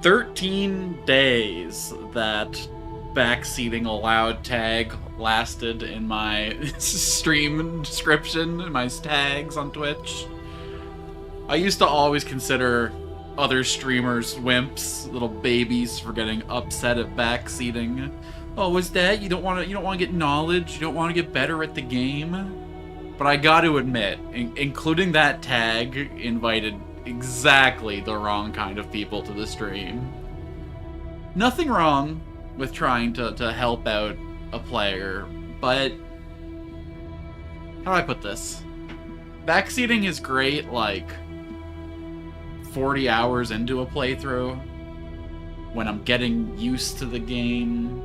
13 days that backseating allowed tag lasted in my stream description and my tags on Twitch. I used to always consider other streamers wimps, little babies, for getting upset at backseating. Oh, what's that? You don't want to get knowledge? You don't want to get better at the game? But I got to admit, including that tag invited exactly the wrong kind of people to the stream. Nothing wrong with trying to help out a player, but how do I put this? Backseating is great, like 40 hours into a playthrough, when I'm getting used to the game,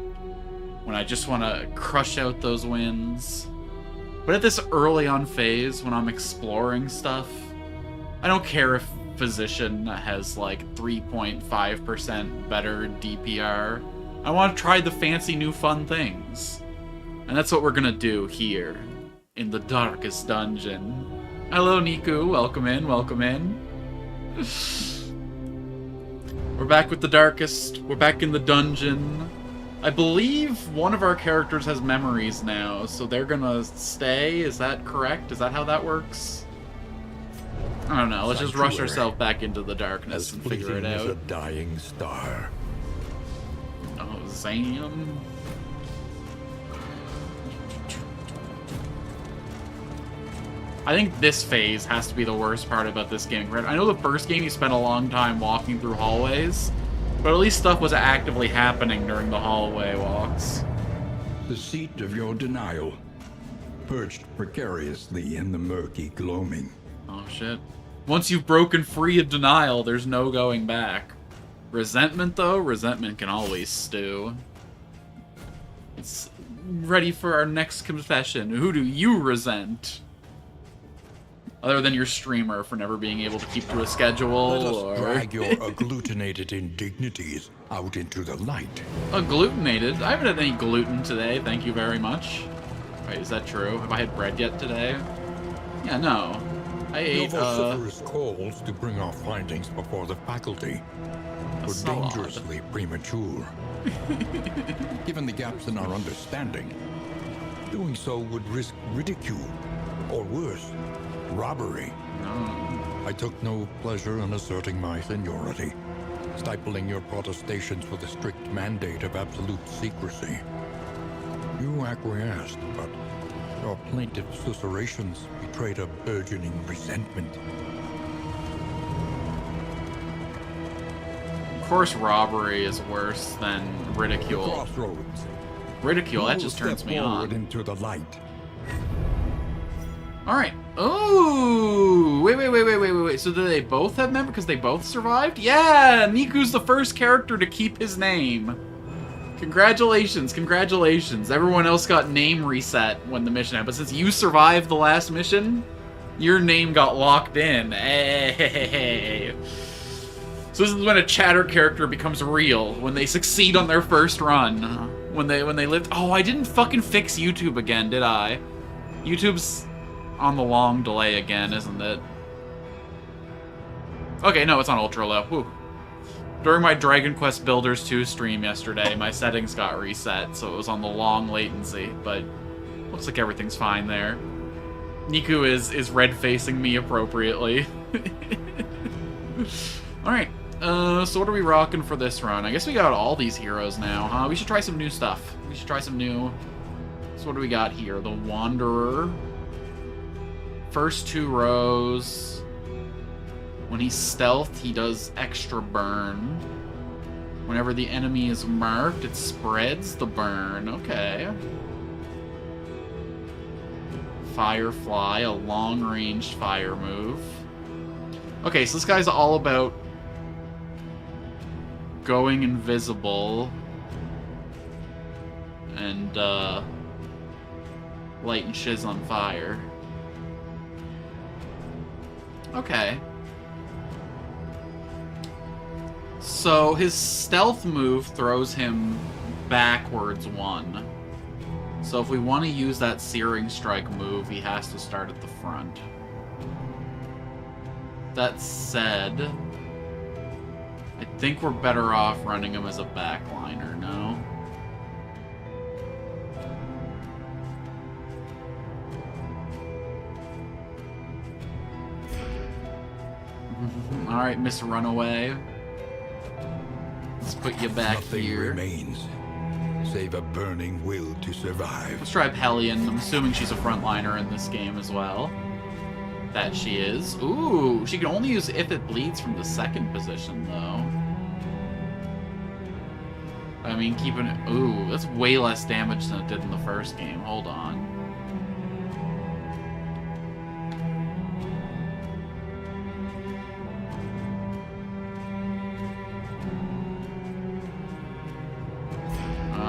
when I just want to crush out those wins. But at this early on phase, when I'm exploring stuff, I don't care if Physician has like 3.5% better DPR. I want to try the fancy new fun things. And that's what we're gonna do here, in the darkest dungeon. Hello, Niku. Welcome in, welcome in. We're back with the Darkest. We're back in the dungeon. I believe one of our characters has memories now, so they're gonna stay. Is that correct? Is that how that works? I don't know. Let's just rush ourselves back into the darkness and figure it out. As a dying star. Oh, Zam. I think this phase has to be the worst part about this game. I know the first game you spent a long time walking through hallways, but at least stuff was actively happening during the hallway walks. The seat of your denial, perched precariously in the murky gloaming. Oh shit. Once you've broken free of denial, there's no going back. Resentment, though? Resentment can always stew. It's ready for our next confession. Who do you resent? Other than your streamer for never being able to keep to a schedule, Let us or... drag your agglutinated indignities out into the light. Agglutinated? I haven't had any gluten today, thank you very much. Wait, is that true? Have I had bread yet today? Yeah, no. I ate, Your vociferous calls to bring our findings before the faculty were so odd. dangerously premature. Given the gaps in our understanding, doing so would risk ridicule, or worse, robbery. No. I took no pleasure in asserting my seniority, stifling your protestations with a strict mandate of absolute secrecy. You acquiesced, but your plaintive susurrations betrayed a burgeoning resentment. Of course robbery is worse than ridicule. Crossroads. Ridicule, that You just step turns me forward on. into the light. Alright. Ooh! Wait. So do they both have memory? Because they both survived? Yeah! Niku's the first character to keep his name. Congratulations, congratulations. Everyone else got name reset when the mission happened. But since you survived the last mission, your name got locked in. Hey. So this is when a chatter character becomes real, when they succeed on their first run. When they lived... Oh, I didn't fucking fix YouTube again, did I? YouTube's on the long delay again, isn't it? Okay, no, it's on ultra low. Whew. During my Dragon Quest Builders 2 stream yesterday, my settings got reset, so it was on the long latency, but looks like everything's fine there. Niku is red-facing me appropriately. Alright, so what are we rocking for this run? I guess we got all these heroes now, huh? We should try some new stuff. We should try some new... So what do we got here? The Wanderer. First 2 rows... When he's stealthed, he does extra burn. Whenever the enemy is marked, it spreads the burn. Okay. Firefly, a long-range fire move. Okay, so this guy's all about going invisible and lighting shiz on fire. Okay. So his stealth move throws him backwards 1. So if we want to use that Searing Strike move, he has to start at the front. That said, I think we're better off running him as a backliner, no? Alright, Miss Runaway. Let's put you back Nothing here. remains, save a burning will to survive. Let's try Hellion. I'm assuming she's a frontliner in this game as well. That she is. Ooh, she can only use if it bleeds from the second position, though. I mean, keeping it... Ooh, that's way less damage than it did in the first game. Hold on.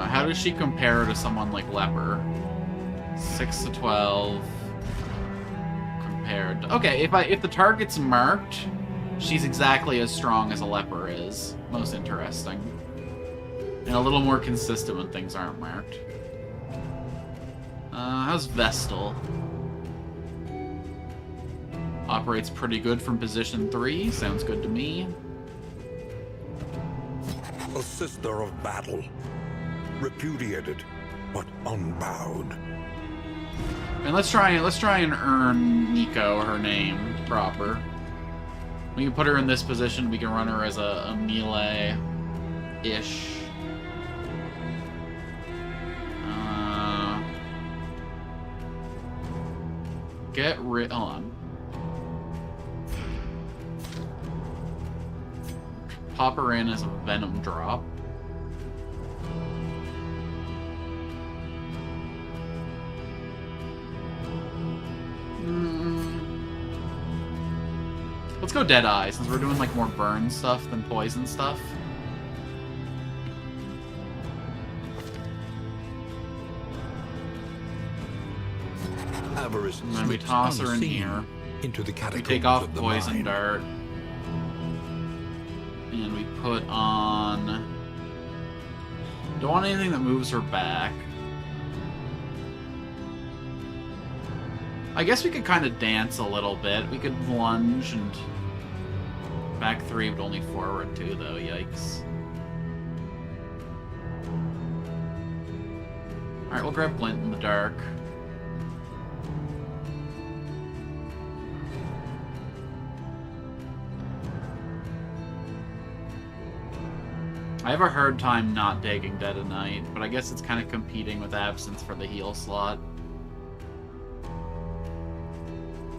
How does she compare to someone like Leper? 6 to 12... compared to... Okay, if the target's marked, she's exactly as strong as a Leper is. Most interesting. And a little more consistent when things aren't marked. How's Vestal? Operates pretty good from position 3. Sounds good to me. A sister of battle. Repudiated, but unbowed. And let's try and earn Nico her name proper. We can put her in this position. We can run her as a melee-ish. Get rid. Hold on. Pop her in as a Venom drop. Let's go Deadeye, since we're doing like more burn stuff than poison stuff. Avarice And then we toss her in here. Into the We take off of the Poison mind. Dart. And we put on... Don't want anything that moves her back. I guess we could kind of dance a little bit. We could lunge and... Back 3, but only forward 2, though. Yikes. Alright, we'll grab Glint in the dark. I have a hard time not taking Dead of Night, but I guess it's kind of competing with Absence for the heal slot.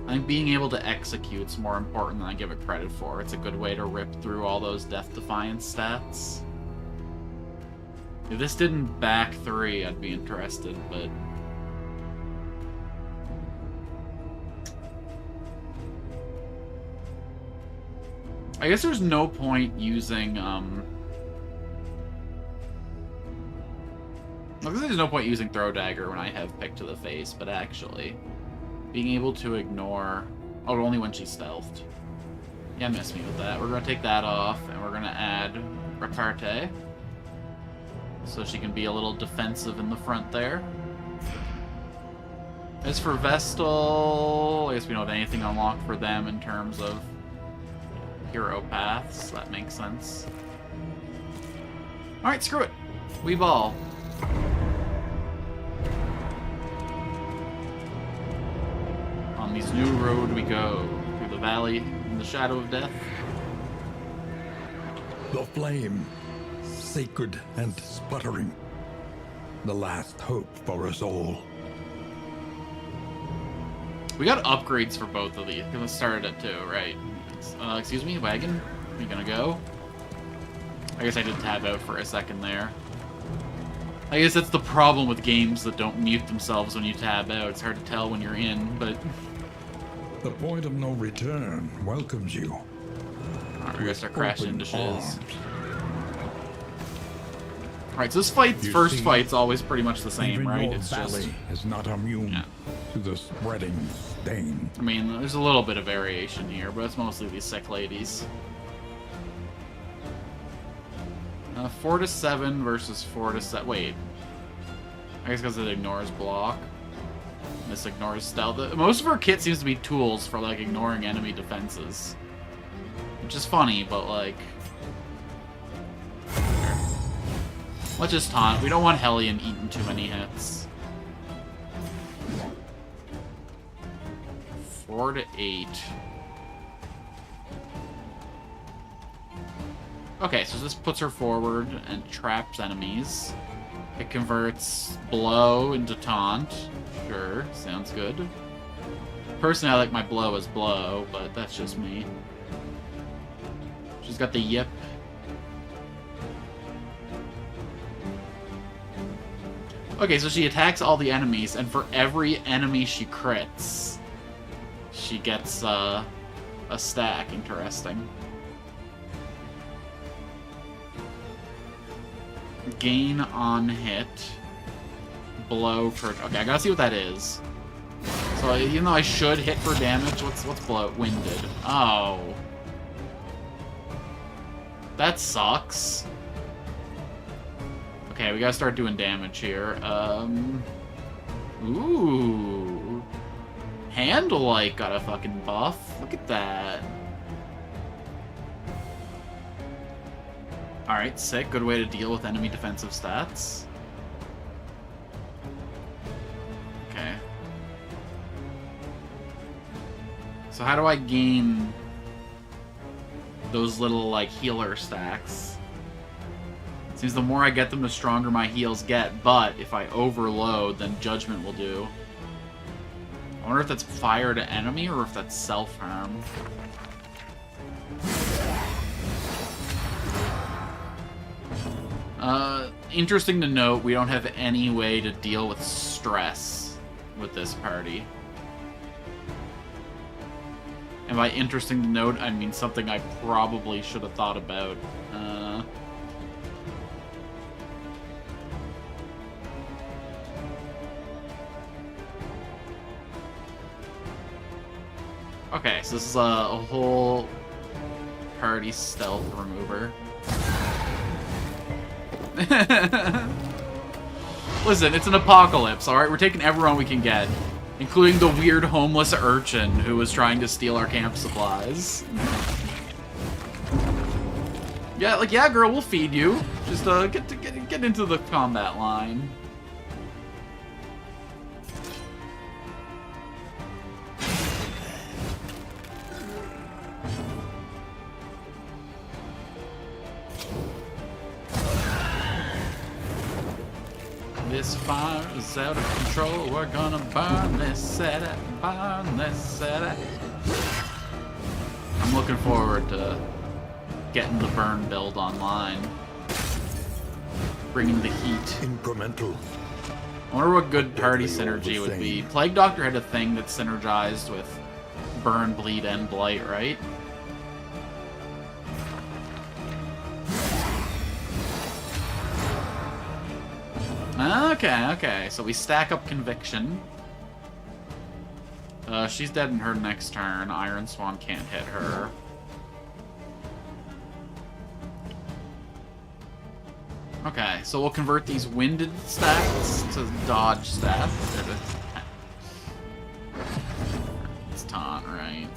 I think being able to execute's more important than I give it credit for. It's a good way to rip through all those Death Defiance stats. If this didn't back 3, I'd be interested, but... I guess there's no point using, I guess there's no point using Throw Dagger when I have Pick to the Face, but actually, being able to ignore... Oh, only when she's stealthed. Yeah, miss me with that. We're going to take that off, and we're going to add Repartee. So she can be a little defensive in the front there. As for Vestal, I guess we don't have anything unlocked for them in terms of hero paths. That makes sense. Alright, screw it. We ball. On this new road we go, through the valley in the shadow of death. The flame, sacred and sputtering. The last hope for us all. We got upgrades for both of these. Let's start at 2, right? Excuse me, wagon? Are you gonna go? I guess I did tab out for a second there. I guess that's the problem with games that don't mute themselves when you tab out. It's hard to tell when you're in, but... The point of no return welcomes you. Alright, we're gonna start crashing into shiz. Arms. Alright, so this fight's You first see, fight's always pretty much the same, Even right? your It's valley just... is not immune Yeah. to the spreading stain. I mean, there's a little bit of variation here, but it's mostly these sick ladies. 4 to 7 versus 4 to 7. Wait. I guess because it ignores block. This ignores stealth. Most of our kit seems to be tools for, like, ignoring enemy defenses. Which is funny, but, like... Let's just taunt. We don't want Hellion eating too many hits. 4 to 8. Okay, so this puts her forward and traps enemies. It converts blow into taunt. Sure, sounds good. Personally, I like my blow as blow, but that's just me. She's got the yip. Okay, so she attacks all the enemies, and for every enemy she crits, she gets a stack. Interesting. Gain on hit. Blow for... Okay, I gotta see what that is. So even though I should hit for damage, what's blow? Winded. Oh. That sucks. Okay, we gotta start doing damage here. Ooh. Handle-like got a fucking buff. Look at that. Alright, sick. Good way to deal with enemy defensive stats. Okay. So how do I gain those little, like, healer stacks? Seems the more I get them, the stronger my heals get, but if I overload, then Judgment will do. I wonder if that's fire to enemy or if that's self-harm. Interesting to note, we don't have any way to deal with stress with this party. And by interesting to note, I mean something I probably should have thought about. Okay, so this is a whole party stealth remover. Listen, it's an apocalypse, alright? We're taking everyone we can get. Including the weird homeless urchin who was trying to steal our camp supplies. Yeah, like, yeah, girl, we'll feed you. Just, get into the combat line. This fire is out of control. We're gonna burn this city, burn this city. I'm looking forward to getting the burn build online. Bringing the heat. Incremental. I wonder what good party synergy would be. Plague Doctor had a thing that synergized with burn, bleed, and blight, right? Okay. So we stack up Conviction. She's dead in her next turn. Iron Swan can't hit her. Okay, so we'll convert these winded stats to dodge stats. It's taunt, right?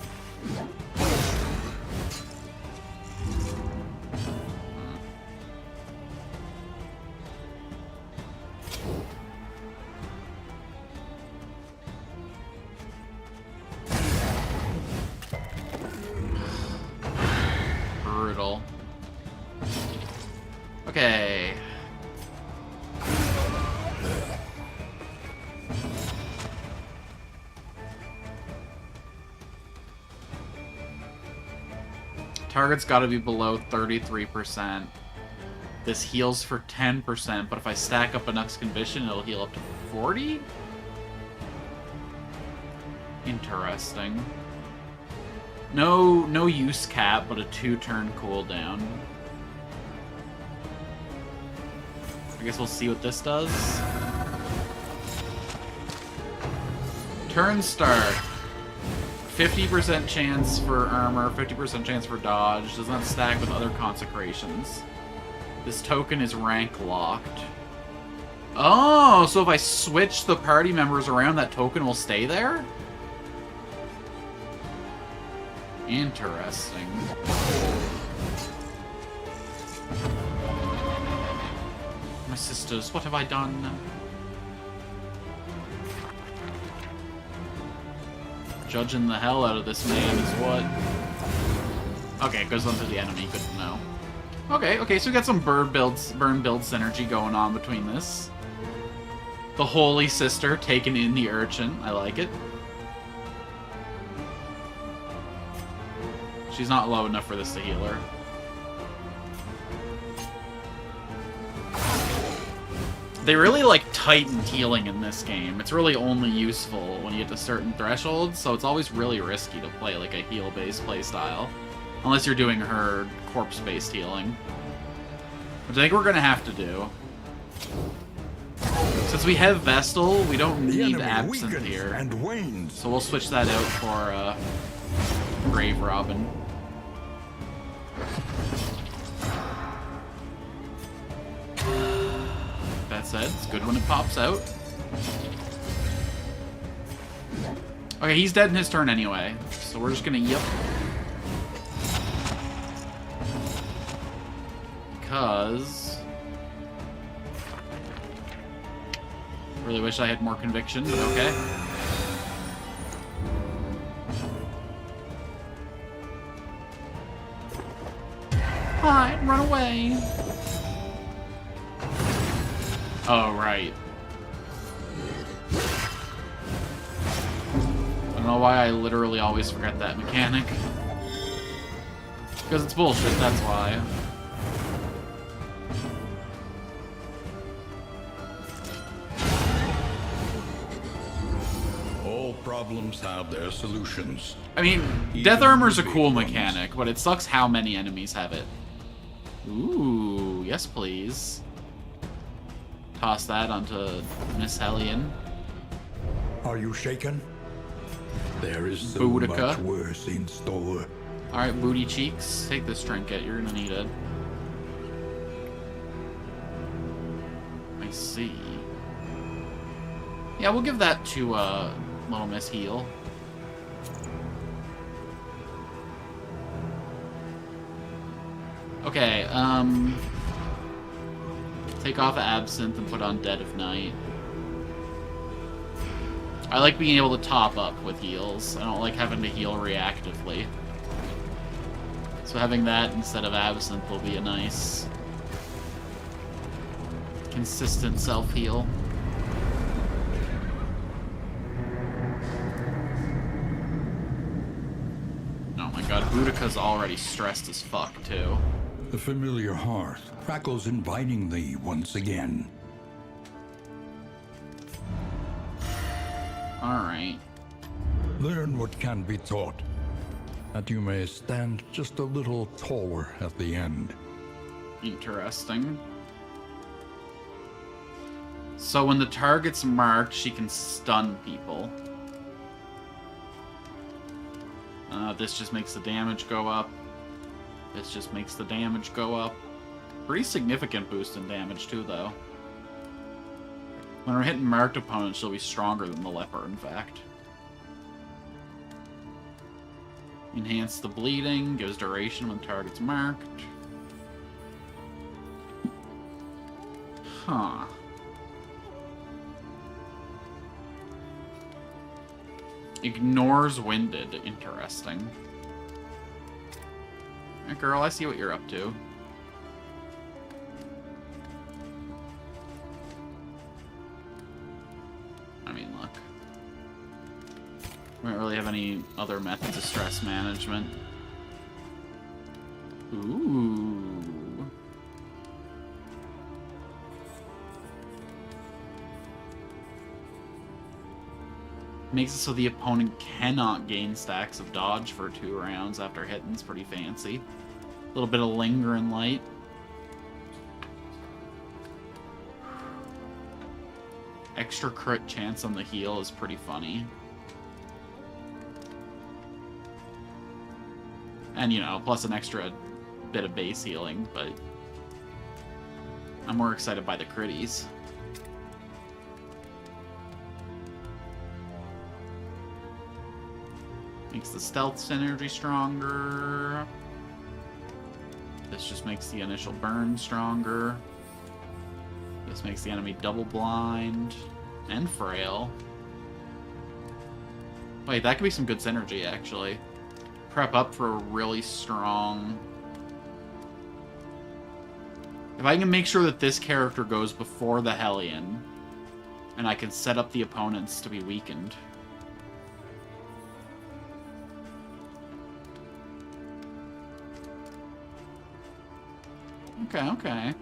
Brutal. Okay. Target's got to be below 33%. This heals for 10%, but if I stack up enough Conviction, it'll heal up to 40? Interesting. No use cap, but a 2-turn cooldown. I guess we'll see what this does. Turn start. 50% chance for armor, 50% chance for dodge. Does not stack with other consecrations. This token is rank locked. Oh, so if I switch the party members around, that token will stay there? Interesting. sisters, what have I done? Judging the hell out of this man is what? Okay, it goes onto the enemy, good to know. Okay, so we got some burn build synergy going on between this. The Holy Sister taking in the urchin, I like it. She's not low enough for this to heal her. They really, like, tighten healing in this game. It's really only useful when you get to certain thresholds, so it's always really risky to play, like, a heal-based playstyle. Unless you're doing her corpse-based healing. Which I think we're gonna have to do. Since we have Vestal, we don't need Absinthe here. And so we'll switch that out for, Grave Robin. That said, it's good when it pops out. Okay, he's dead in his turn anyway, so we're just gonna yip. Because... really wish I had more conviction, but okay. Hi, run away! Oh, right. I don't know why I literally always forget that mechanic. Because it's bullshit, that's why. All problems have their solutions. I mean, Death Armor's a cool mechanic, but it sucks how many enemies have it. Ooh, yes please. Toss that onto Miss Hellion. Are you shaken? There is so Boudica. much worse in store. Alright, Booty Cheeks. Take this trinket, you're gonna need it. I see. Yeah, we'll give that to, Little Miss Heal. Okay, take off Absinthe and put on Dead of Night. I like being able to top up with heals. I don't like having to heal reactively. So having that instead of Absinthe will be a nice... consistent self-heal. Oh my god, Boudica's already stressed as fuck, too. The familiar hearth crackles inviting thee once again. Alright. Learn what can be taught, that you may stand just a little taller at the end. Interesting. So when the target's marked, she can stun people. This just makes the damage go up. This just makes the damage go up. Pretty significant boost in damage, too, though. When we're hitting marked opponents, she'll be stronger than the leper, in fact. Enhance the bleeding, gives duration when target's marked. Huh. Ignores winded. Interesting. Hey, girl, I see what you're up to. I mean, look. We don't really have any other methods of stress management. Ooh. Makes it so the opponent cannot gain stacks of dodge for 2 rounds after hitting. It's pretty fancy. A little bit of lingering light. Extra crit chance on the heal is pretty funny. And, you know, plus an extra bit of base healing, but I'm more excited by the critties. Makes the stealth synergy stronger. This just makes the initial burn stronger. This makes the enemy double blind and frail. Wait, that could be some good synergy, actually. Prep up for a really strong... If I can make sure that this character goes before the Hellion, and I can set up the opponents to be weakened. Okay, okay.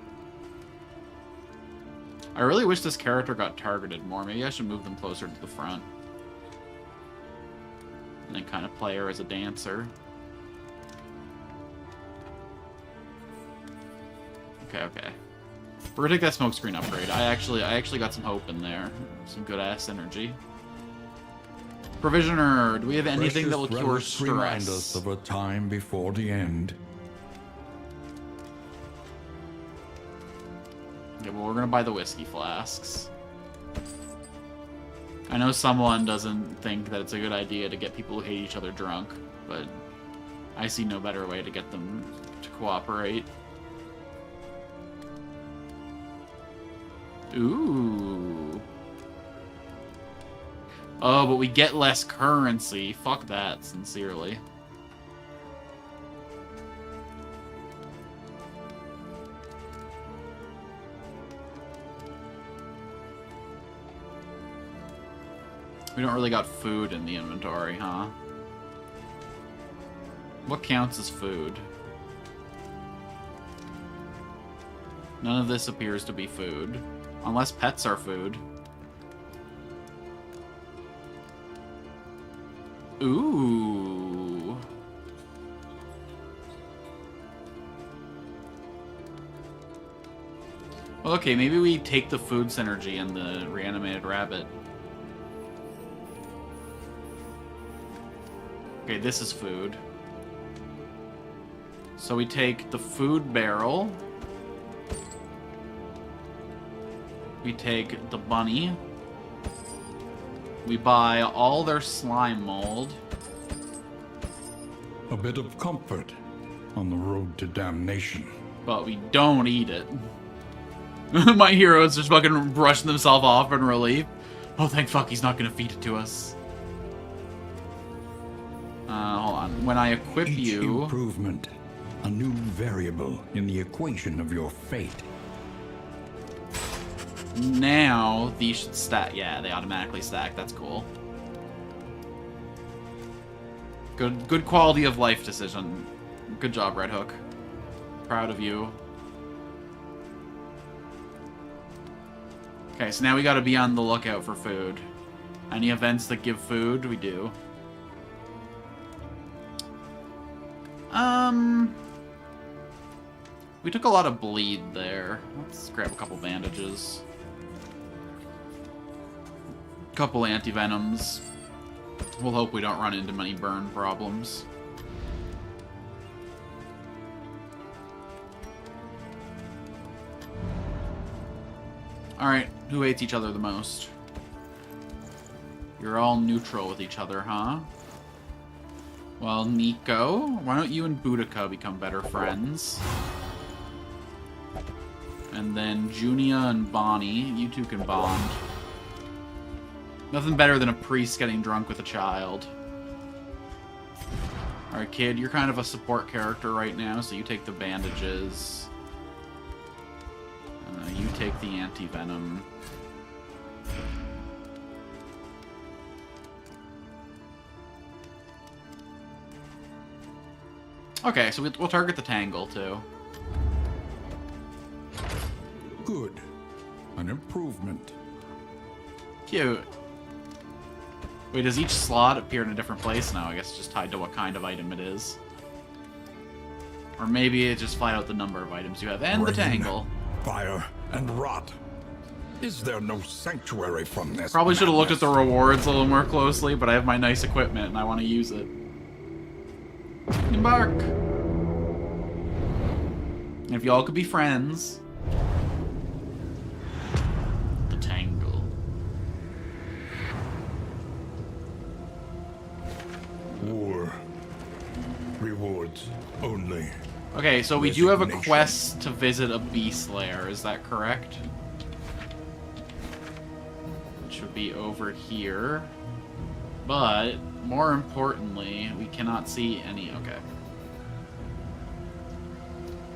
I really wish this character got targeted more. Maybe I should move them closer to the front. And then kind of play her as a dancer. Okay, okay. We're gonna take that smokescreen upgrade. I actually got some hope in there. Some good ass energy. Provisioner, do we have anything that will cure stress? Remind us of a time before the end. Okay, well, we're gonna buy the whiskey flasks. I know someone doesn't think that it's a good idea to get people who hate each other drunk, but I see no better way to get them to cooperate. Ooh. Oh, but we get less currency. Fuck that, sincerely. We don't really got food in the inventory, huh? What counts as food? None of this appears to be food. Unless pets are food. Ooh. Well, okay, maybe we take the food synergy and the reanimated rabbit. Okay, this is food. So we take the food barrel. We take the bunny. We buy all their slime mold. A bit of comfort on the road to damnation. But we don't eat it. My heroes just fucking brushing themselves off in relief. Oh, thank fuck he's not gonna feed it to us. Hold on. When I equip Each you... improvement, a new variable in the equation of your fate. Now, these should stack. Yeah, they automatically stack. That's cool. Good quality of life decision. Good job, Red Hook. Proud of you. Okay, so now we gotta be on the lookout for food. Any events that give food, we do. We took a lot of bleed there. Let's grab a couple bandages. Couple anti-venoms. We'll hope we don't run into many burn problems. Alright, who hates each other the most? You're all neutral with each other, huh? Well, Nico, why don't you and Boudica become better friends? And then Junia and Bonnie, you two can bond. Nothing better than a priest getting drunk with a child. Alright, kid, you're kind of a support character right now, so you take the bandages. You take the anti-venom. Okay, so we'll target the Tangle, too. Good. An improvement. Cute. Wait, does each slot appear in a different place now? I guess it's just tied to what kind of item it is. Or maybe it just flat out the number of items you have. And the Tangle. Fire and rot. Is there no sanctuary from this? Probably should have looked at the rewards a little more closely, but I have my nice equipment and I want to use it. Embark! And if y'all could be friends... The Tangle. War. Rewards only. Okay, so we do have a quest to visit a beast lair, is that correct? would be over here. But, more importantly, we cannot see any... Okay.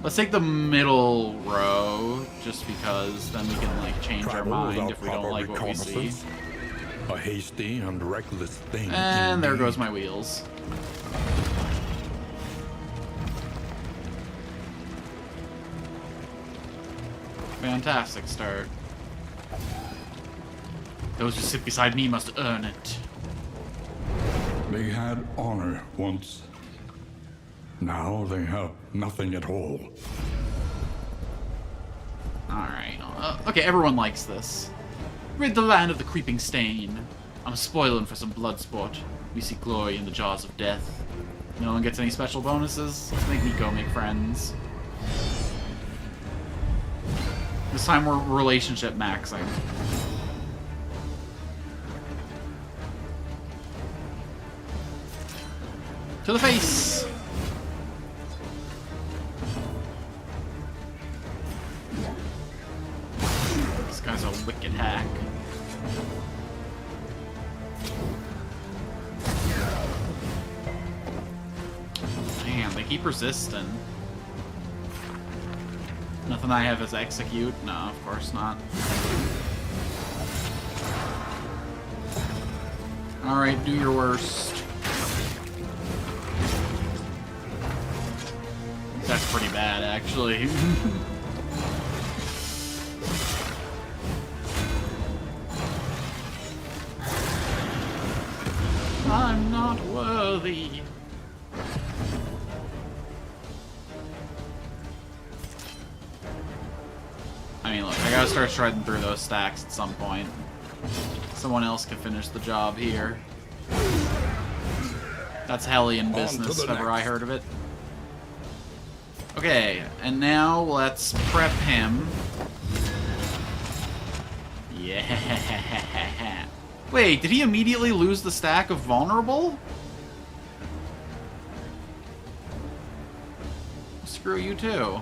Let's take the middle row, just because then we can, like, change our mind if we don't like what we see. A hasty and reckless thing. And there goes my wheels. Fantastic start. Those who sit beside me must earn it. They had honor once. Now they have nothing at all. Alright. Okay, everyone likes this. Rid the land of the creeping stain. I'm spoiling for some blood sport. We see glory in the jaws of death. No one gets any special bonuses. Let's make me go make friends. This time we're relationship maxing. To the face! This guy's a wicked hack. Man, they keep resisting. Nothing I have is execute? No, of course not. Alright, do your worst. That's pretty bad, actually. I'm not worthy. I mean, look, I gotta start shredding through those stacks at some point. Someone else can finish the job here. That's Hellion business, if ever I heard of it. Okay, and now let's prep him. Yeah. Wait, did he immediately lose the stack of vulnerable? Screw you too.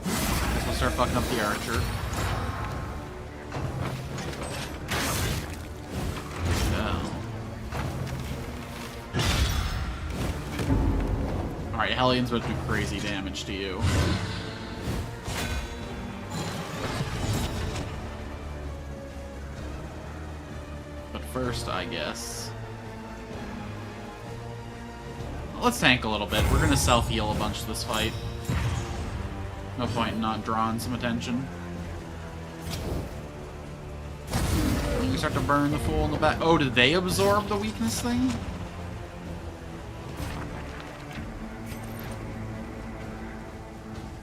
Guess we'll start fucking up the archer. Alright, Hellion's about to do crazy damage to you. But first, I guess... let's tank a little bit. We're gonna self-heal a bunch this fight. No point in not drawing some attention. We start to burn the fool in the back. Oh, did they absorb the weakness thing?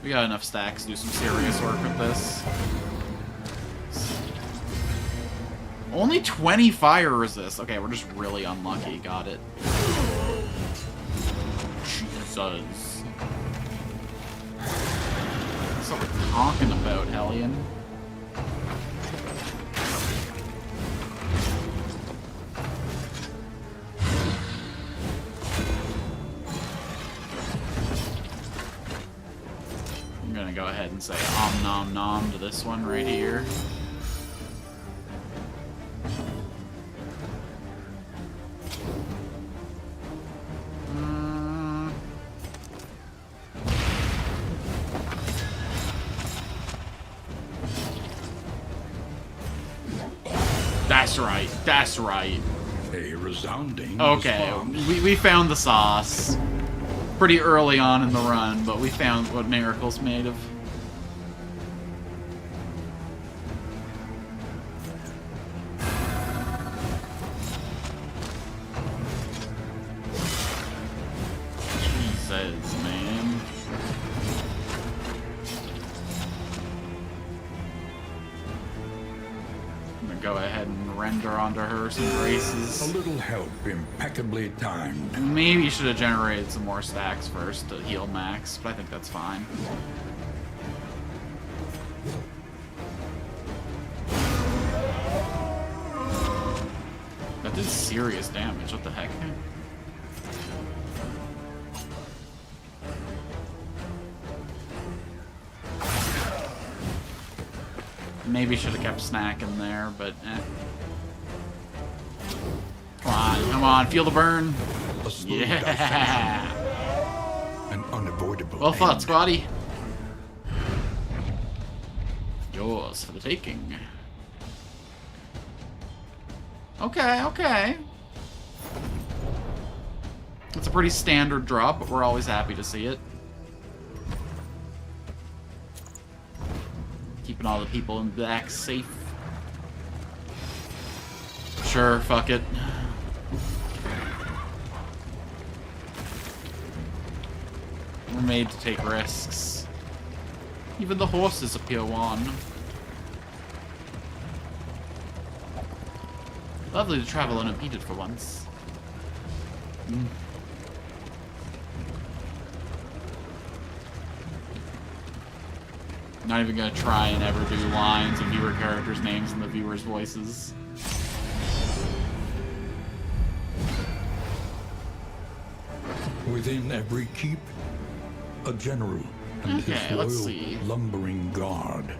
We got enough stacks to do some serious work with this. Only 20 fire resist. Okay, we're just really unlucky. Got it. Jesus. That's what we're talking about, Hellion. I'm gonna go ahead and say om nom nom to this one right here. That's right. That's right. A resounding Okay, response. we found the sauce. Pretty early on in the run, but we found what Miracle's made of. Jesus, man. I'm gonna go ahead and render onto her some graces. A little help, impeccably timed. Maybe you should have generated some more stacks first to heal max, but I think that's fine. That did serious damage, what the heck? Maybe should have kept snacking there, but eh. Come on, feel the burn. Yeah. An unavoidable. Well fought, Squatty. Yours for the taking. Okay, okay. It's a pretty standard drop, but we're always happy to see it. Keeping all the people in the back safe. Sure, fuck it. We're made to take risks. Even the horses appear wan. Lovely to travel unimpeded for once. Not even gonna try and ever do lines of viewer characters' names in the viewers' voices. Within every keep, a general and his loyal lumbering guard.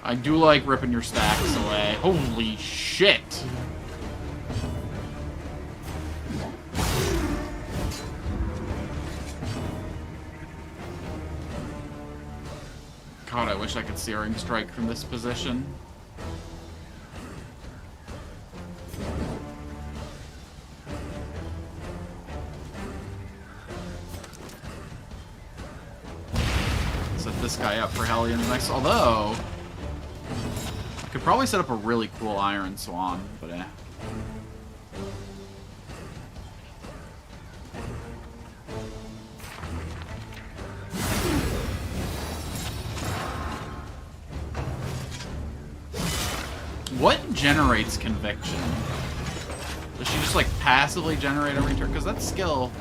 I do like ripping your stacks away. Holy shit! God, I wish I could Searing Strike from this position. Set this guy up for Hellions next, although I could probably set up a really cool Iron Swan, but eh. What generates Conviction? Does she just like passively generate every turn? Because that skill.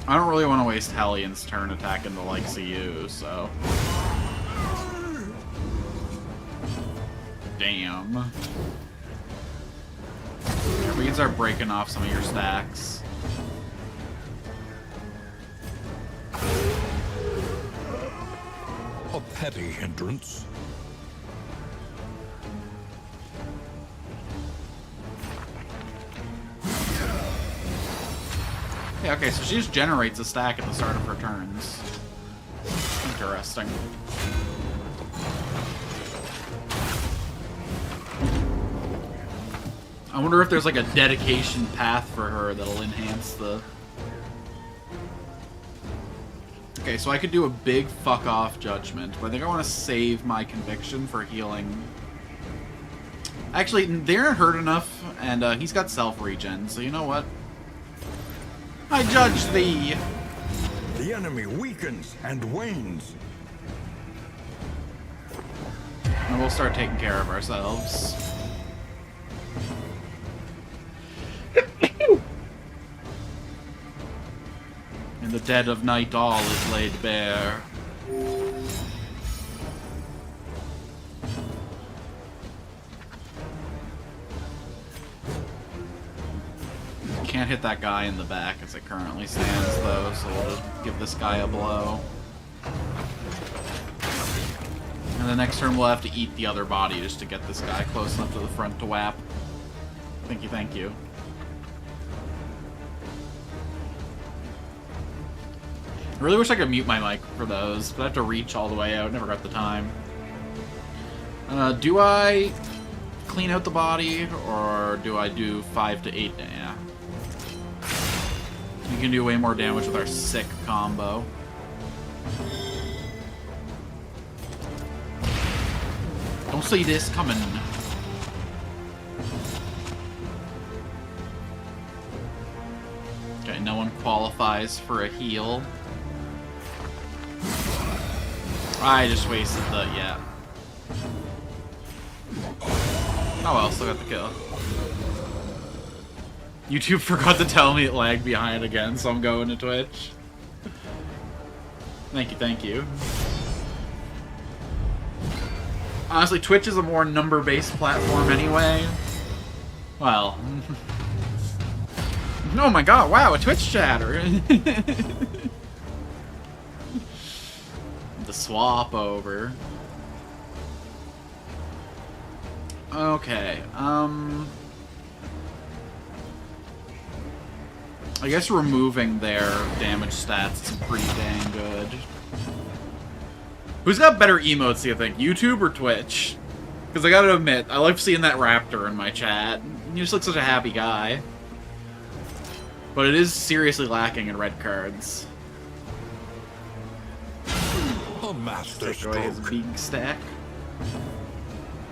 I don't really want to waste Hellion's turn attacking the likes of you, so. Damn. We can start breaking off some of your stacks. A petty hindrance. Yeah, okay, so she just generates a stack at the start of her turns. Interesting. I wonder if there's like a dedication path for her that'll enhance the... Okay, so I could do a big fuck off judgment, but I think I want to save my Conviction for healing. Actually, they aren't hurt enough, and he's got self-regen, so you know what? I judge thee! The enemy weakens and wanes. And we'll start taking care of ourselves. In the dead of night all is laid bare. Can't hit that guy in the back as it currently stands, though, so we'll just give this guy a blow. And the next turn we'll have to eat the other body just to get this guy close enough to the front to whap. Thank you, thank you. I really wish I could mute my mic for those, but I have to reach all the way out. Never got the time. Do I clean out the body, or do I do 5 to 8? Yeah. We can do way more damage with our sick combo. Don't see this coming. Okay, no one qualifies for a heal. I just wasted the, yeah. Oh well, still got the kill. YouTube forgot to tell me it lagged behind again, so I'm going to Twitch. Thank you, thank you. Honestly, Twitch is a more number-based platform anyway. Well... oh my god, wow, a Twitch chatter! The swap over. Okay, I guess removing their damage stats is pretty dang good. Who's got better emotes, do you think? YouTube or Twitch? Because I gotta admit, I like seeing that raptor in my chat. You just look such a happy guy. But it is seriously lacking in red cards. A master Take away his stroke. big stack.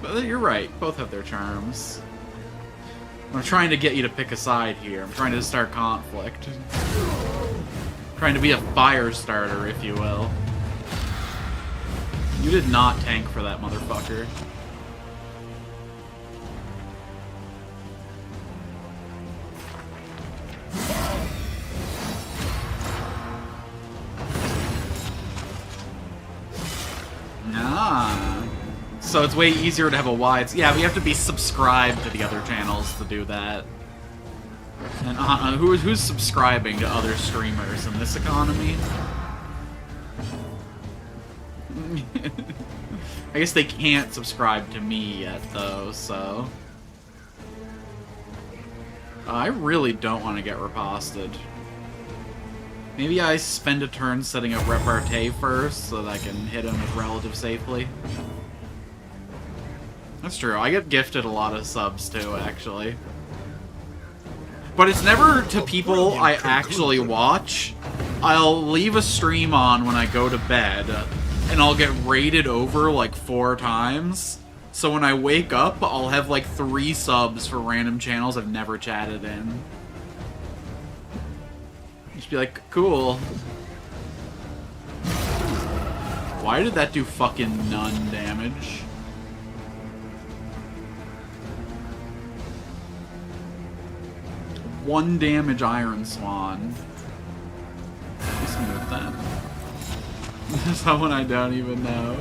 But you're right, both have their charms. I'm trying to get you to pick a side here. I'm trying to start conflict. Trying to be a fire starter, if you will. You did not tank for that motherfucker. Ah. So it's way easier to have a wide... yeah, we have to be subscribed to the other channels to do that. And who's subscribing to other streamers in this economy? I guess they can't subscribe to me yet, though, so... I really don't want to get riposted. Maybe I spend a turn setting up repartee first, so that I can hit him with relative safely. That's true, I get gifted a lot of subs, too, actually. But it's never to people I actually watch. I'll leave a stream on when I go to bed, and I'll get rated over like 4 times. So when I wake up, I'll have like 3 subs for random channels I've never chatted in. Just be like, cool. Why did that do fucking none damage? One damage Iron Swan. Let's move that. Someone I don't even know.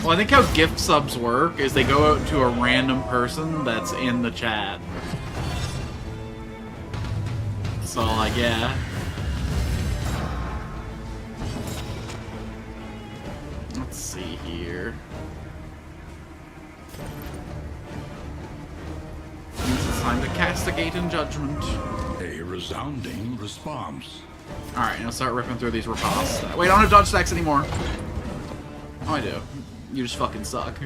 Well, I think how gift subs work is they go out to a random person that's in the chat. So, like, yeah. Let's see here. It's time to castigate in judgment. A resounding response. Alright, now start ripping through these riposts. Wait, I don't have dodge stacks anymore. Oh, I do. You just fucking suck.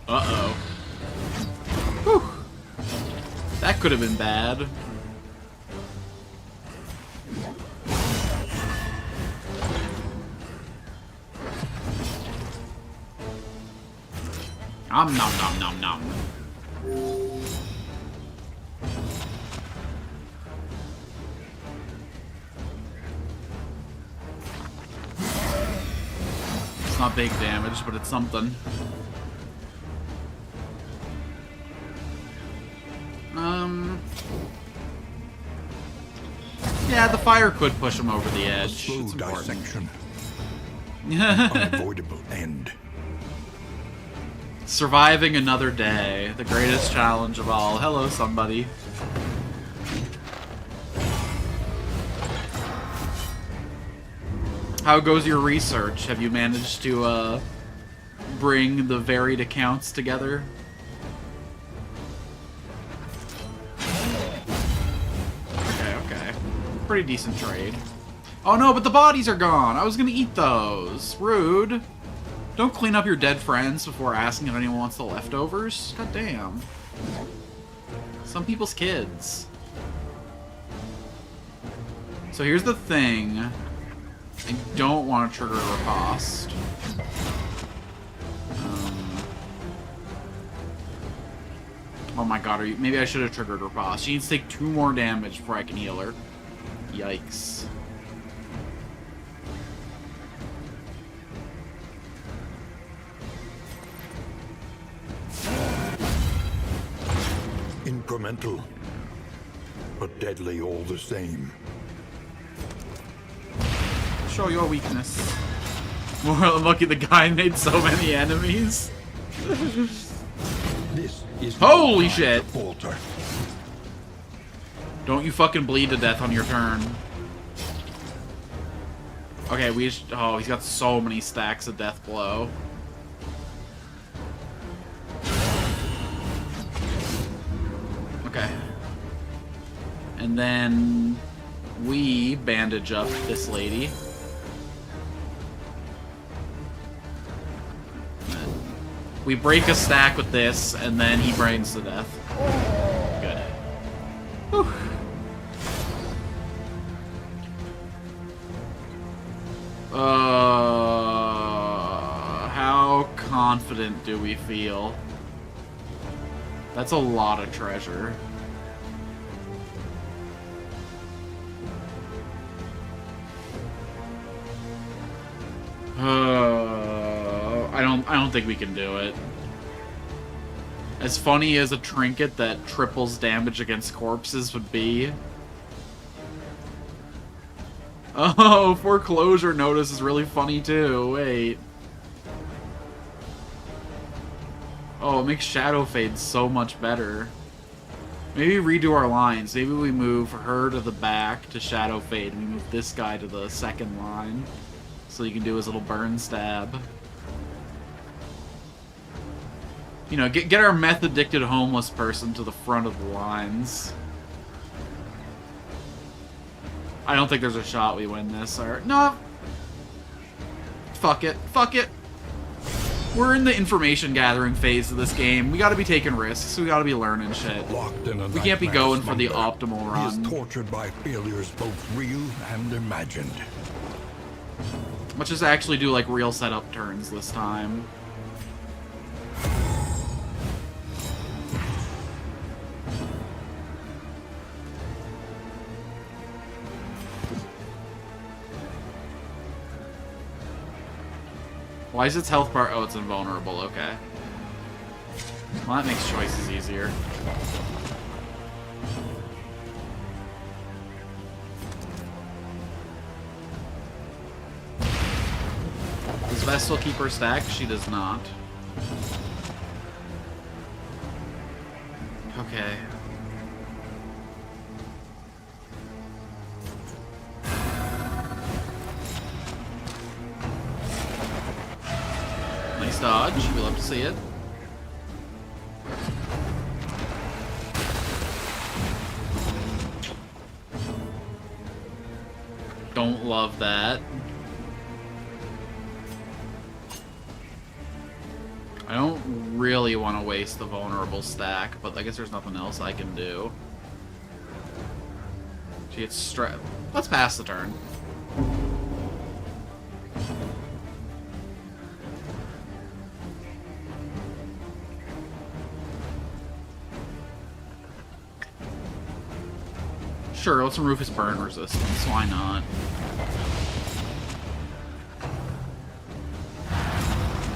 Uh-oh. Whew. That could have been bad. Nom nom nom nom nom. It's not big damage, but it's something. Yeah, the fire could push him over the edge. Slow It's important. dissection. Unavoidable end. Surviving another day. The greatest challenge of all. Hello, somebody. How goes your research? Have you managed to, bring the varied accounts together? Okay. Pretty decent trade. Oh no, but the bodies are gone! I was gonna eat those. Rude. Don't clean up your dead friends before asking if anyone wants the leftovers. God damn. Some people's kids. So here's the thing. I don't want to trigger a riposte. Oh my god, maybe I should have triggered riposte. She needs to take 2 more damage before I can heal her. Yikes. elemental, but deadly all the same. Show your weakness. More lucky the guy made so many enemies. This is Holy no time shit. to falter. Don't you fucking bleed to death on your turn. Okay, oh, he's got so many stacks of Death Blow. Okay. And then we bandage up this lady. We break a stack with this, and then he brains to death. Good. Whew. How confident do we feel? That's a lot of treasure. I don't think we can do it. As funny as a trinket that triples damage against corpses would be. Oh, foreclosure notice is really funny too. Wait. Oh, it makes Shadow Fade so much better. Maybe redo our lines. Maybe we move her to the back to Shadow Fade and we move this guy to the second line. So he can do his little burn stab. You know, get our meth-addicted homeless person to the front of the lines. I don't think there's a shot we win this. Or no. Fuck it. Fuck it. We're in the information gathering phase of this game. We gotta be taking risks. We gotta be learning shit. We can't be going for the optimal run. He is tortured by failures both real and imagined. Let's just actually do like real setup turns this time. Why is its health bar? Oh, it's invulnerable. Okay. Well, that makes choices easier. Does Vestal keep her stack? She does not. Okay. Nice dodge. We love to see it. Don't love that. I don't really want to waste the vulnerable stack, but I guess there's nothing else I can do. She gets strapped. Let's pass the turn. Sure, let's remove his burn resistance. Why not?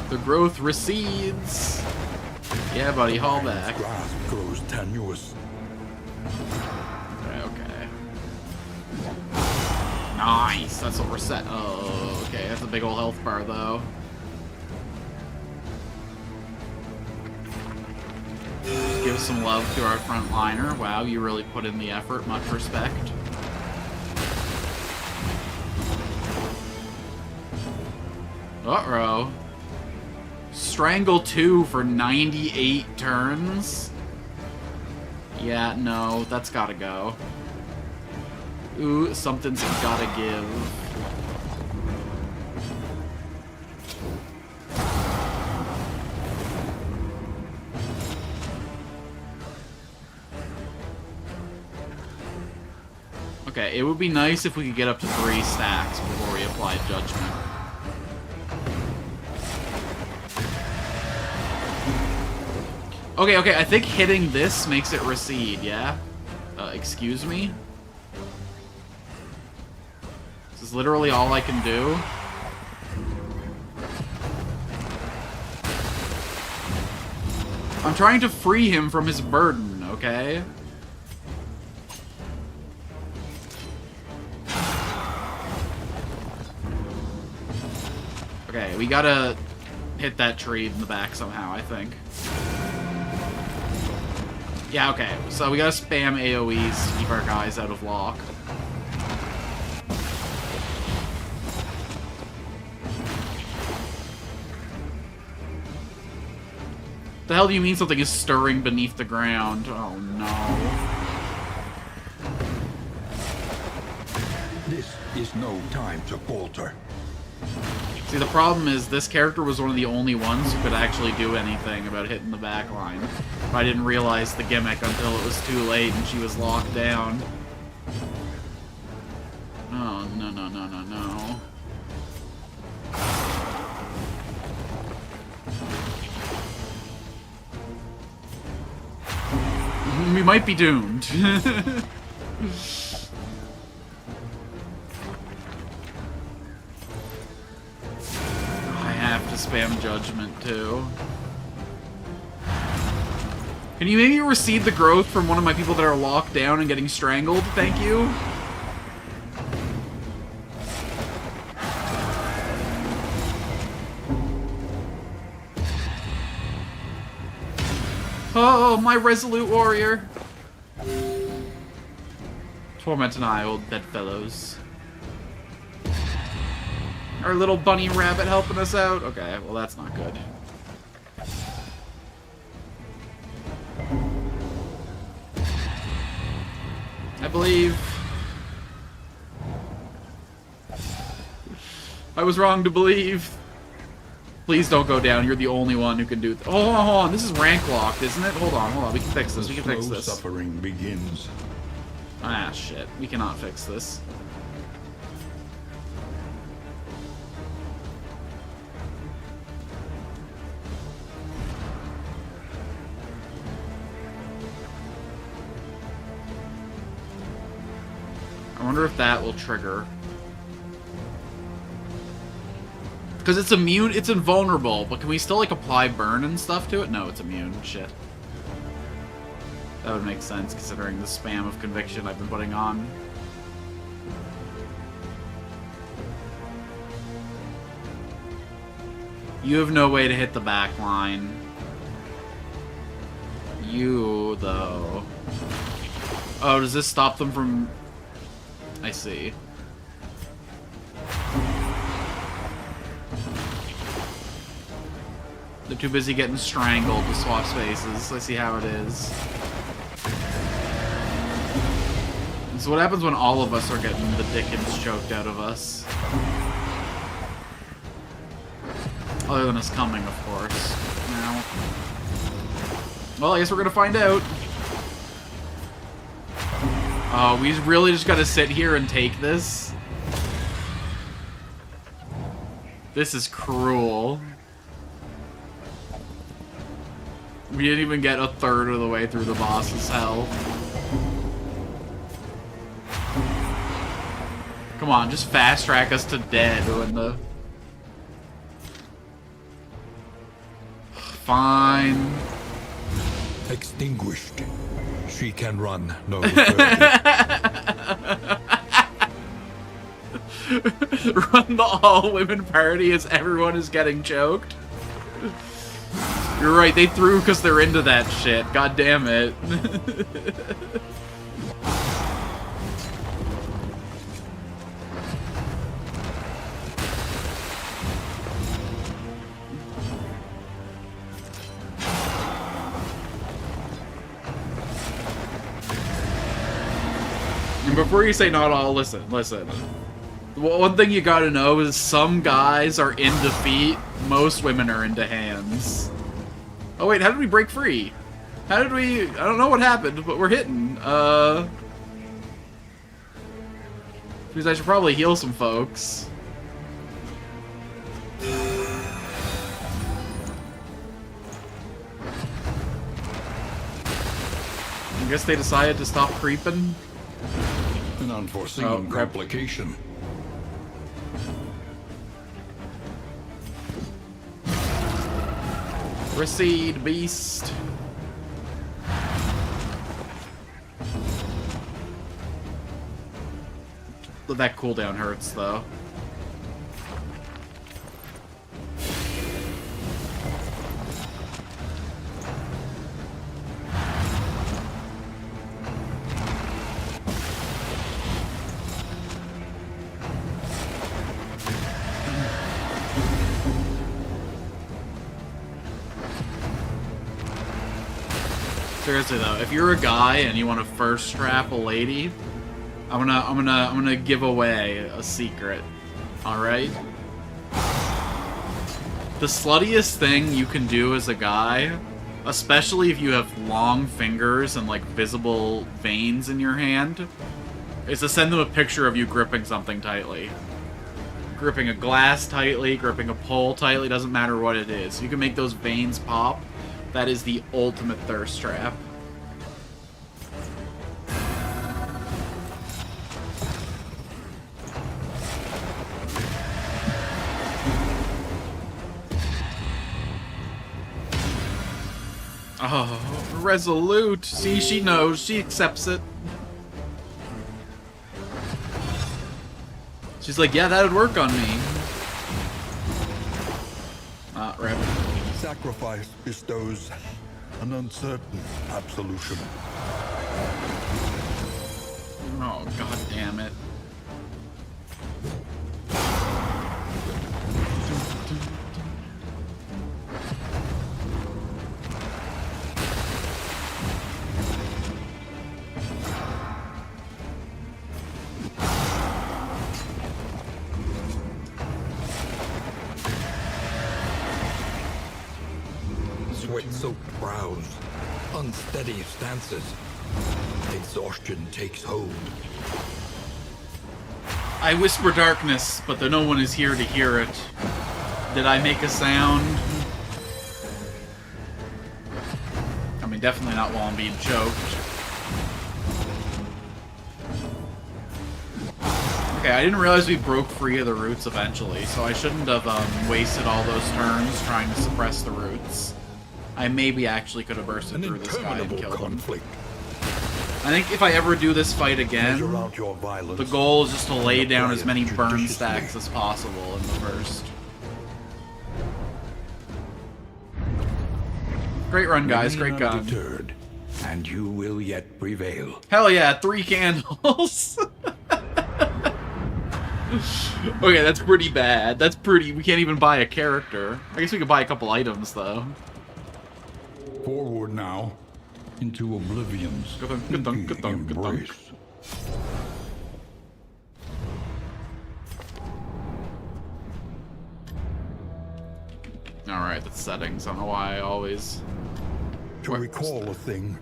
The growth recedes. Yeah, buddy, haul back. Grasp grows tenuous. Okay. Nice. That's what we're set. Oh, okay. That's a big old health bar, though. Give some love to our frontliner. Wow, you really put in the effort. Much respect. Uh-oh. Strangle 2 for 98 turns? Yeah, no, that's gotta go. Ooh, something's gotta give. Okay, it would be nice if we could get up to 3 stacks before we apply Judgment. Okay, I think hitting this makes it recede, yeah? Excuse me? This is literally all I can do? I'm trying to free him from his burden, okay? Okay, we gotta hit that tree in the back somehow, I think. Yeah, okay. So we gotta spam AoEs to keep our guys out of lock. The hell do you mean something is stirring beneath the ground? Oh no. This is no time to falter. See, the problem is this character was one of the only ones who could actually do anything about hitting the back line. I didn't realize the gimmick until it was too late and she was locked down. Oh, no, no, no, no, no. We might be doomed. Spam judgment too. Can you maybe recede the growth from one of my people that are locked down and getting strangled? Thank you. Oh, my resolute warrior. Torment and I, old bedfellows. Our little bunny rabbit helping us out? Okay, well that's not good. I believe... I was wrong to believe. Please don't go down. You're the only one who can do... Oh, hold on. This is rank locked, isn't it? Hold on. We can fix this. We can fix this. Suffering begins. Ah, shit. We cannot fix this. I wonder if that will trigger. Because it's immune, it's invulnerable, but can we still, like, apply burn and stuff to it? No, it's immune. Shit. That would make sense, considering the spam of conviction I've been putting on. You have no way to hit the back line. You, though. Oh, does this stop them from... I see. They're too busy getting strangled to swap spaces. I see how it is. And so what happens when all of us are getting the dickens choked out of us? Other than us coming, of course. Now. Well, I guess we're gonna find out. Oh, we really just gotta sit here and take this? This is cruel. We didn't even get a third of the way through the boss's hell. Come on, just fast track us to dead when the... Fine. Extinguished. She can run no further. Run the all-women party as everyone is getting choked. You're right, they threw because they're into that shit. God damn it. And before you say not all, listen. One thing you gotta know is some guys are in defeat, most women are into hands. Oh wait, how did we break free? How did we... I don't know what happened, but we're hitting. Because I should probably heal some folks. I guess they decided to stop creeping. An unforeseen complication. Recede, beast. That cooldown hurts, though. Seriously though, if you're a guy and you want to first strap a lady, I'm gonna give away a secret. All right. The sluttiest thing you can do as a guy, especially if you have long fingers and like visible veins in your hand, is to send them a picture of you gripping something tightly. Gripping a glass tightly, gripping a pole tightly, doesn't matter what it is. You can make those veins pop. That is the ultimate thirst trap. Oh, resolute. See, she knows. She accepts it. She's like, yeah, that would work on me. Rip. Sacrifice bestows an uncertain absolution. Oh, god damn it. Sweat-soaked brows, unsteady stances. Exhaustion takes hold. I whisper darkness, but no one is here to hear it. Did I make a sound? I mean, definitely not while I'm being choked. Okay, I didn't realize we broke free of the roots eventually, so I shouldn't have wasted all those turns trying to suppress the roots. I maybe actually could have bursted through this guy and killed him. I think if I ever do this fight again, the goal is just to lay down as many burn stacks as possible in the first. Great run, guys. Great gun. Undeterred, and you will yet prevail. Hell yeah, 3 candles. Okay, that's pretty bad. That's pretty... We can't even buy a character. I guess we could buy a couple items, though. Forward now, into oblivion's embrace. Alright, that's settings. I don't know why I always... To recall a thing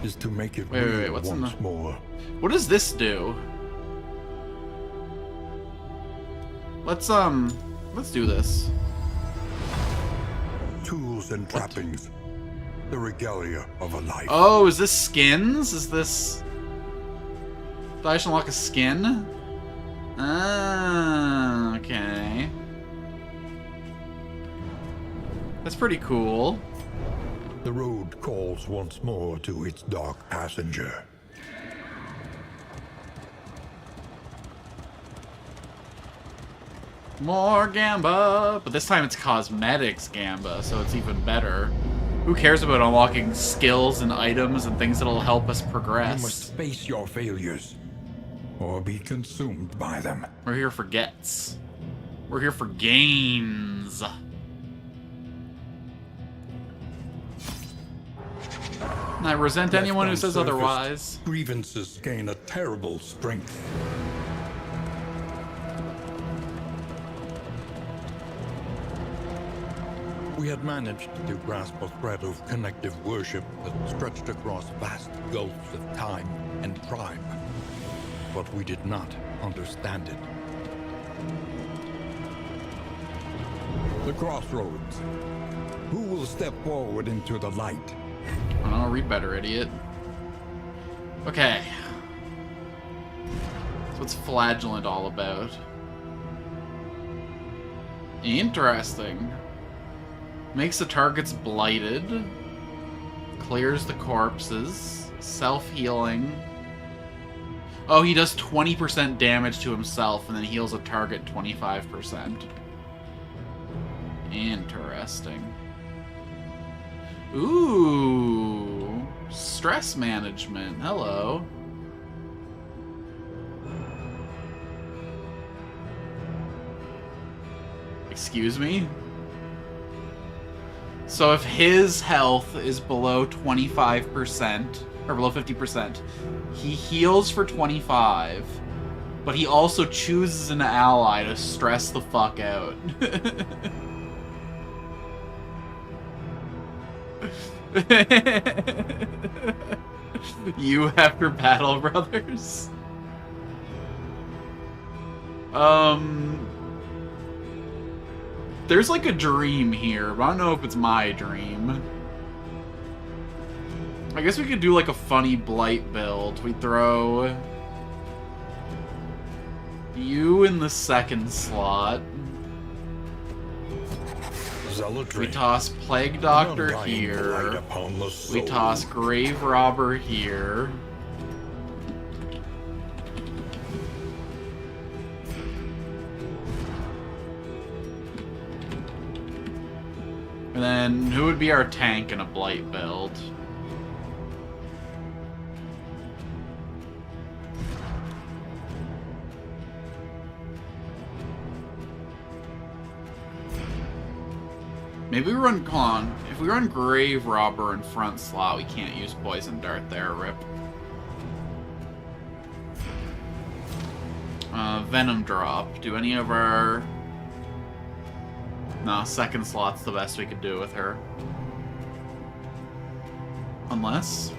is to make it wait, real what's once in the... more. What does this do? Let's do this. Tools and trappings. The regalia of a life. Oh, is this skins? Is this... Did I unlock a skin? Ah, okay. That's pretty cool. The road calls once more to its dark passenger. More Gamba! But this time it's cosmetics Gamba, so it's even better. Who cares about unlocking skills and items and things that'll help us progress? You must face your failures, or be consumed by them. We're here for gets. We're here for gains. And I resent anyone who says otherwise. Grievances gain a terrible strength. We had managed to grasp a thread of connective worship that stretched across vast gulfs of time and time, but we did not understand it. The crossroads. Who will step forward into the light? I don't know, read better, idiot. Okay. So what's Flagellant all about? Interesting. Makes the targets blighted. Clears the corpses. Self-healing. Oh, he does 20% damage to himself and then heals a target 25%. Interesting. Ooh. Stress management. Hello. Excuse me? So if his health is below 25%, or below 50%, he heals for 25, but he also chooses an ally to stress the fuck out. You after battle, brothers? There's like a dream here, but I don't know if it's my dream. I guess we could do like a funny blight build. We throw you in the second slot. Zealotry. We toss Plague Doctor here. We toss Grave Robber here. And then, who would be our tank in a Blight build? Maybe we run, hold on. If we run Grave Robber in front slot, we can't use Poison Dart there, rip. Venom Drop. Do any of our... No, second slot's the best we could do with her. Unless...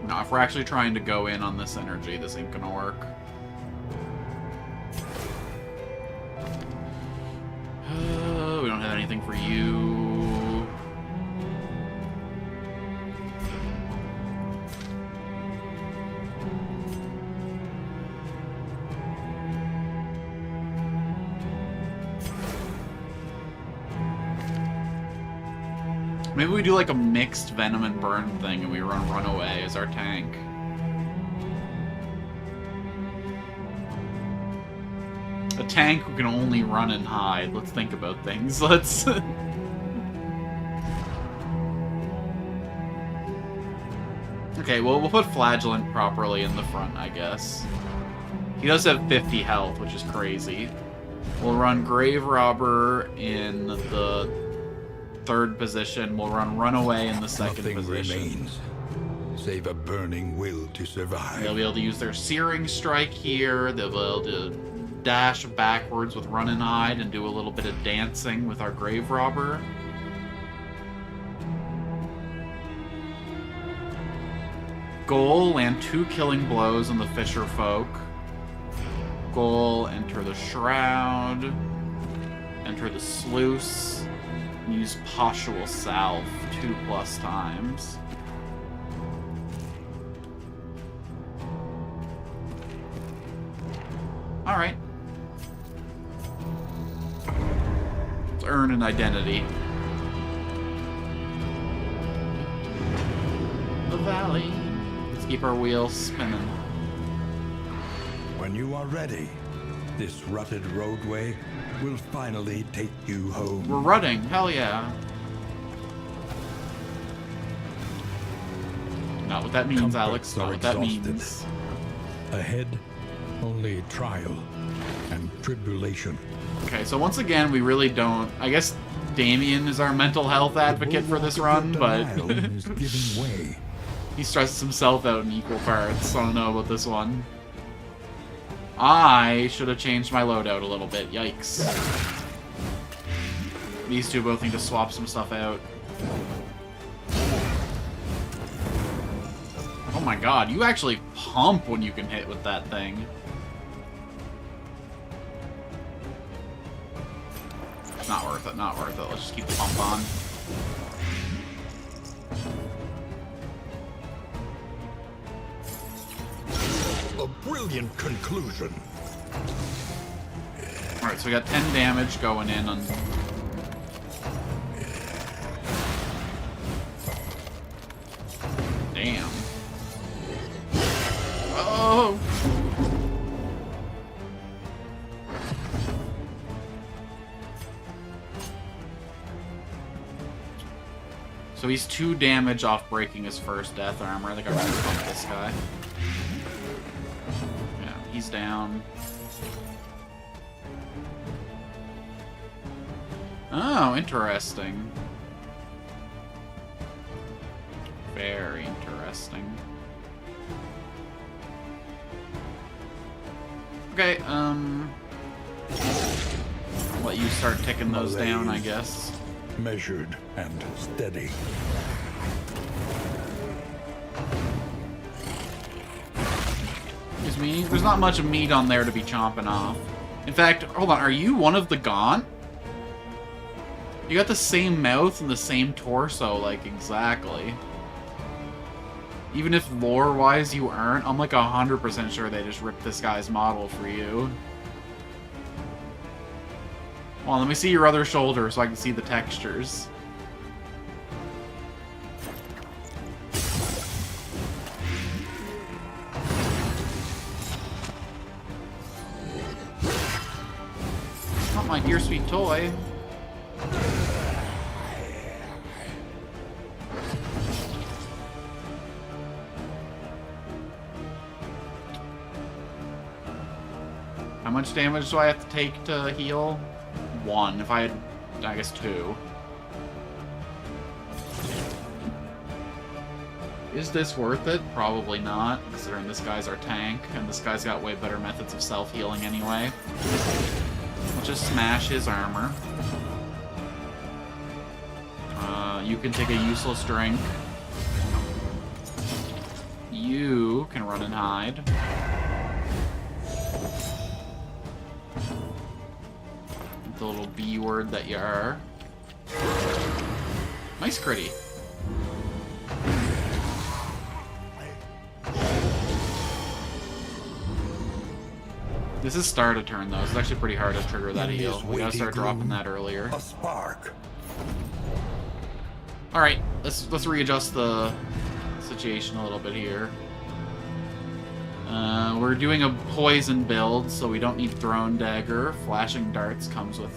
No, if we're actually trying to go in on this energy, this ain't gonna work. We don't have anything for you. Maybe we do like a mixed Venom and Burn thing and we run Runaway as our tank. A tank who can only run and hide. Let's think about things. Let's... Okay, well, we'll put Flagellant properly in the front, I guess. He does have 50 health, which is crazy. We'll run Grave Robber in the third position. We'll run Runaway in the second position. Remains, save a burning will to survive. They'll be able to use their Searing Strike here. They'll be able to dash backwards with Run and Hide and do a little bit of dancing with our Grave Robber. Goal, land 2 killing blows on the Fisher Folk. Goal, enter the Shroud. Enter the Sluice. Use Postual Salve 2+ times. Alright. Let's earn an identity. The valley. Let's keep our wheels spinning. When you are ready, this rutted roadway will finally take you home. We're rutting, hell yeah. Not what that means, Comforts Alex. Not are what that exhausted. means. Ahead, only trial and tribulation. Okay, so once again, we really don't... I guess Damien is our mental health advocate for this run, but... is giving way. He stresses himself out in equal parts. I don't know about this one. I should have changed my loadout a little bit. Yikes. These two both need to swap some stuff out. Oh my god, you actually pump when you can hit with that thing. Not worth it, not worth it. Let's just keep the pump on. A brilliant conclusion. Alright, so we got 10 damage going in on... Damn. Oh! So he's 2 damage off breaking his first death armor. I think I better pump this guy. he's down. Oh, interesting. Very interesting. Okay, I'll let you start ticking those down, I guess. Measured and steady. Excuse me. There's not much meat on there to be chomping off. In fact, hold on. Are you one of the Gaunt? You got the same mouth and the same torso, like, exactly. Even if lore-wise you aren't, I'm like 100% sure they just ripped this guy's model for you. Well, let me see your other shoulder so I can see the textures. Not my dear sweet toy. How much damage do I have to take to heal? 1. If I had, I guess 2. Is this worth it? Probably not, considering this guy's our tank, and this guy's got way better methods of self-healing anyway. Let's just smash his armor. You can take a useless drink. You can run and hide. The little B word that you are. Nice critty. This is start a turn though. It's actually pretty hard to trigger that heal. We gotta start dropping that earlier. A spark. All right, let's readjust the situation a little bit here. We're doing a poison build, so we don't need Thrown Dagger. Flashing Darts comes with...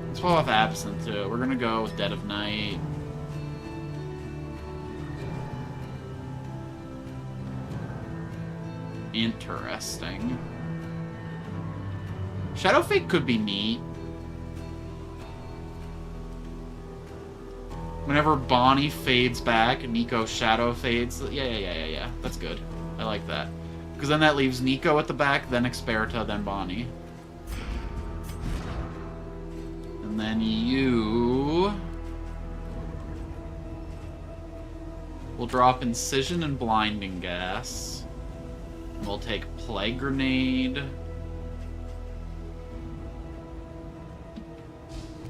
Let's pull off Absinthe, too. We're gonna go with Dead of Night. Interesting. Shadow Fate could be neat. Whenever Bonnie fades back, Nico shadow fades. Yeah. That's good. I like that. Because then that leaves Nico at the back, then Experta, then Bonnie. And then you... will drop Incision and Blinding Gas. We'll take Plague Grenade.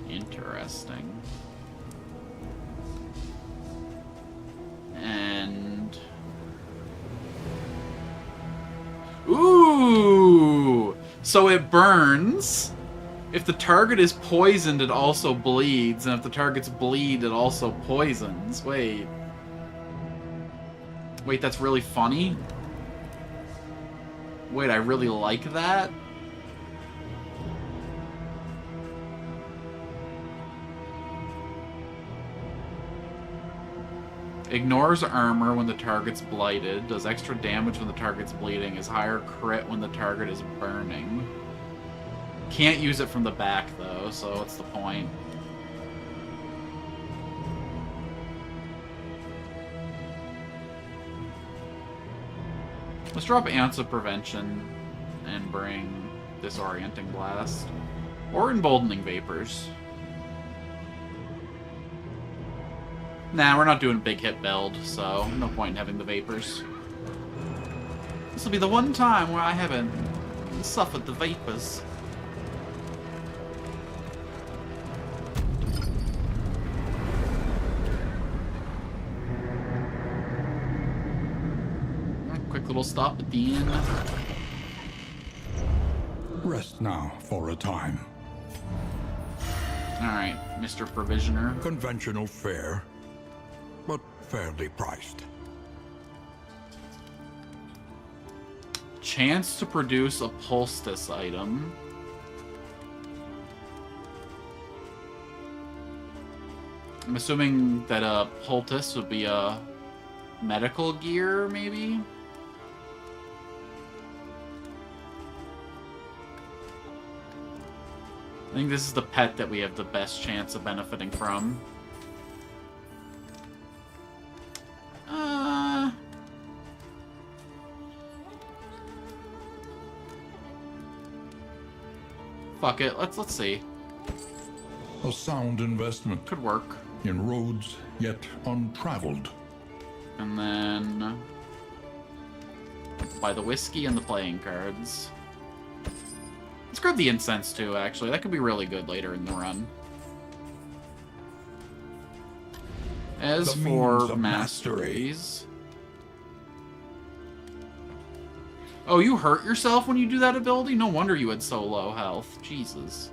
Interesting. And... Ooh! So it burns. If the target is poisoned, it also bleeds. And if the target's bleed, it also poisons. Wait. Wait, that's really funny? Wait, I really like that? Ignores armor when the target's blighted. Does extra damage when the target's bleeding. Is higher crit when the target is burning. Can't use it from the back, though, so what's the point? Let's drop Ounce of Prevention and bring Disorienting Blast. Or Emboldening Vapors. Nah, we're not doing a big hit build, so no point in having the Vapors. This will be the one time where I haven't suffered the Vapors. Quick little stop at the end. Rest now for a time. Alright, Mr. Provisioner. Conventional fare, but fairly priced. Chance to produce a Poultice item. I'm assuming that a Poultice would be a medical gear, maybe? I think this is the pet that we have the best chance of benefiting from. Fuck it. Let's see. A sound investment Could work. in roads yet untraveled. And then buy the whiskey and the playing cards. Let's grab the incense too, actually. That could be really good later in the run. As The for means of masteries... Oh, you hurt yourself when you do that ability? No wonder you had so low health. Jesus.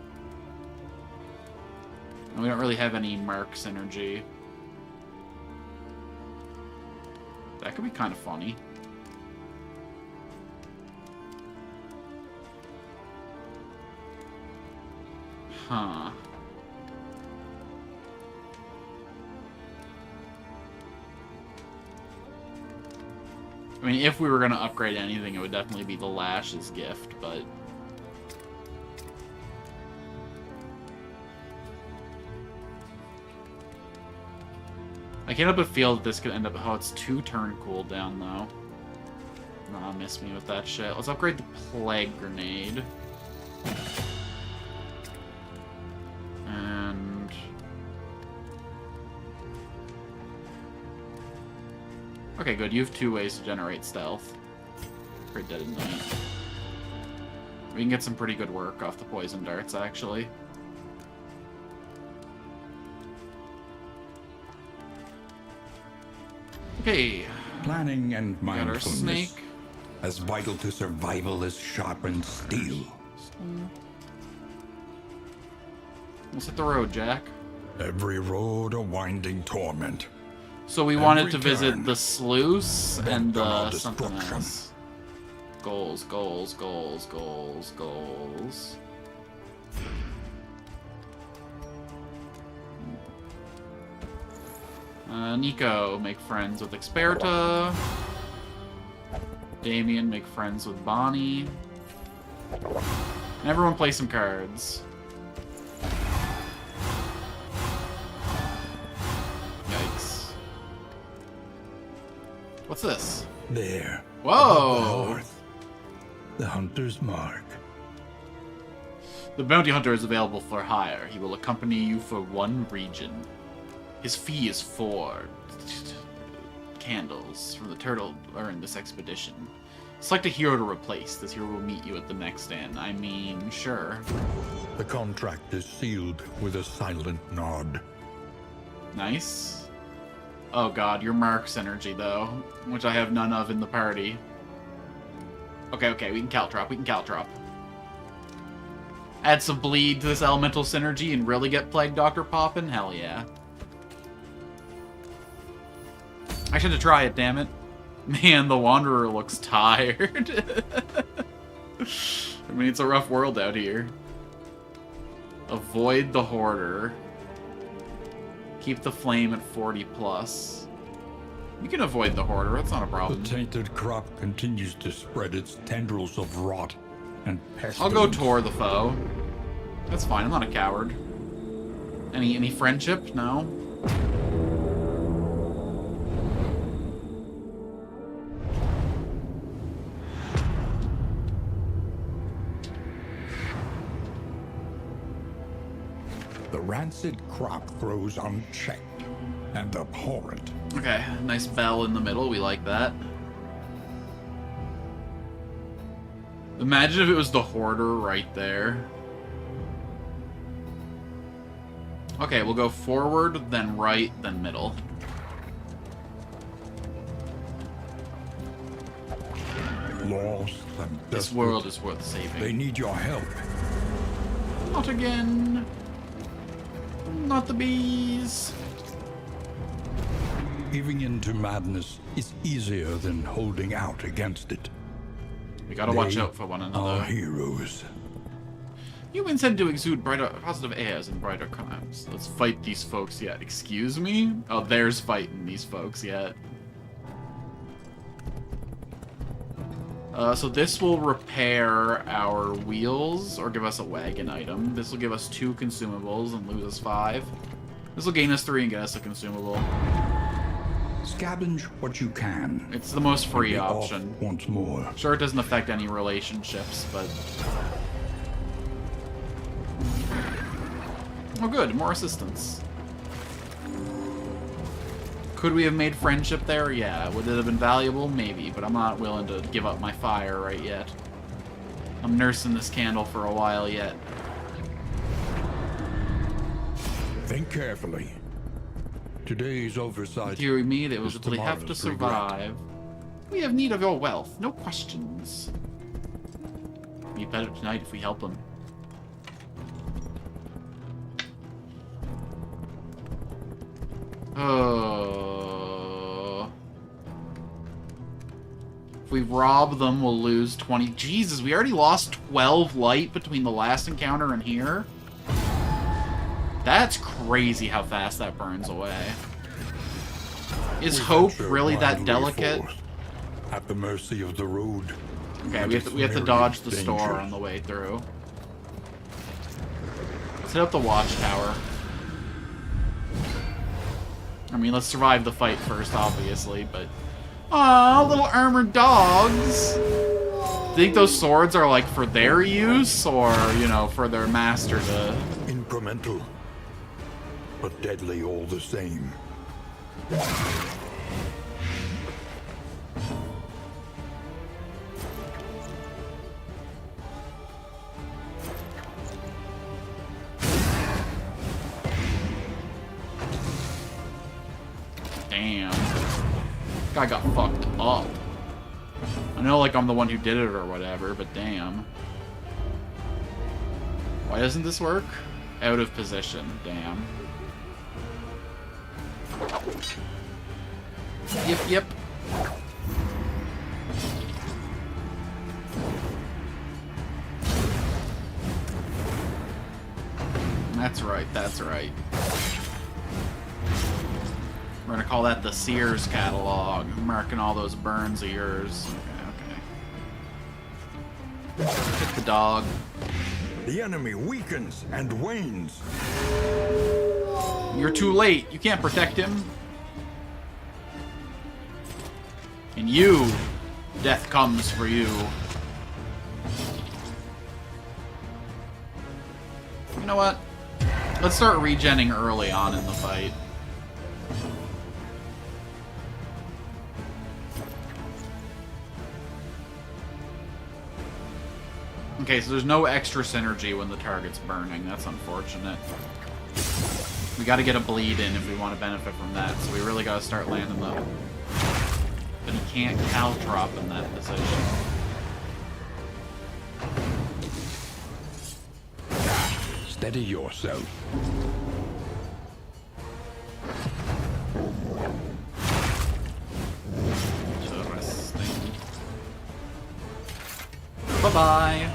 And we don't really have any Mark synergy. That could be kind of funny. Huh. I mean, if we were going to upgrade anything, it would definitely be the Lash's gift, but... I can't help but feel that this could end up... Oh, it's 2-turn cooldown, though. Nah, miss me with that shit. Let's upgrade the Plague Grenade. And... Okay, good. You have 2 ways to generate stealth. Pretty dead in night. We can get some pretty good work off the poison darts, actually. Okay. Planning and We got our mindfulness, snake. as vital to survival as sharpened steel. Let's hit the road, Jack. Every road a winding torment. So we wanted Every to visit turn, the sluice and bent on something destruction. else. Goals, goals, goals, goals, goals. Nico, make friends with Experta. Damien, make friends with Bonnie. And everyone play some cards. Yikes. What's this? There. Whoa! above the hearth, the hunter's mark. The bounty hunter is available for hire. He will accompany you for 1 region. His fee is 4 candles from the turtle earned this expedition. Select a hero to replace. This hero will meet you at the next inn. I mean, sure. The contract is sealed with a silent nod. Nice. Oh god, your Mark's energy, though, which I have none of in the party. Okay, we can caltrop, Add some bleed to this elemental synergy and really get Plague Doctor poppin'? Hell yeah. I should have tried it, damn it. Man, the Wanderer looks tired. I mean, it's a rough world out here. Avoid the Hoarder. Keep the flame at 40+. You can avoid the Hoarder, that's not a problem. The tainted crop continues to spread its tendrils of rot and pestilence. I'll go Tor the foe. That's fine, I'm not a coward. Any friendship? No? The rancid crop grows unchecked and abhorrent. Okay, nice bell in the middle, we like that. Imagine if it was the Hoarder right there. Okay, we'll go forward, then right, then middle. Lost and desperate. This world is worth saving. They need your help. Not again. Not the bees. Giving in to madness is easier than holding out against it. We gotta watch They out for one are another. heroes. Humans tend to exude brighter, positive airs and brighter crimes. Let's fight these folks yet. Excuse me? Oh, there's fighting these folks yet. So this will repair our wheels, or give us a wagon item. This will give us 2 consumables and lose us 5. This will gain us 3 and get us a consumable. Scavenge what you can. It's the most free And be off option. once more. Sure, it doesn't affect any relationships, but... Oh good, more assistance. Could we have made friendship there? Yeah. Would it have been valuable? Maybe, but I'm not willing to give up my fire right yet. I'm nursing this candle for a while yet. Think carefully. Today's oversight. Dear me, they will is simply have to tomorrow's regret. survive. We have need of your wealth, no questions. Be better tonight if we help them. Oh. If we rob them, we'll lose 20. Jesus, we already lost 12 light between the last encounter and here? That's crazy how fast that burns away. Is We hope venture really that blindly delicate? forth, at the mercy of the road. Okay, and we its have to myriad dodge the store dangers. on the way through. Let's hit up the watchtower. I mean, let's survive the fight first, obviously, but... Aw, little armored dogs! Think those swords are, like, for their use, or, you know, for their master to... Incremental, but deadly all the same. Damn. Guy got fucked up. I know, like, I'm the one who did it or whatever, but damn. Why doesn't this work? Out of position. Damn. Yep, yep. That's right, that's right. We're gonna call that the Sears catalog. I'm marking all those burns of yours. Okay, okay. Hit the dog. The enemy weakens and wanes. You're too late. You can't protect him. And you, death comes for you. You know what? Let's start regenning early on in the fight. Okay, so there's no extra synergy when the target's burning. That's unfortunate. We gotta get a bleed in if we want to benefit from that, so we really gotta start landing the... But he can't caltrop in that position. Steady yourself. Interesting. Bye-bye.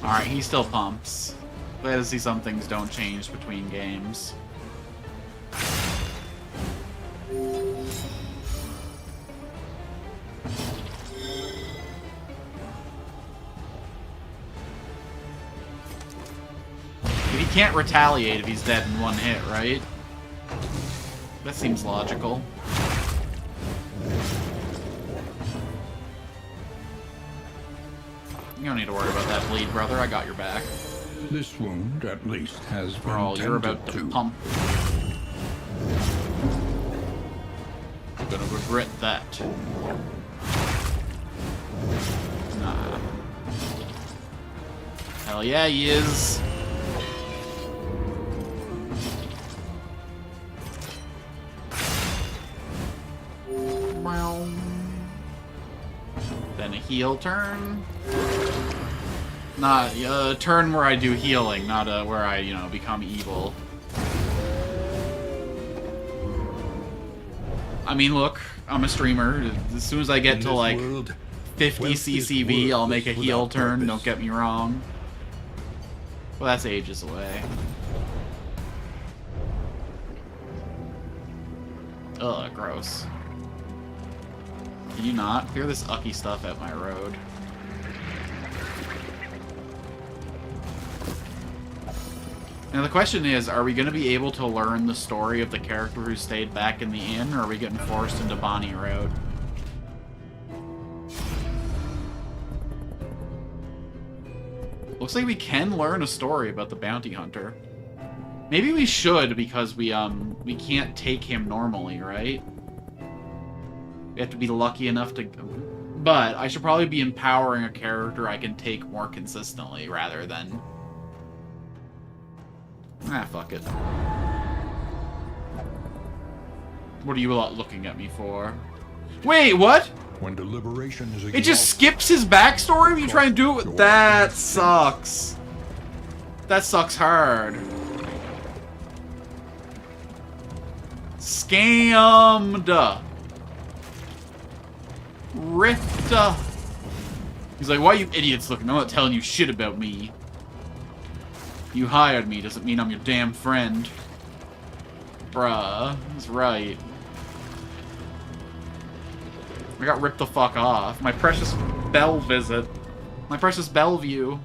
Alright, he still pumps. Glad to see some things don't change between games. He can't retaliate if he's dead in one hit, right? That seems logical. You don't need to worry about that bleed, brother. I got your back. This wound, at least, has been For all you're about tended to pump. You're gonna regret that. Nah. Hell yeah, he is. Then a heal turn. Not a turn where I do healing, not where I, you know, become evil. I mean, look, I'm a streamer. As soon as I get to like 50 CCV, I'll make a heal turn. Don't get me wrong. Well, that's ages away. Ugh, gross. Can you not? Clear this ucky stuff out my road. Now the question is, are we going to be able to learn the story of the character who stayed back in the inn, or are we getting forced into Bonnie Road? Looks like we can learn a story about the bounty hunter. Maybe we should, because we can't take him normally, right? We have to be lucky enough to... But I should probably be empowering a character I can take more consistently, rather than... Ah, fuck it. What are you lot looking at me for? Wait, what? When deliberation is it just skips his backstory when you try and do it? That sucks. That sucks hard. Scammed. Ripped. He's like, why are you idiots looking? I'm not telling you shit about me. You hired me, doesn't mean I'm your damn friend. Bruh, he's right. I got ripped the fuck off. My precious Bell visit. My precious Bellevue.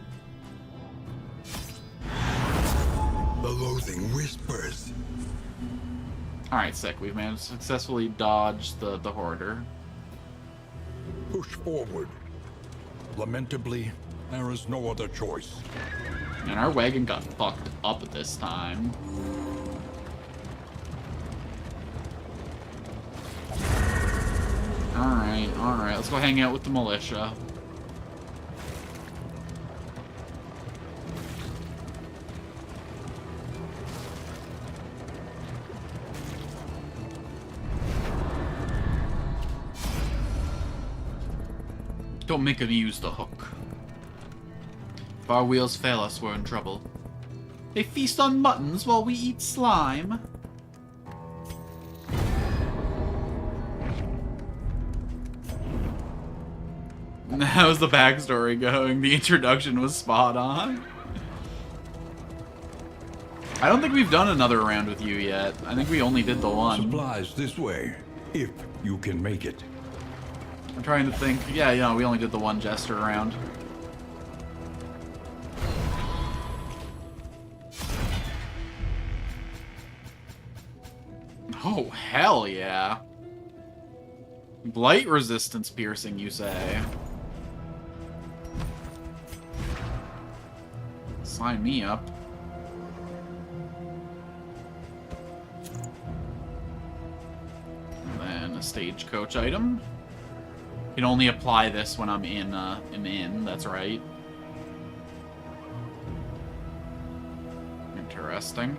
The loathing whispers. Alright, sick. We've managed to successfully dodge the hoarder. Push forward. Lamentably, there is no other choice. And our wagon got fucked up this time. Alright, let's go hang out with the militia. Don't make him use the hook. If our wheels fail us, we're in trouble. They feast on muttons while we eat slime. How's the backstory going? The introduction was spot on. I don't think we've done another round with you yet. I think we only did the one. Supplies this way, if you can make it. I'm trying to think. Yeah, we only did the one jester round. Oh, hell yeah. Blight resistance piercing, you say? Sign me up. And then a stagecoach item. You can only apply this when I'm in an inn, that's right. Interesting.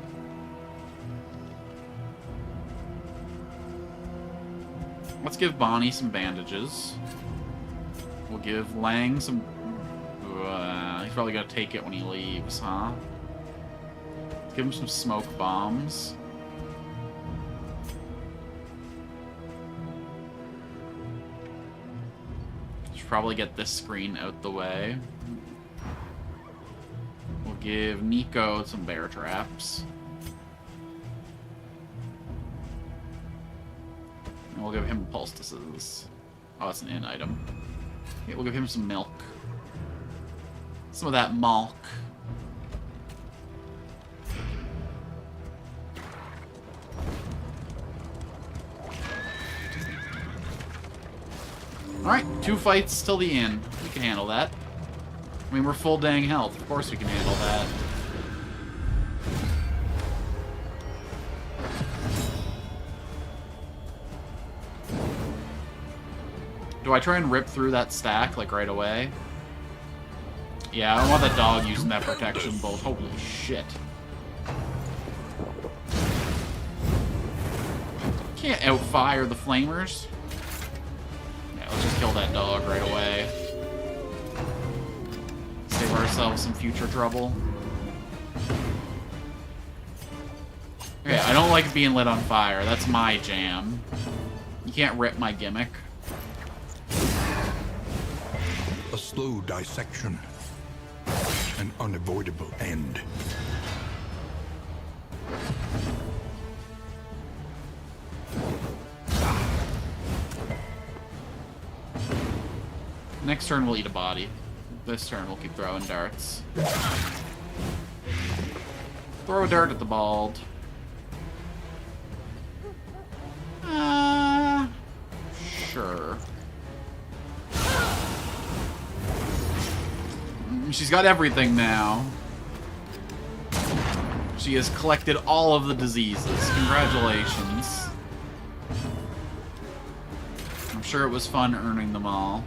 Let's give Bonnie some bandages. We'll give Lang some... he's probably gonna take it when he leaves, huh? Let's give him some smoke bombs. Should probably get this screen out the way. We'll give Nico some bear traps. And we'll give him poultices. Oh, that's an in item. Okay, we'll give him some milk. Some of that milk. Alright, 2 fights till the end. We can handle that. I mean, we're full dang health. Of course we can handle that. Do I try and rip through that stack, like, right away? Yeah, I don't want that dog using that protection bolt. Holy shit. Can't outfire the flamers. Yeah, let's just kill that dog right away. Save ourselves some future trouble. Okay, I don't like being lit on fire. That's my jam. You can't rip my gimmick. A slow dissection. An unavoidable end. Next turn we'll eat a body. This turn we'll keep throwing darts. Throw a dart at the bald. Sure. She's got everything now. She has collected all of the diseases. Congratulations. I'm sure it was fun earning them all.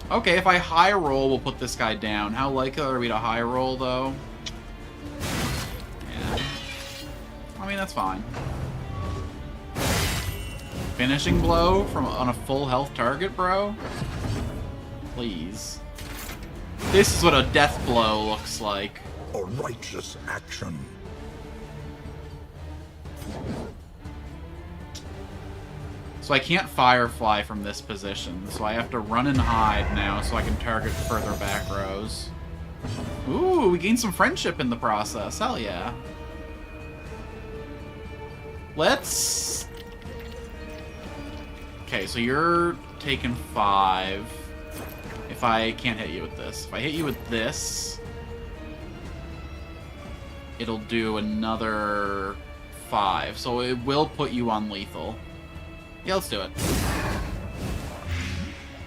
Okay, if I high roll, we'll put this guy down. How likely are we to high roll, though? Yeah. I mean, that's fine. Finishing blow on a full health target, bro? Please. This is what a death blow looks like. A righteous action. So I can't Firefly from this position, so I have to run and hide now so I can target further back rows. Ooh, we gained some friendship in the process. Hell yeah. Let's... Okay, so you're taking 5. If I can't hit you with this. If I hit you with this, it'll do another 5. So it will put you on lethal. Yeah, let's do it.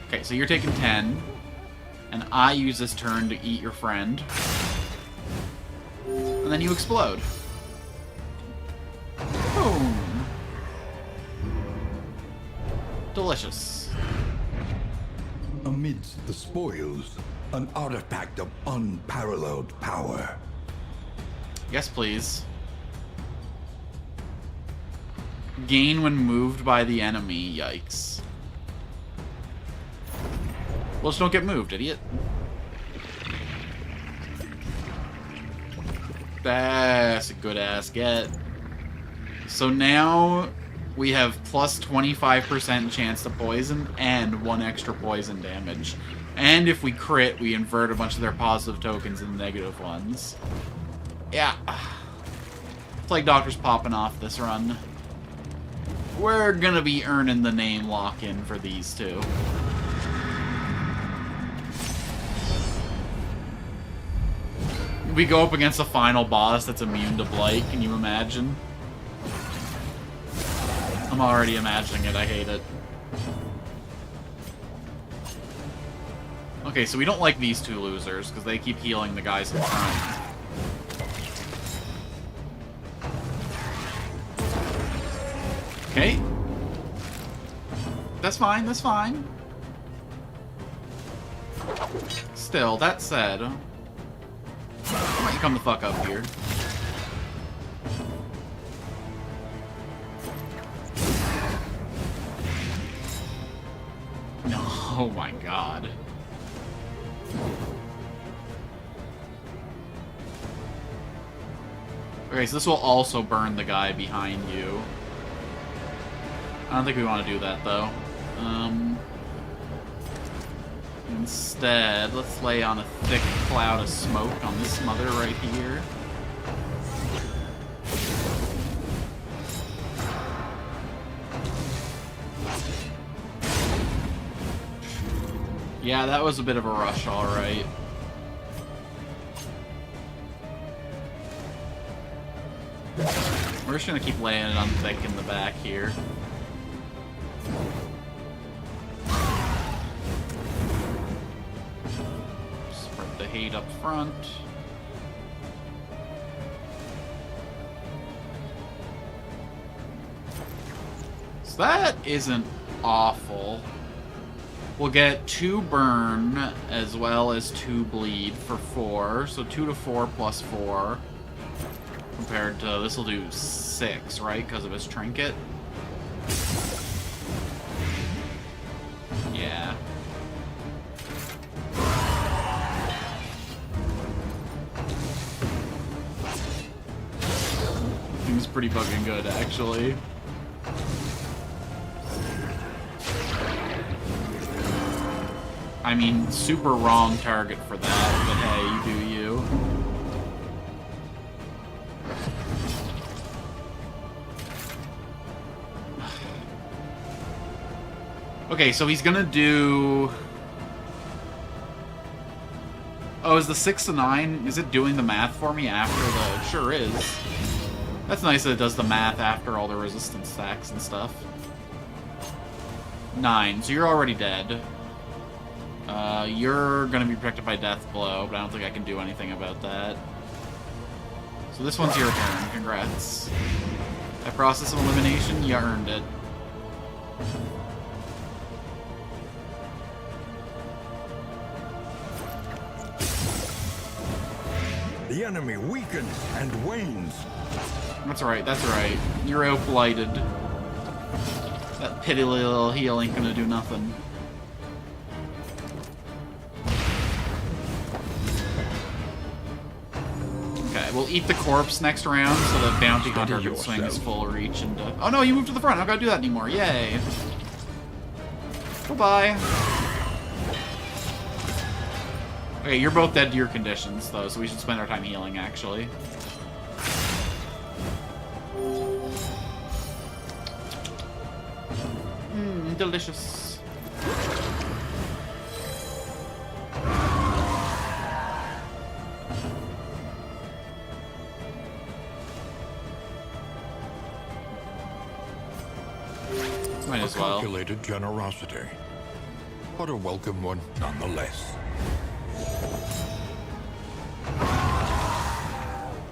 Okay, so you're taking 10. And I use this turn to eat your friend. And then you explode. Boom. Delicious. Amidst the spoils, an artifact of unparalleled power. Yes, please. Gain when moved by the enemy. Yikes. Well, just don't get moved, idiot. That's a good-ass get. So now we have plus 25% chance to poison and 1 extra poison damage. And if we crit, we invert a bunch of their positive tokens into negative ones. Yeah. It's like Doctor's popping off this run. We're gonna be earning the name lock-in for these two. We go up against a final boss that's immune to Blight, can you imagine? I'm already imagining it, I hate it. Okay, so we don't like these two losers, because they keep healing the guys in front. Okay. That's fine, that's fine. Still, that said... Why don't you come the fuck up here? No, oh my god. Okay, so this will also burn the guy behind you. I don't think we want to do that, though. Instead, let's lay on a thick cloud of smoke on this mother right here. Yeah, that was a bit of a rush, alright. We're just gonna keep laying it on thick in the back here. Spread the hate up front. So that isn't awful. We'll get 2 burn as well as 2 bleed for 4. So 2 to 4 plus 4. Compared to, this will do 6, right? Because of his trinket. Yeah. Seems pretty fucking good, actually. I mean, super wrong target for that, but hey, you do you. Okay, so he's gonna do... Oh, is the 6 to 9, is it doing the math for me after the... It sure is. That's nice that it does the math after all the resistance stacks and stuff. 9, so you're already dead. You're gonna be protected by Death Blow, but I don't think I can do anything about that. So this one's your turn, congrats. That process of elimination, you earned it. The enemy weakens and wanes. That's right, that's right. You're out-blighted. That piddly little heal ain't gonna do nothing. Okay, we'll eat the corpse next round so the bounty hunter can swing his full reach into... Oh no, you moved to the front. I don't gotta do that anymore. Yay. Goodbye. Okay, you're both dead to your conditions, though, so we should spend our time healing, actually. Mmm, delicious. Might as well. Calculated generosity, but a welcome one nonetheless.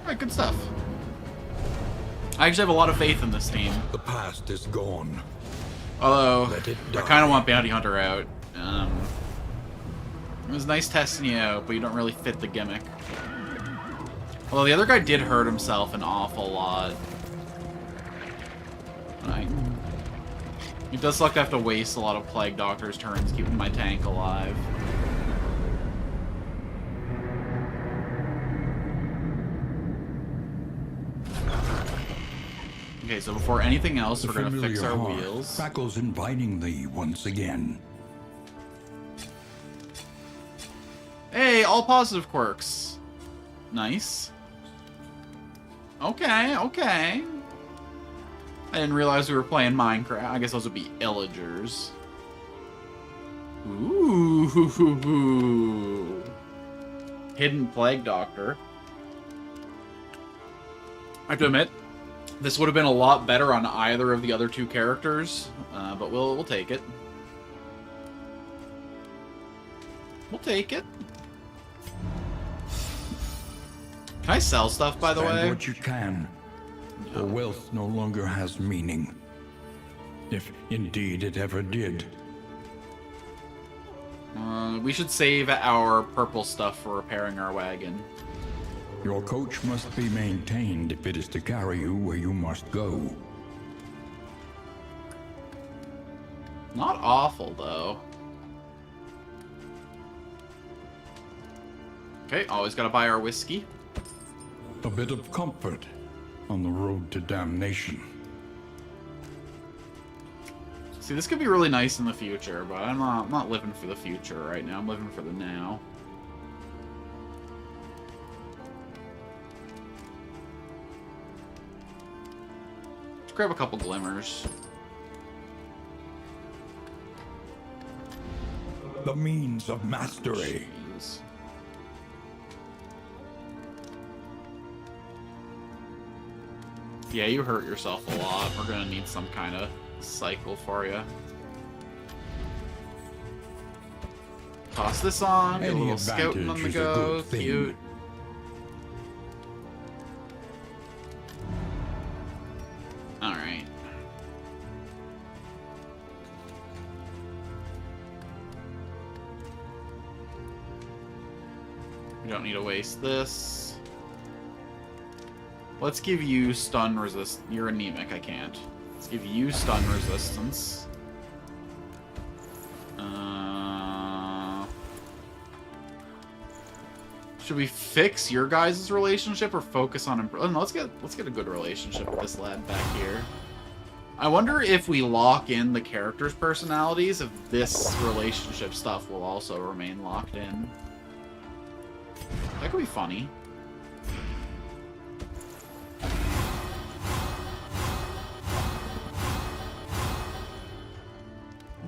Alright, good stuff. I actually have a lot of faith in this team. The past is gone. Although, Let it I die. kind of want Bounty Hunter out. It was nice testing you out, but you don't really fit the gimmick. Although the other guy did hurt himself an awful lot. It does suck to have to waste a lot of Plague Doctor's turns keeping my tank alive. Okay, so before anything else, we're gonna fix our wheels. Backle's inviting thee once again. Hey, all positive quirks. Nice. Okay, okay. I didn't realize we were playing Minecraft. I guess those would be illagers. Ooh. Hidden Plague Doctor. I have to admit, this would have been a lot better on either of the other two characters, but we'll take it. We'll take it. Can I sell stuff, by the Spend way? what you can. For wealth no longer has meaning. If indeed it ever did. We should save our purple stuff for repairing our wagon. Your coach must be maintained if it is to carry you where you must go. Not awful, though. Okay, always gotta buy our whiskey. A bit of comfort on the road to damnation. See, this could be really nice in the future, but I'm not living for the future right now. I'm living for the now. Let's grab a couple glimmers. The means of mastery. Jeez. Yeah, you hurt yourself a lot. We're gonna need some kind of cycle for you. Toss this on, get a Any little scouting on advantage the is a go. good thing. Cute. Alright. We don't need to waste this. Let's give you stun resist. You're anemic, I can't. Let's give you stun resistance. Should we fix your guys' relationship or focus on oh, no, let's get a good relationship with this lad back here. I wonder if we lock in the characters' personalities, if this relationship stuff will also remain locked in. That could be funny.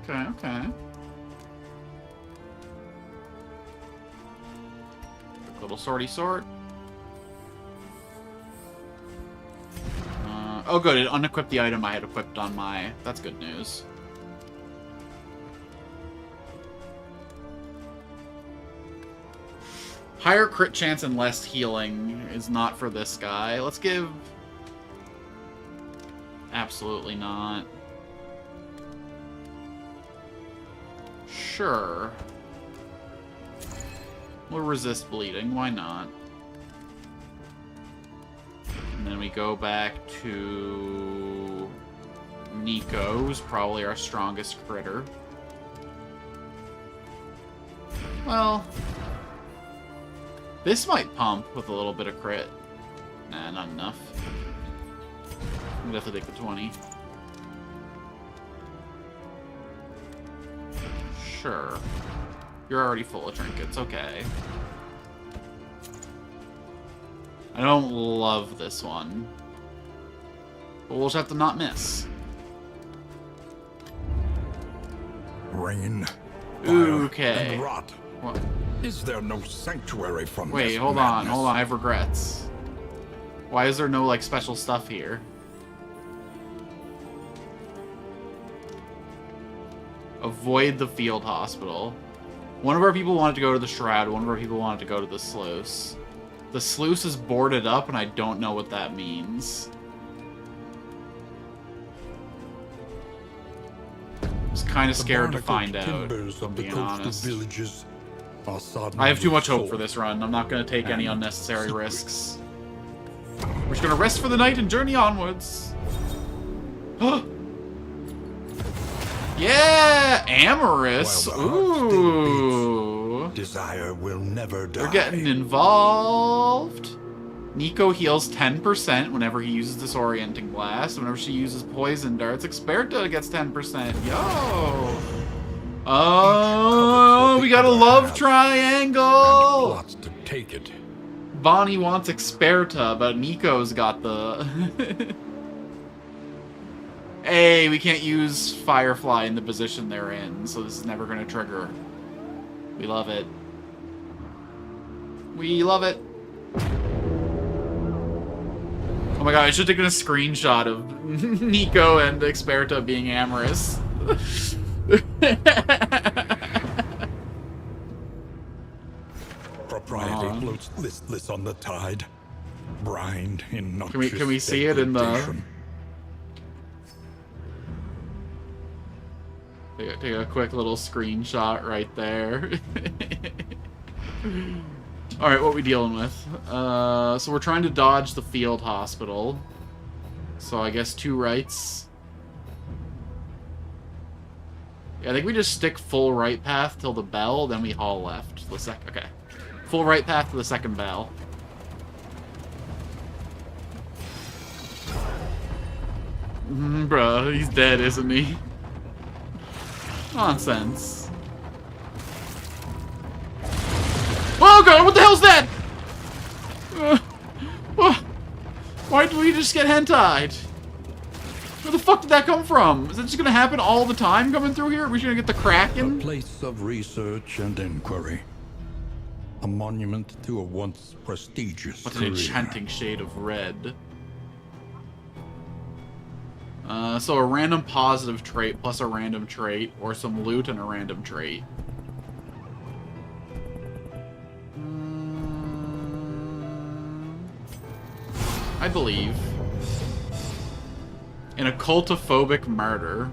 Okay, Okay. Quick little sorty sort. Oh, good. It unequipped the item I had equipped on my... That's good news. Higher crit chance and less healing is not for this guy. Let's give... Absolutely not. Sure. We'll resist bleeding. Why not? And then we go back to Nico, who's probably our strongest critter. Well, this might pump with a little bit of crit. Nah, not enough. I'm gonna have to take the 20. Sure. You're already full of trinkets, okay. I don't love this one. But we'll just have to not miss. Rain, fire, Okay. and rot. What? Is there no sanctuary from Wait, this hold madness? on, I have regrets. Why is there no, like, special stuff here? Avoid the field hospital. One of our people wanted to go to the Shroud, one of our people wanted to go to the Sluice. The Sluice is boarded up, and I don't know what that means. I was kind of scared to find out, if I'm being honest. Villages are I have too much hope with for this run. I'm not going to take any and unnecessary secrets. risks. We're just going to rest for the night and journey onwards. Yeah! Amorous! While the heart still Ooh! beats, desire will never die. We're getting involved. Nico heals 10% whenever he uses Disorienting Blast. Whenever she uses Poison Darts, Experta gets 10%. Yo! Oh, we got a love triangle! Plots to take it. Bonnie wants Experta, but Nico's got the... Hey, we can't use Firefly in the position they're in, so this is never going to trigger. We love it. We love it. Oh my god, I should have taken a screenshot of Nico and Experta being amorous. Propriety floats listless on the tide. Brined in noxious Can we see it in the... degradation. Take a quick little screenshot right there. Alright, what we dealing with? So we're trying to dodge the field hospital. So I guess 2 rights. Yeah, I think we just stick full right path till the bell, then we haul left. Okay. Full right path to the second bell. Bruh, he's dead, isn't he? Nonsense. Oh god, what the hell's that? Why did we just get hentai'd? Where the fuck did that come from? Is it just gonna happen all the time coming through here? Are we just gonna get the A Kraken? place of research and inquiry. A monument to a once prestigious What's an career. enchanting shade of red? So a random positive trait plus a random trait, or some loot and a random trait. I believe. An occultophobic murder.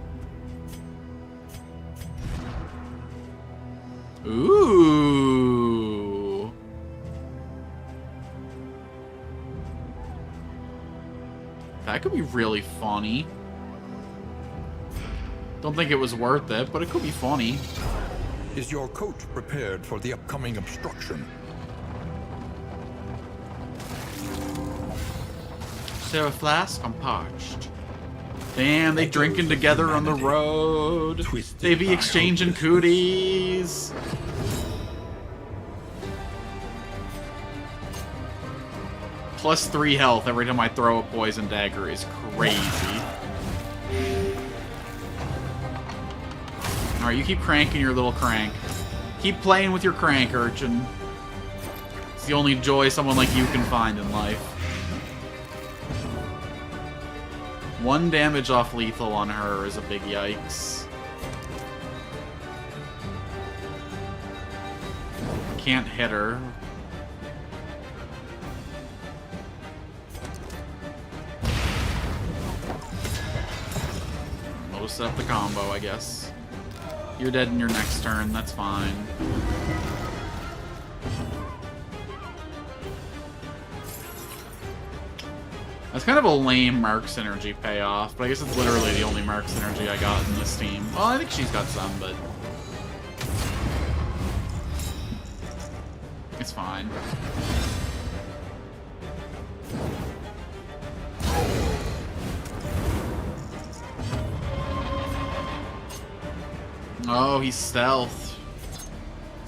Ooh. That could be really funny. Don't think it was worth it, but it could be funny. Is your coach prepared for the upcoming obstruction? Is there a flask? I'm parched. Damn, they drinking together on the road. They be exchanging cooties. +3 health every time I throw a poison dagger is crazy. Alright, you keep cranking your little crank. Keep playing with your crank, urchin. It's the only joy someone like you can find in life. 1 damage off lethal on her is a big yikes. Can't hit her. We'll just set up the combo, I guess. You're dead in your next turn, that's fine. That's kind of a lame Mark synergy payoff, but I guess it's literally the only Mark synergy I got in this team. Well, I think she's got some, but... it's fine. Oh, he's stealth.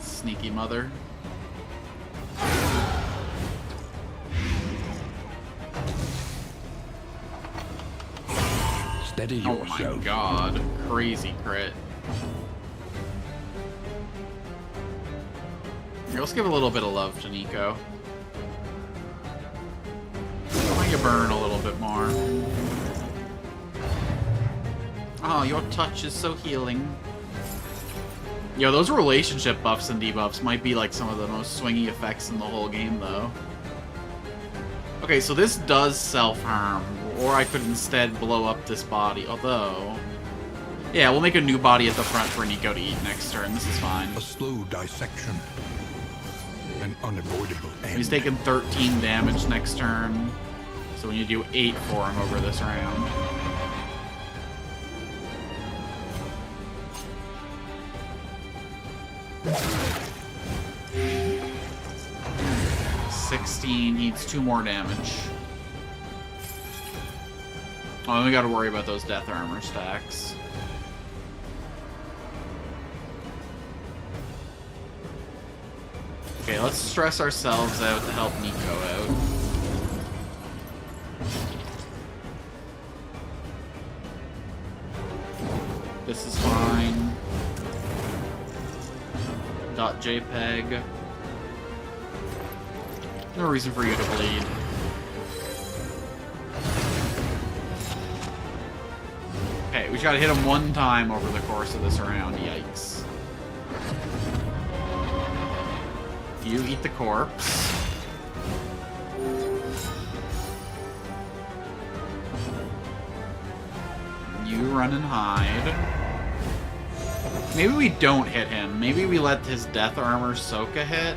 Sneaky mother. Steady yourself. Oh my god. Crazy crit. Here, let's give a little bit of love to Nico. Why don't you burn a little bit more? Oh, your touch is so healing. Yo, those relationship buffs and debuffs might be like some of the most swingy effects in the whole game, though. Okay, so this does self-harm, or I could instead blow up this body, although... yeah, we'll make a new body at the front for Nico to eat next turn, this is fine. A slow dissection. An unavoidable end. He's taking 13 damage next turn, so we need to do 8 for him over this round. Needs 2 more damage. Oh, and we gotta worry about those death armor stacks. Okay, let's stress ourselves out to help Nico out. This is fine. .jpg. No reason for you to bleed. Okay, we just gotta hit him 1 time over the course of this round. Yikes. You eat the corpse. You run and hide. Maybe we don't hit him. Maybe we let his death armor soak a hit.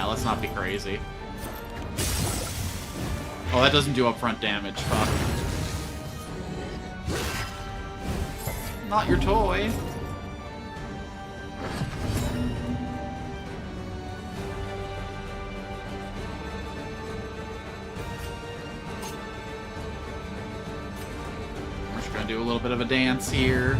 Let's not be crazy. Oh, that doesn't do upfront damage. Fuck. Not your toy. We're just gonna do a little bit of a dance here.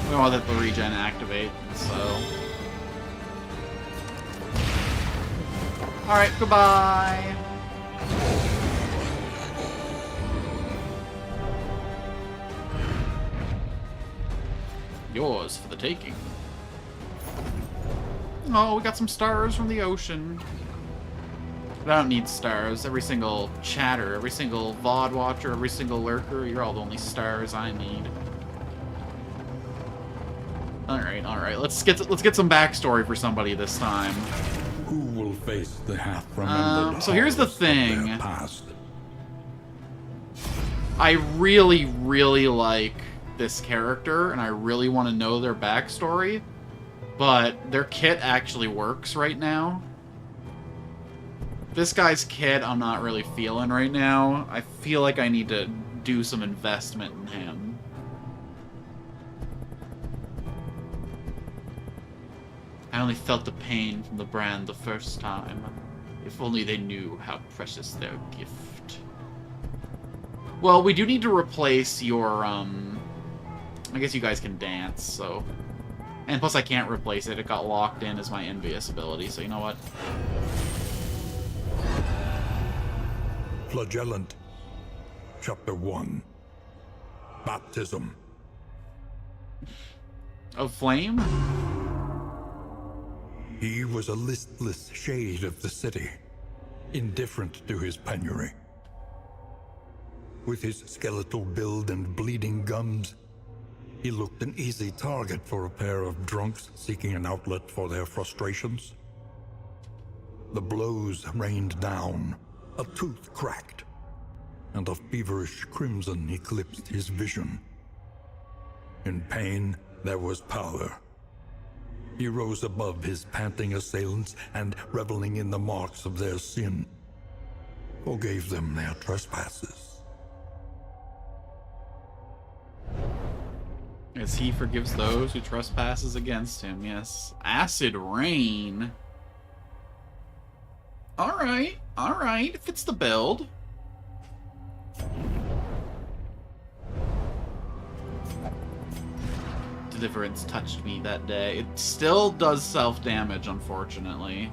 We want that the regen activate, so... alright, goodbye! Yours for the taking. Oh, we got some stars from the ocean. But I don't need stars. Every single chatter, every single VOD watcher, every single lurker, you're all the only stars I need. Alright, let's get some backstory for somebody this time. Who will face the half-remembered so here's the horrors of thing. their past? I really, really like this character, and I really want to know their backstory, but their kit actually works right now. This guy's kit I'm not really feeling right now. I feel like I need to do some investment in him. I only felt the pain from the brand the first time. If only they knew how precious their gift. Well, we do need to replace your I guess you guys can dance, so... And plus I can't replace it. It got locked in as my envious ability, so you know what? Flagellant. Chapter 1. Baptism. Of flame? He was a listless shade of the city, indifferent to his penury. With his skeletal build and bleeding gums, he looked an easy target for a pair of drunks seeking an outlet for their frustrations. The blows rained down, a tooth cracked, and a feverish crimson eclipsed his vision. In pain, there was power. He rose above his panting assailants and, reveling in the marks of their sin, forgave them their trespasses. As he forgives those who trespasses against him, yes. Acid rain. Alright, alright. It fits the build. Deliverance touched me that day. It still does self-damage, unfortunately.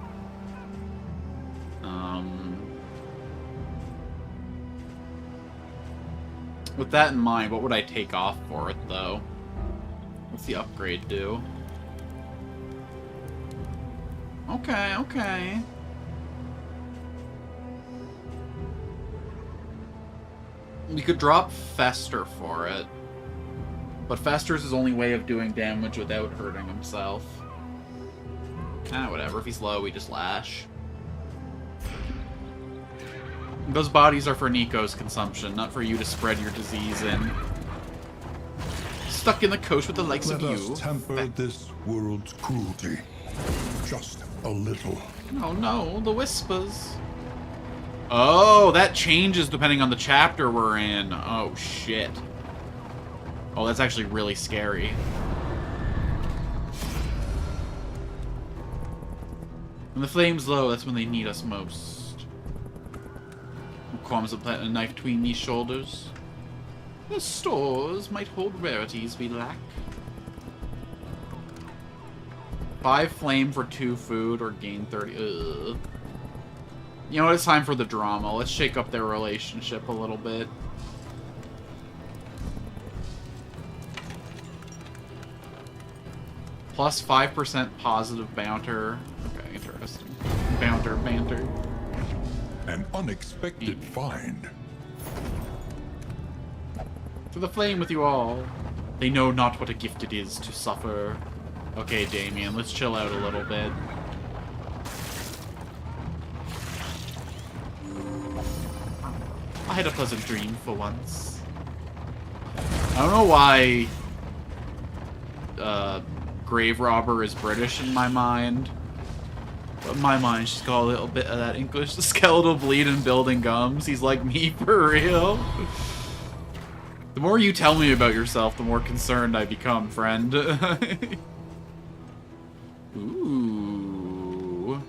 With that in mind, what would I take off for it, though? What's the upgrade do? Okay, okay. We could drop Fester for it. But Fester's his only way of doing damage without hurting himself. Whatever. If he's low, we just lash. Those bodies are for Nico's consumption, not for you to spread your disease in. Stuck in the coast with the likes of you. Let us temper this world's cruelty. Just a little. Oh no, the whispers. Oh, that changes depending on the chapter we're in. Oh shit. Oh, that's actually really scary. When the flame's low, that's when they need us most. Who qualms of a knife between these shoulders? The stores might hold rarities we lack. 5 flame for 2 food or gain 30. Ugh. You know what? It's time for the drama. Let's shake up their relationship a little bit. Plus 5% positive banter. Okay, interesting. Banter. An unexpected find. To the flame with you all. They know not what a gift it is to suffer. Okay, Damien, let's chill out a little bit. I had a pleasant dream for once. I don't know why Grave Robber is British in my mind. But in my mind, she's got a little bit of that English skeletal bleed and building gums. He's like me for real. The more you tell me about yourself, the more concerned I become, friend. Ooh.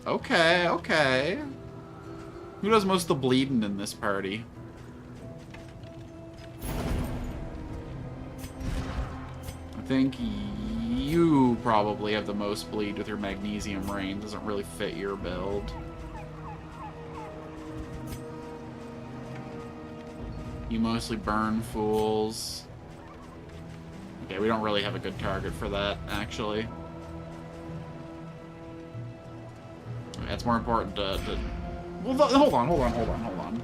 Okay, okay. Who does most of the bleeding in this party? I think you probably have the most bleed with your magnesium rain. Doesn't really fit your build. You mostly burn fools. Okay, we don't really have a good target for that, actually. Okay, it's more important to... Well, hold on.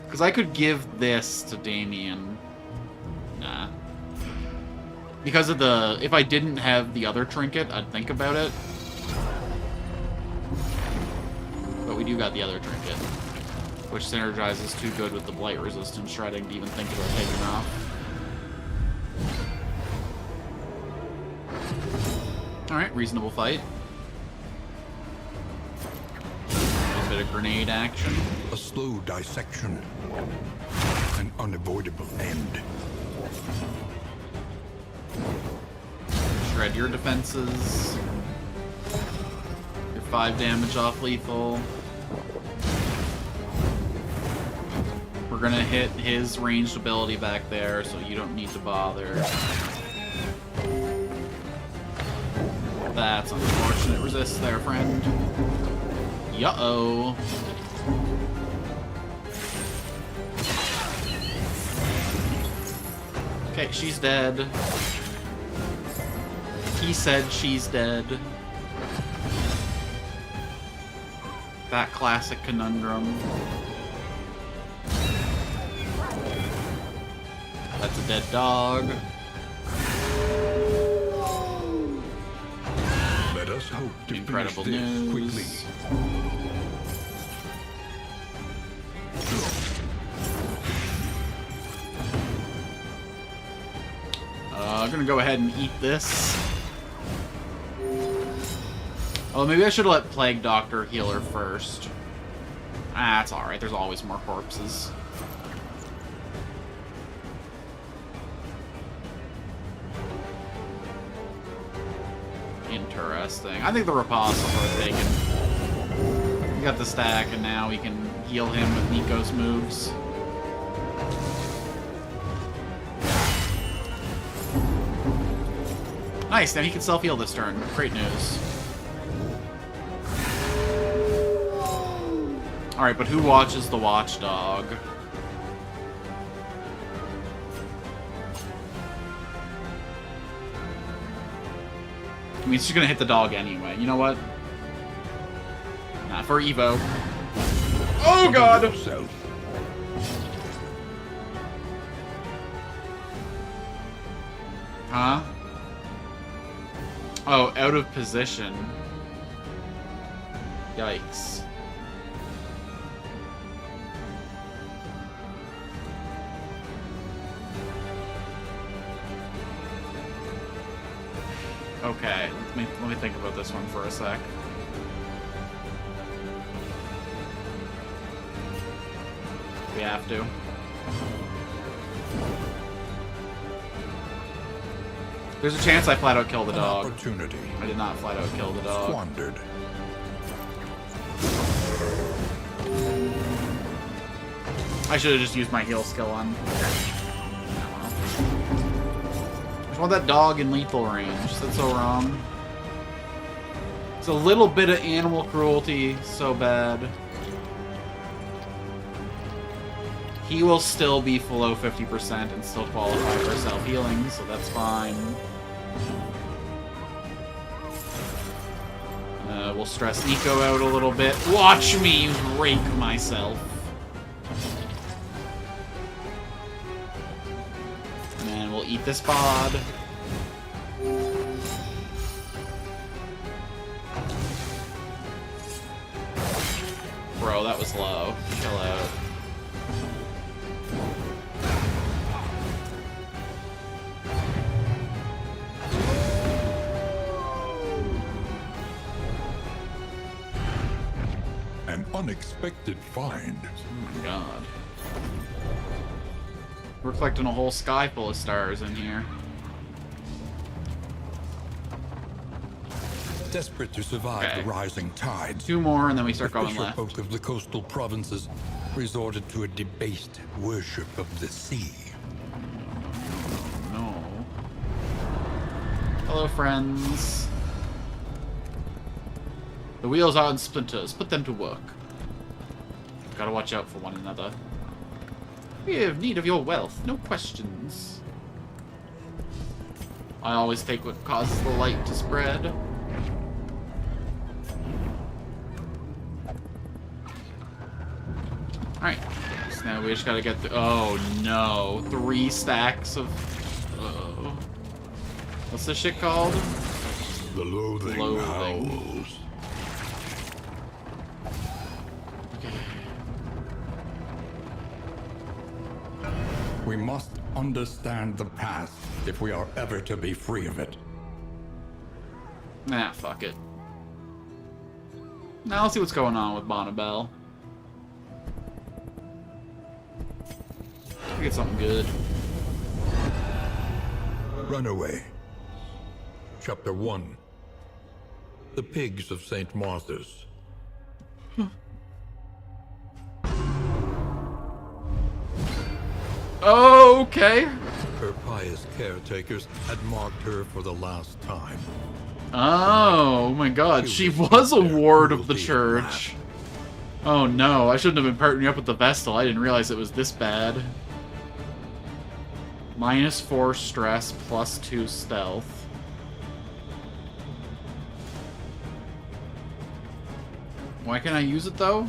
Because I could give this to Damien. Nah. Because of the... If I didn't have the other trinket, I'd think about it. But we do got the other trinket. Which synergizes too good with the blight resistance shredding to even think about taking off. Alright, reasonable fight. A bit of grenade action. A slow dissection. An unavoidable end. Shred your defenses. 5 damage off lethal. We're gonna hit his ranged ability back there, so you don't need to bother. That's unfortunate. Resist there, friend. Uh-oh. Okay, she's dead. He said she's dead. That classic conundrum. That's a dead dog. Let us hope to Incredible finish this news. quickly. I'm gonna go ahead and eat this. Oh, maybe I should have let Plague Doctor heal her first. Ah, it's alright. There's always more corpses. Interesting. I think the Riposte is worth taking. We got the stack, and now we can heal him with Nico's moves. Nice, now he can self-heal this turn. Great news. Alright, but who watches the watchdog? I mean, she's gonna hit the dog anyway. You know what? Not for Evo. Oh god! Huh? Oh, out of position. Yikes. Okay, let me think about this one for a sec. We have to. There's a chance I flat out kill the dog. Opportunity. I did not flat out kill the dog. Squandered. I should have just used my heal skill on. I just want that dog in lethal range. That's so wrong. It's a little bit of animal cruelty. So bad. He will still be below 50% and still qualify for self-healing, so that's fine. We'll stress Nico out a little bit. Watch me rake myself. And we'll eat this bod. Bro, that was low. Chill out. An unexpected find. Oh my god. We're collecting a whole sky full of stars in here. Desperate to survive the rising tides, 2 more and then we start the going left. fisherfolk of the coastal provinces resorted to a debased worship of the sea. No. Hello, friends. The wheels are in splinters. Put them to work. Gotta watch out for one another. We have need of your wealth. No questions. I always take what causes the light to spread. Alright. So now we just gotta get the... Oh, no. 3 stacks of... Uh-oh. What's this shit called? The loathing howls. We must understand the past if we are ever to be free of it. Nah, fuck it. Now let's see what's going on with Bonnabelle. Get something good. Runaway. Chapter 1. The pigs of St. Martha's. Oh, okay. Her pious caretakers had marked her for the last time. Oh my god, she was a ward of the church. Oh no, I shouldn't have been partnering up with the Vestal. I didn't realize it was this bad. -4 stress, +2 stealth. Why can't I use it though?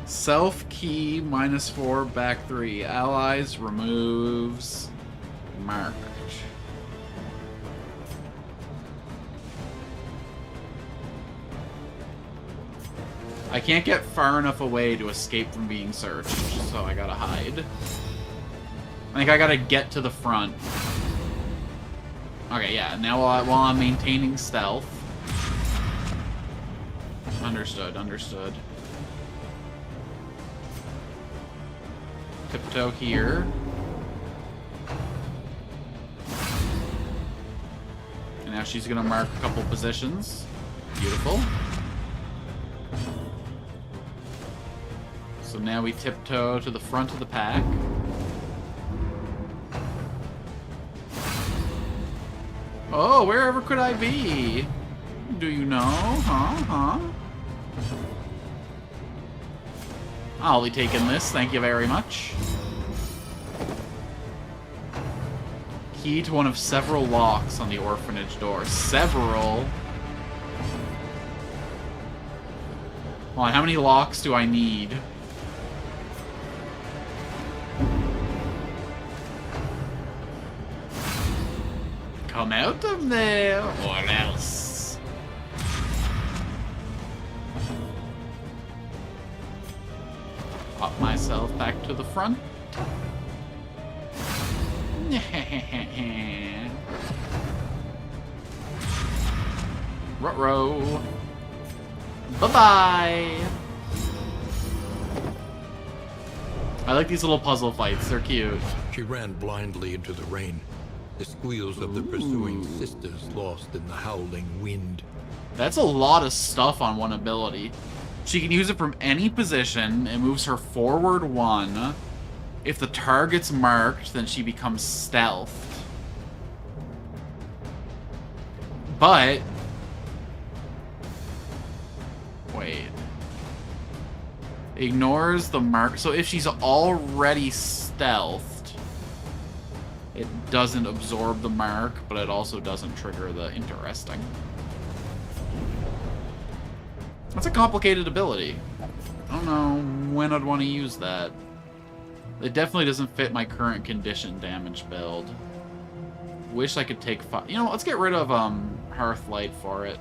Self key, -4, back 3. Allies removes marked. I can't get far enough away to escape from being searched, so I gotta hide. I think I gotta get to the front. Okay, yeah, now while I'm maintaining stealth. Understood, understood. Tiptoe here. And now she's gonna mark a couple positions. Beautiful. So now we tiptoe to the front of the pack. Oh, wherever could I be? Do you know? Huh? I'll be taking this, thank you very much. Key to one of several locks on the orphanage door. Several? Hold on, how many locks do I need? Come out of there, or else. Pop myself back to the front. Ruh-roh. Bye-bye. I like these little puzzle fights. They're cute. She ran blindly into the rain. The squeals of the pursuing sisters lost in the howling wind. That's a lot of stuff on one ability. She can use it from any position. It moves her forward 1. If the target's marked, then she becomes stealthed. But... wait. Ignores the mark. So if she's already stealthed, it doesn't absorb the mark, but it also doesn't trigger the interesting. That's a complicated ability. I don't know when I'd want to use that. It definitely doesn't fit my current condition damage build. Wish I could take 5. You know, let's get rid of Hearthlight for it.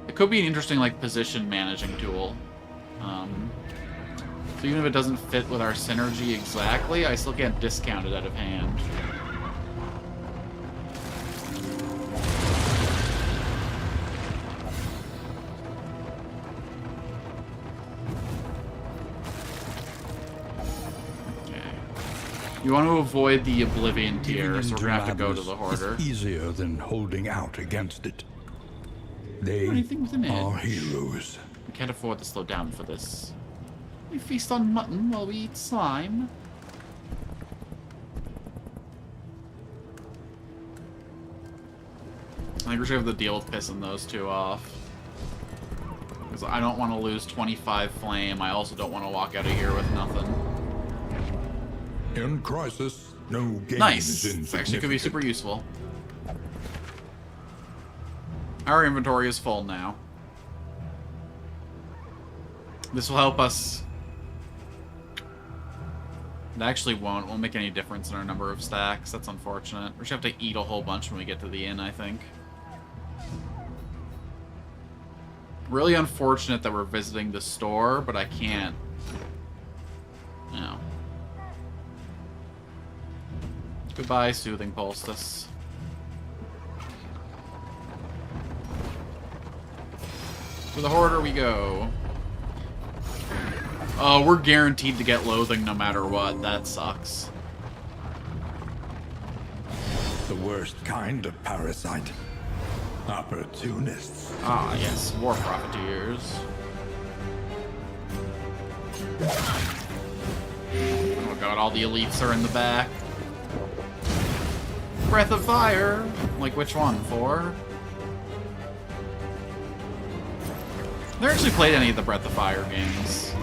It could be an interesting, like, position managing tool. So even if it doesn't fit with our synergy exactly, I still can't discount it out of hand. Okay. You want to avoid the Oblivion tier, so we're gonna have to go to the Hoarder. It's easier than holding out against it. They Anything with an are edge. heroes. We can't afford to slow down for this. We feast on mutton while we eat slime. I think we're gonna have to deal with pissing those two off. Because I don't want to lose 25 flame. I also don't want to walk out of here with nothing. In crisis, no gain Nice! is This actually could be super insignificant. useful. Our inventory is full now. This will help us. It actually won't make any difference in our number of stacks. That's unfortunate. We're just gonna have to eat a whole bunch when we get to the inn, I think. Really unfortunate that we're visiting the store, but I can't. No. Goodbye, Soothing Poultice. To the Hoarder we go. Oh, we're guaranteed to get Loathing no matter what. That sucks. worst kind of parasite. Opportunists. Ah, yes, war profiteers. Oh god, all the elites are in the back. Breath of Fire! Like, which one? 4? Never actually played any of the Breath of Fire games.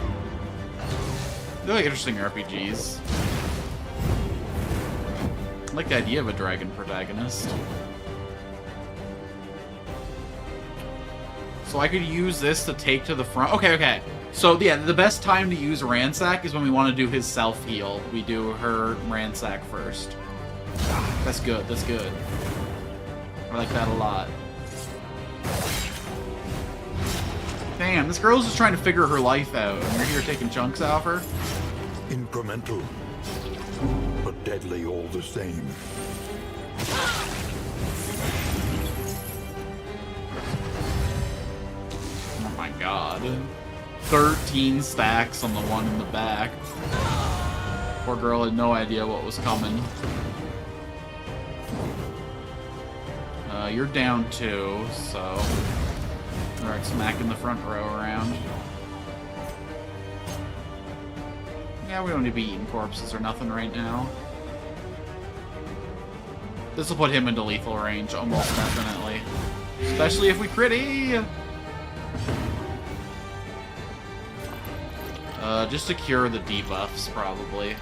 They're like interesting RPGs. I like the idea of a dragon protagonist. So I could use this to take to the front. Okay. So, yeah, the best time to use Ransack is when we want to do his self-heal. We do her Ransack first. That's good, that's good. I like that a lot. Damn, this girl's just trying to figure her life out, and you're here taking chunks off her? Incremental, but deadly all the same. Oh my god. 13 stacks on the one in the back. Poor girl had no idea what was coming. You're down 2, so... Alright, smacking the front row around. Yeah, we don't need to be eating corpses or nothing right now. This will put him into lethal range, almost definitely. Especially if we critty! Just to cure the debuffs, probably.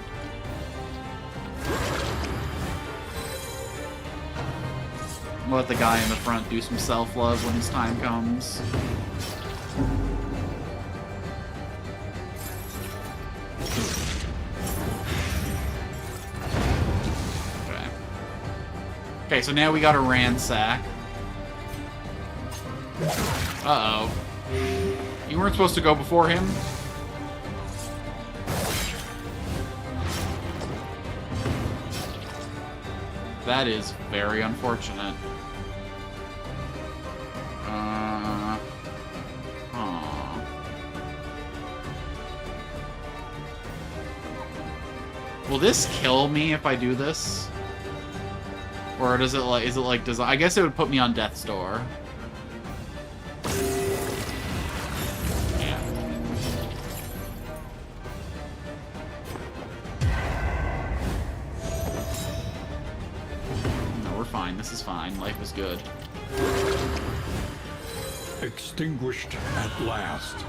We'll let the guy in the front do some self-love when his time comes. Okay, so now we got a Ransack. Uh-oh. You weren't supposed to go before him? That is very unfortunate. Will this kill me if I do this? Or does it like, I guess it would put me on death's door. Yeah. No, we're fine. This is fine. Life is good. Extinguished at last.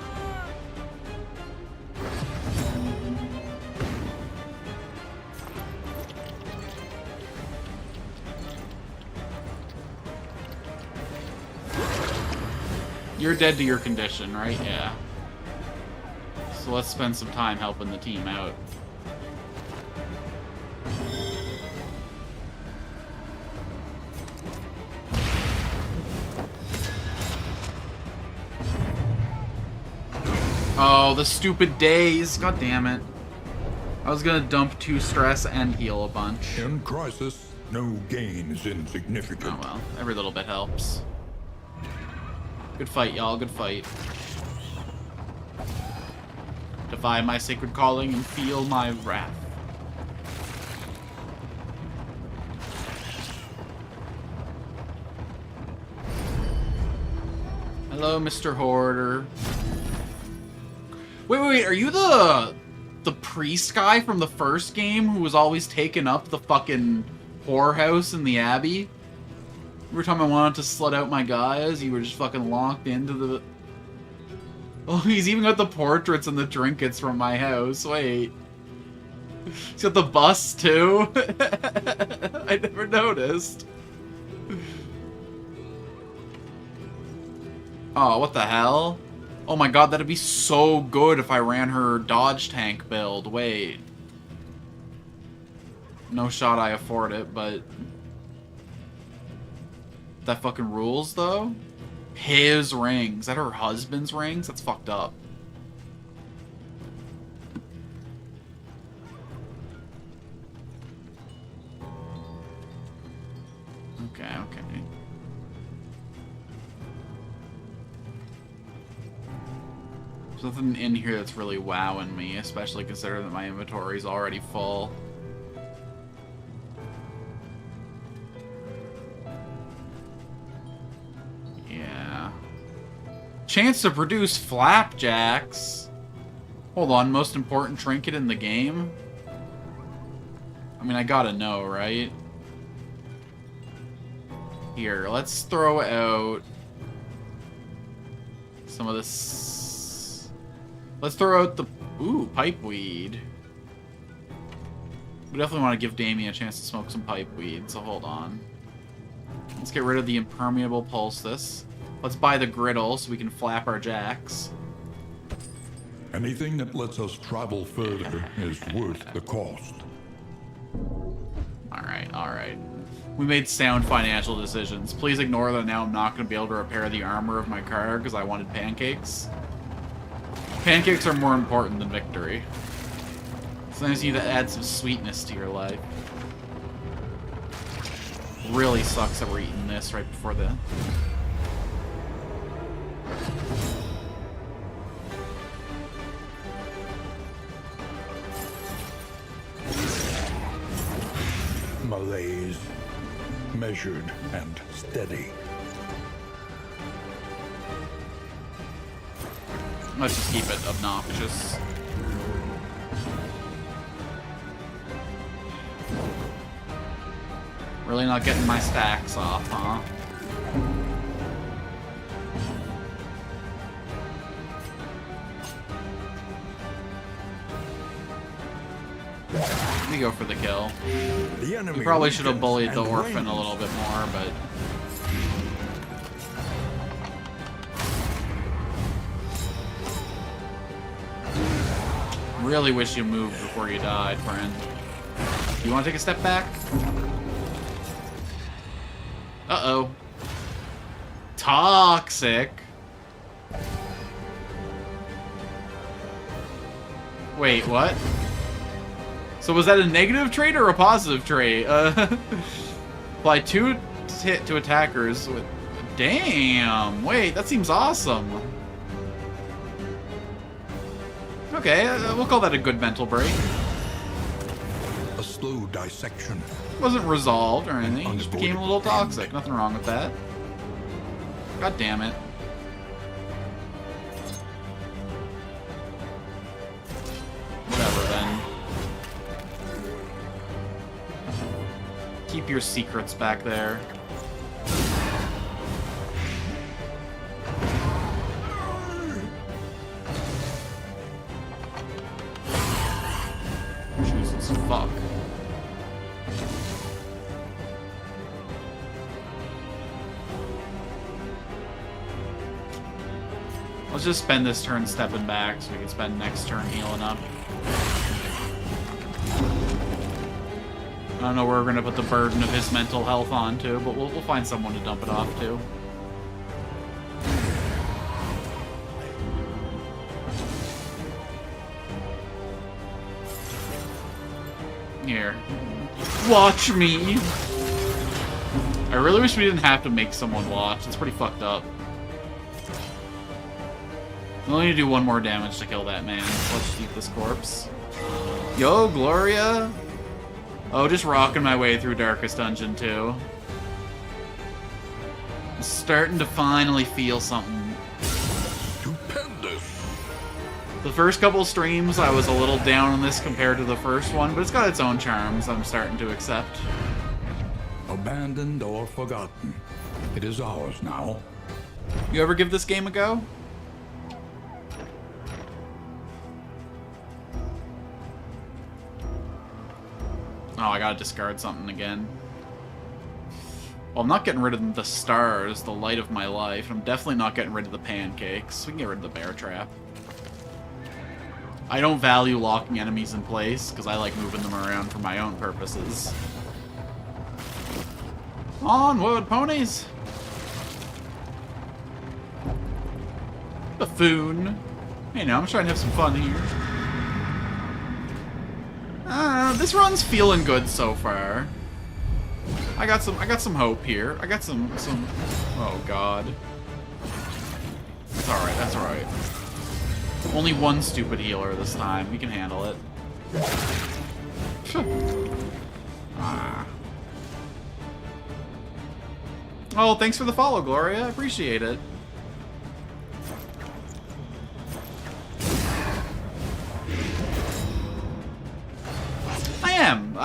You're dead to your condition, right? Yeah. So let's spend some time helping the team out. Oh, the stupid days. God damn it. I was gonna dump 2 stress and heal a bunch. In crisis, no gain is insignificant. Oh well, every little bit helps. Good fight, y'all. Good fight. Defy my sacred calling and feel my wrath. Hello, Mr. Hoarder. Wait, are you the priest guy from the first game who was always taking up the fucking whorehouse in the Abbey? Every time I wanted to slut out my guys, you were just fucking locked into the... Oh, he's even got the portraits and the trinkets from my house. Wait. He's got the bus, too? I never noticed. Oh, what the hell? Oh my god, that'd be so good if I ran her dodge tank build. Wait. No shot I afford it, but... That fucking rules, though? His ring. Is that her husband's rings? That's fucked up. Okay. There's nothing in here that's really wowing me, especially considering that my inventory is already full. Chance to produce flapjacks. Hold on, most important trinket in the game? I mean, I gotta know, right? Here, let's throw out some of this. Let's throw out the... Ooh, pipeweed. We definitely want to give Damien a chance to smoke some pipeweed, so hold on. Let's get rid of the impermeable poultice. Let's buy the griddle so we can flap our jacks. Anything that lets us travel further is worth the cost. Alright, alright. We made sound financial decisions. Please ignore that now I'm not going to be able to repair the armor of my car because I wanted pancakes. Pancakes are more important than victory. Sometimes you need to add some sweetness to your life. Really sucks that we're eating this right before the... Malaise, measured and steady. Let's just keep it obnoxious. Really not getting my stacks off, huh? Let me go for the kill. We probably should have bullied the orphan a little bit more, but... Really wish you moved before you died, friend. You want to take a step back? Uh-oh. Toxic. Wait, what? So was that a negative trait or a positive trait? Apply 2 hit to attackers with... Damn! Wait, that seems awesome. Okay, we'll call that a good mental break. A slow dissection. Wasn't resolved or anything, just became a little toxic. Nothing wrong with that. God damn it. Whatever then. Keep your secrets back there. Jesus fuck. Let's just spend this turn stepping back so we can spend next turn healing up. I don't know where we're going to put the burden of his mental health on to, but we'll find someone to dump it off to. Here. Watch me! I really wish we didn't have to make someone watch. It's pretty fucked up. We only need to do 1 more damage to kill that man. So let's just eat this corpse. Yo, Gloria! Oh, just rocking my way through Darkest Dungeon 2. I'm starting to finally feel something. Stupendous. The first couple streams, I was a little down on this compared to the first one, but it's got its own charms I'm starting to accept. Abandoned or forgotten. It is ours now. You ever give this game a go? Oh, I gotta discard something again. Well, I'm not getting rid of the stars, the light of my life. I'm definitely not getting rid of the pancakes. We can get rid of the bear trap. I don't value locking enemies in place, because I like moving them around for my own purposes. Onward, ponies! Buffoon. Hey, now I'm trying to have some fun here. This run's feeling good so far. I got some hope here. I got some oh god. That's alright, that's alright. Only 1 stupid healer this time. We can handle it. Ah. Oh, thanks for the follow, Gloria. I appreciate it.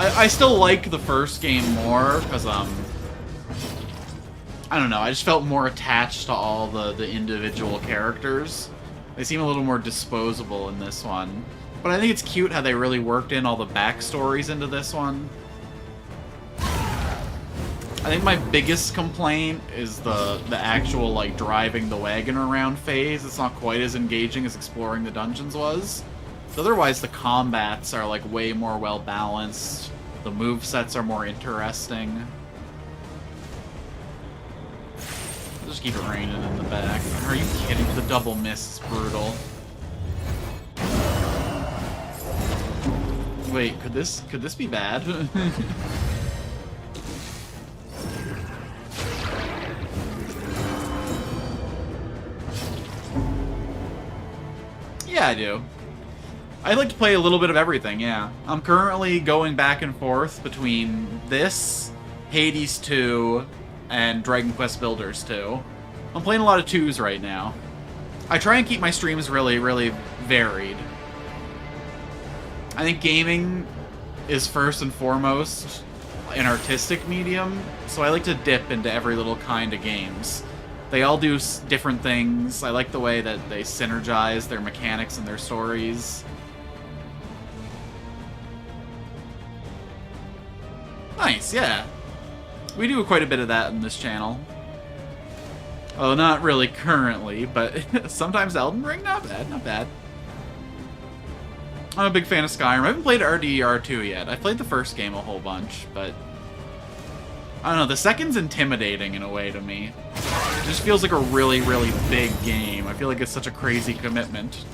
I still like the first game more, because, I don't know, I just felt more attached to all the individual characters. They seem a little more disposable in this one. But I think it's cute how they really worked in all the backstories into this one. I think my biggest complaint is the actual, like, driving the wagon around phase. It's not quite as engaging as exploring the dungeons was. But otherwise, the combats are, like, way more well-balanced. The movesets are more interesting. I'll just keep it raining in the back. Are you kidding? The double miss is brutal. Wait, could this be bad? Yeah, I do. I like to play a little bit of everything, yeah. I'm currently going back and forth between this, Hades 2, and Dragon Quest Builders 2. I'm playing a lot of 2s right now. I try and keep my streams really, really varied. I think gaming is first and foremost an artistic medium, so I like to dip into every little kind of games. They all do different things. I like the way that they synergize their mechanics and their stories. Nice, yeah. We do quite a bit of that in this channel. Oh, not really currently, but sometimes Elden Ring, not bad, not bad. I'm a big fan of Skyrim. I haven't played RDR2 yet. I played the first game a whole bunch, but I don't know, the second's intimidating in a way to me. It just feels like a really, really big game. I feel like it's such a crazy commitment.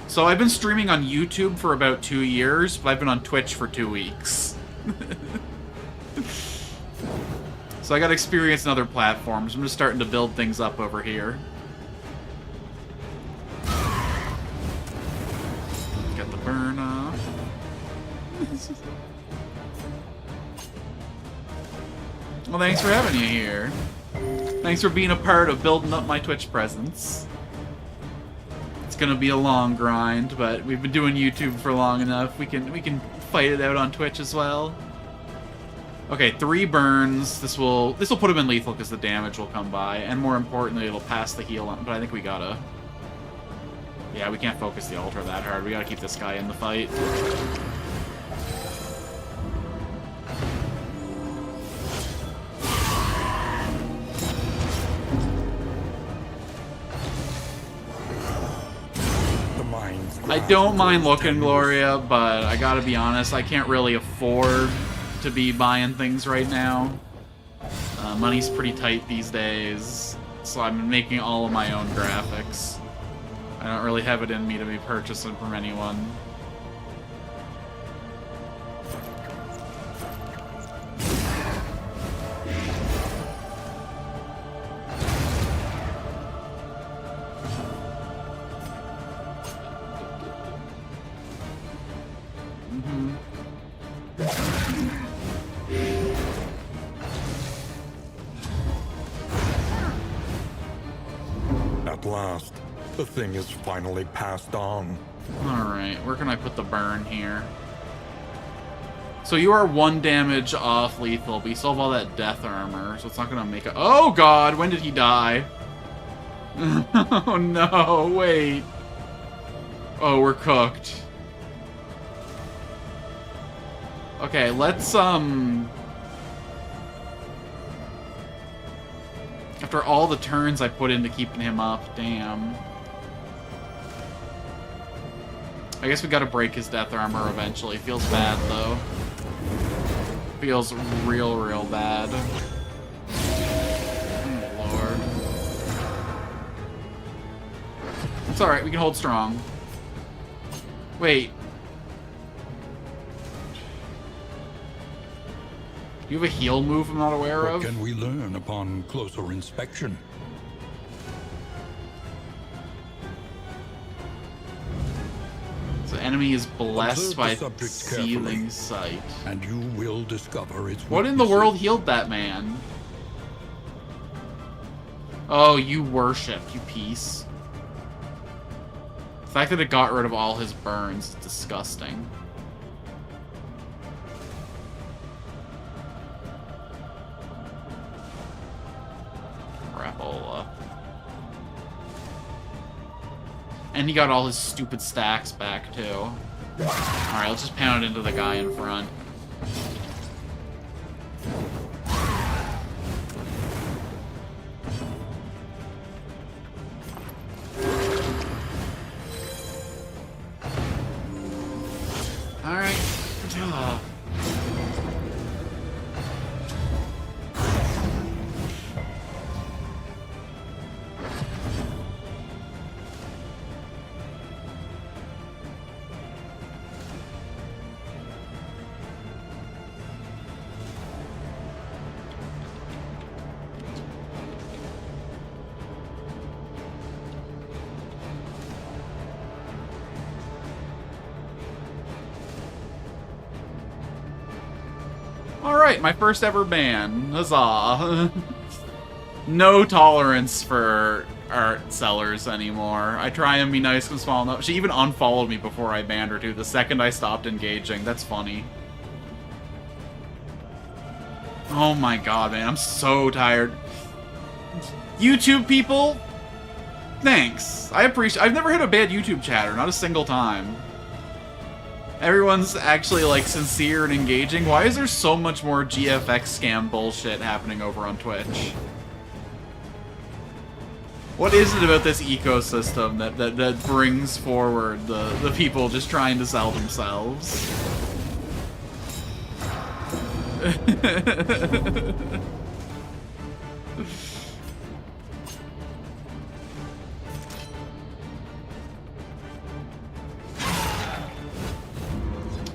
So I've been streaming on YouTube for about 2 years, but I've been on Twitch for 2 weeks. So I got experience in other platforms. I'm just starting to build things up over here. Got the burn off. Well, thanks for having you here. Thanks for being a part of building up my Twitch presence. It's gonna be a long grind, but we've been doing YouTube for long enough. We can fight it out on Twitch as well. Okay, 3 burns. This will put him in lethal because the damage will come by, and more importantly, it'll pass the heal on. But I think we gotta. Yeah, we can't focus the altar that hard. We gotta keep this guy in the fight. I don't mind looking, Gloria, but I gotta be honest, I can't really afford to be buying things right now. Money's pretty tight these days, so I'm making all of my own graphics. I don't really have it in me to be purchasing from anyone. At last, the thing is finally passed on. Alright, where can I put the burn here? So you are 1 damage off lethal, but you still have all that death armor, so it's not gonna make a— Oh god, when did he die? Oh no, wait. Oh, we're cooked. Okay, let's, after all the turns I put into keeping him up, damn. I guess we gotta break his death armor eventually. Feels bad, though. Feels real, real bad. Oh, Lord. It's alright, we can hold strong. Wait. Do you have a heal move I'm not aware of? What can we learn upon closer inspection? The enemy is blessed Observe by the subject sealing carefully, sight. and you will discover its What in the weaknesses. world healed that man? Oh, you worship, you piece. The fact that it got rid of all his burns is disgusting. And he got all his stupid stacks back, too. Alright, let's just pound into the guy in front. Alright. Alright, my first ever ban. Huzzah. No tolerance for art sellers anymore. I try and be nice and small enough. She even unfollowed me before I banned her, too, the second I stopped engaging. That's funny. Oh my god, man, I'm so tired. YouTube people, thanks. I appreciate. I've never had a bad YouTube chatter, not a single time. Everyone's actually, like, sincere and engaging. Why is there so much more GFX scam bullshit happening over on Twitch? What is it about this ecosystem that brings forward the people just trying to sell themselves?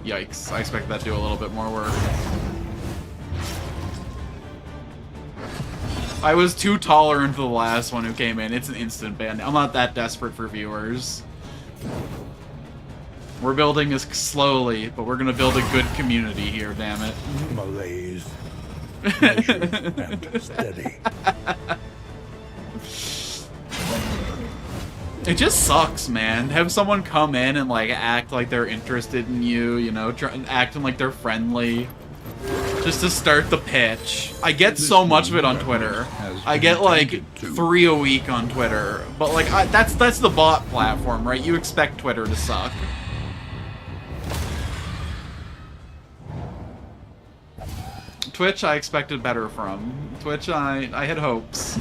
Yikes, I expect that to do a little bit more work. I was too tolerant for the last one who came in. It's an instant ban. I'm not that desperate for viewers. We're building this slowly, but we're gonna build a good community here, damn it. Malaise. Measured and steady. It just sucks, man. Have someone come in and, like, act like they're interested in you, you know, acting like they're friendly. Just to start the pitch. I get so much of it on Twitter. I get, like, 3 a week on Twitter. But, like, that's the bot platform, right? You expect Twitter to suck. Twitch, I expected better from. Twitch, I had hopes.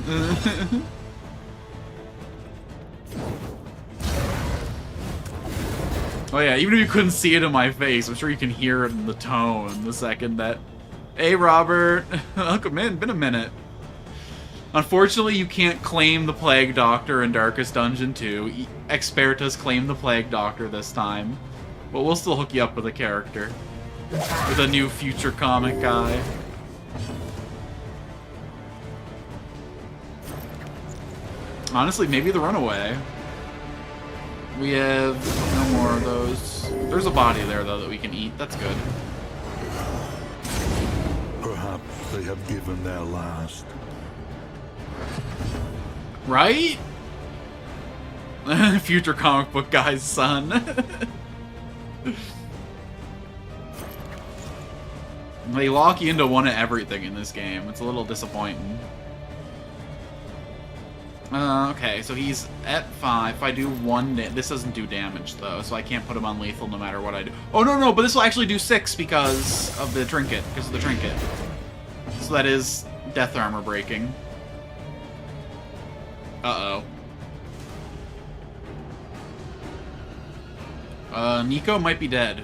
Oh yeah, even if you couldn't see it in my face, I'm sure you can hear it in the tone the second that... Hey, Robert. Welcome in. Been a minute. Unfortunately, you can't claim the Plague Doctor in Darkest Dungeon 2. Expertas claim the Plague Doctor this time. But we'll still hook you up with a character. With a new future comic guy. Honestly, maybe the Runaway. We have no more of those. There's a body there, though, that we can eat. That's good. Perhaps they have given their last. Right? Future comic book guy's son. They lock you into one of everything in this game. It's a little disappointing. Okay, so he's at 5. If I do 1, this doesn't do damage, though, so I can't put him on lethal no matter what I do. Oh, no, but this will actually do 6 because of the trinket. So that is death armor breaking. Uh-oh. Nico might be dead.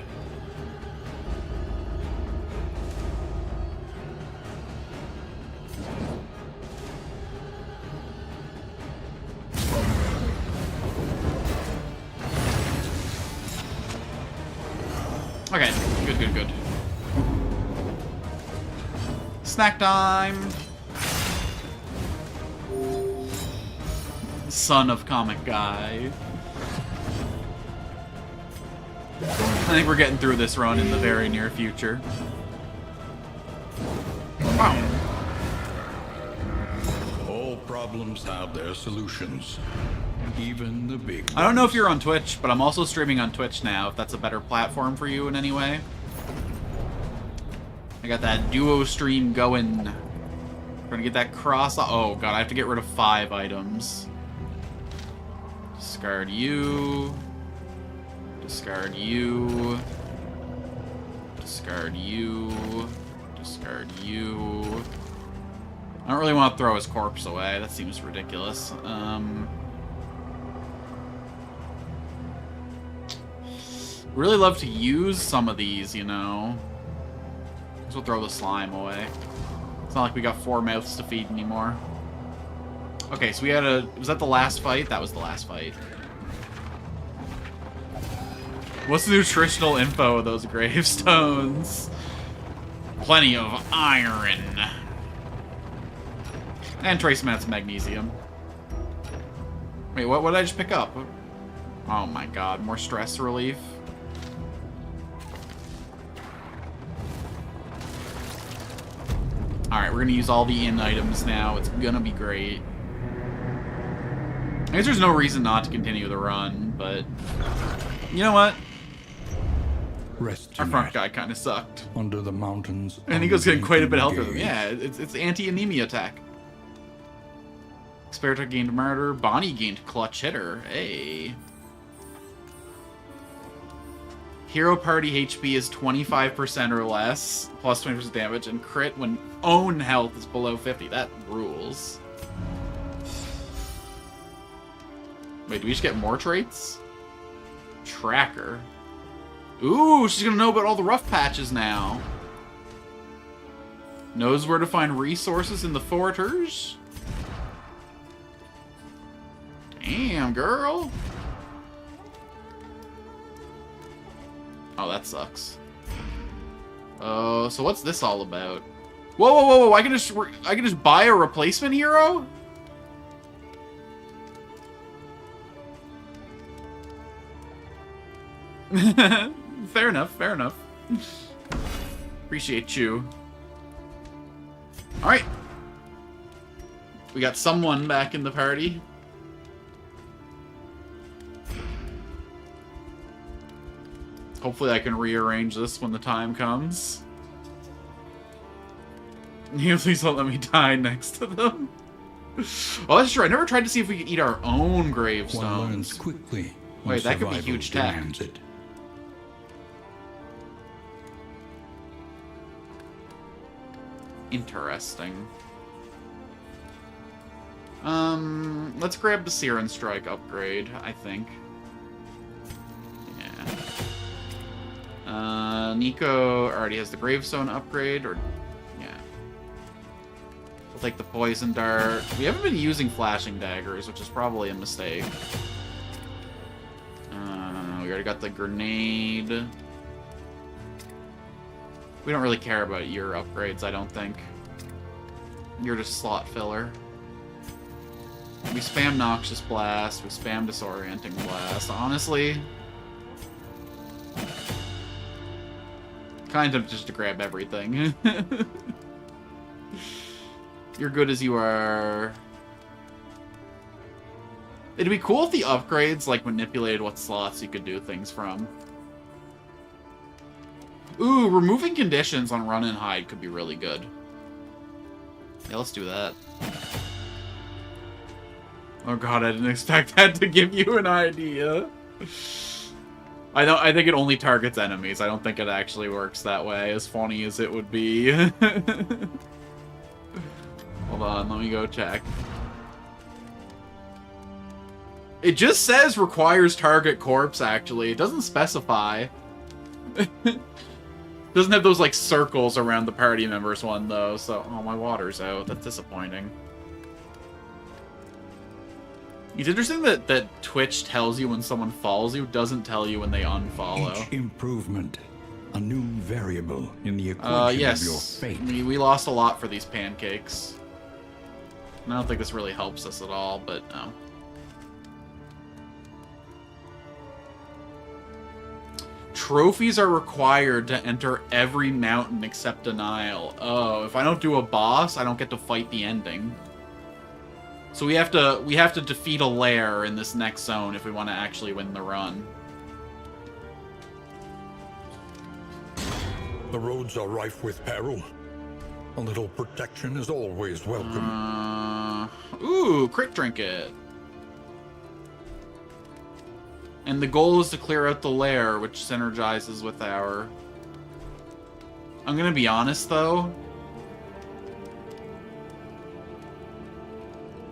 Okay, good. Snack time! Son of comic guy. I think we're getting through this run in the very near future. Wow. All problems have their solutions. Even the big I don't know if you're on Twitch, but I'm also streaming on Twitch now, if that's a better platform for you in any way. I got that duo stream going. We're gonna get that cross... Oh, God, I have to get rid of 5 items. Discard you. Discard you. Discard you. Discard you. I don't really want to throw his corpse away. That seems ridiculous. Really love to use some of these, you know. So we'll throw the slime away. It's not like we got 4 mouths to feed anymore. Okay, so we had a... Was that the last fight? That was the last fight. What's the nutritional info of those gravestones? Plenty of iron. And trace amounts of magnesium. Wait, what did I just pick up? Oh my god, more stress relief. Alright, we're gonna use all the in items now. It's gonna be great. I guess there's no reason not to continue the run, but... You know what? Rest Our front guy kind of sucked. Under the mountains. And he goes getting quite a bit of health. Yeah, it's anti-anemia attack. Experta gained murder. Bonnie gained clutch hitter. Hey. Hero party HP is 25% or less, plus 20% damage, and crit when own health is below 50. That rules. Wait, do we just get more traits? Tracker. Ooh, she's gonna know about all the rough patches now. Knows where to find resources in the forters. Damn, girl. Oh, that sucks. Oh, so what's this all about? Whoa, whoa, whoa, whoa! I can just buy a replacement hero? Fair enough, fair enough. Appreciate you. Alright. We got someone back in the party. Hopefully I can rearrange this when the time comes. Please don't let me die next to them. Oh, that's true. I never tried to see if we could eat our own gravestones. One learns quickly. Wait, that could be huge tech. It. Interesting. Let's grab the Siren Strike upgrade, I think. Yeah. Nico already has the Gravestone upgrade, or... Yeah. We'll take the Poison Dart. We haven't been using Flashing Daggers, which is probably a mistake. We already got the Grenade. We don't really care about your upgrades, I don't think. You're just slot filler. We spam Noxious Blast, we spam Disorienting Blast. Honestly, kind of just to grab everything. You're good as you are. It'd be cool if the upgrades, like, manipulated what slots you could do things from. Ooh, removing conditions on Run and Hide could be really good. Yeah, let's do that. Oh god, I didn't expect that to give you an idea. I think it only targets enemies. I don't think it actually works that way, as funny as it would be. Hold on, let me go check. It just says requires target corpse, actually. It doesn't specify. Doesn't have those, like, circles around the party members one, though, so... Oh, my water's out. That's disappointing. It's interesting that Twitch tells you when someone follows you, doesn't tell you when they unfollow. Each improvement, a new variable in the equation yes. of your fate. We lost a lot for these pancakes. I don't think this really helps us at all, but no. Trophies are required to enter every mountain except Denial. Oh, if I don't do a boss, I don't get to fight the ending. So we have to defeat a lair in this next zone if we want to actually win the run. The roads are rife with peril. A little protection is always welcome. Ooh, crit trinket. And the goal is to clear out the lair, which synergizes with our... I'm gonna be honest, though.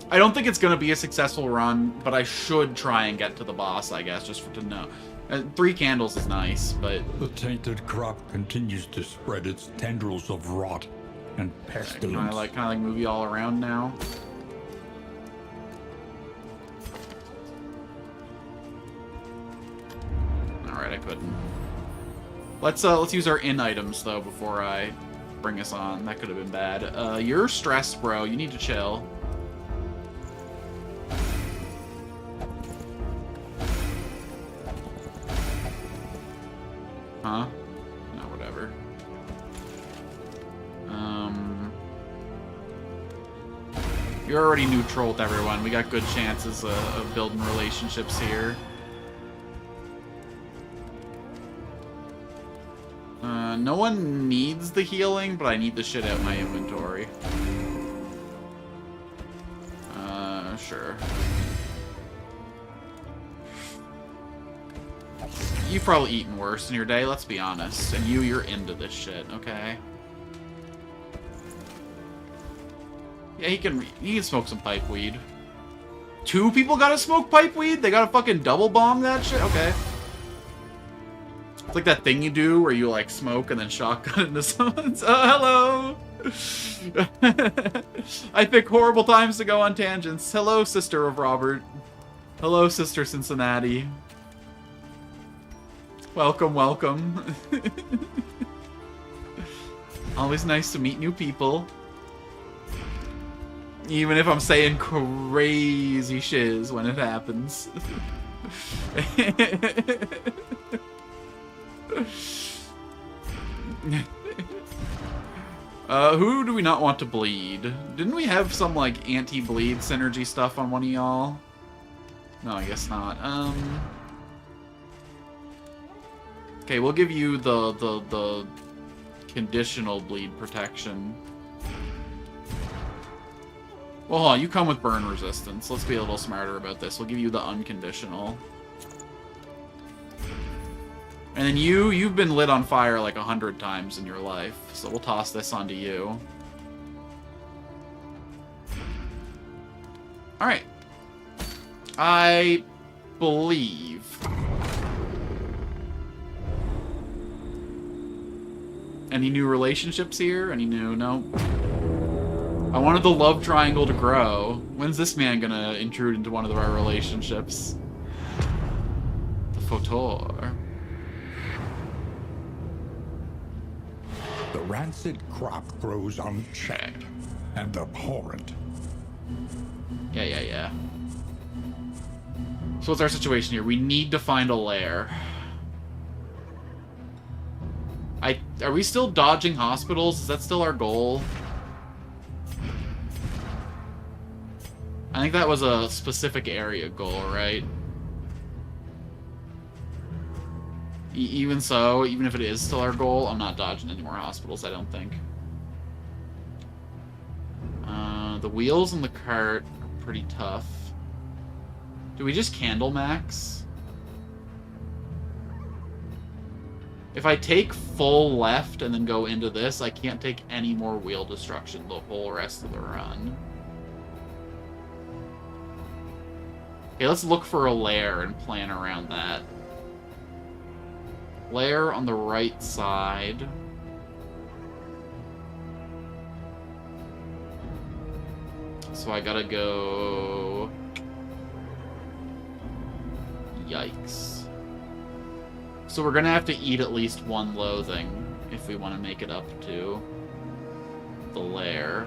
I don't think it's gonna be a successful run, but I should try and get to the boss, I guess, just to know. 3 candles is nice, but... The tainted crop continues to spread its tendrils of rot and pestilence. Kind of like movie all around now. Alright, I couldn't. Let's use our in items though before I bring us on. That could have been bad. You're stressed, bro. You need to chill. Huh? No, whatever. You're already neutral with everyone. We got good chances of building relationships here. No one needs the healing, but I need the shit out of my inventory. Sure. You've probably eaten worse in your day, let's be honest. And you're into this shit, okay? Yeah, he can smoke some pipe weed. 2 people gotta smoke pipe weed? They gotta fucking double bomb that shit? Okay. It's like that thing you do where you like smoke and then shotgun into someone's... Oh, hello! I pick horrible times to go on tangents. Hello, sister of Robert. Hello, sister Cincinnati. Welcome, welcome. Always nice to meet new people. Even if I'm saying crazy shiz when it happens. Who do we not want to bleed? Didn't we have some, like, anti-bleed synergy stuff on one of y'all? No, I guess not. Okay, we'll give you the conditional bleed protection. Well, hold on, you come with burn resistance. Let's be a little smarter about this. We'll give you the unconditional. And then you've been lit on fire like 100 times in your life, so we'll toss this onto you. Alright. I believe... Any new relationships here? Any new... No. I wanted the love triangle to grow. When's this man gonna intrude into one of our relationships? The Photor. The rancid crop grows unchecked and abhorrent. Yeah. So what's our situation here? We need to find a lair. Are we still dodging hospitals? Is that still our goal? I think that was a specific area goal, right? Even so, even if it is still our goal, I'm not dodging any more hospitals, I don't think. The wheels in the cart are pretty tough. Do we just candle max? If I take full left and then go into this, I can't take any more wheel destruction the whole rest of the run. Okay, let's look for a lair and plan around that. Lair on the right side. So I gotta go... Yikes. So we're gonna have to eat at least one loathing if we want to make it up to the lair.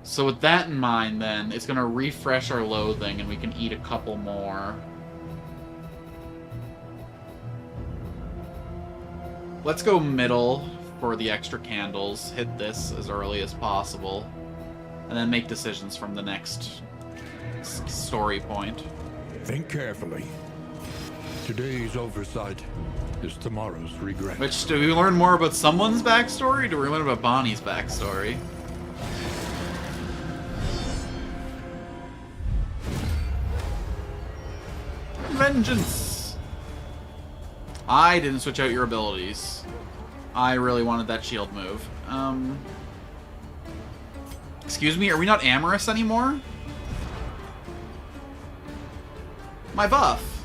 So with that in mind, then, it's gonna refresh our loathing and we can eat a couple more. Let's go middle for the extra candles, hit this as early as possible, and then make decisions from the next story point. Think carefully. Today's oversight is tomorrow's regret. Which, do we learn more about someone's backstory, or do we learn about Bonnie's backstory? vengeance! I didn't switch out your abilities. I really wanted that shield move. Excuse me, are we not amorous anymore? My buff.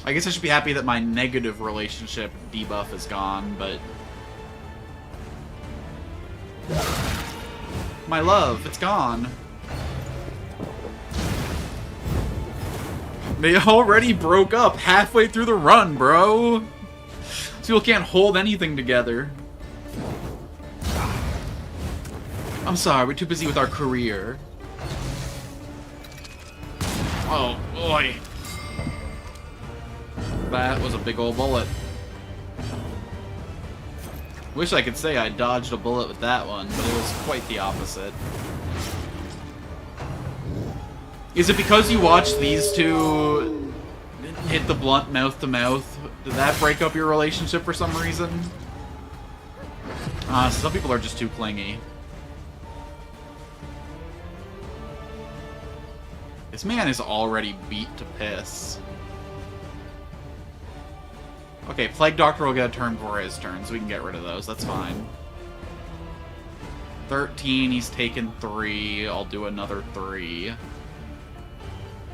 I guess I should be happy that my negative relationship debuff is gone, but... My love, it's gone. They already broke up halfway through the run, bro. These people can't hold anything together. I'm sorry, we're too busy with our career. Oh, boy. That was a big old bullet. Wish I could say I dodged a bullet with that one, but it was quite the opposite. Is it because you watched these two hit the blunt mouth to mouth? Did that break up your relationship for some reason? Some people are just too clingy. This man is already beat to piss. Okay, Plague Doctor will get a turn before his turn, so we can get rid of those. That's fine. 13, he's taken 3. I'll do another 3.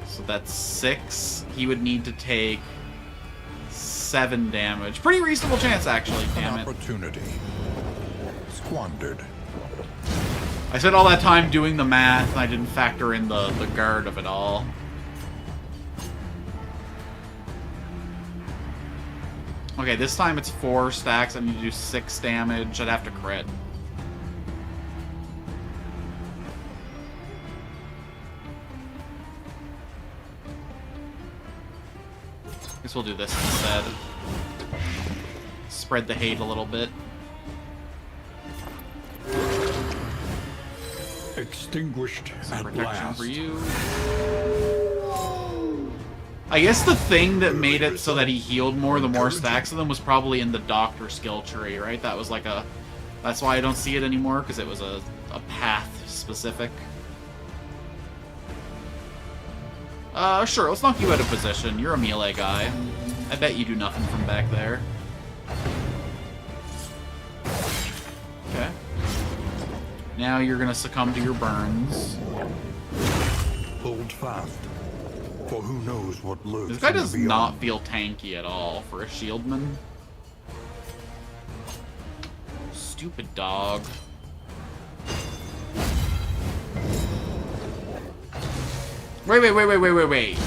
So that's 6. He would need to take 7 damage. Pretty reasonable chance, actually. Damn it. Opportunity squandered. I spent all that time doing the math, and I didn't factor in the guard of it all. Okay, this time it's 4 stacks. I need to do 6 damage. I'd have to crit. Guess we'll do this instead. Spread the hate a little bit. Extinguished Some at protection last. for you. I guess the thing that made it so that he healed more the more stacks of them was probably in the Doctor skill tree, right? That was like a... That's why I don't see it anymore, because it was a path specific. Sure, let's knock you out of position. You're a melee guy. I bet you do nothing from back there. Okay. Now you're gonna succumb to your burns. Hold fast. For who knows what lurks. This guy in the does beyond. not feel tanky at all for a shieldman. Stupid dog. Wait.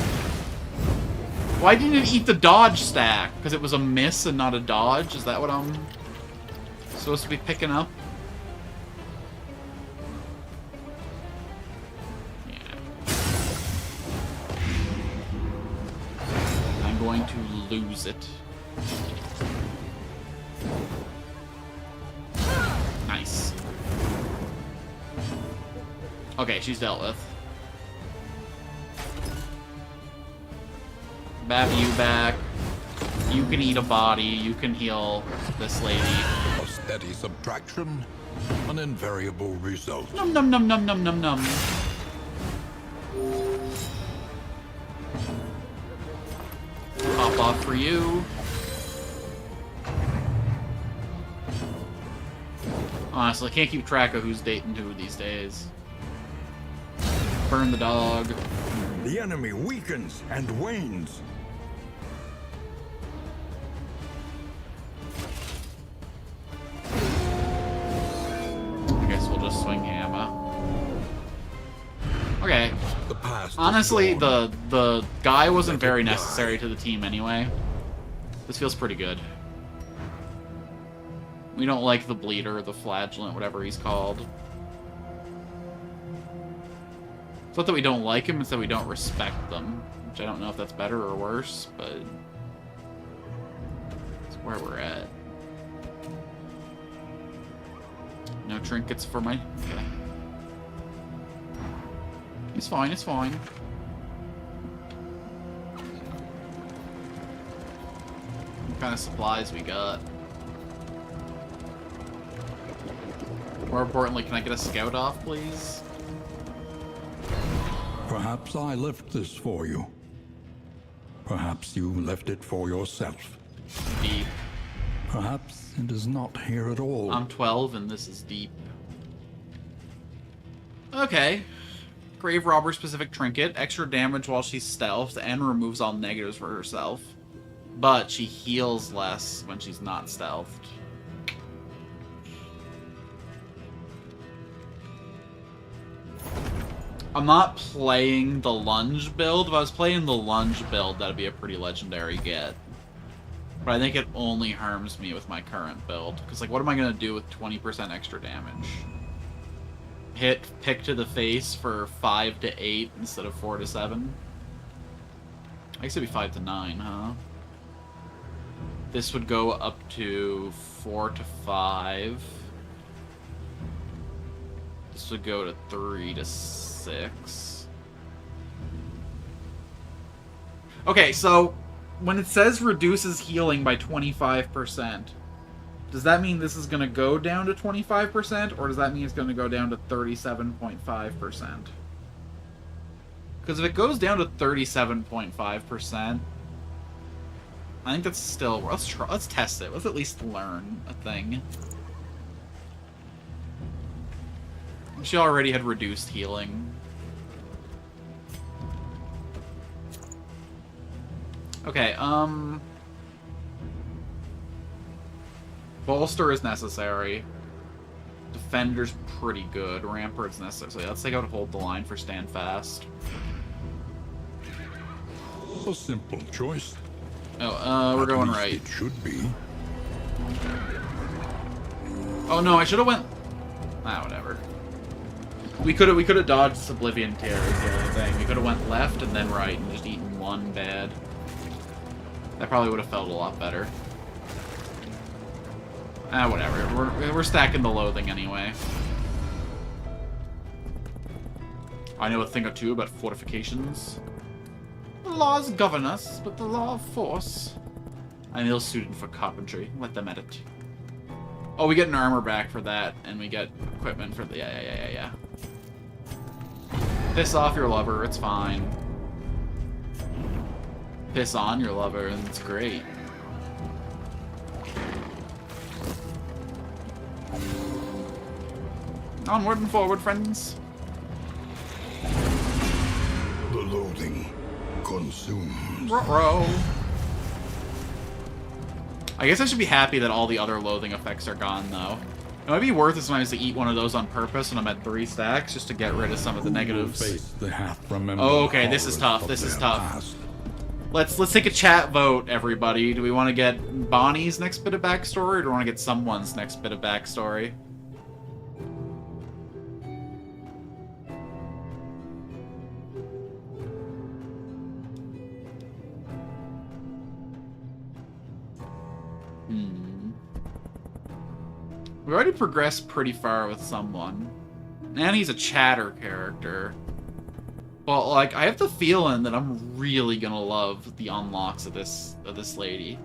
Why didn't it eat the dodge stack? Because it was a miss and not a dodge? Is that what I'm supposed to be picking up? Going to lose it. Nice. Okay, she's dealt with. Bab you back. You can eat a body. You can heal this lady. A steady subtraction, an invariable result. Num num num num num num num. Pop off for you. Honestly, I can't keep track of who's dating who these days. Burn the dog. The enemy weakens and wanes. I guess we'll just swing hammer. Okay. The past. Honestly, the guy wasn't very necessary to the team anyway. This feels pretty good. We don't like the bleeder, the flagellant, whatever he's called. It's not that we don't like him, it's that we don't respect them. Which I don't know if that's better or worse, but... it's where we're at. No trinkets for my... okay. It's fine, it's fine. What kind of supplies we got? More importantly, can I get a scout off, please? Perhaps I left this for you. Perhaps you left it for yourself. Deep. Perhaps it is not here at all. I'm 12 and this is deep. Okay. Grave robber specific trinket. Extra damage while she's stealthed and removes all negatives for herself. But she heals less when she's not stealthed. I'm not playing the lunge build. If I was playing the lunge build, that'd be a pretty legendary get. But I think it only harms me with my current build. Because, like, what am I going to do with 20% extra damage? Pick to the face for 5 to 8 instead of 4 to 7? I guess it'd be 5 to 9, huh? This would go up to 4 to 5. This would go to 3 to 6. Okay, so when it says reduces healing by 25%, does that mean this is going to go down to 25%, or does that mean it's going to go down to 37.5%? Because if it goes down to 37.5%, I think that's still... Let's test it. Let's at least learn a thing. She already had reduced healing. Okay, Bolster is necessary. Defender's pretty good. Rampart's necessary. So let's take out Hold the Line for Stand Fast. A simple choice. Oh, we're going right. It should be. Oh no, I should have went... whatever. We could have dodged Oblivion Tear is the other thing. We could have went left and then right and just eaten one bad. That probably would have felt a lot better. Whatever. We're stacking the loathing anyway. I know a thing or two about fortifications. The laws govern us, but the law of force. I'm ill-suited for carpentry. Let them at it. Oh, we get an armor back for that, and we get equipment for the... Yeah. Piss off your lover, it's fine. Piss on your lover, and it's great. Onward and forward, friends. The loathing consumes. Ruh-roh. I guess I should be happy that all the other loathing effects are gone, though. It might be worth it sometimes to eat one of those on purpose when I'm at 3 stacks, just to get rid of some of the negatives. Oh, okay, this is tough. This is tough. Let's take a chat vote, everybody. Do we want to get Bonnie's next bit of backstory, or do we want to get someone's next bit of backstory? We already progressed pretty far with someone. And he's a chatter character. Well, like, I have the feeling that I'm really gonna love the unlocks of this lady.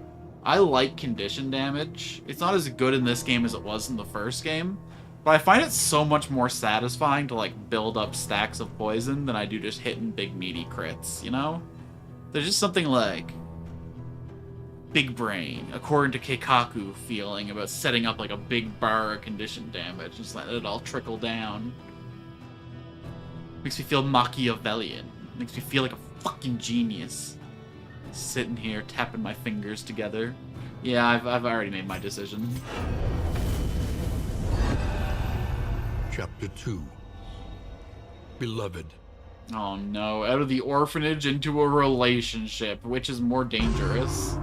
I like condition damage. It's not as good in this game as it was in the first game, but I find it so much more satisfying to, like, build up stacks of poison than I do just hitting big meaty crits, you know? There's just something like big brain, according to Keikaku, feeling about setting up like a big bar of condition damage, just letting it all trickle down. Makes me feel Machiavellian. Makes me feel like a fucking genius. Sitting here, tapping my fingers together. Yeah, I've already made my decision. Chapter 2. Beloved. Oh no, out of the orphanage into a relationship, which is more dangerous?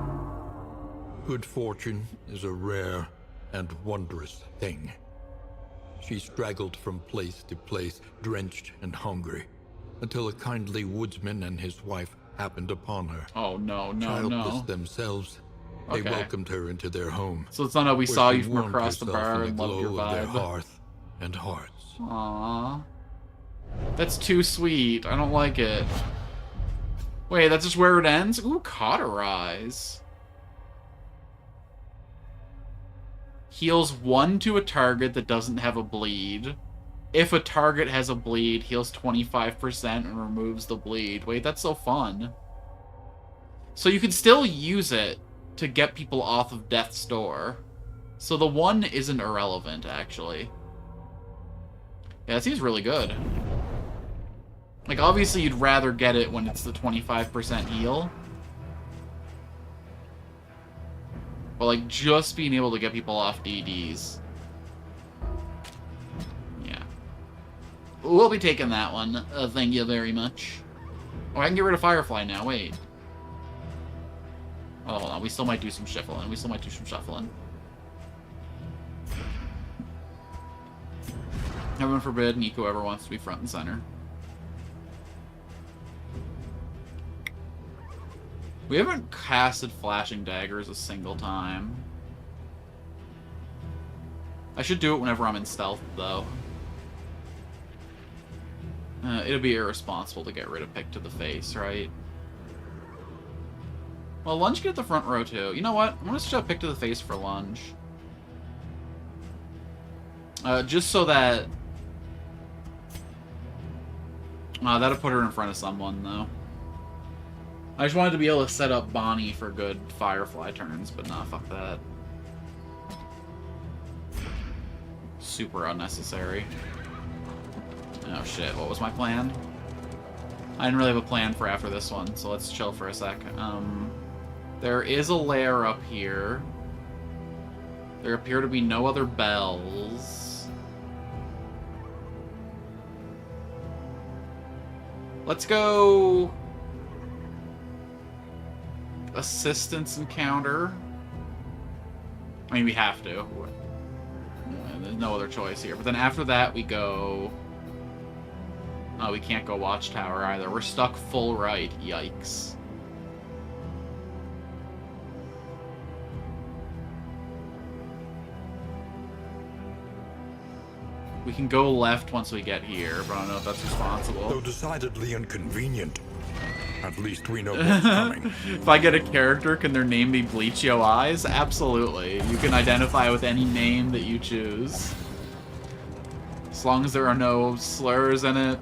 Good fortune is a rare and wondrous thing. She straggled from place to place, drenched and hungry, until a kindly woodsman and his wife happened upon her. Oh no, Childless themselves, they welcomed her into their home. So it's not how we saw you from across the bar and loved your vibe. Their hearth and hearts. Aww. That's too sweet. I don't like it. Wait, that's just where it ends? Ooh, cauterize. Heals 1 to a target that doesn't have a bleed. If a target has a bleed, heals 25% and removes the bleed. Wait, that's so fun. So you can still use it to get people off of death's door. So the 1 isn't irrelevant, actually. Yeah, it seems really good. Like, obviously you'd rather get it when it's the 25% heal. But, like, just being able to get people off DDs. Yeah. We'll be taking that one. Thank you very much. Oh, I can get rid of Firefly now. Wait. Oh, hold on. We still might do some shuffling. Heaven forbid Nico ever wants to be front and center. We haven't casted flashing daggers a single time. I should do it whenever I'm in stealth, though. It'll be irresponsible to get rid of Pick to the face, right? Well, Lunge get the front row, too. You know what? I'm gonna switch out Pick to the face for Lunge. Just so that... that'll put her in front of someone, though. I just wanted to be able to set up Bonnie for good Firefly turns, but nah, fuck that. Super unnecessary. Oh shit, what was my plan? I didn't really have a plan for after this one, so let's chill for a sec. There is a lair up here. There appear to be no other bells. Let's go... assistance encounter. I mean, we have to. There's no other choice here. But then after that, we go... Oh, we can't go Watchtower either. We're stuck full right. Yikes. We can go left once we get here, but I don't know if that's responsible. Though decidedly inconvenient. At least we know what's coming. If I get a character, can their name be Bleach Yo Eyes? Absolutely. You can identify with any name that you choose. As long as there are no slurs in it,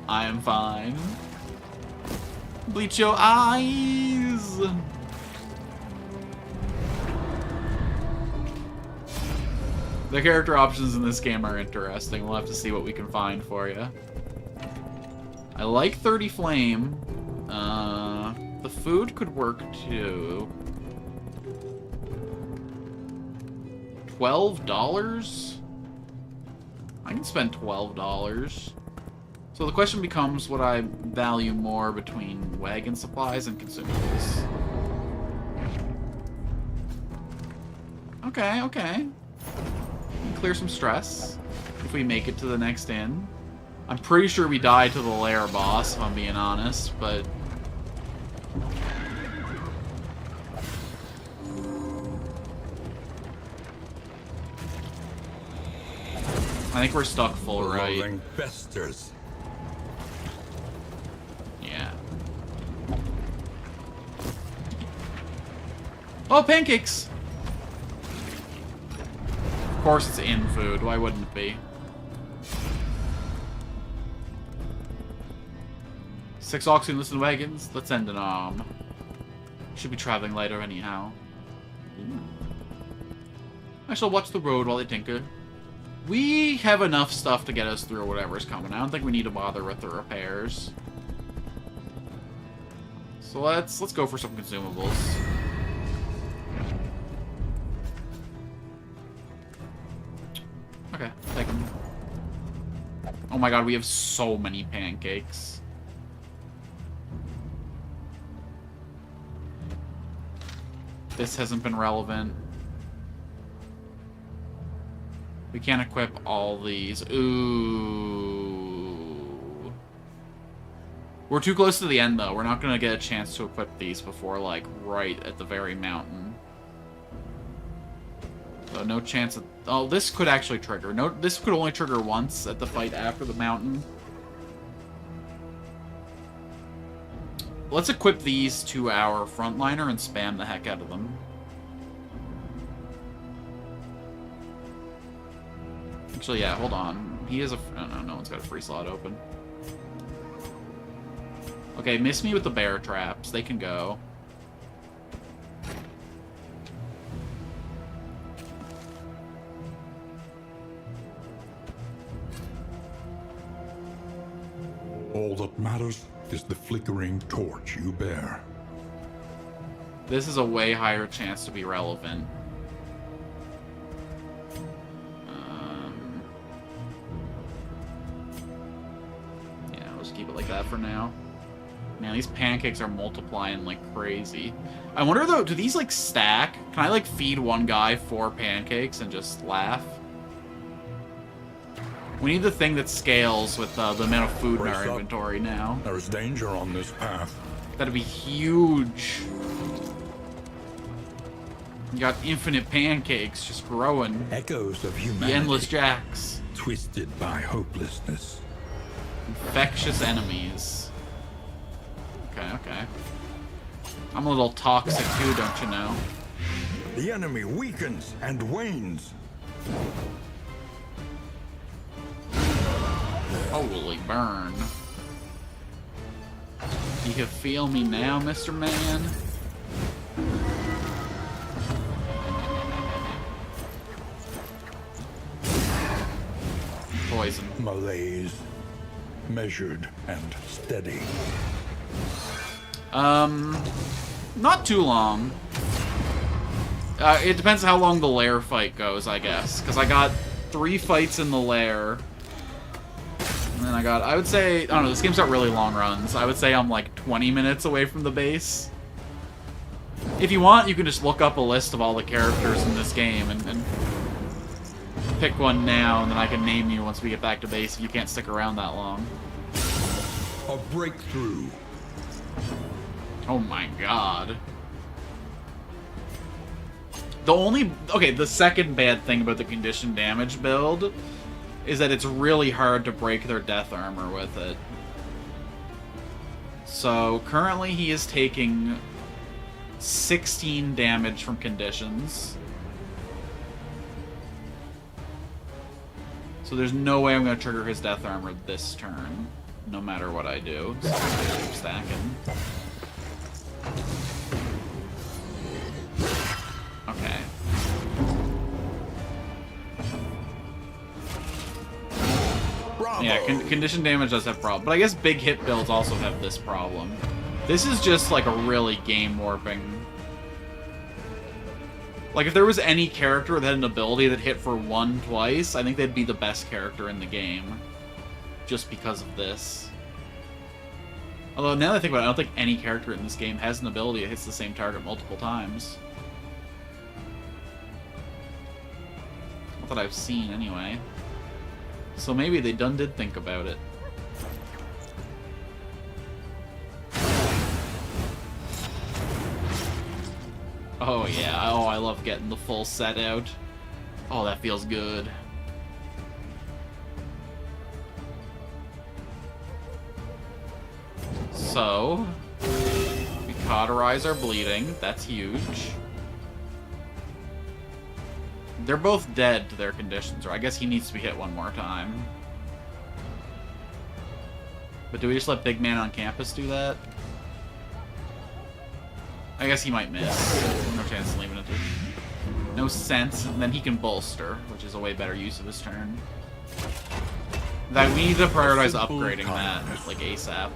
I am fine. Bleach Yo Eyes! The character options in this game are interesting. We'll have to see what we can find for you. I like 30 Flame. The food could work too. $12? I can spend $12. So the question becomes what I value more between wagon supplies and consumables. Okay, okay. Clear some stress if we make it to the next inn. I'm pretty sure we die to the lair boss, if I'm being honest, but... I think we're stuck full right. Festers. Yeah. Oh, pancakes! Of course it's in food. Why wouldn't it be? 6 oxen listen wagons. Let's end an arm. Should be traveling later anyhow. Ooh. I shall watch the road while they tinker. We have enough stuff to get us through whatever's coming. I don't think we need to bother with the repairs. So let's go for some consumables. Okay, take them. Oh my god, we have so many pancakes. This hasn't been relevant. We can't equip all these. Ooh. We're too close to the end, though. We're not going to get a chance to equip these before, like, right at the very mountain. So no chance of... Oh, this could actually trigger. No, this could only trigger once at the fight after the mountain. Let's equip these to our frontliner and spam the heck out of them. Actually, yeah, hold on. He is a... Oh, no, no one's got a free slot open. Okay, miss me with the bear traps. They can go. What matters is the flickering torch you bear. This is a way higher chance to be relevant. Yeah, we'll just keep it like that for now. Man, these pancakes are multiplying like crazy. I wonder though, do these like stack? Can I like feed one guy 4 pancakes and just laugh? We need the thing that scales with the amount of food in our inventory now. There is danger on this path. That'd be huge. You got infinite pancakes just growing. Echoes of humanity. The endless jacks. Twisted by hopelessness. Infectious enemies. Okay. I'm a little toxic too, don't you know? The enemy weakens and wanes. Holy burn. You can feel me now, Mr. Man? Poison. Malaise. Measured and steady. Not too long. It depends how long the lair fight goes, I guess. Because I got 3 fights in the lair. And then I would say, I don't know, this game's got really long runs. I would say I'm like 20 minutes away from the base. If you want, you can just look up a list of all the characters in this game and pick one now, and then I can name you once we get back to base if you can't stick around that long. A breakthrough. Oh my god. The second bad thing about the conditioned damage build is that it's really hard to break their death armor with it. So, currently he is taking 16 damage from conditions. So there's no way I'm going to trigger his death armor this turn, no matter what I do. So I keep stacking. Okay. Bravo. Yeah, condition damage does have problems, but I guess big hit builds also have this problem. This is just like a really game warping. Like if there was any character that had an ability that hit for 1 twice, I think they'd be the best character in the game. Just because of this. Although now that I think about it, I don't think any character in this game has an ability that hits the same target multiple times. Not that I've seen anyway. So maybe they did think about it. Oh yeah, oh I love getting the full set out. Oh, that feels good. So, we cauterize our bleeding, that's huge. They're both dead to their conditions, or I guess he needs to be hit 1 more time. But do we just let Big Man on campus do that? I guess he might miss. No chance of leaving it. No sense, and then he can bolster, which is a way better use of his turn. That we need to prioritize upgrading that, like ASAP.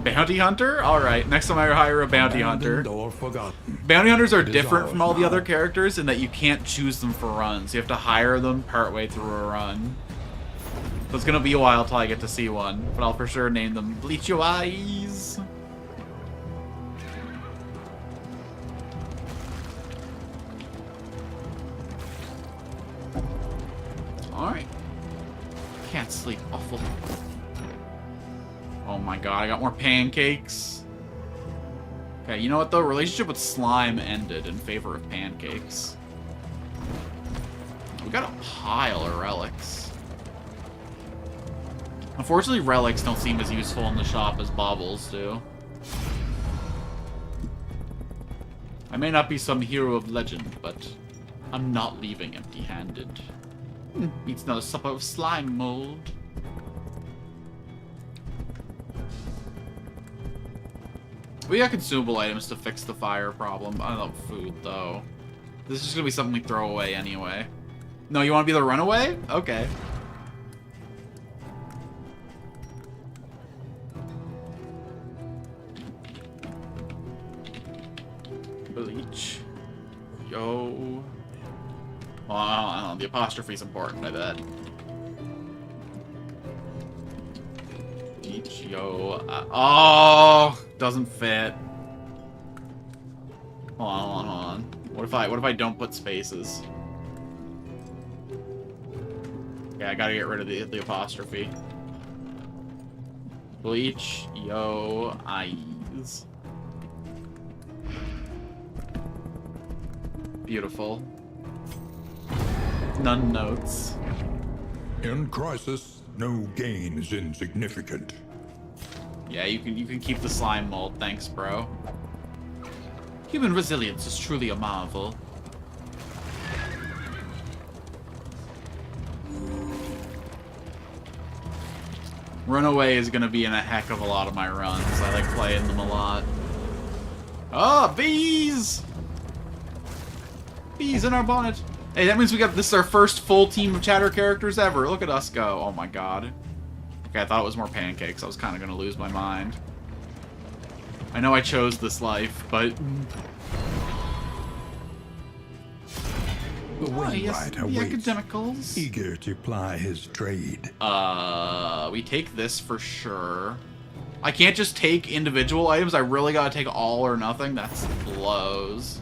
Bounty Hunter? Alright, next time I hire a Bounty Hunter. Bounty Hunters are different from all the other characters in that you can't choose them for runs. You have to hire them partway through a run. So it's gonna be a while till I get to see one, but I'll for sure name them Bleach Your Eyes. Alright. Can't sleep. Awful. Oh my god, I got more pancakes. Okay, you know what though? Relationship with slime ended in favor of pancakes. We got a pile of relics. Unfortunately, relics don't seem as useful in the shop as baubles do. I may not be some hero of legend, but I'm not leaving empty-handed. Eats another supper of slime mold. We got consumable items to fix the fire problem. I don't know, food, though. This is gonna be something we throw away anyway. No, you want to be the runaway? Okay. Bleach. Yo. Oh, I don't know. The apostrophe's important, I bet. Bleach. Yo. Oh! Doesn't fit. Hold on. What if I don't put spaces? Yeah, I gotta get rid of the apostrophe. Bleach, yo, eyes. Beautiful. None notes. In crisis, no gain is insignificant. Yeah, you can keep the slime mold, thanks, bro. Human resilience is truly a marvel. Runaway is gonna be in a heck of a lot of my runs. I like playing them a lot. Oh, bees! Bees in our bonnet. Hey, that means this is our first full team of chatter characters ever. Look at us go. Oh my god. Okay, I thought it was more pancakes. I was kind of gonna lose my mind. I know I chose this life, but... The Wainwright awaits, the academicals. eager to ply his trade. We take this for sure. I can't just take individual items. I really gotta take all or nothing. That's blows.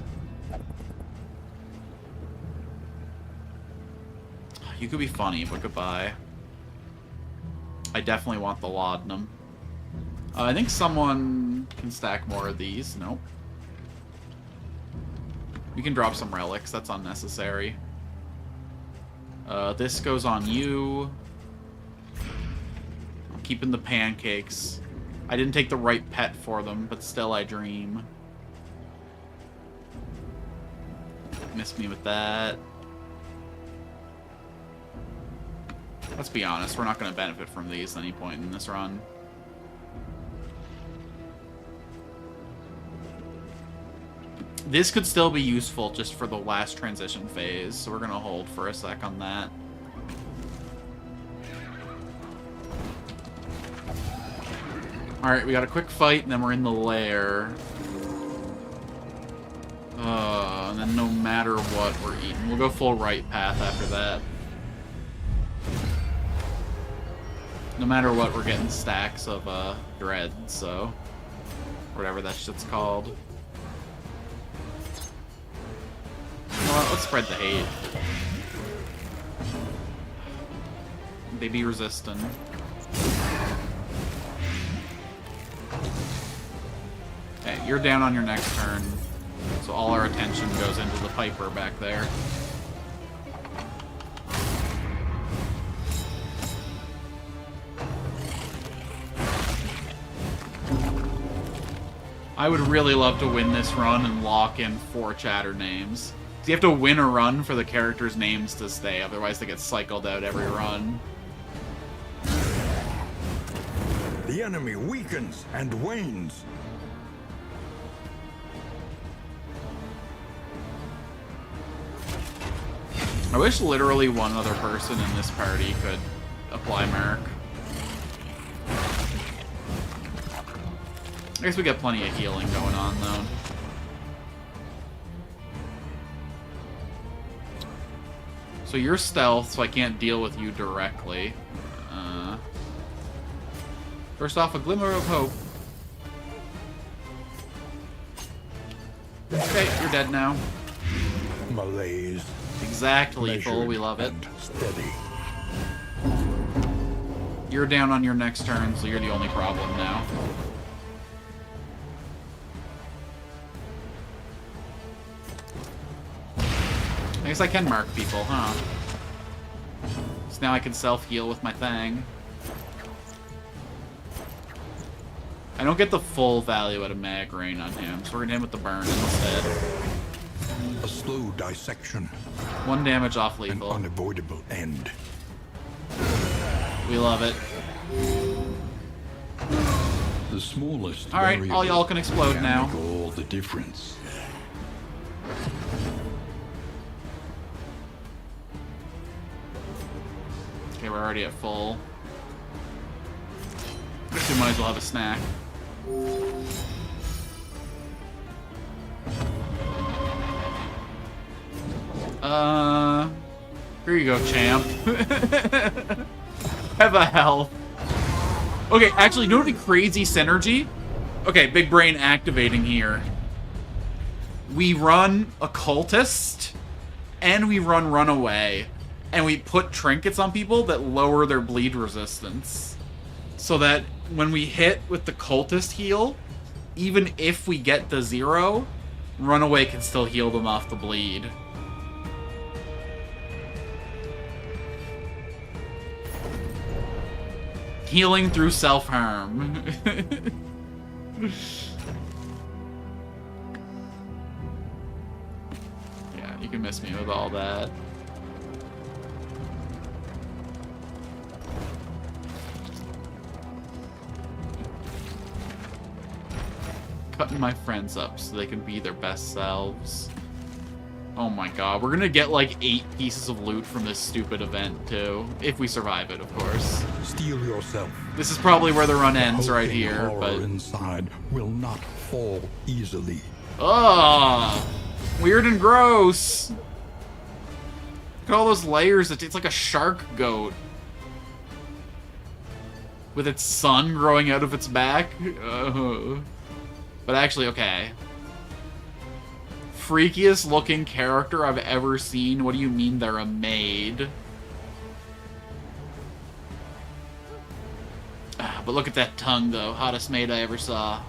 You could be funny, but goodbye. I definitely want the laudanum. I think someone can stack more of these. Nope. We can drop some relics. That's unnecessary. This goes on you. I'm keeping the pancakes. I didn't take the right pet for them, but still I dream. Missed me with that. Let's be honest, we're not going to benefit from these at any point in this run. This could still be useful just for the last transition phase, so we're going to hold for a sec on that. Alright, we got a quick fight, and then we're in the lair. And then no matter what, we're eating. We'll go full right path after that. No matter what, we're getting stacks of dread, so... whatever that shit's called. You know what? Let's spread the hate. They be resistant. Okay, you're down on your next turn, so all our attention goes into the Piper back there. I would really love to win this run and lock in 4 chatter names. You have to win a run for the characters' names to stay, otherwise they get cycled out every run. The enemy weakens and wanes. I wish literally one other person in this party could apply Merc. I guess we got plenty of healing going on, though. So you're stealth, so I can't deal with you directly. First off, a glimmer of hope. Okay, you're dead now. Malaise. Exactly, lethal. We love it. Steady. You're down on your next turn, so you're the only problem now. I guess I can mark people, huh? So now I can self-heal with my thing. I don't get the full value out of Mag Rain on him, so we're gonna hit him with the burn instead. A slow dissection. 1 damage off lethal. An unavoidable end. We love it. The smallest. Alright, all y'all can explode now. Make all the difference. Okay, we're already at full. Guess we might as well have a snack. Here you go, champ. Have a health. Okay, actually, you know what would be crazy synergy? Okay, big brain activating here. We run Occultist, and we run Runaway, and we put trinkets on people that lower their bleed resistance. So that when we hit with the Cultist heal, even if we get the 0, Runaway can still heal them off the bleed. Healing through self-harm. Yeah, you can miss me with all that. Cutting my friends up so they can be their best selves. Oh my god, we're gonna get like 8 pieces of loot from this stupid event too. If we survive it, of course. Steel yourself. This is probably where the run ends right here, horror but... inside will not fall easily. Ugh! Weird and gross! Look at all those layers. It's like a shark goat. With its sun growing out of its back. But actually, okay. Freakiest looking character I've ever seen. What do you mean they're a maid? But look at that tongue, though. Hottest maid I ever saw.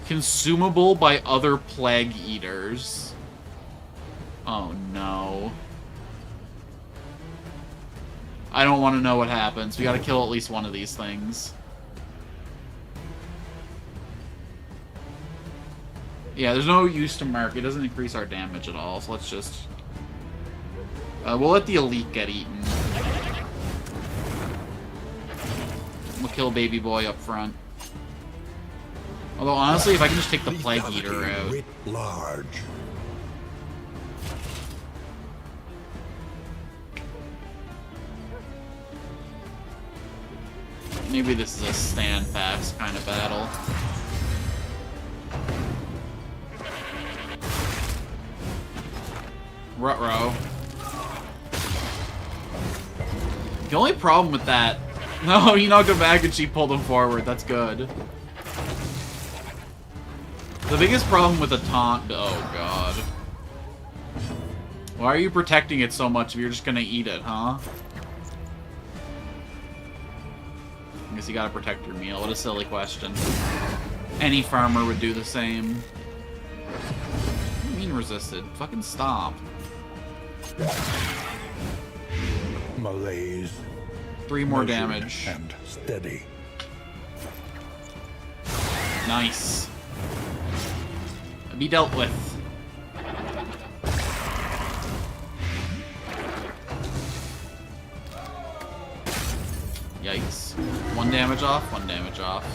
Consumable by other plague eaters. Oh, no. I don't want to know what happens. We gotta kill at least one of these things. Yeah, there's no use to mark. It doesn't increase our damage at all, so let's just... we'll let the elite get eaten. We'll kill baby boy up front. Although, honestly, if I can just take the plague eater out... large. Maybe this is a stand fast kind of battle. Ruh-roh. The only problem with that... No, he knocked him back and she pulled him forward. That's good. The biggest problem with a taunt... Oh, God. Why are you protecting it so much if you're just gonna eat it, huh? I guess you gotta protect your meal. What a silly question. Any farmer would do the same. What do you mean resisted? Fucking stop. Malaise. 3 more damage. And steady. Nice. Be dealt with. Yikes. 1 damage off, 1 damage off.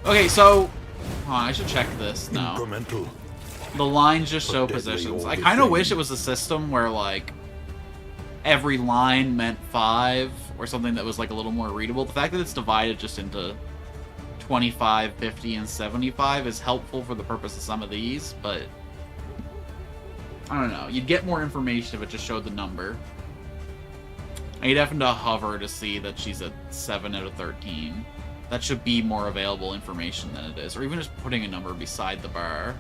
Okay, so... Oh, I should check this now. Incremental. The lines just show positions. I kind of wish it was a system where, like, every line meant 5, or something that was, like, a little more readable. The fact that it's divided just into 25, 50, and 75 is helpful for the purpose of some of these, but... I don't know. You'd get more information if it just showed the number. You'd have to hover to see that she's at 7 out of 13. That should be more available information than it is. Or even just putting a number beside the bar.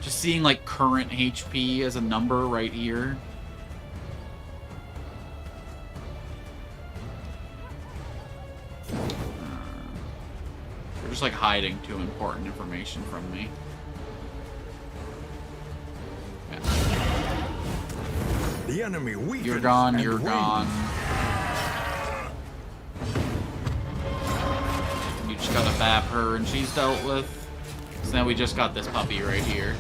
Just seeing, like, current HP as a number right here. They're just, like, hiding too important information from me. Yeah. The enemy weakens. You're gone, you're gone. You just gotta bap her and she's dealt with. So now we just got this puppy right here.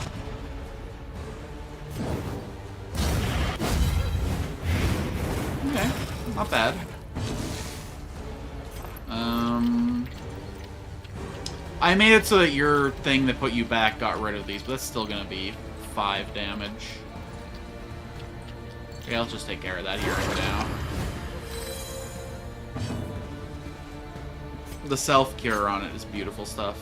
Okay, not bad. I made it so that your thing that put you back got rid of these, but that's still gonna be 5 damage. Okay, I'll just take care of that here and now. The self-cure on it is beautiful stuff.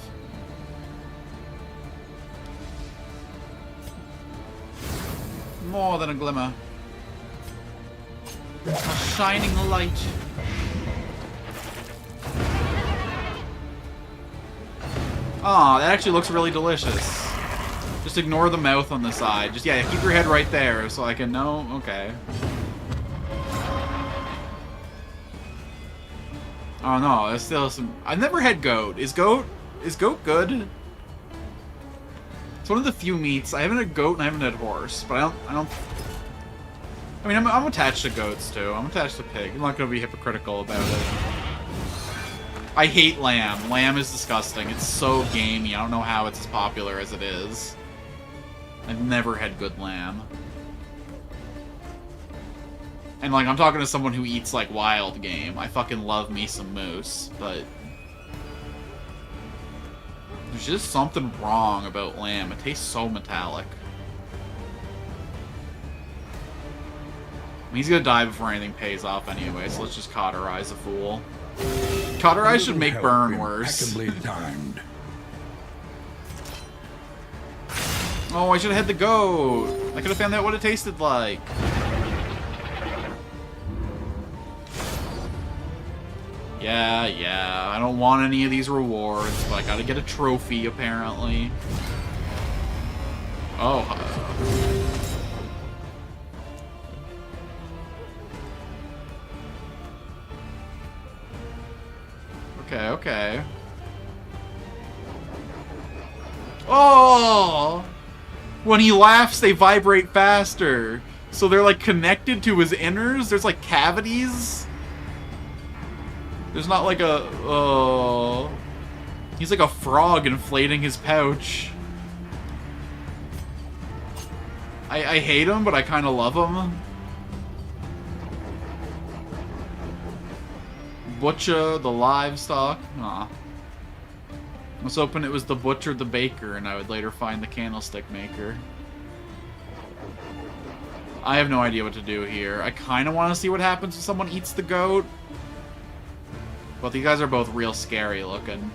More than a glimmer. A shining light. Aw, that actually looks really delicious. Just ignore the mouth on the side. Just, yeah, keep your head right there so I can know. Okay. Oh no, there's still some... I've never had goat. Is goat good? It's one of the few meats. I haven't had goat and I haven't had horse, but I don't... I mean, I'm attached to goats too. I'm attached to pig. I'm not gonna be hypocritical about it. I hate lamb. Lamb is disgusting. It's so gamey. I don't know how it's as popular as it is. I've never had good lamb. And, like, I'm talking to someone who eats, like, wild game. I fucking love me some moose, but... There's just something wrong about lamb. It tastes so metallic. I mean, he's gonna die before anything pays off anyway, so let's just cauterize a fool. Cauterize should make burn worse. Timed. Oh, I should have had the goat. I could have found out what it tasted like. Yeah, I don't want any of these rewards, but I gotta get a trophy, apparently. Oh. Okay. Oh! When he laughs, they vibrate faster. So they're, like, connected to his inners? There's, like, cavities? There's not like a... He's like a frog inflating his pouch. I hate him, but I kind of love him. Butcher the livestock. Aw. I was hoping it was the butcher, the baker, and I would later find the candlestick maker. I have no idea what to do here. I kind of want to see what happens if someone eats the goat. But these guys are both real scary looking.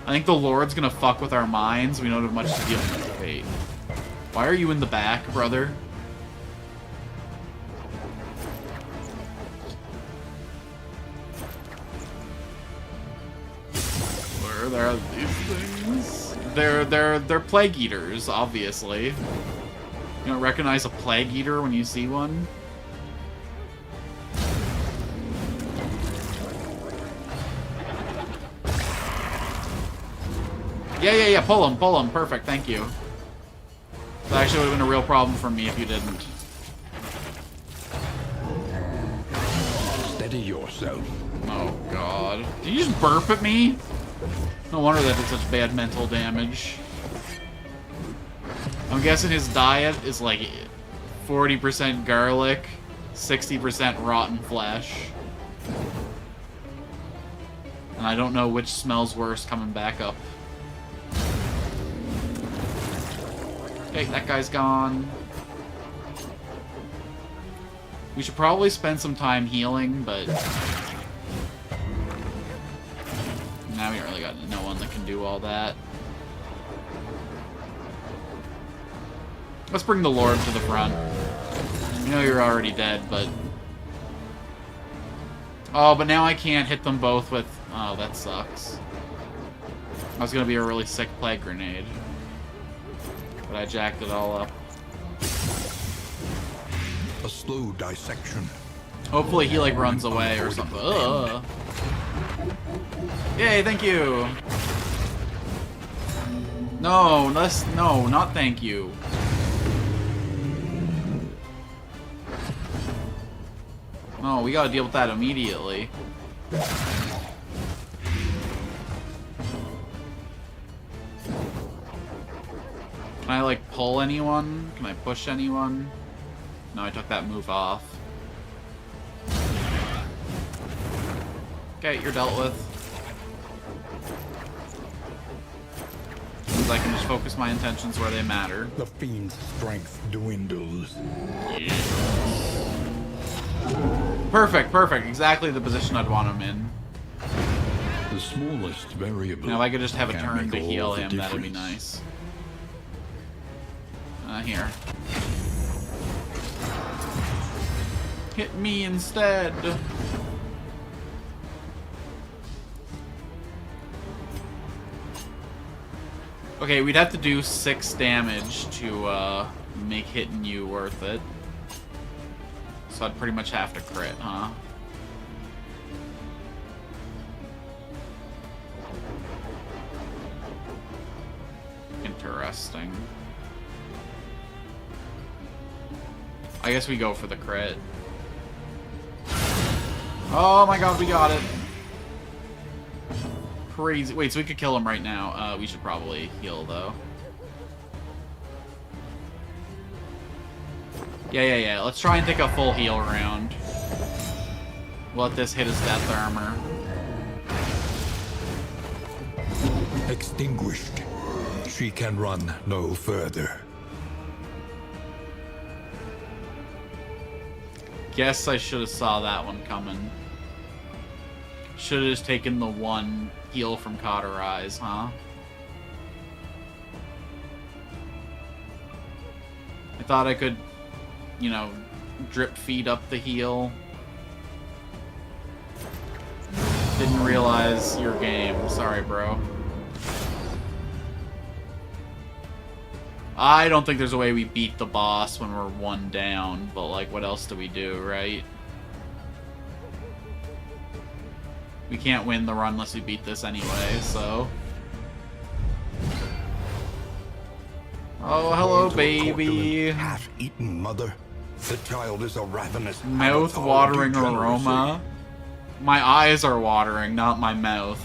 I think the Lord's gonna fuck with our minds. We don't have much to deal with. Wait. Why are you in the back, brother? Where are these things? They're plague eaters, obviously. You don't recognize a plague eater when you see one? Yeah, pull him, perfect, thank you. That actually would have been a real problem for me if you didn't. Steady yourself. Oh god. Did you just burp at me? No wonder that did such bad mental damage. I'm guessing his diet is like 40% garlic, 60% rotten flesh. And I don't know which smells worse coming back up. Okay, that guy's gone. We should probably spend some time healing, but... now we really got no one that can do all that. Let's bring the Lord to the front. I know you're already dead, but... oh, but now I can't hit them both with... oh, that sucks. That was gonna be a really sick plague grenade. But I jacked it all up. A slow dissection. Hopefully he, like, runs away or something. Ugh. Yay, thank you! No, no, not thank you. No, we gotta deal with that immediately. Can I, like, pull anyone? Can I push anyone? No, I took that move off. Okay, you're dealt with. because I can just focus my intentions where they matter. The fiend's strength dwindles. Perfect, perfect. Exactly the position I'd want him in. The smallest variable. Now, if I could just have a can turn make to all heal the him, that'd be difference. nice. Here. Hit me instead. Okay, we'd have to do 6 damage to make hitting you worth it. So I'd pretty much have to crit, huh? Interesting. I guess we go for the crit. Oh my god, we got it. Crazy. Wait, so we could kill him right now. We should probably heal, though. Yeah. Let's try and take a full heal round. Let this hit his death armor. Extinguished. She can run no further. Guess I should have saw that one coming. Should have just taken the one heal from Cauterize, huh? I thought I could, you know, drip feed up the heal. Didn't realize your game. Sorry, bro. I don't think there's a way we beat the boss when we're 1 down, but, like, what else do we do, right? We can't win the run unless we beat this anyway, so... Oh, hello, baby. Half-eaten mother. The child is a ravenous... Mouth-watering aroma. My eyes are watering, not my mouth.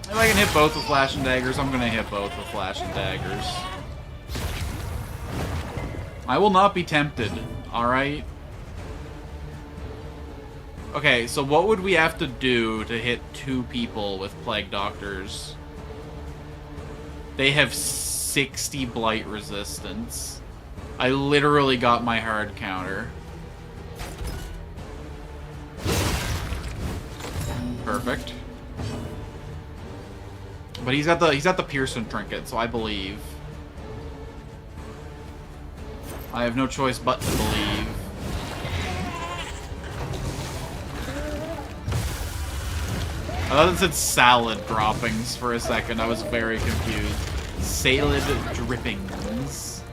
If I can hit both with Flash and Daggers, I'm gonna hit both with Flash and Daggers. I will not be tempted, alright? Okay, so what would we have to do to hit 2 people with Plague Doctors? They have 60 Blight resistance. I literally got my hard counter. Perfect. But he's got the Pearson trinket, so I believe. I have no choice but to believe. I thought it said salad droppings for a second. I was very confused. Salad drippings.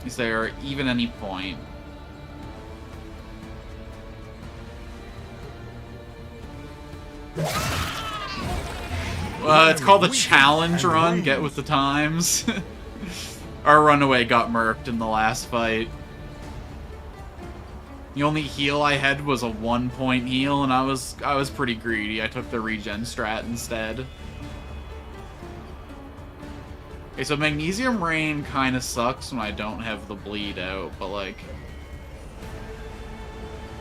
Is there even any point? It's called the challenge run. Get with the times. Our runaway got murked in the last fight. The only heal I had was a 1-point heal, and I was pretty greedy. I took the regen strat instead. Okay, so Magnesium Rain kind of sucks when I don't have the bleed out, but like...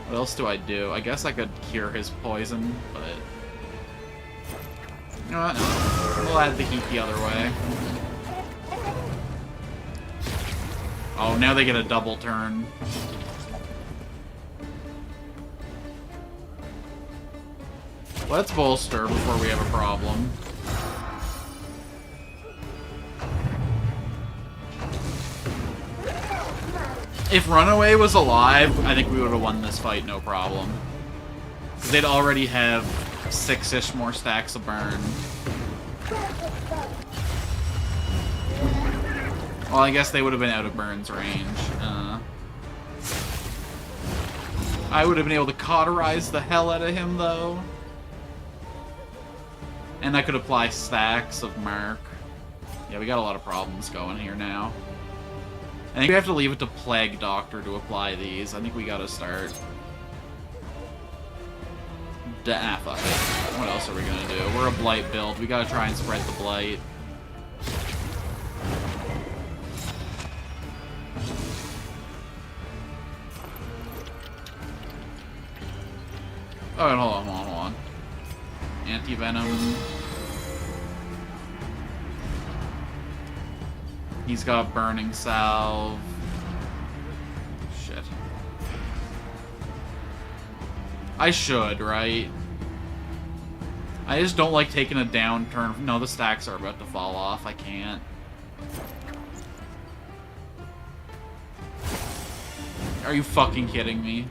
What else do I do? I guess I could cure his poison, but... You know what? No. We'll add the heat the other way. Oh, now they get a double turn. Let's bolster before we have a problem. If Runaway was alive, I think we would have won this fight no problem. Because they'd already have 6-ish more stacks of burn. Well, I guess they would have been out of Burn's range. I would have been able to cauterize the hell out of him, though. And I could apply stacks of Mark. Yeah, we got a lot of problems going here now. I think we have to leave it to Plague Doctor to apply these. I think we gotta start. Fuck it. What else are we gonna do? We're a Blight build. We gotta try and spread the Blight. Oh, hold on, hold on, hold on. Anti-venom. He's got burning salve. Shit. I should, right? I just don't like taking a downturn. No, the stacks are about to fall off. I can't. Are you fucking kidding me?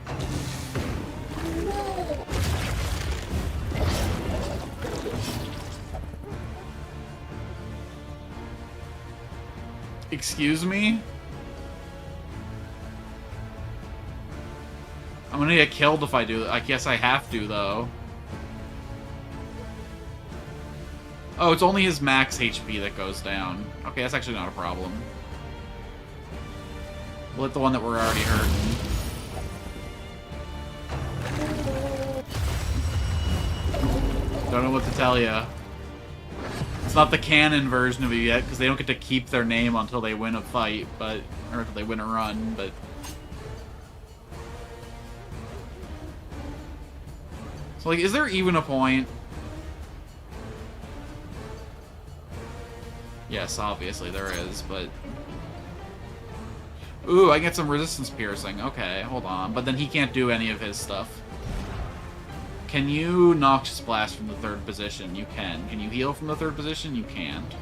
Excuse me? I'm gonna get killed if I do that. I guess I have to, though. Oh, it's only his max HP that goes down. Okay, that's actually not a problem. We'll hit the one that we're already hurting. Don't know what to tell ya. It's not the canon version of it yet, because they don't get to keep their name until they win a fight, but... or until they win a run, but... So, like, is there even a point? Yes, obviously there is, but... Ooh, I get some resistance piercing. Okay, hold on. But then he can't do any of his stuff. Can you Noxious Blast from the third position? You can. Can you heal from the third position? You can't.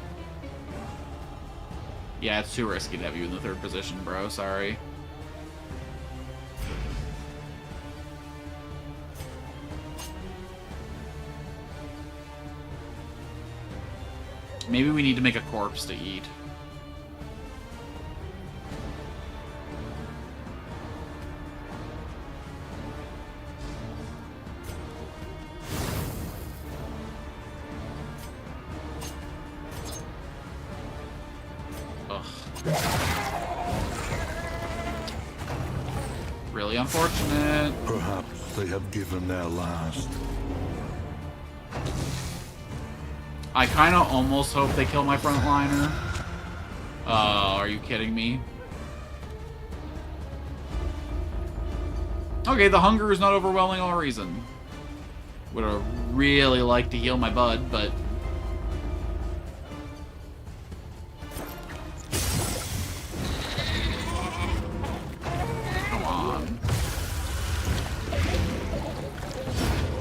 Yeah, it's too risky to have you in the third position, bro. Sorry. Maybe we need to make a corpse to eat. Ugh. Really unfortunate. Perhaps they have given their last. I kind of almost hope they kill my frontliner. Are you kidding me? Okay, the hunger is not overwhelming all reason. Would have really liked to heal my bud, but... Come on.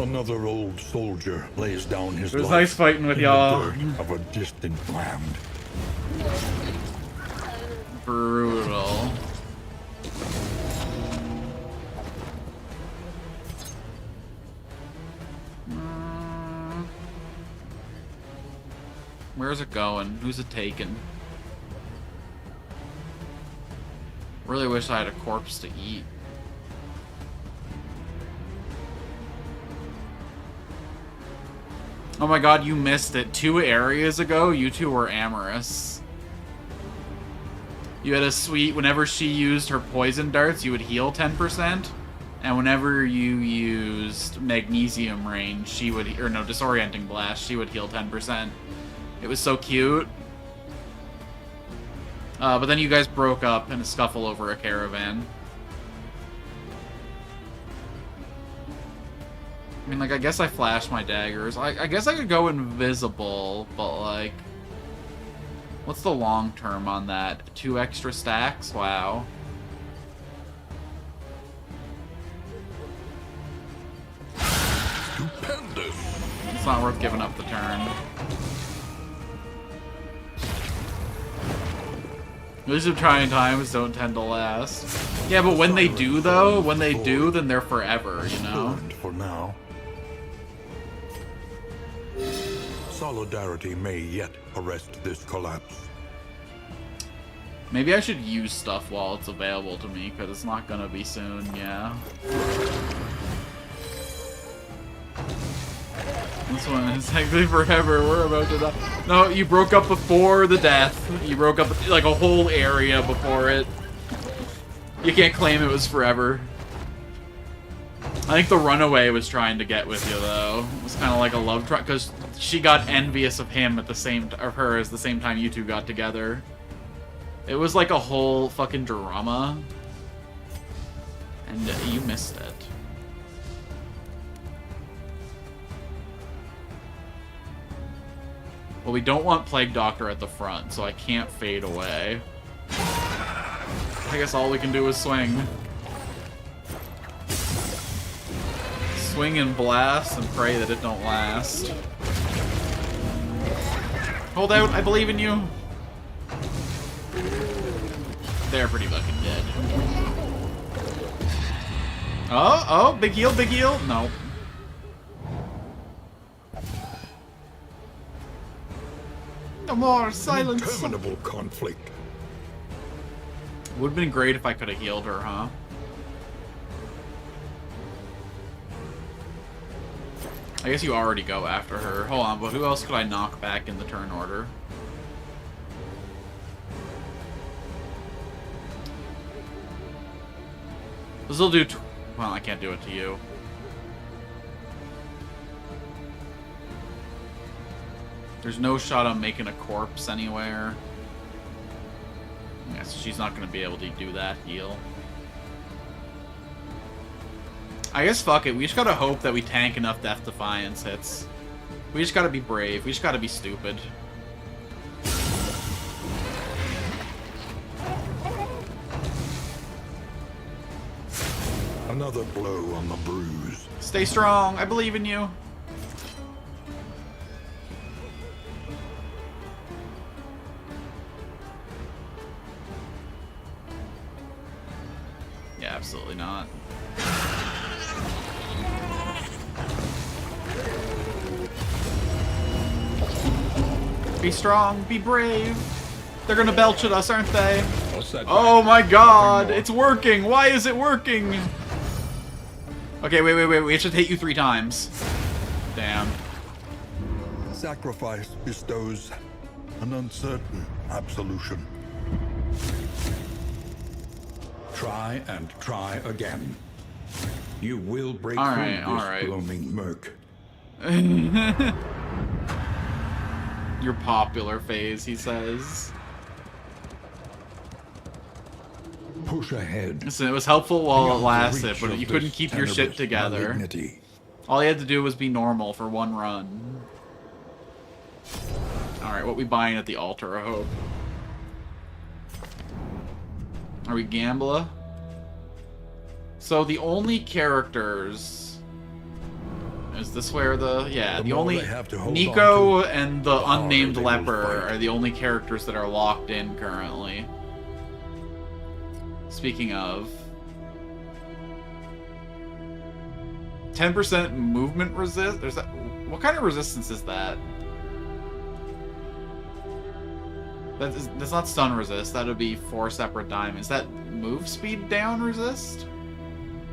Another old soldier lays down his It was life nice fighting with in y'all. the dirt of a distant land. Brutal. Where's it going? Who's it taking? Really wish I had a corpse to eat. Oh my god, you missed it. 2 areas ago, you two were amorous. You had a sweet, whenever she used her poison darts, you would heal 10%. And whenever you used magnesium range, she would, or no, disorienting blast, she would heal 10%. It was so cute. But then you guys broke up in a scuffle over a caravan. I mean, like, I guess I flashed my daggers. I guess I could go invisible, but, like... What's the long term on that? 2 extra stacks? Wow. Stupendous. It's not worth giving up the turn. These are trying times don't tend to last. Yeah, but when they do, though, when they do, then they're forever, you know? For now. Solidarity may yet arrest this collapse. Maybe I should use stuff while it's available to me, because it's not gonna be soon, yeah. This one is technically forever. We're about to die. No, you broke up before the death. You broke up, like, a whole area before it. You can't claim it was forever. I think the runaway was trying to get with you, though. It was kind of like a love triangle, because she got envious of him at the same of her as the same time you two got together. It was like a whole fucking drama, and you missed it. Well, we don't want Plague Doctor at the front, so I can't fade away. I guess all we can do is swing. Swing and blast and pray that it don't last. Hold out, I believe in you. They're pretty fucking dead. Oh, big heal, big heal. No. No more silence. Interminable conflict. Would have been great if I could have healed her, huh? I guess you already go after her. Hold on, but who else could I knock back in the turn order? This will do. Well, I can't do it to you. There's no shot on making a corpse anywhere. Yeah, so she's not going to be able to do that heal. I guess fuck it. We just gotta hope that we tank enough Death Defiance hits. We just gotta be brave. We just gotta be stupid. Another blow on the bruise. Stay strong. I believe in you. Yeah, absolutely not. Be strong, be brave. They're gonna belch at us, aren't they? Oh my god, it's working! Why is it working? Okay, wait, we should hit you 3 times. Damn. Sacrifice bestows an uncertain absolution. Try and try again. You will break through this gloaming murk. Your popular phase, he says. Push ahead. Listen, it was helpful while it lasted, but you couldn't keep your shit together. Malignity. All you had to do was be normal for 1 run. Alright, what we buying at the altar, I hope. Are we Gambler? So the only characters... Is this where the... Yeah, the only... Nico and the unnamed leper are the only characters that are locked in currently. Speaking of... 10% movement resist? There's that... What kind of resistance is that? That's not stun resist. That would be 4 separate diamonds. Is that move speed down resist?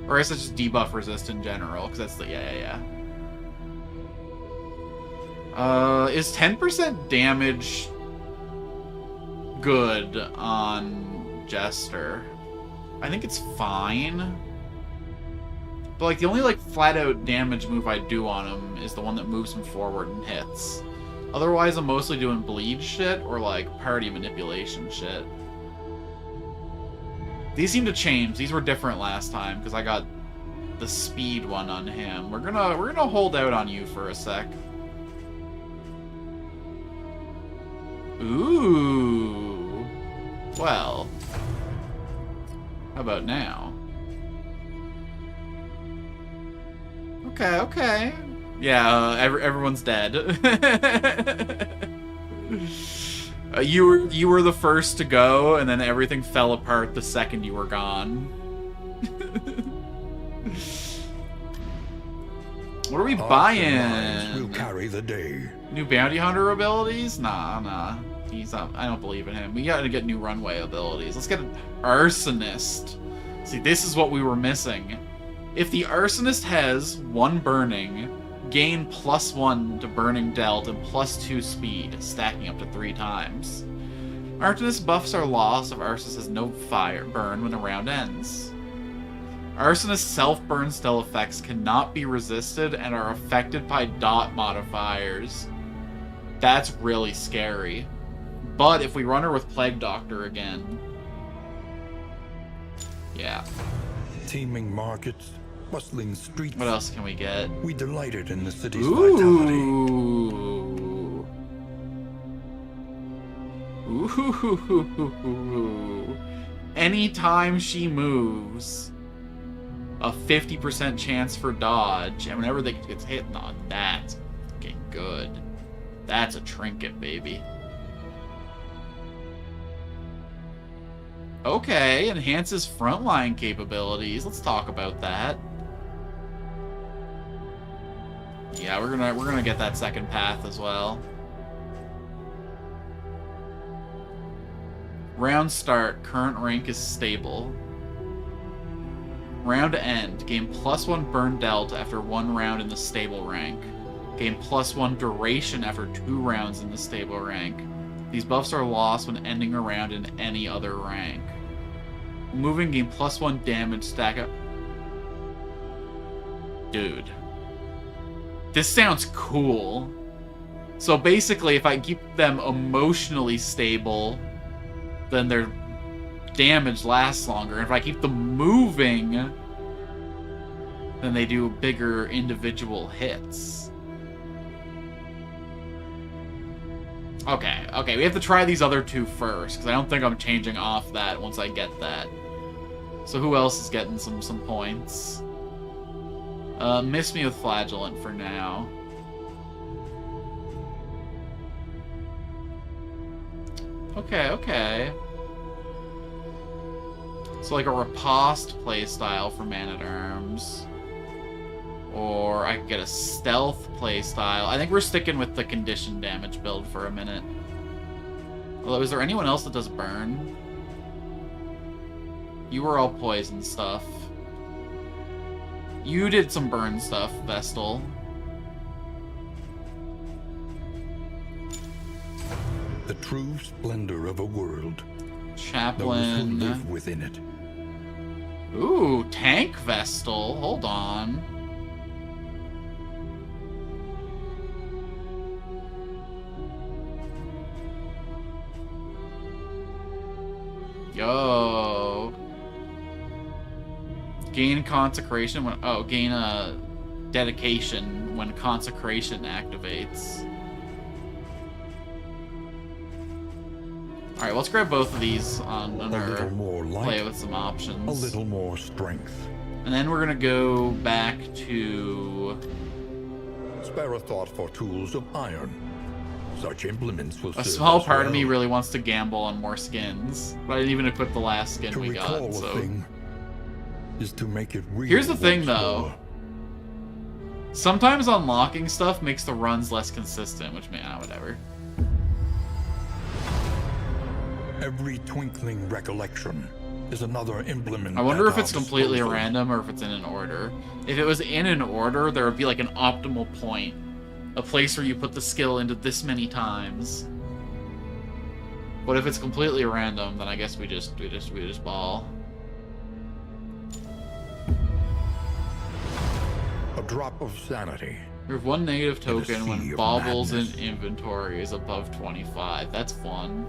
Or is it just debuff resist in general? Because that's the... Yeah. Is 10% damage good on Jester? I think it's fine. But, like, the only, like, flat-out damage move I do on him is the one that moves him forward and hits. Otherwise, I'm mostly doing bleed shit or, like, party manipulation shit. These seem to change. These were different last time, because I got the speed one on him. We're gonna hold out on you for a sec. Ooh. Well. How about now? Okay. Yeah, everyone's dead. You were the first to go, and then everything fell apart the second you were gone. What are we buying? Will carry the day. New bounty hunter abilities? Nah. He's up. I don't believe in him. We gotta get new runway abilities. Let's get an arsonist. See, this is what we were missing. If the arsonist has 1 burning, gain +1 to burning dealt and +2 speed, stacking up to 3 times. Arsonist buffs our loss if arsonist has no fire burn when a round ends. Arsonist self-burn spell effects cannot be resisted and are affected by dot modifiers. That's really scary. But if we run her with Plague Doctor again... Yeah. Teeming markets, bustling streets. What else can we get? We delighted in the city's vitality. Ooh. Ooh. Anytime she moves, a 50% chance for dodge, and whenever they gets hit, no, that's fucking good. That's a trinket, baby. Okay, enhances frontline capabilities. Let's talk about that. Yeah, we're gonna get that second path as well. Round start, current rank is stable. Round end, gain +1 burn dealt after 1 round in the stable rank. Gain +1 duration after 2 rounds in the stable rank. These buffs are lost when ending a round in any other rank. Moving, gain +1 damage stack up. Dude. This sounds cool. So basically, if I keep them emotionally stable, then their damage lasts longer. And if I keep them moving, then they do bigger individual hits. Okay, we have to try these other two first, because I don't think I'm changing off that once I get that. So who else is getting some points? Miss me with Flagellant for now. Okay. So like a riposte playstyle for Man-at-Arms. Or I could get a stealth playstyle. I think we're sticking with the condition damage build for a minute. Although, is there anyone else that does burn? You were all poison stuff. You did some burn stuff, Vestal. The true splendor of a world. Chaplain. Those who live within it. Ooh, tank Vestal. Hold on. Yo. Gain consecration when gain a dedication when consecration activates. Alright, let's grab both of these on our play with some options. A little more strength. And then we're gonna go back to Spare a thought for tools of iron. Such implements will a small part of me really wants to gamble on more skins, but I didn't even equip the last skin we got, so... thing is to make it real. Here's the thing, though. Sometimes unlocking stuff makes the runs less consistent, which, whatever. Every twinkling recollection is another implement. I wonder if it's completely random or if it's in an order. If it was in an order, there would be like an optimal point. A place where you put the skill into this many times. But if it's completely random, then I guess we just ball. A drop of sanity. You have 1 negative token when baubles in inventory is above 25. That's fun.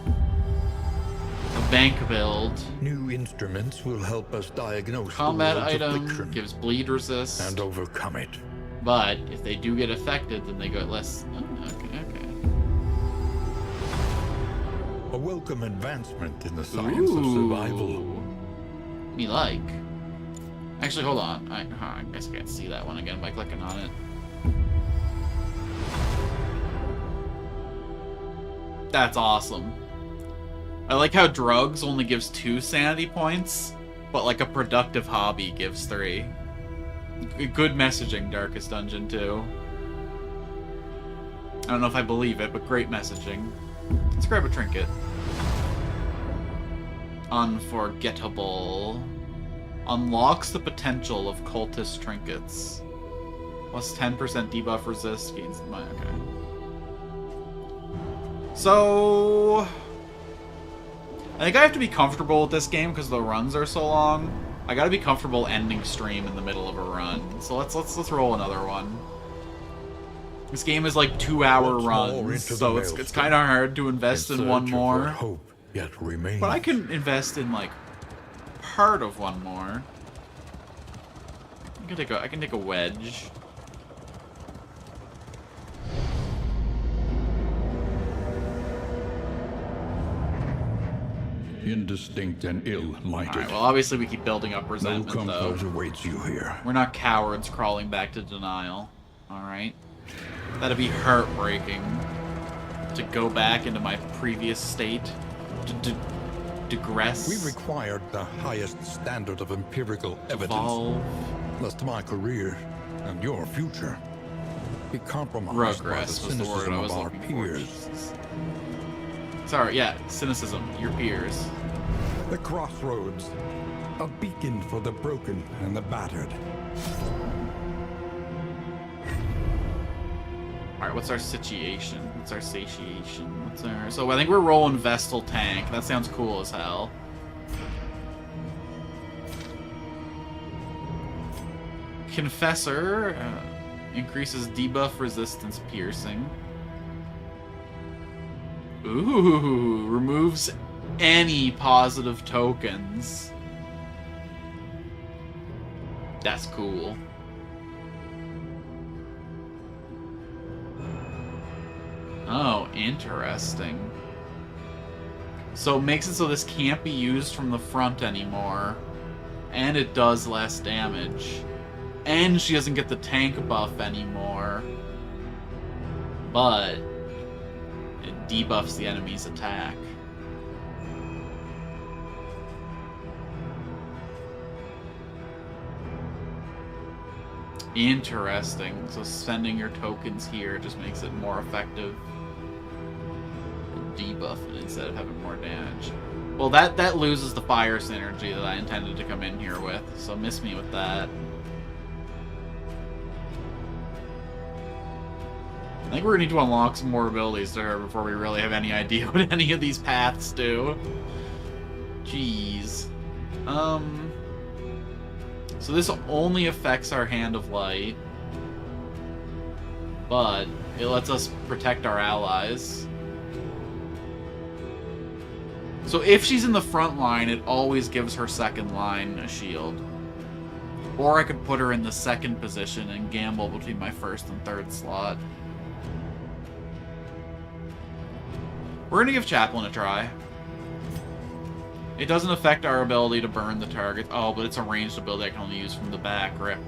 A bank build. New instruments will help us diagnose combat the item gives bleed resist and overcome it. But if they do get affected, then they get less. Oh, okay. A welcome advancement in the science of survival. Me like. Actually, hold on. I guess I can't see that one again by clicking on it. That's awesome. I like how drugs only gives 2 sanity points, but like a productive hobby gives 3. Good messaging, Darkest Dungeon 2. I don't know if I believe it, but great messaging. Let's grab a trinket. Unforgettable. Unlocks the potential of cultist trinkets. Plus 10% debuff resist gains my okay. So I think I have to be comfortable with this game because the runs are so long. I gotta be comfortable ending stream in the middle of a run. So let's roll another one. This game is like 2-hour runs, so it's kind of hard to invest in one more. Hope yet remains. But I can invest in like part of one more. I can take a wedge. indistinct and ill-lighted. Alright, well, obviously we keep building up No resentment, though. comfort awaits you here. We're not cowards crawling back to denial. Alright? That'd be heartbreaking. To go back into my previous state. To digress. We required the highest standard of empirical evidence, Evolve. lest my career and your future be compromised by the Regress was the word cynicism I of was our looking for. peers. Jesus. Sorry, yeah, cynicism. Your peers. The crossroads, a beacon for the broken and the battered. Alright, what's our situation? What's our satiation? What's our... So I think we're rolling Vestal Tank. That sounds cool as hell. Confessor increases debuff resistance piercing. Ooh, removes any positive tokens. That's cool. Oh, interesting. So it makes it so this can't be used from the front anymore. And it does less damage. And she doesn't get the tank buff anymore. But it debuffs the enemy's attack. Interesting. So sending your tokens here just makes it more effective. Debuff it instead of having more damage. Well, that loses the fire synergy that I intended to come in here with, so miss me with that. I think we're gonna need to unlock some more abilities to her before we really have any idea what any of these paths do. Jeez. So this only affects our Hand of Light, but it lets us protect our allies. So if she's in the front line, it always gives her second line a shield. Or I could put her in the second position and gamble between my first and third slot. We're gonna give Chaplain a try. It doesn't affect our ability to burn the target. Oh, but it's a ranged ability I can only use from the back. Rip.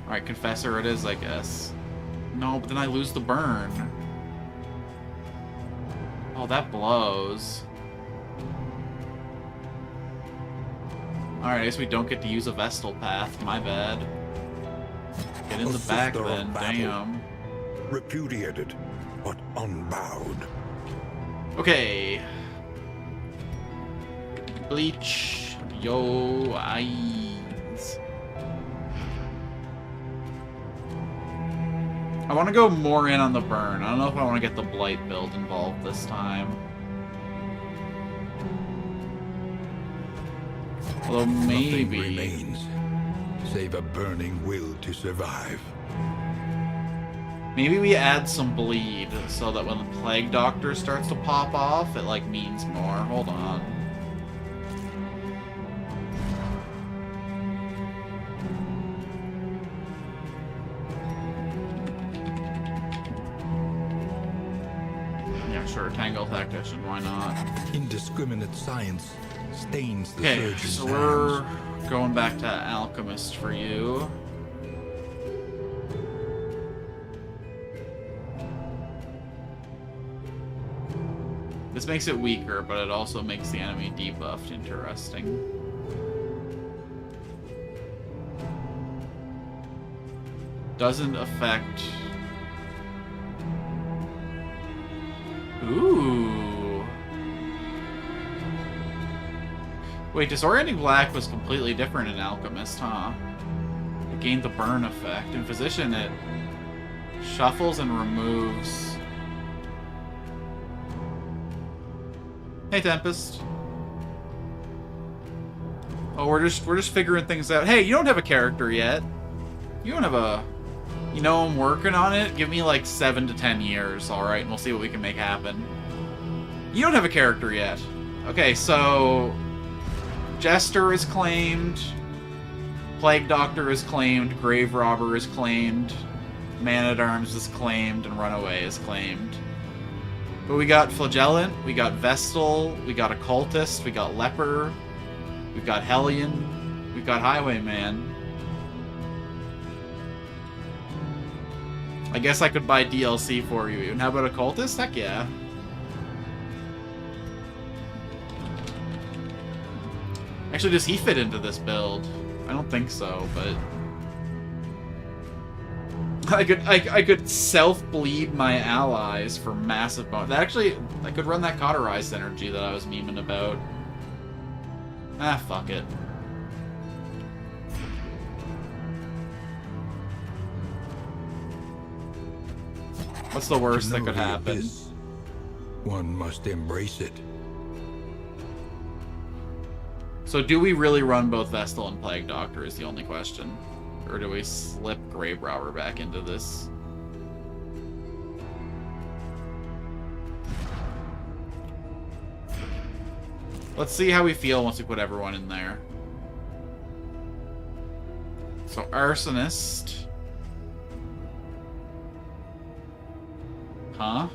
Alright, Confessor it is, I guess. No, but then I lose the burn. Oh, that blows. Alright, I guess we don't get to use a Vestal Path. My bad. Get in the back then, damn. Repudiated, but unbowed. Okay. Bleach yo eyes. I want to go more in on the burn. I don't know if I want to get the Blight build involved this time. Although maybe... Nothing remains, save a burning will to survive. Maybe we add some bleed so that when the Plague Doctor starts to pop off, it like means more. Hold on. Yeah, sure. Tangle Tactician, why not? Indiscriminate science stains the Okay, surgeon's so hands. we're going back to Alchemist for you. This makes it weaker, but it also makes the enemy debuffed. Interesting. Doesn't affect... Ooh. Wait, Disorienting Black was completely different in Alchemist, huh? It gained the burn effect. In Physician, it shuffles and removes... Hey, Tempest. Oh, we're just figuring things out. Hey, you don't have a character yet. You don't have a... You know, I'm working on it. Give me like 7 to 10 years, alright? And we'll see what we can make happen. You don't have a character yet. Okay, so... Jester is claimed. Plague Doctor is claimed. Grave Robber is claimed. Man-at-Arms is claimed. And Runaway is claimed. But we got Flagellant, we got Vestal, we got Occultist, we got Leper, we got Hellion, we got Highwayman. I guess I could buy DLC for you. And how about Occultist? Heck yeah. Actually, does he fit into this build? I don't think so, but I could self-bleed my allies for massive bonus. Actually, I could run that cauterized energy that I was memeing about. Ah, fuck it. What's the worst that could happen? One must embrace it. So do we really run both Vestal and Plague Doctor is the only question. Or do we slip Graybrower back into this? Let's see how we feel once we put everyone in there. So Arsonist. Huh?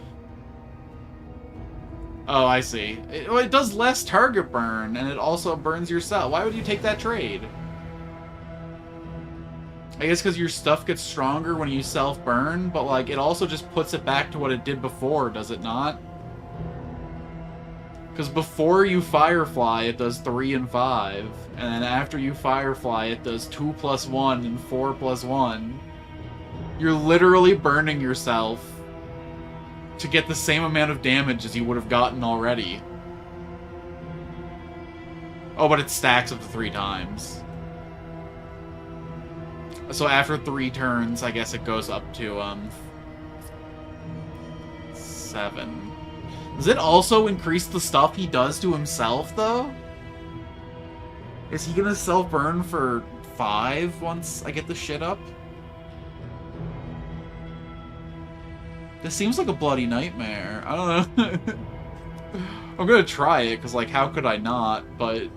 Oh, I see. It does less target burn, and it also burns your cell. Why would you take that trade? I guess because your stuff gets stronger when you self-burn, but, like, it also just puts it back to what it did before, does it not? Because before you Firefly, it does 3 and 5, and then after you Firefly, it does 2 + 1 and 4 + 1. You're literally burning yourself to get the same amount of damage as you would have gotten already. Oh, but it stacks up to 3 times. So after 3 turns, I guess it goes up to, 7. Does it also increase the stuff he does to himself, though? Is he gonna self-burn for 5 once I get the shit up? This seems like a bloody nightmare. I don't know. I'm gonna try it, because, like, how could I not? But...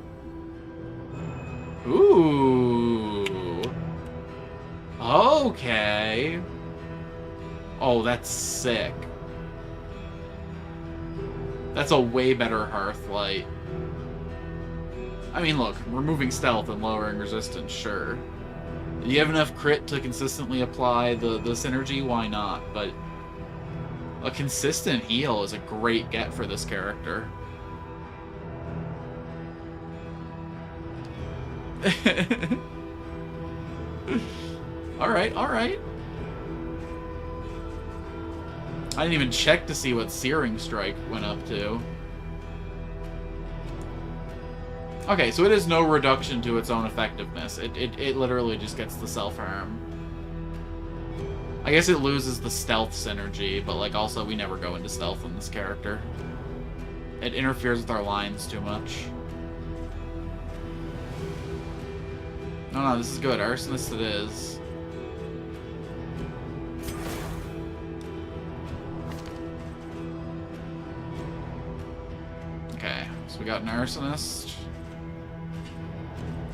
Ooh. Okay. Oh, that's sick. That's a way better Hearthlight. I mean, look, removing stealth and lowering resistance, sure. Do you have enough crit to consistently apply the synergy? Why not? But a consistent heal is a great get for this character. Alright, alright. I didn't even check to see what Searing Strike went up to. Okay, so it has no reduction to its own effectiveness. It literally just gets the self-harm. I guess it loses the stealth synergy, but, like, also we never go into stealth on this character. It interferes with our lines too much. No, this is good. Arsonist it is. Okay, so we got an Arsonist.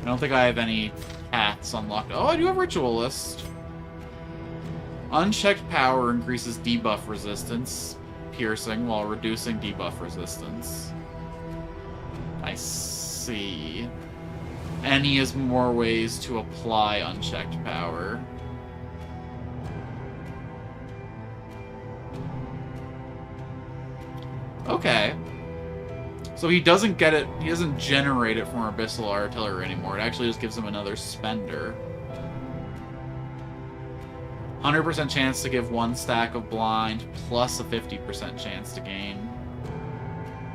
I don't think I have any hats unlocked. Oh, I do have Ritualist. Unchecked power increases debuff resistance, piercing, while reducing debuff resistance. I see. And he has more ways to apply unchecked power. Okay. So he doesn't get it, he doesn't generate it from Abyssal Artillery anymore. It actually just gives him another spender. 100% chance to give 1 stack of blind, plus a 50% chance to gain.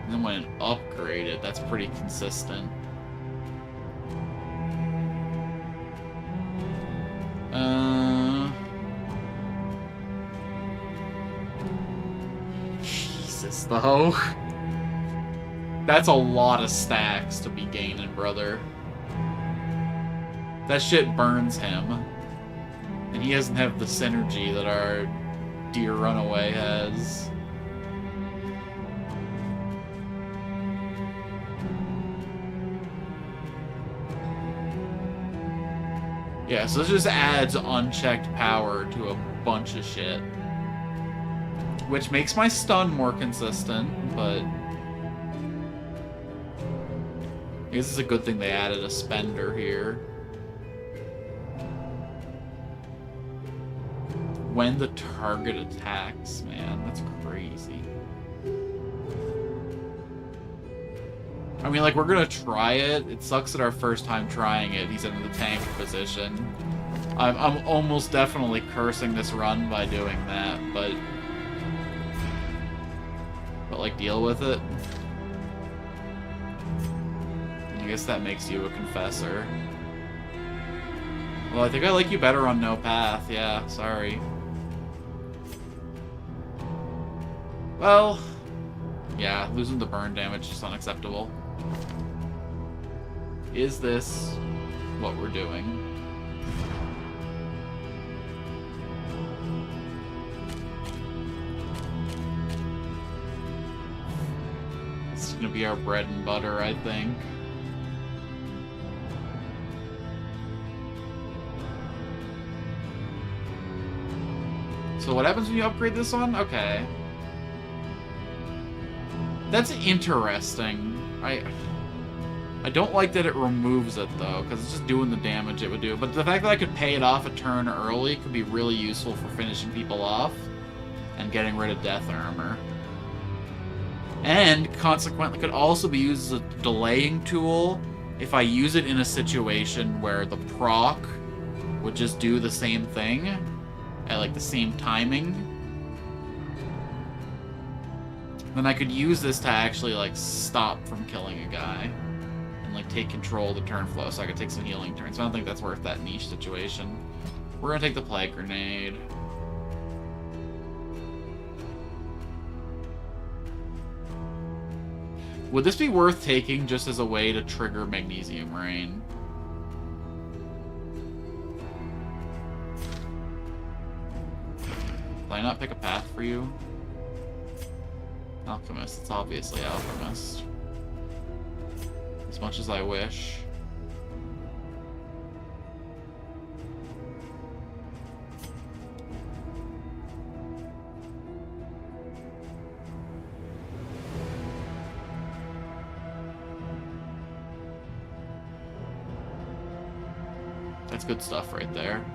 And then when upgraded, that's pretty consistent. Jesus, though. That's a lot of stacks to be gaining, brother. That shit burns him. And he doesn't have the synergy that our dear Runaway has. Yeah, so this just adds unchecked power to a bunch of shit. which makes my stun more consistent, but I guess it's a good thing they added a spender here. When the target attacks, man, that's crazy. I mean, like, we're gonna try it. It sucks that our first time trying it, he's in the tank position. I'm almost definitely cursing this run by doing that, but like, deal with it. I guess that makes you a confessor. Well, I think I like you better on no path. Yeah, sorry. Well, yeah, losing the burn damage is unacceptable. Is this what we're doing? It's gonna be our bread and butter, I think. So what happens when you upgrade this one? Okay. That's interesting. I don't like that it removes it, though, because it's just doing the damage it would do. But the fact that I could pay it off a turn early could be really useful for finishing people off and getting rid of death armor. And, consequently, could also be used as a delaying tool if I use it in a situation where the proc would just do the same thing at, like, the same timing. Then I could use this to actually, like, stop from killing a guy. And, like, take control of the turn flow so I could take some healing turns. I don't think that's worth that niche situation. We're gonna take the Plague Grenade. Would this be worth taking just as a way to trigger Magnesium Rain? Did I not pick a path for you? Alchemist. It's obviously Alchemist. As much as I wish. That's good stuff right there.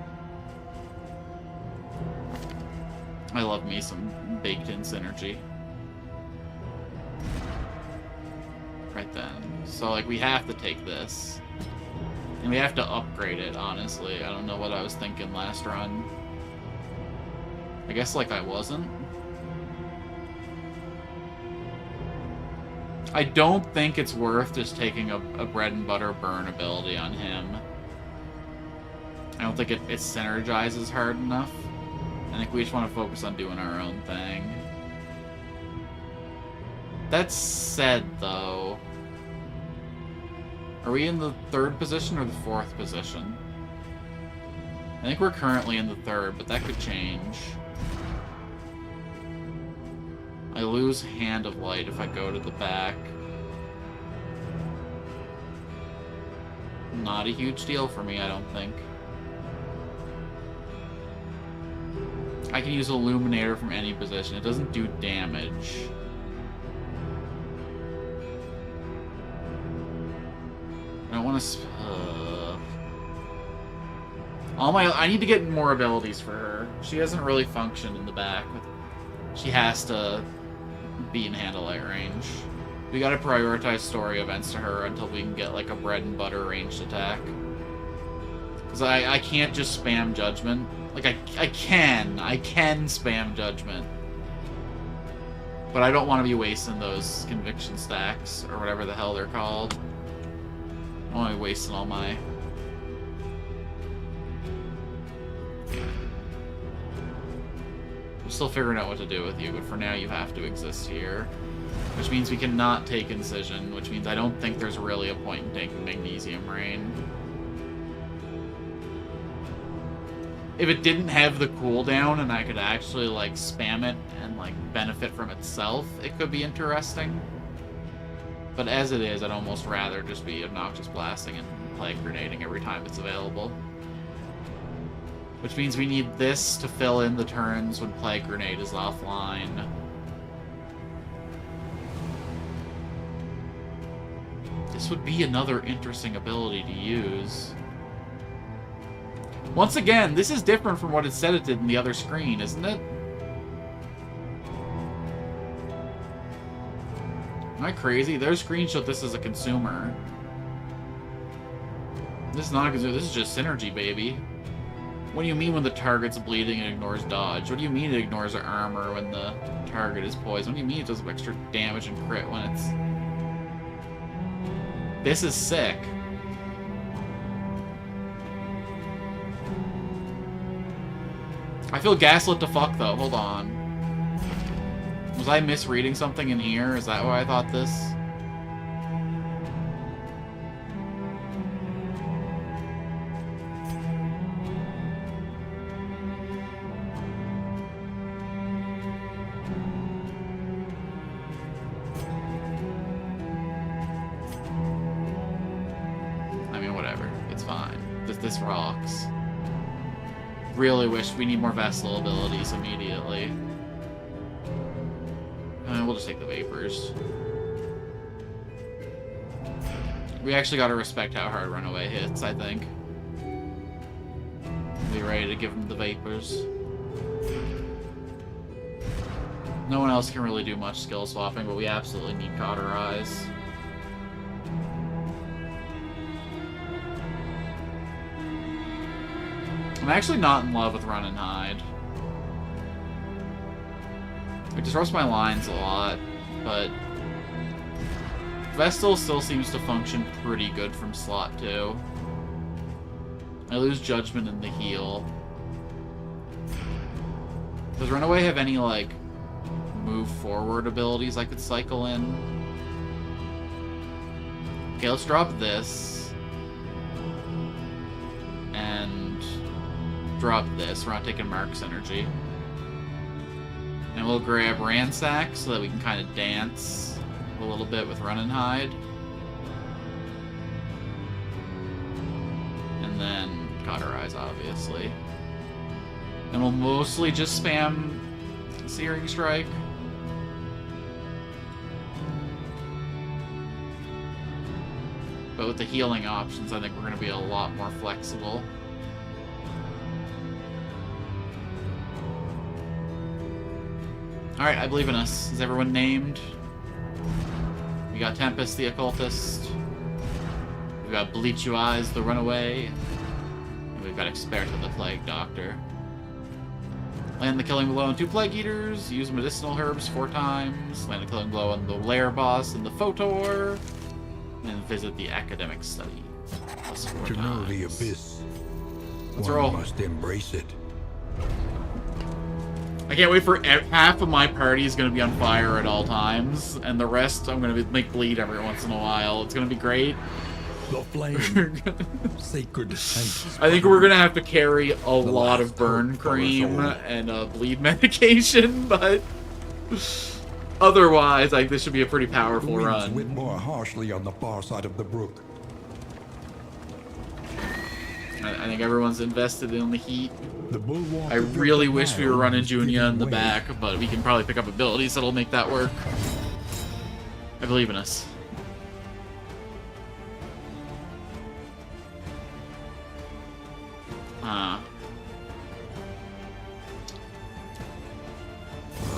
I love me some baked-in synergy. Right then. So, like, we have to take this. And we have to upgrade it, honestly. I don't know what I was thinking last run. I guess, like, I wasn't. I don't think it's worth just taking a bread and butter burn ability on him. I don't think it synergizes hard enough. I think we just want to focus on doing our own thing. That said, though, are we in the 3rd position or the 4th position? I think we're currently in the 3rd, but that could change. I lose Hand of Light if I go to the back. Not a huge deal for me, I don't think. I can use Illuminator from any position. It doesn't do damage. I don't want to... I need to get more abilities for her. She hasn't really functioned in the back. She has to be in Hand of Light range. We gotta prioritize story events to her until we can get, like, a bread and butter ranged attack. Because I can't just spam Judgment. Like, I can spam Judgment. But I don't want to be wasting those conviction stacks, or whatever the hell they're called. I don't want to be wasting all my... I'm still figuring out what to do with you, but for now you have to exist here. Which means we cannot take Incision, which means I don't think there's really a point in taking Magnesium Rain. If it didn't have the cooldown and I could actually, like, spam it and, like, benefit from itself, it could be interesting. But as it is, I'd almost rather just be Obnoxious Blasting and Plague Grenading every time it's available. Which means we need this to fill in the turns when Plague Grenade is offline. This would be another interesting ability to use. Once again, this is different from what it said it did in the other screen, isn't it? Am I crazy? Their screenshot this as a consumer. This is not a consumer, this is just synergy, baby. What do you mean when the target's bleeding and ignores dodge? What do you mean it ignores armor when the target is poisoned? What do you mean it does extra damage and crit when it's... This is sick. I feel gaslit to fuck, though. Hold on. Was I misreading something in here? Is that why I thought this? I mean, whatever. It's fine. This rocks. Really wish we need more Vessel abilities immediately. We'll just take the Vapors. We actually gotta respect how hard Runaway hits, I think. Be ready to give him the Vapors. No one else can really do much skill swapping, but we absolutely need Cauterize. I'm actually not in love with Run and Hide. It disrupts my lines a lot, but Vestal still seems to function pretty good from slot 2. I lose Judgment in the heal. Does Runaway have any, like, move forward abilities I could cycle in? Okay, let's drop this. And drop this. We're not taking Mark's energy. And we'll grab Ransack so that we can kind of dance a little bit with Run and Hide. And then Cauterize, obviously. And we'll mostly just spam Searing Strike. But with the healing options, I think we're going to be a lot more flexible. Alright, I believe in us. Is everyone named? We got Tempest the Occultist. We got Bleach You Eyes the Runaway. And we've got Experta the Plague Doctor. Land the Killing Blow on 2 Plague Eaters. Use medicinal herbs 4 times. Land the Killing Blow on the Lair Boss and the Photor. And visit the Academic Study. To know the abyss, Let's one roll. must embrace it. I can't wait for half of my party is going to be on fire at all times, and the rest I'm going to make bleed every once in a while. It's going to be great. The flame, sacred descent. I think we're going to have to carry a lot of burn cream and bleed medication, but otherwise, I think this should be a pretty powerful Winds run. whip more harshly on the far side of the brook. I think everyone's invested in the heat. The bulwark I of your really wish we were denial running is Junia in the giving way. back, but we can probably pick up abilities that'll make that work. I believe in us.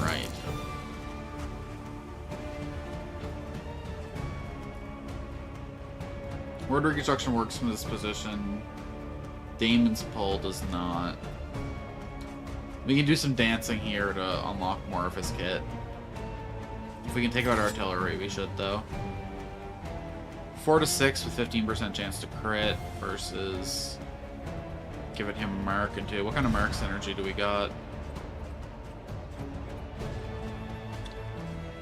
Right. Word Reconstruction works from this position. Damon's Pull does not. We can do some dancing here to unlock more of his kit. If we can take out artillery, we should, though. 4 to 6 with 15% chance to crit versus giving him Mark and 2. What kind of Mark's energy do we got?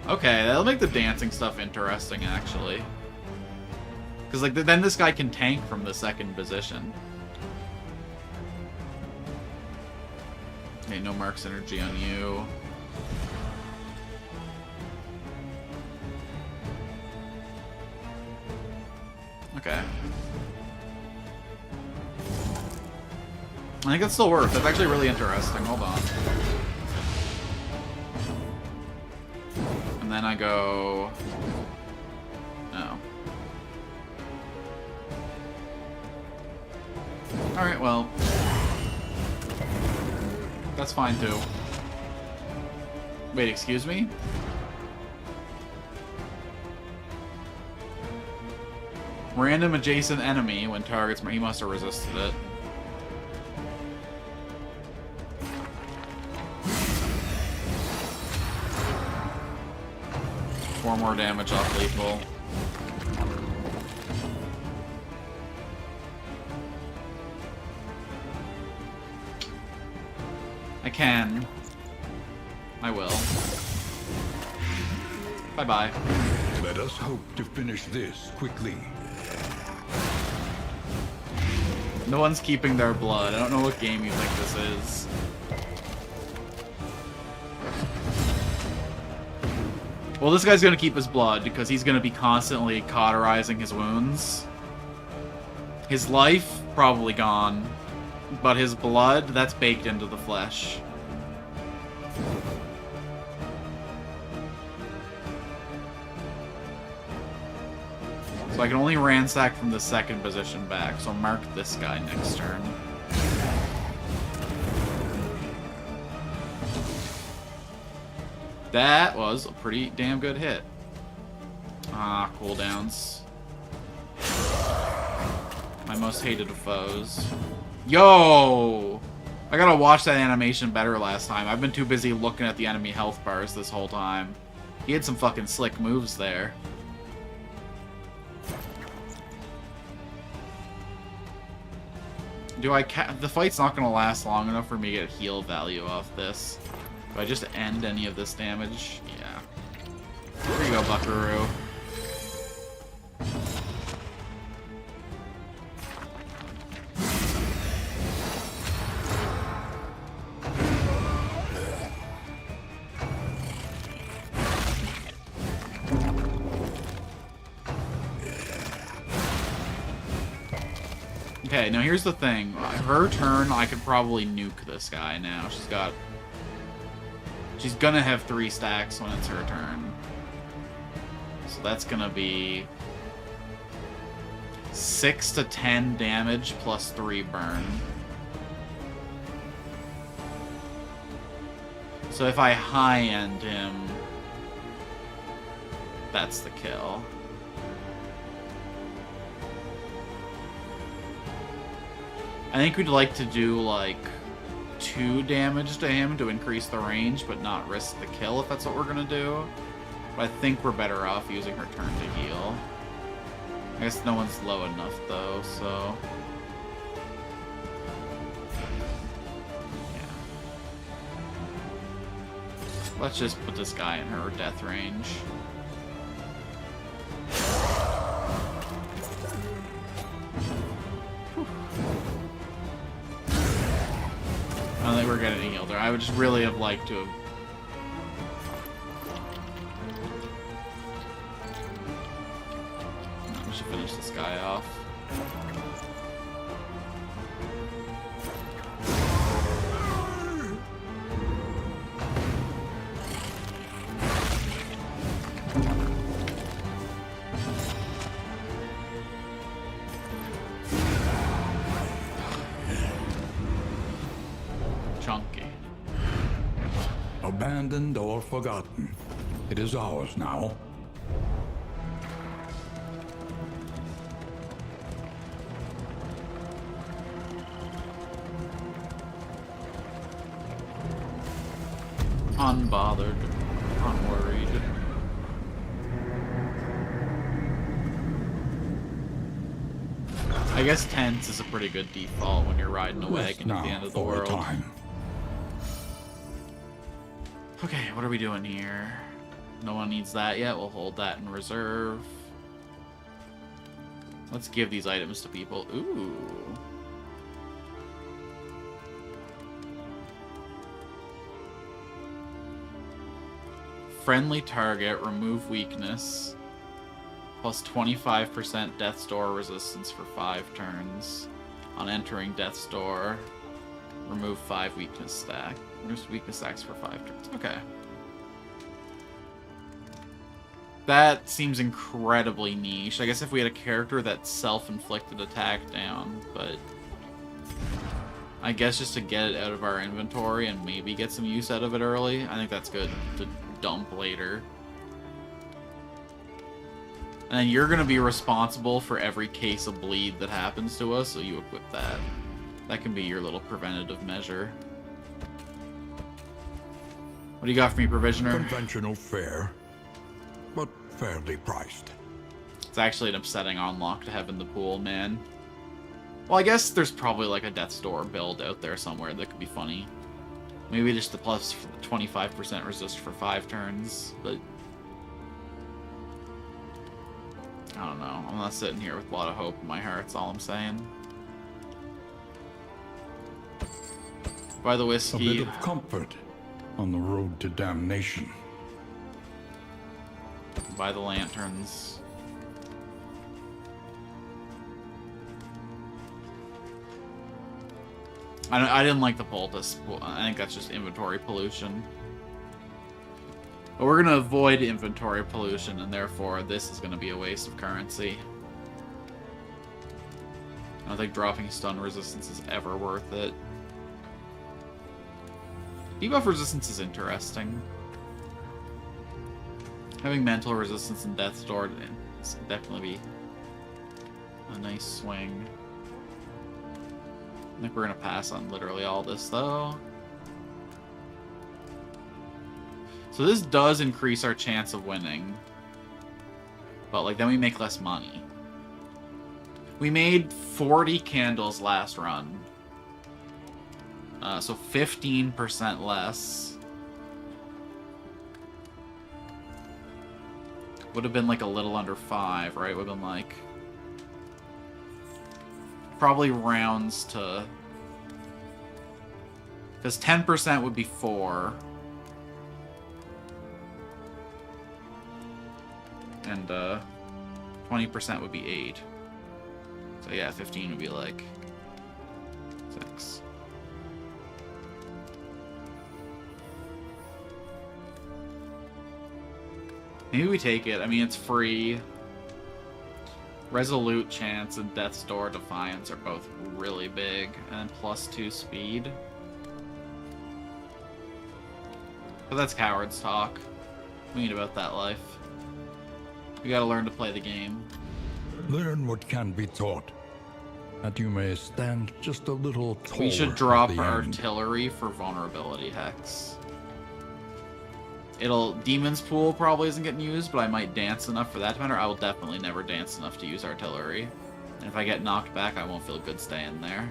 Okay, that'll make the dancing stuff interesting, actually. Because, like, then this guy can tank from the second position. Okay, no Mark's energy on you. Okay. I think it's still worth. That's actually really interesting. Hold on. And then I go... No. Alright, well... That's fine, too. Wait, excuse me? Random adjacent enemy when targets... He must have resisted it. Four more damage off lethal. I can. I will. Bye-bye. Let us hope to finish this quickly. No one's keeping their blood. I don't know what game you think this is. Well, this guy's gonna keep his blood because he's gonna be constantly cauterizing his wounds. His life, probably gone. But his blood, that's baked into the flesh. So I can only ransack from the second position back, so mark this guy next turn. That was a pretty damn good hit. Ah, cooldowns. My most hated of foes. Yo! I gotta watch that animation better last time. I've been too busy looking at the enemy health bars this whole time. He had some fucking slick moves there. The fight's not gonna last long enough for me to get heal value off this. Do I just end any of this damage? Yeah. Here you go, Buckaroo. Okay, now here's the thing. Her turn, I could probably nuke this guy now. She's gonna have 3 stacks when it's her turn. So that's gonna be 6 to 10 damage plus 3 burn. So if I high-end him, that's the kill. I think we'd like to do, like, 2 damage to him to increase the range, but not risk the kill if that's what we're gonna do. But I think we're better off using her turn to heal. I guess no one's low enough, though, so... Yeah. Let's just put this guy in her death range. I don't think we're getting healed there. I would just really have liked to have... We should finish this guy off. Abandoned or forgotten. It is ours now. Unbothered. Unworried. I guess tense is a pretty good default when you're riding a wagon at the end of the world. Okay, what are we doing here? No one needs that yet. We'll hold that in reserve. Let's give these items to people. Ooh. Friendly target, remove weakness. Plus 25% Death's Door resistance for 5 turns on entering Death's Door. Remove 5 weakness stack. Reduce weakness stacks for 5 turns. Okay. That seems incredibly niche. I guess if we had a character that self-inflicted attack down, but I guess just to get it out of our inventory and maybe get some use out of it early, I think that's good to dump later. And then you're going to be responsible for every case of bleed that happens to us, so you equip that. That can be your little preventative measure. What do you got for me, Provisioner? Conventional fare, but fairly priced. It's actually an upsetting unlock to have in the pool, man. Well, I guess there's probably like a Death's Door build out there somewhere that could be funny. Maybe just the plus 25% resist for 5 turns, but I don't know. I'm not sitting here with a lot of hope in my heart, that's all I'm saying. By the A whiskey. bit of comfort on the road to damnation. By the lanterns. I didn't like the poultice. I think that's just inventory pollution. But we're going to avoid inventory pollution, and therefore this is going to be a waste of currency. I don't think dropping stun resistance is ever worth it. Debuff resistance is interesting. Having mental resistance and Death's Door is definitely be a nice swing. I think we're gonna pass on literally all this though. So this does increase our chance of winning. But like then we make less money. We made 40 candles last run. So 15% less. Would have been like a little under 5, right? Would have been like probably rounds to, because 10% would be 4, and 20% would be 8. So yeah, 15 would be like 6. Maybe we take it. I mean, it's free. Resolute Chance and Death's Door Defiance are both really big, and +2 speed. But that's coward's talk. We ain't about that life. We gotta learn to play the game. Learn what can be taught, that you may stand just a little taller. We should drop at the our end. artillery for vulnerability hex. Demon's Pool probably isn't getting used, but I might dance enough for that to matter. I will definitely never dance enough to use artillery. And if I get knocked back, I won't feel good staying there.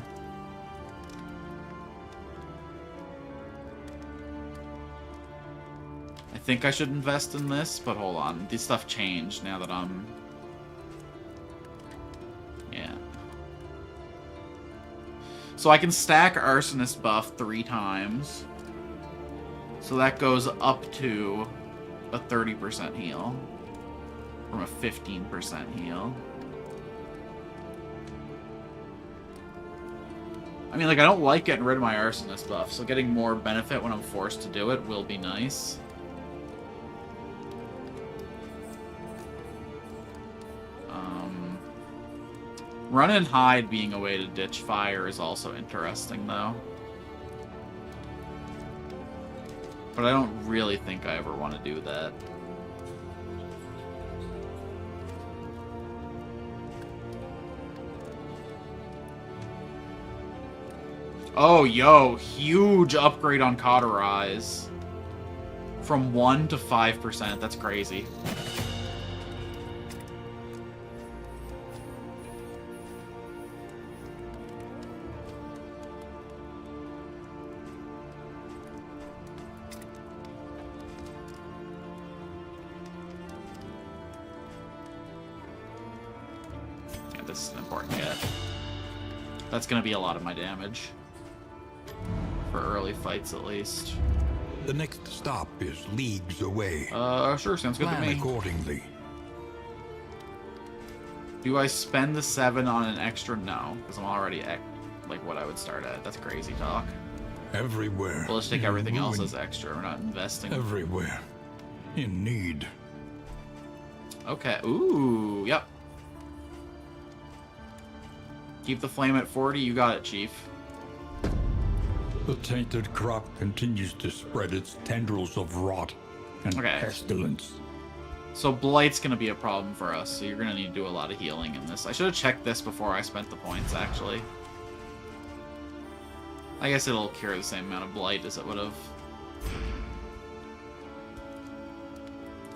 I think I should invest in this, but hold on. This stuff changed now that I'm... Yeah. So I can stack Arsonist buff 3 times. So that goes up to a 30% heal from a 15% heal. I mean, like, I don't like getting rid of my Arsonist buff, so getting more benefit when I'm forced to do it will be nice. Run and hide being a way to ditch fire is also interesting, though. But I don't really think I ever want to do that. Oh, yo, huge upgrade on Cauterize. From 1 to 5%, that's crazy. This is an important get. That's gonna be a lot of my damage. For early fights, at least. The next stop is leagues away. Sure, sounds good to Plan me. accordingly. Do I spend the 7 on an extra? No, because I'm already at, like, what I would start at. That's crazy talk. Everywhere. Well, let's take in everything else ruin. as extra. We're not investing. Everywhere. In need. Okay. Ooh, yep. Keep the flame at 40. You got it, Chief. The tainted crop continues to spread its tendrils of rot and Okay. pestilence. So Blight's going to be a problem for us, so you're going to need to do a lot of healing in this. I should have checked this before I spent the points, actually. I guess it'll cure the same amount of Blight as it would have.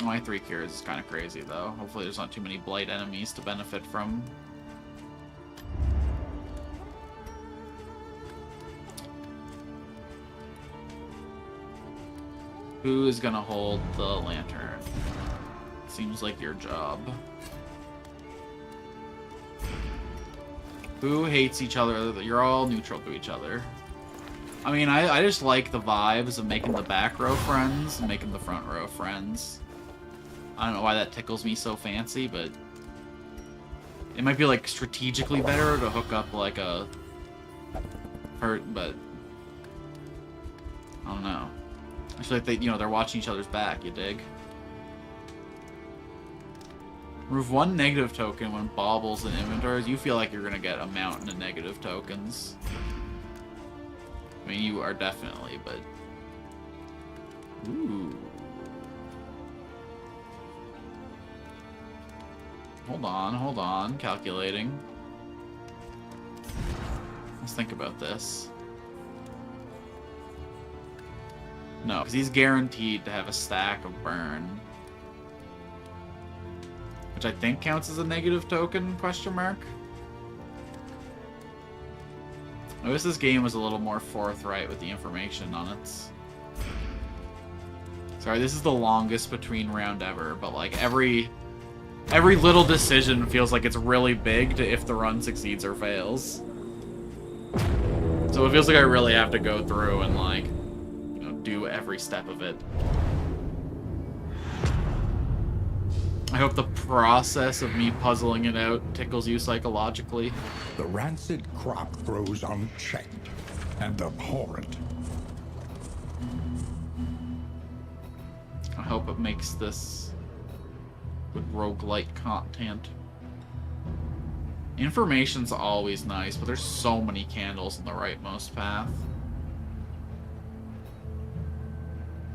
My 3 cures is kind of crazy, though. Hopefully there's not too many Blight enemies to benefit from. Who is gonna hold the lantern? Seems like your job. Who hates each other? You're all neutral to each other. I mean, I just like the vibes of making the back row friends and making the front row friends. I don't know why that tickles me so fancy, but it might be like strategically better to hook up like a hurt, but I don't know. I feel like they're watching each other's back. You dig? Remove 1 negative token when baubles in inventories. You feel like you're gonna get a mountain of negative tokens. I mean, you are definitely, but ooh. Hold on, calculating. Let's think about this. No, because he's guaranteed to have a stack of burn. Which I think counts as a negative token, question mark? I wish this game was a little more forthright with the information on it. Sorry, this is the longest between round ever, but like every little decision feels like it's really big to if the run succeeds or fails. So it feels like I really have to go through and like, you know, do every step of it. I hope the process of me puzzling it out tickles you psychologically. The rancid crop grows unchecked and abhorrent. I hope it makes this good roguelite content. Information's always nice, but there's so many candles in the rightmost path.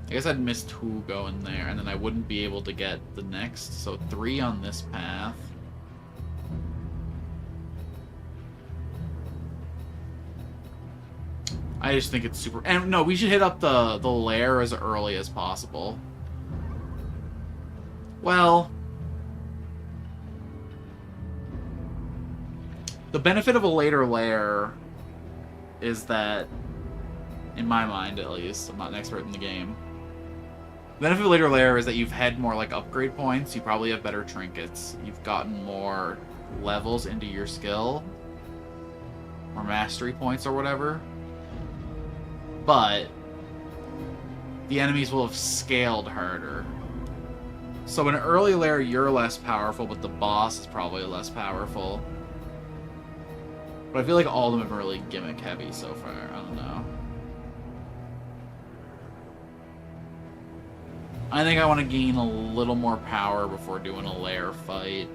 I guess I'd miss 2 going there, and then I wouldn't be able to get the next. So 3 on this path. I just think it's super... And no, we should hit up the lair as early as possible. Well... The benefit of a later lair is that, in my mind at least, I'm not an expert in the game, the benefit of a later lair is that you've had more like upgrade points, you probably have better trinkets, you've gotten more levels into your skill, or mastery points or whatever, but the enemies will have scaled harder. So in an early lair you're less powerful, but the boss is probably less powerful. But I feel like all of them have been really gimmick heavy so far. I don't know. I think I want to gain a little more power before doing a lair fight.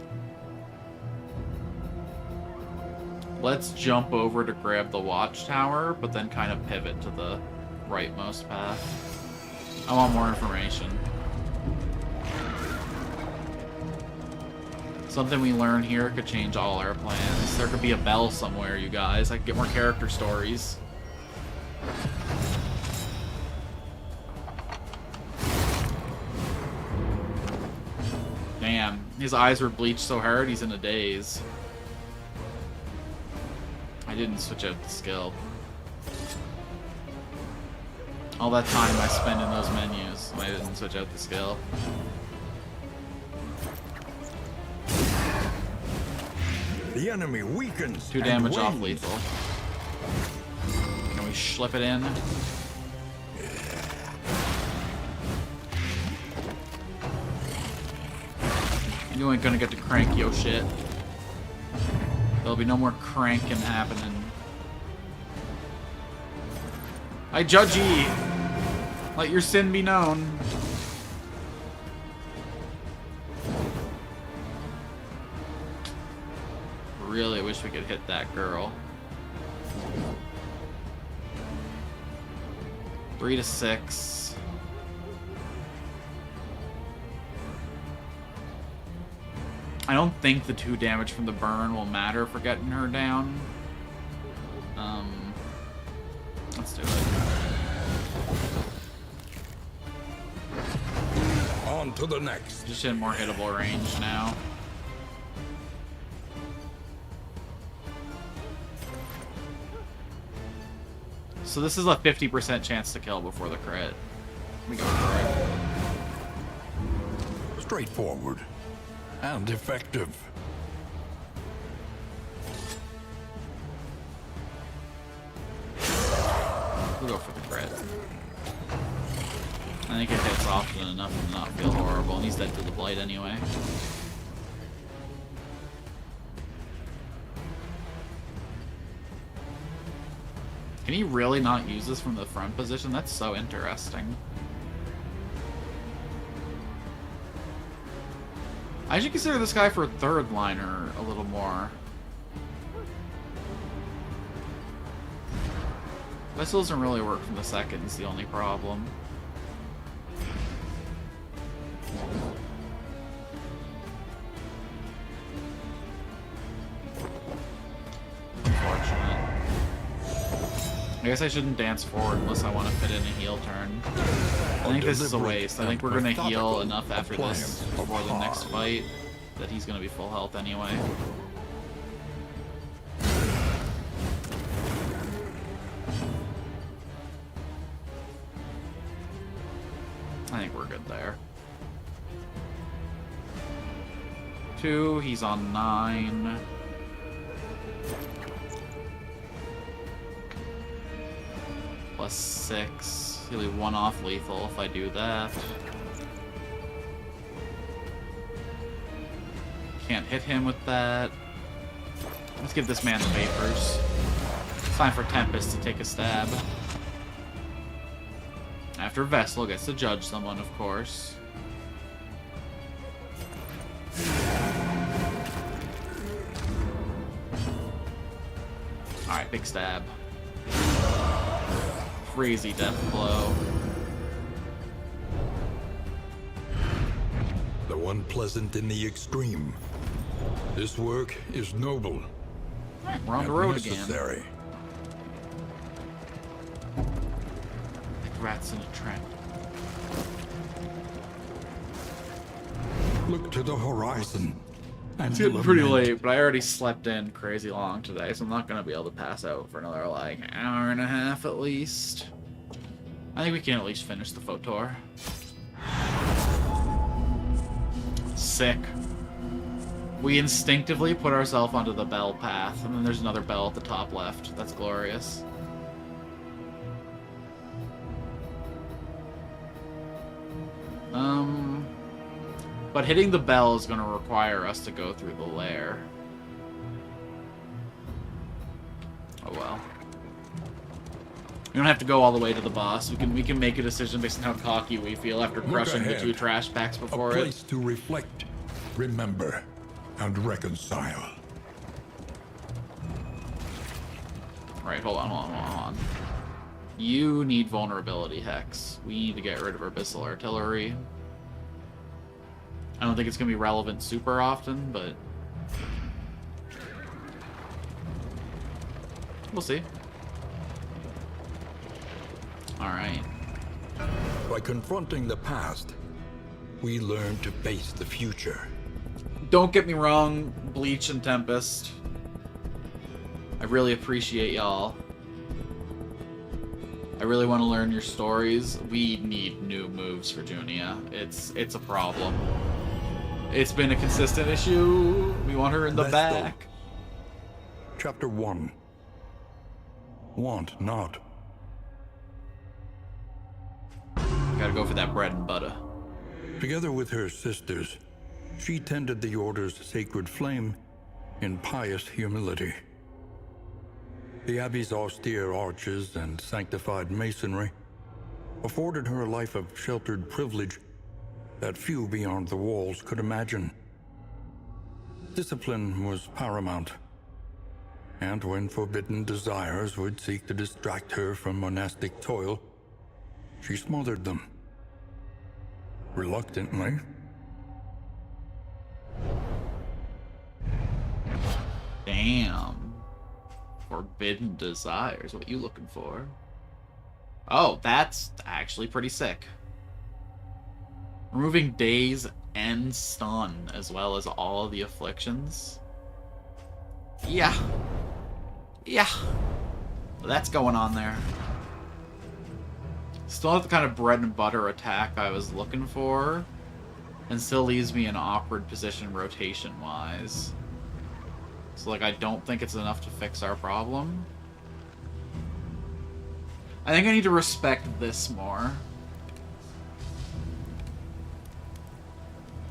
Let's jump over to grab the watchtower, but then kind of pivot to the rightmost path. I want more information. Something we learn here could change all our plans. There could be a bell somewhere, you guys. I could get more character stories. Damn, his eyes were bleached so hard, he's in a daze. I didn't switch out the skill. All that time I spent in those menus, I didn't switch out the skill. The enemy weakens. 2 damage off lethal. Can we slip it in? You ain't gonna get to crank yo shit. There'll be no more cranking happening. I judge ye. Let your sin be known. Really wish we could hit that girl. 3 to 6. I don't think the 2 damage from the burn will matter for getting her down. Let's do it. On to the next. Just in more hittable range now. So this is a 50% chance to kill before the crit. We go for it. Straightforward and effective. We'll go for the crit. I think it hits often enough to not feel horrible, and he's dead to the blight anyway. Can he really not use this from the front position? That's so interesting. I should consider this guy for a third liner a little more. Vessel doesn't really work from the second, is the only problem. Unfortunate. I guess I shouldn't dance forward unless I want to fit in a heal turn. I think this is a waste. I think we're going to heal enough after this before the next fight that he's going to be full health anyway. I think we're good there. 2, he's on 9. Plus 6. He'll leave 1 off lethal if I do that. Can't hit him with that. Let's give this man the vapors. It's time for Tempest to take a stab. After Vessel gets to judge someone, of course. Alright, big stab. Crazy death blow. Though unpleasant in the extreme, this work is noble. Alright, we're on the road necessary. again. Like rats in a trap. Look to the horizon. And It's getting pretty lament. late, but I already slept in crazy long today, so I'm not going to be able to pass out for another, like, hour and a half at least. I think we can at least finish the Photor. Sick. We instinctively put ourselves onto the bell path, and then there's another bell at the top left. That's glorious. But hitting the bell is going to require us to go through the lair. Oh well. We don't have to go all the way to the boss. We can make a decision based on how cocky we feel after crushing the ahead. 2 trash packs A before it. place to reflect, remember, and reconcile. Right, hold on. You need vulnerability, Hex. We need to get rid of our Abyssal Artillery. I don't think it's going to be relevant super often, but we'll see. Alright. By confronting the past, we learn to face the future. Don't get me wrong, Bleach and Tempest. I really appreciate y'all. I really want to learn your stories. We need new moves for Junia. It's a problem. It's been a consistent issue. We want her in the Vestal. back. Chapter 1. Want not. Gotta go for that bread and butter. Together with her sisters, she tended the Order's sacred flame in pious humility. The Abbey's austere arches and sanctified masonry afforded her a life of sheltered privilege that few beyond the walls could imagine. Discipline was paramount, and when forbidden desires would seek to distract her from monastic toil, she smothered them. Reluctantly. Damn. Forbidden desires. What you looking for? Oh, that's actually pretty sick. Removing daze and stun, as well as all of the afflictions. Yeah. Yeah. Well, that's going on there. Still not the kind of bread and butter attack I was looking for. And still leaves me in an awkward position rotation-wise. So, like, I don't think it's enough to fix our problem. I think I need to respect this more.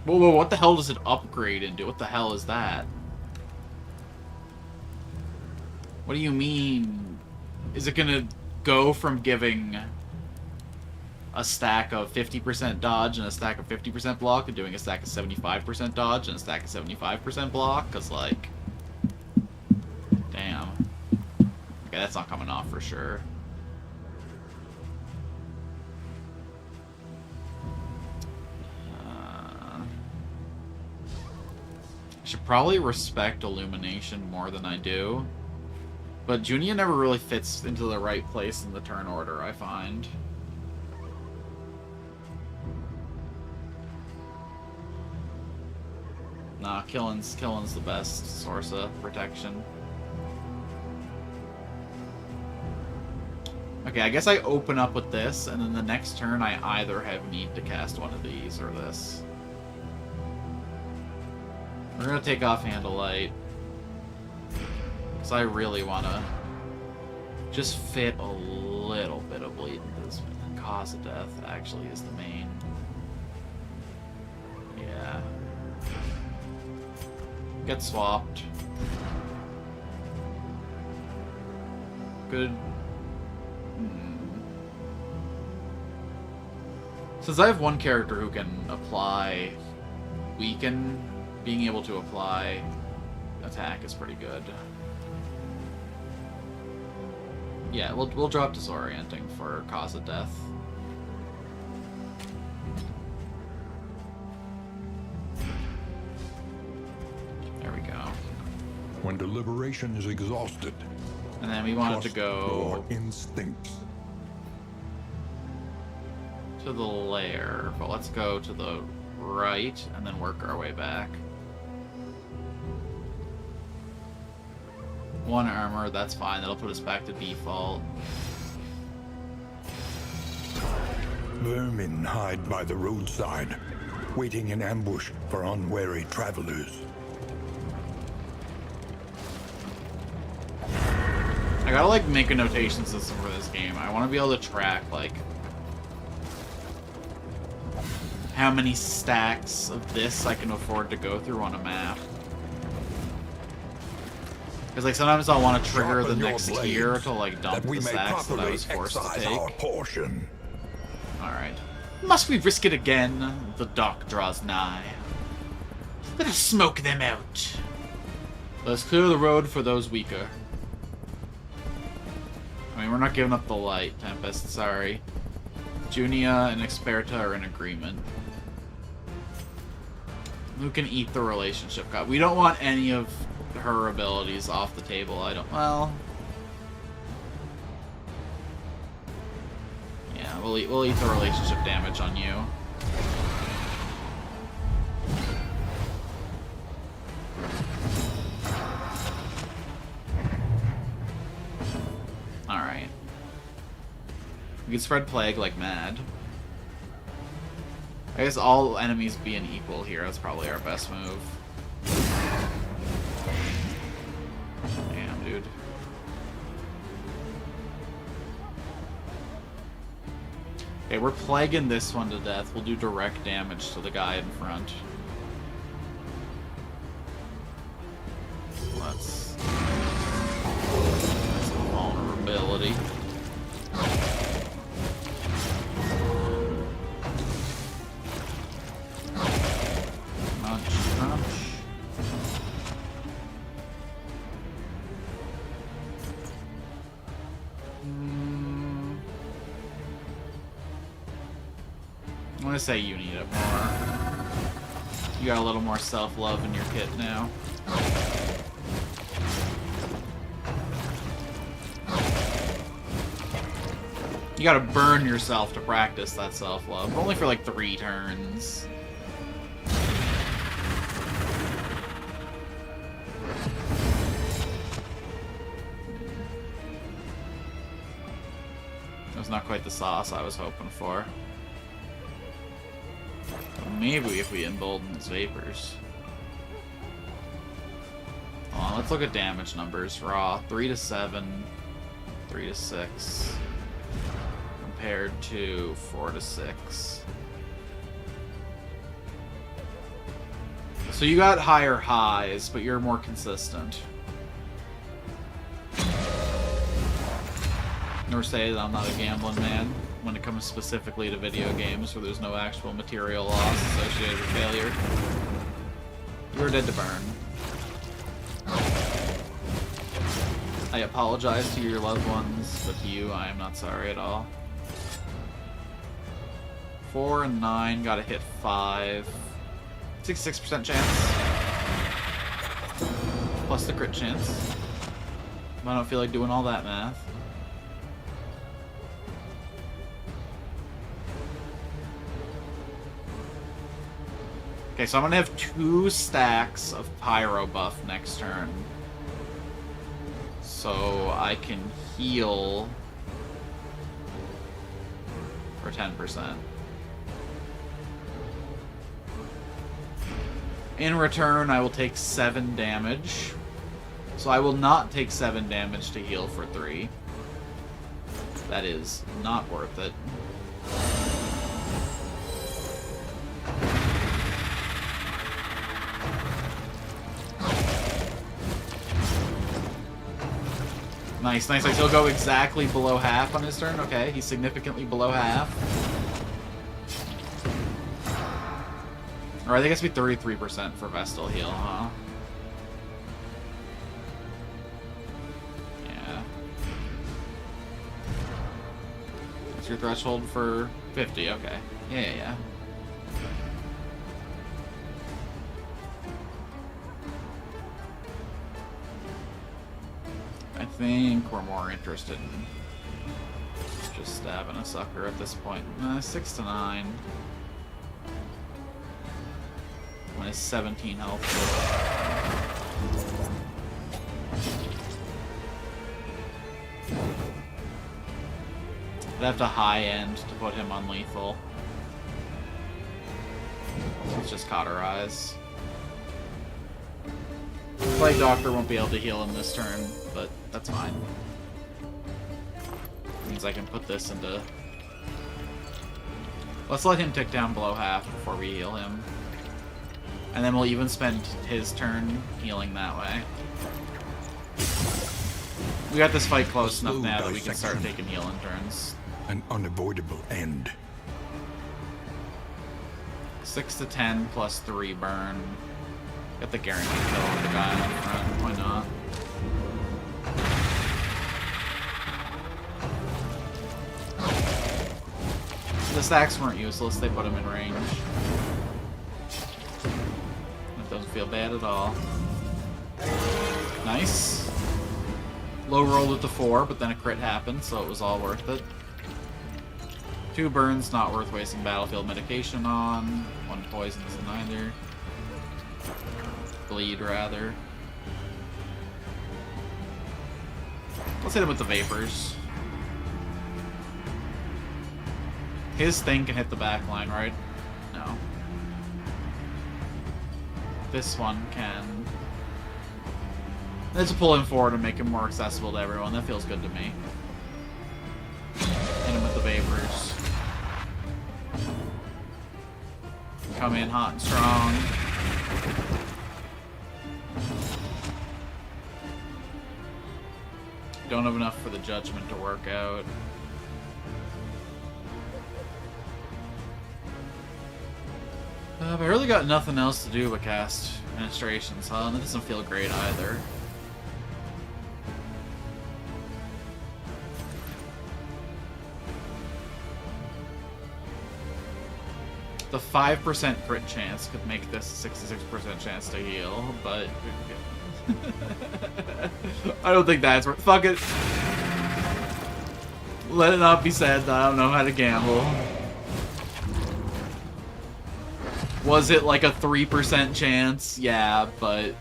Whoa, whoa, what the hell does it upgrade into? What the hell is that? What do you mean? Is it gonna go from giving a stack of 50% dodge and a stack of 50% block to doing a stack of 75% dodge and a stack of 75% block? Because, like... Damn. Okay, that's not coming off for sure. I should probably respect Illumination more than I do. But Junia never really fits into the right place in the turn order, I find. Nah, killing's the best source of protection. Okay, I guess I open up with this, and then the next turn I either have need to cast one of these or this. We're gonna take off Handlight. Because I really wanna just fit a little bit of bleed into this one. Cause of death actually is the main. Yeah. Get swapped. Good. Since I have one character who can apply Weaken, being able to apply attack is pretty good. Yeah, we'll drop Disorienting for Cause of Death. There we go. When deliberation is exhausted, and then we wanted to go your instincts. To the lair, but let's go to the right and then work our way back. One armor, that's fine. That'll put us back to default. Vermin hide by the roadside, waiting in ambush for unwary travelers. I gotta, like, make a notation system for this game. I want to be able to track, like, how many stacks of this I can afford to go through on a map. Because, like, sometimes I'll want to trigger the next tier to, like, dump the stacks that I was forced to take. Alright. Must we risk it again? The dark draws nigh. Let us smoke them out. Let's clear the road for those weaker. I mean, we're not giving up the light, Tempest, sorry. Junia and Experta are in agreement. Who can eat the relationship god? We don't want any of her abilities off the table. Well... Yeah, we'll eat the relationship damage on you. Alright. We can spread plague like mad. I guess all enemies being equal here, that's probably our best move. Damn, dude. Okay, we're plaguing this one to death. We'll do direct damage to the guy in front. Let's ability. Crunch, crunch. I'm gonna say you need it more. You got a little more self-love in your kit now. You gotta burn yourself to practice that self-love, but only for like 3 turns. That's not quite the sauce I was hoping for. But maybe if we embolden his vapors. Hold on, let's look at damage numbers. Raw, 3 to 7, 3 to 6. Compared to 4 to 6. So you got higher highs, but you're more consistent. Never say that I'm not a gambling man when it comes specifically to video games where there's no actual material loss associated with failure. You're dead to burn. I apologize to your loved ones, but to you, I am not sorry at all. 4 and 9, gotta hit 5. 66% chance. Plus the crit chance. I don't feel like doing all that math. Okay, so I'm gonna have 2 stacks of pyro buff next turn. So I can heal for 10%. In return, I will take 7 damage. So I will not take 7 damage to heal for 3. That is not worth it. Nice, nice. Like, he'll go exactly below half on his turn. Okay, he's significantly below half. Alright, I think it's gonna be 33% for Vestal heal, huh? Yeah. What's your threshold for 50? Okay. Yeah. I think we're more interested in just stabbing a sucker at this point. 6 to 9. Minus 17 health. I'd have to high end to put him on lethal. Let's just cauterize. Plague Doctor won't be able to heal him this turn, but that's fine. Means I can put this into... Let's let him tick down below half before we heal him. And then we'll even spend his turn healing that way. We got this fight close enough now that we can start taking healing turns. An unavoidable end. 6 to 10 plus 3 burn. Get the guaranteed kill with the guy on the front. Why not? The stacks weren't useless. They put him in range. That doesn't feel bad at all. Nice. Low rolled with the 4, but then a crit happened, so it was all worth it. 2 burns, not worth wasting battlefield medication on. 1 poison isn't either. Bleed, rather. Let's hit him with the vapors. His thing can hit the back line, right? No. This one can. Let's pull him forward and make him more accessible to everyone. That feels good to me. Hit him with the vapors. Come in hot and strong. Don't have enough for the judgment to work out. But I really got nothing else to do but cast Administrations, huh? And it doesn't feel great either. The 5% crit chance could make this a 66% chance to heal, but... I don't think that's worth... Fuck it! Let it not be said that I don't know how to gamble. Was it like a 3% chance? Yeah, but...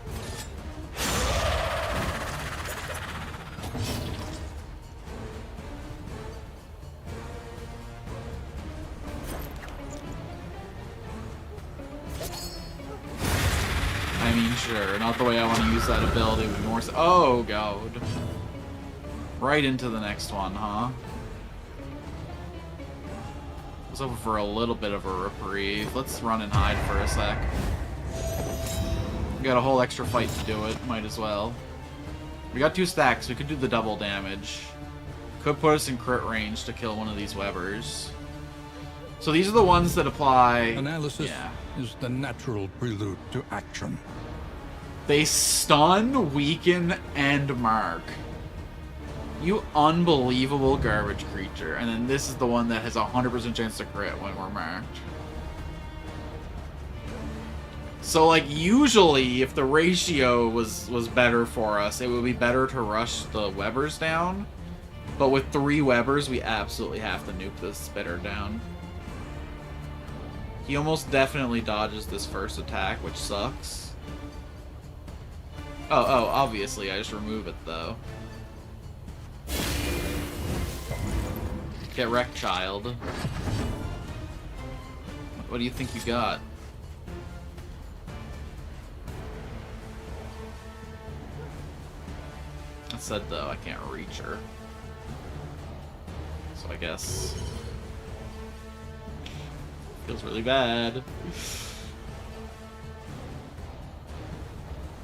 I mean, sure. Not the way I want to use that ability, but more so... Oh, God. Right into the next one, huh? I was hoping for a little bit of a reprieve. Let's run and hide for a sec. We got a whole extra fight to do it. Might as well. We got 2 stacks. We could do the double damage. Could put us in crit range to kill one of these Webbers. So these are the ones that apply... Analysis is the natural prelude to action. They stun, weaken, and mark. You unbelievable garbage creature. And then this is the one that has a 100% chance to crit when we're marked. So, like, usually, if the ratio was better for us, it would be better to rush the Webbers down. But with 3 Webbers, we absolutely have to nuke this spitter down. He almost definitely dodges this first attack, which sucks. Oh, obviously, I just remove it, though. Get wrecked, child. What do you think you got? That said, though, I can't reach her. So I guess... Feels really bad.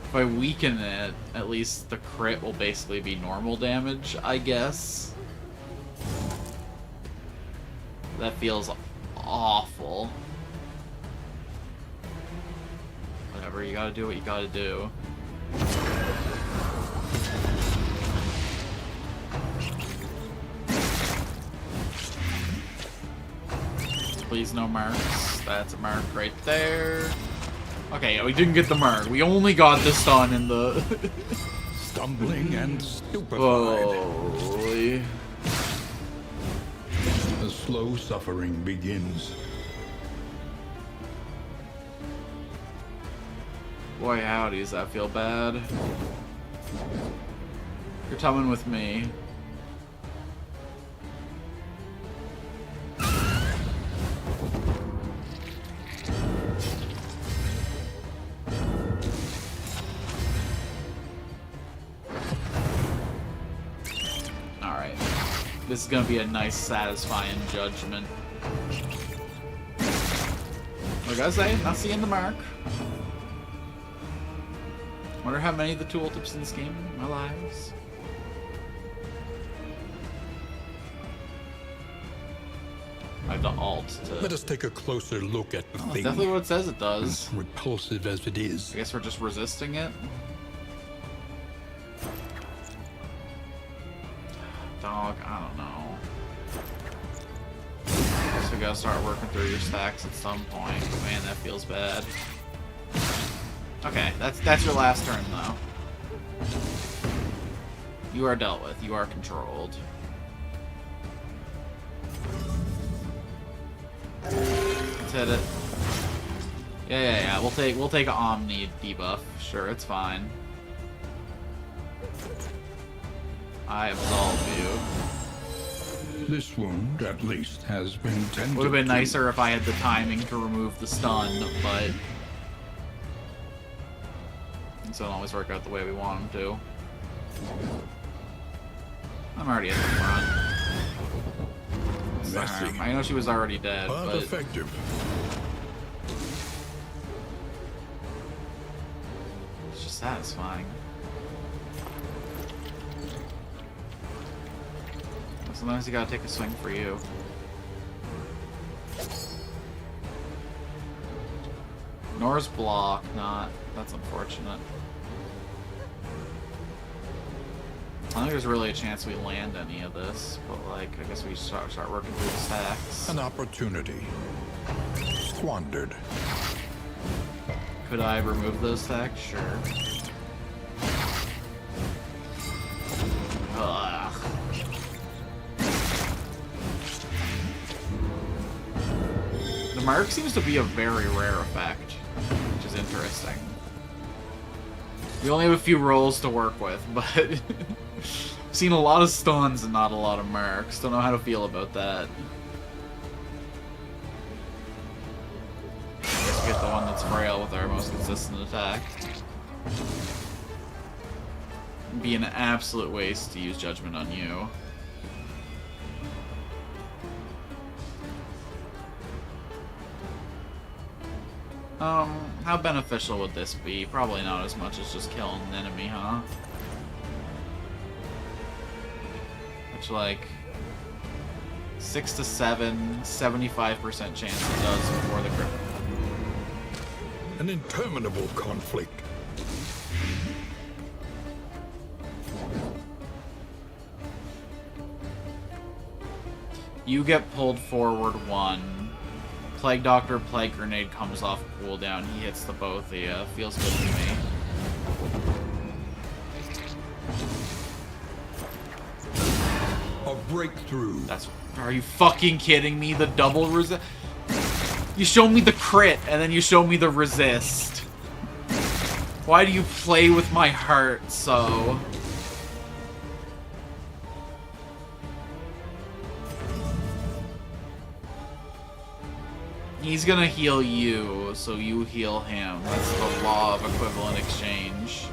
If I weaken it, at least the crit will basically be normal damage, I guess. That feels awful. Whatever, you gotta do what you gotta do. Please no marks. That's a mark right there. Okay, we didn't get the mark. We only got the stun in the... Stumbling and stupefied. Holy... The slow suffering begins. Boy, howdy, does that feel bad? You're coming with me. Alright. This is gonna be a nice, satisfying judgment. Like I say, not seeing the mark. Wonder how many of the tooltips in this game in my lives. I have to alt to... Let us take a closer look at the thing. Definitely what it says it does. As repulsive as it is. I guess we're just resisting it. Dog, I don't know. Guess we gotta start working through your stacks at some point. Man, that feels bad. Okay, that's your last turn, though. You are dealt with. You are controlled. Let's hit it. Yeah. We'll take an Omni debuff. Sure, it's fine. I absolve you. This wound, at least, has been tended. Would have been nicer if I had the timing to remove the stun, but things don't always work out the way we want them to. I'm already at the front. Messy. I know she was already dead, but effective. it's just satisfying. Sometimes you gotta take a swing for you. Nor's block, not. That's unfortunate. I don't think there's really a chance we land any of this, but like, I guess we start working through the stacks. An opportunity. Squandered. Could I remove those stacks? Sure. Ugh. The mark seems to be a very rare effect, which is interesting. We only have a few rolls to work with, but seen a lot of stuns and not a lot of marks. Don't know how to feel about that. Let's get the one that's frail with our most consistent attack. It'd be an absolute waste to use Judgment on you. How beneficial would this be? Probably not as much as just killing an enemy, huh? Which, like, 6 to 7, 75% chance it does before the crit. An interminable conflict. You get pulled forward 1. Plague Doctor, Plague Grenade comes off cooldown. He hits the both of you. Feels good to me. A breakthrough. Are you fucking kidding me? The double resist. You show me the crit, and then you show me the resist. Why do you play with my heart so? He's gonna heal you, so you heal him. That's the law of equivalent exchange.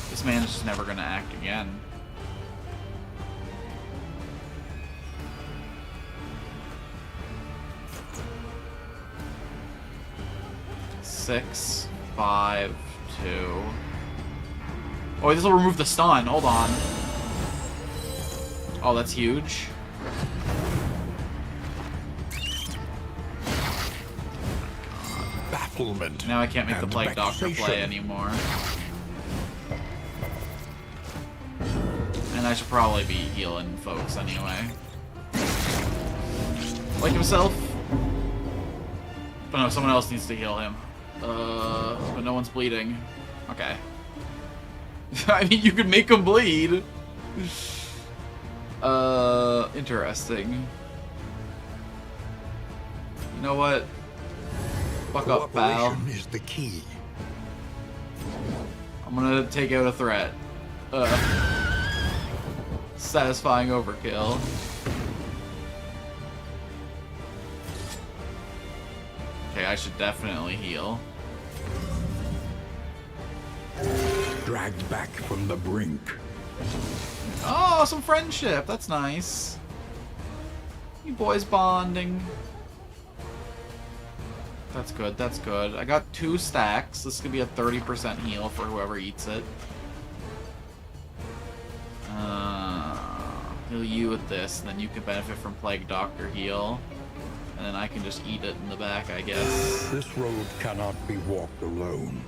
This man is just never gonna act again. Six, 5, 2. Oh, this will remove the stun. Hold on. Oh, that's huge. Bafflement. Now I can't make the and Plague Doctor vexation. play anymore. And I should probably be healing folks anyway. Like himself? But no, someone else needs to heal him. But no one's bleeding. Okay. I mean, you could make him bleed. Interesting. You know what? Fuck up, pal. Cooperation is the key. I'm gonna take out a threat. Satisfying overkill. Okay, I should definitely heal. Dragged back from the brink. Oh, some friendship. That's nice. You boys bonding. That's good, that's good. I got 2 stacks. This could be a 30% heal for whoever eats it. Heal you with this, and then you can benefit from Plague Doctor heal. And then I can just eat it in the back, I guess. This road cannot be walked alone.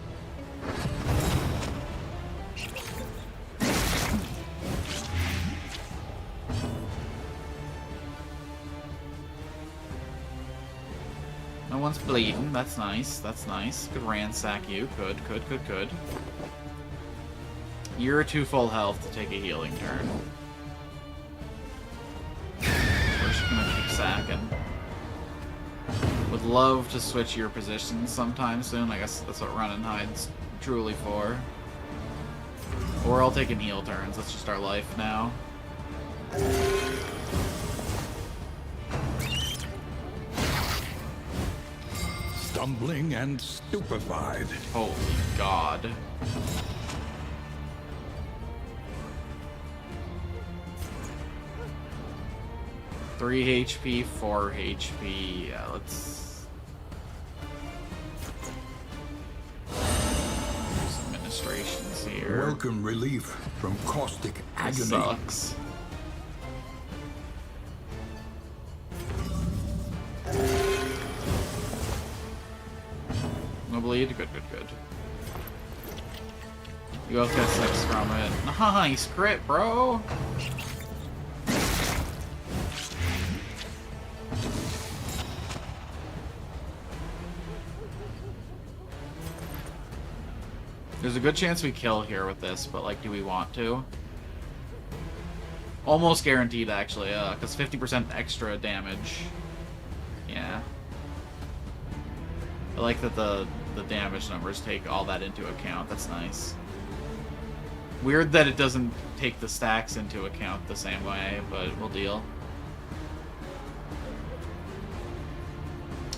No one's bleeding. That's nice. That's nice. Could ransack you. Could. You're 2 full health to take a healing turn. We're just gonna keep sacking. Would love to switch your positions sometime soon. I guess that's what Run and Hide's truly for. Or I'll take heal turns. That's just our life now. Stumbling and stupefied. Holy God. Three HP, 4 HP. Yeah, let's use administration here. Welcome relief from caustic agony. Sucks. No bleed? Good, good, good. You both got 6 from it. Nice crit, bro! There's a good chance we kill here with this, but, like, do we want to? Almost guaranteed, actually, because 50% extra damage. Yeah. I like that the damage numbers take all that into account. That's nice. Weird that it doesn't take the stacks into account the same way, but we'll deal.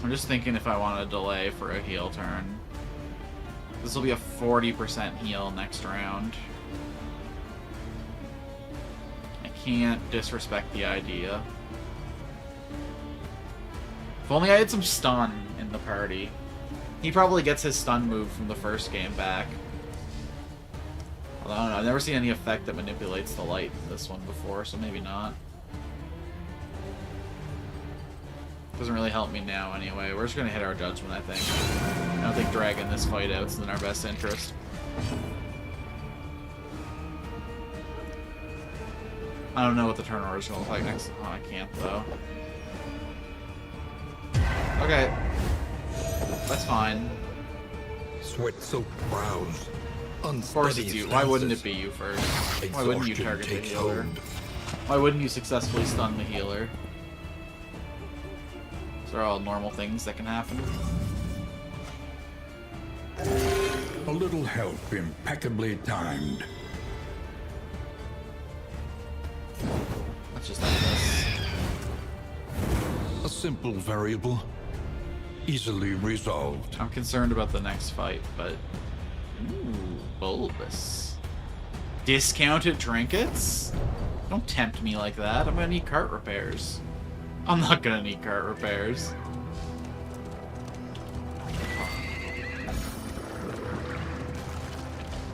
I'm just thinking if I want to delay for a heal turn. This will be a 40% heal next round. I can't disrespect the idea. If only I had some stun in the party. He probably gets his stun move from the first game back. Although, I don't know, I've never seen any effect that manipulates the light in this one before, so maybe not. Doesn't really help me now anyway. We're just gonna hit our judgment, I think. I don't think dragging this fight out's in our best interest. I don't know what the turn order is gonna look like next. Oh, I can't though. Okay. That's fine. Sweat-soaked brows. Of course it's you. Why wouldn't it be you first? Why wouldn't you target the healer? Why wouldn't you successfully stun the healer? These are all normal things that can happen. A little help impeccably timed. Let's just have this. A simple variable. Easily resolved. I'm concerned about the next fight, but... Ooh, bulbous. Discounted trinkets? Don't tempt me like that. I'm gonna need cart repairs. I'm not gonna need cart repairs.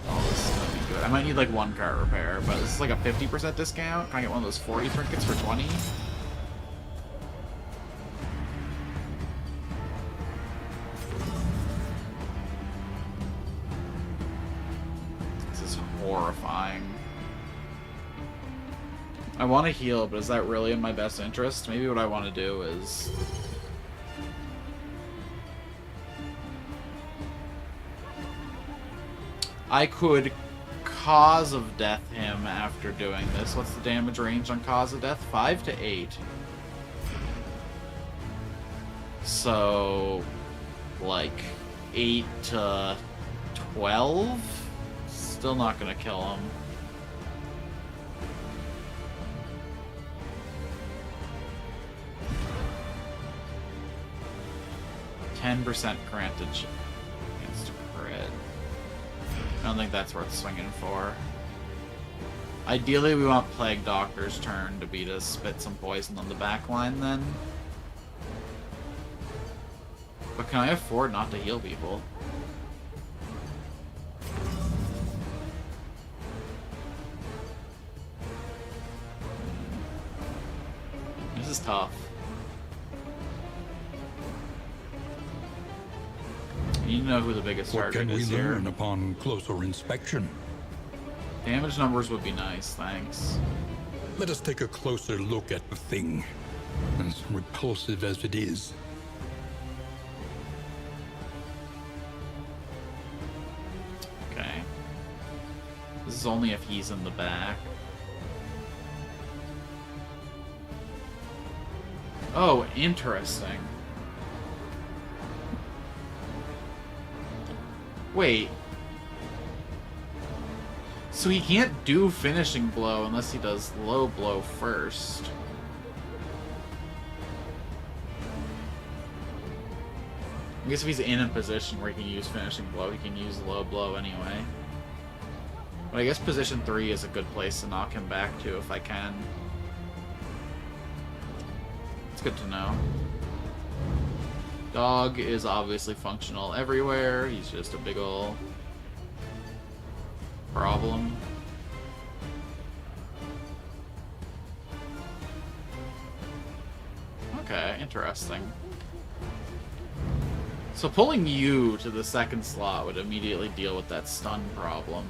Oh, this is gonna be good. I might need like 1 cart repair, but this is like a 50% discount. Can I get one of those 40 trinkets for 20? Horrifying. I want to heal, but is that really in my best interest? Maybe what I want to do is... I could Cause of Death him after doing this. What's the damage range on Cause of Death? 5 to 8. So, like, 8 to 12? Still not gonna kill him. %, granted against a crit. I don't think that's worth swinging for. Ideally, we want Plague Doctor's turn to be to spit some poison on the back line then. But can I afford not to heal people? This is tough. You need to know who the biggest target is here. What can we learn upon closer inspection? Damage numbers would be nice, thanks. Let us take a closer look at the thing, as repulsive as it is. Okay. This is only if he's in the back. Oh, interesting. Wait. So he can't do finishing blow unless he does low blow first. I guess if he's in a position where he can use finishing blow, he can use low blow anyway. But I guess position 3 is a good place to knock him back to if I can. It's good to know. Dog is obviously functional everywhere. He's just a big ol' problem. Okay, interesting. So pulling you to the second slot would immediately deal with that stun problem.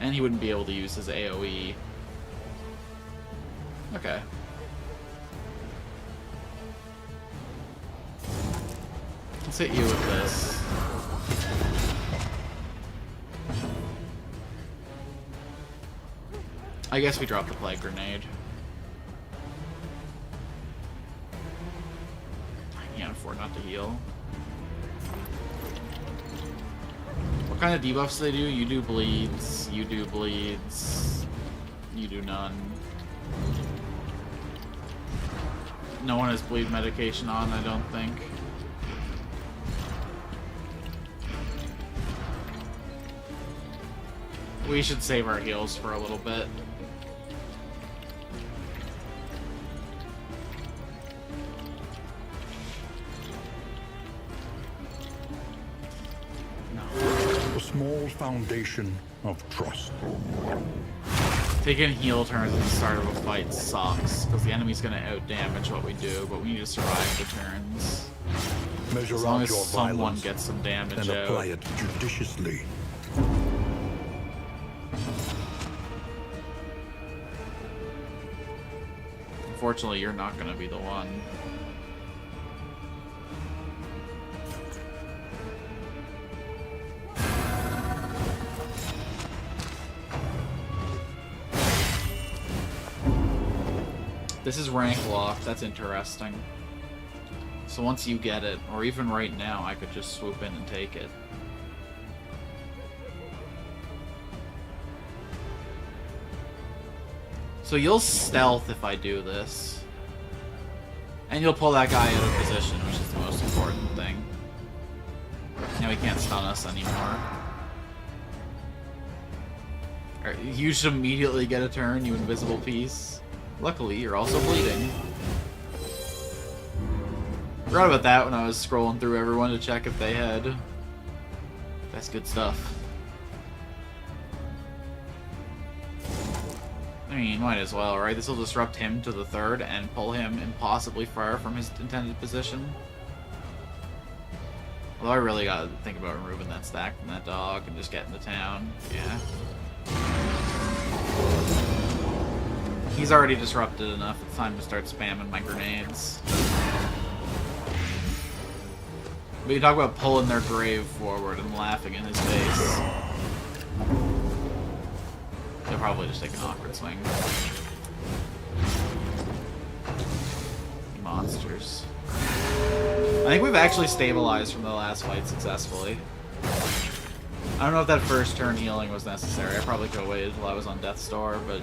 And he wouldn't be able to use his AoE. Okay. Let's hit you with this. I guess we dropped the plague grenade. I can't afford not to heal. What kind of debuffs do they do? You do bleeds, you do bleeds, you do none. No one has bleed medication on, I don't think. We should save our heals for a little bit. A small foundation of trust. Taking heal turns at the start of a fight sucks, because the enemy's going to outdamage what we do, but we need to survive the turns. Measure As long out as your someone violence gets some damage and apply out. it judiciously. Unfortunately, you're not going to be the one. This is rank lock, that's interesting. So once you get it, or even right now, I could just swoop in and take it. So you'll stealth if I do this. And you'll pull that guy out of position, which is the most important thing. Now he can't stun us anymore. Alright, you should immediately get a turn, you invisible piece. Luckily, you're also bleeding. Forgot about that when I was scrolling through everyone to check if they had. That's good stuff. I mean, might as well, right? This will disrupt him to the third and pull him impossibly far from his intended position. Although I really gotta think about removing that stack from that dog and just getting to town. Yeah. He's already disrupted enough. It's time to start spamming my grenades. But you talk about pulling their grave forward and laughing in his face. They'll probably just take an awkward swing. You monsters. I think we've actually stabilized from the last fight successfully. I don't know if that first turn healing was necessary. I probably could have waited until I was on Death's Door, but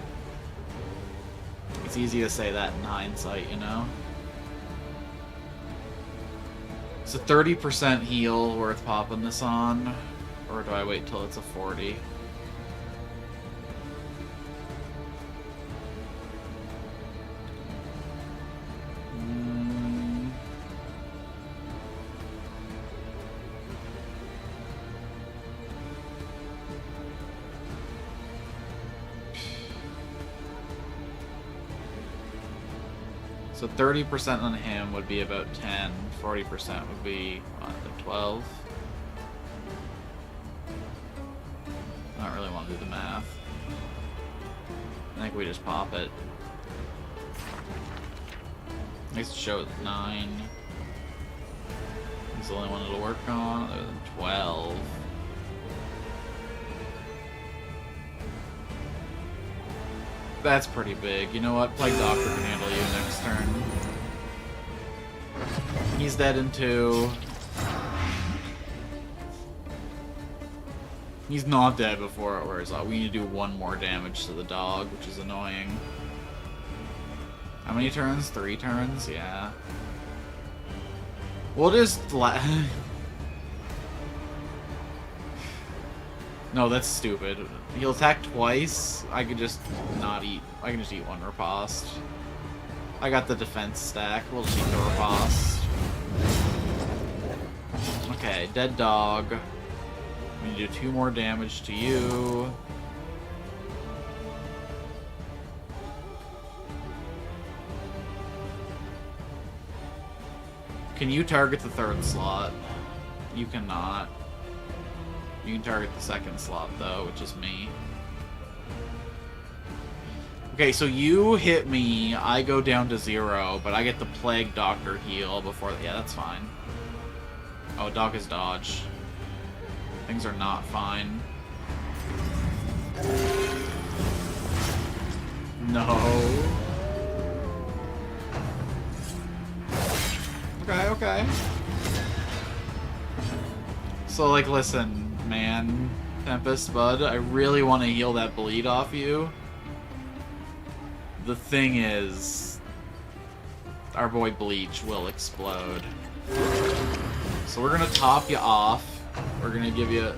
it's easy to say that in hindsight, you know? It's a 30% heal worth popping this on, or do I wait till it's a 40? So 30% on him would be about 10, 40% would be, what, like 12? I don't really want to do the math. I think we just pop it. Nice to show it 9. He's the only one it'll work on, other than 12. That's pretty big. You know what? Plague Doctor can handle you next turn. He's dead in 2. He's not dead before it wears off. We need to do 1 more damage to the dog, which is annoying. How many turns? 3 turns? Yeah. We'll just... No, that's stupid. He'll attack twice. I could just not eat. I can just eat 1 riposte. I got the defense stack. We'll just eat the riposte. Okay, dead dog. I'm gonna do 2 more damage to you. Can you target the 3rd slot? You cannot. You can target the 2nd slot, though, which is me. Okay, so you hit me, I go down to 0, but I get the Plague Doctor heal before... Yeah, that's fine. Oh, dog is dodge. Things are not fine. No. Okay, okay. So, like, listen, man. Tempest, bud, I really want to heal that bleed off you. The thing is, our boy Bleach will explode. So we're gonna top you off. We're gonna give you...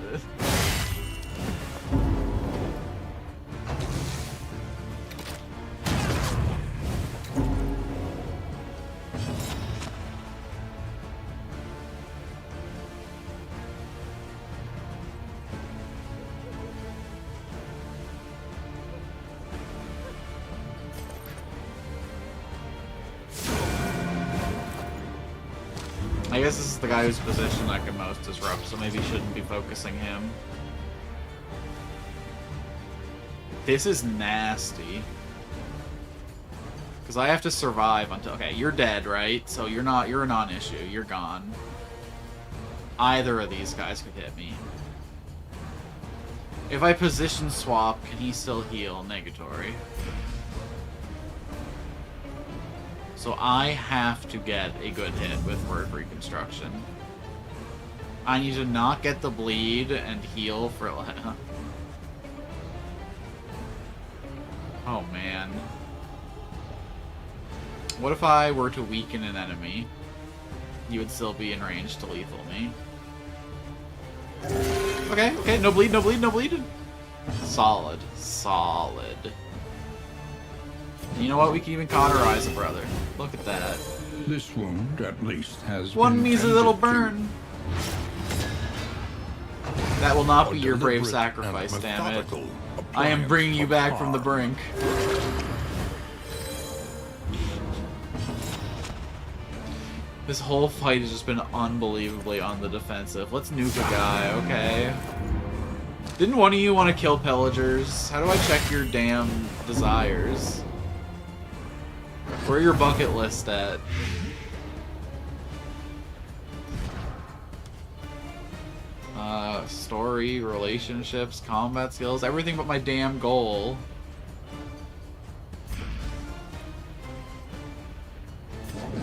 I guess this is the guy whose position I can most disrupt, so maybe shouldn't be focusing him. This is nasty. Because I have to survive until... Okay, you're dead, right? So you're a non-issue. You're gone. Either of these guys could hit me. If I position swap, can he still heal? Negatory. So I have to get a good hit with word reconstruction. I need to not get the bleed and heal for... Oh, man. What if I were to weaken an enemy? You would still be in range to lethal me. Okay, okay, no bleed, no bleed, no bleed. Solid, solid. You know what? We can even cauterize a brother. Look at that. This wound, at least, has one been measly little tended to. burn. That will not be A your brave deliberate sacrifice, and damn it. methodical I am bringing you appliance back of from the harm. brink. This whole fight has just been unbelievably on the defensive. Let's nuke a guy, okay? Didn't one of you want to kill pillagers? How do I check your damn desires? Where are your bucket list at? Story, relationships, combat skills, everything but my damn goal.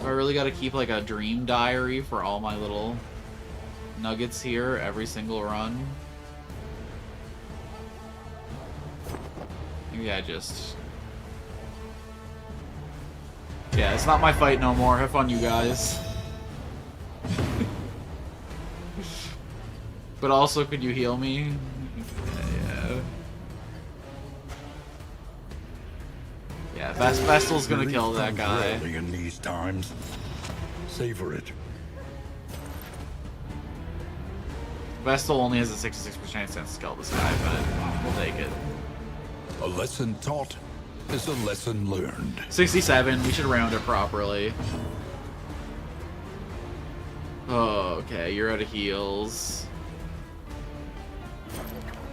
Do I really gotta keep like a dream diary for all my little nuggets here every single run? Maybe I just... Yeah, it's not my fight no more. Have fun, you guys. But also, could you heal me? Yeah. Yeah, Vestal's gonna Relief kill that comes guy. rarely in these times. Savor it. Vestal only has a 66% chance to kill this guy, but we'll take it. A lesson taught is a lesson learned. 67, we should round it properly. Oh, okay, you're out of heals.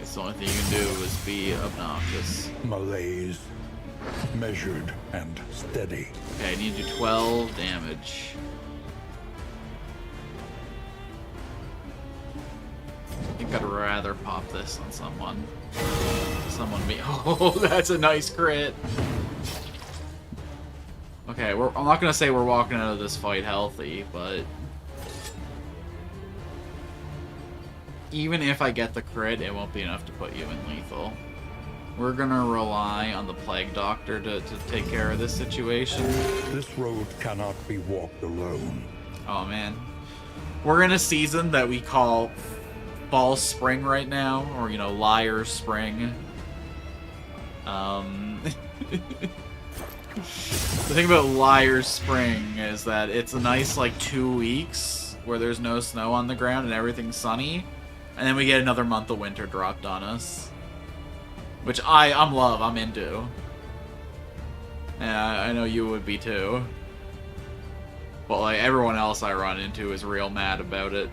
It's the only thing you can do is be obnoxious. Malaise. Measured and steady. Okay, I need to do 12 damage. I think I'd rather pop this on someone. Someone me. Oh, that's a nice crit. Okay, I'm not gonna say we're walking out of this fight healthy, but even if I get the crit, it won't be enough to put you in lethal. We're gonna rely on the Plague Doctor to take care of this situation. This road cannot be walked alone. Oh man. We're in a season that we call Fall Spring right now, or you know, Liar Spring. The thing about Liar Spring is that it's a nice like 2 weeks where there's no snow on the ground and everything's sunny. And then we get another month of winter dropped on us. Which I'm into. Yeah, I know you would be too. But like everyone else I run into is real mad about it.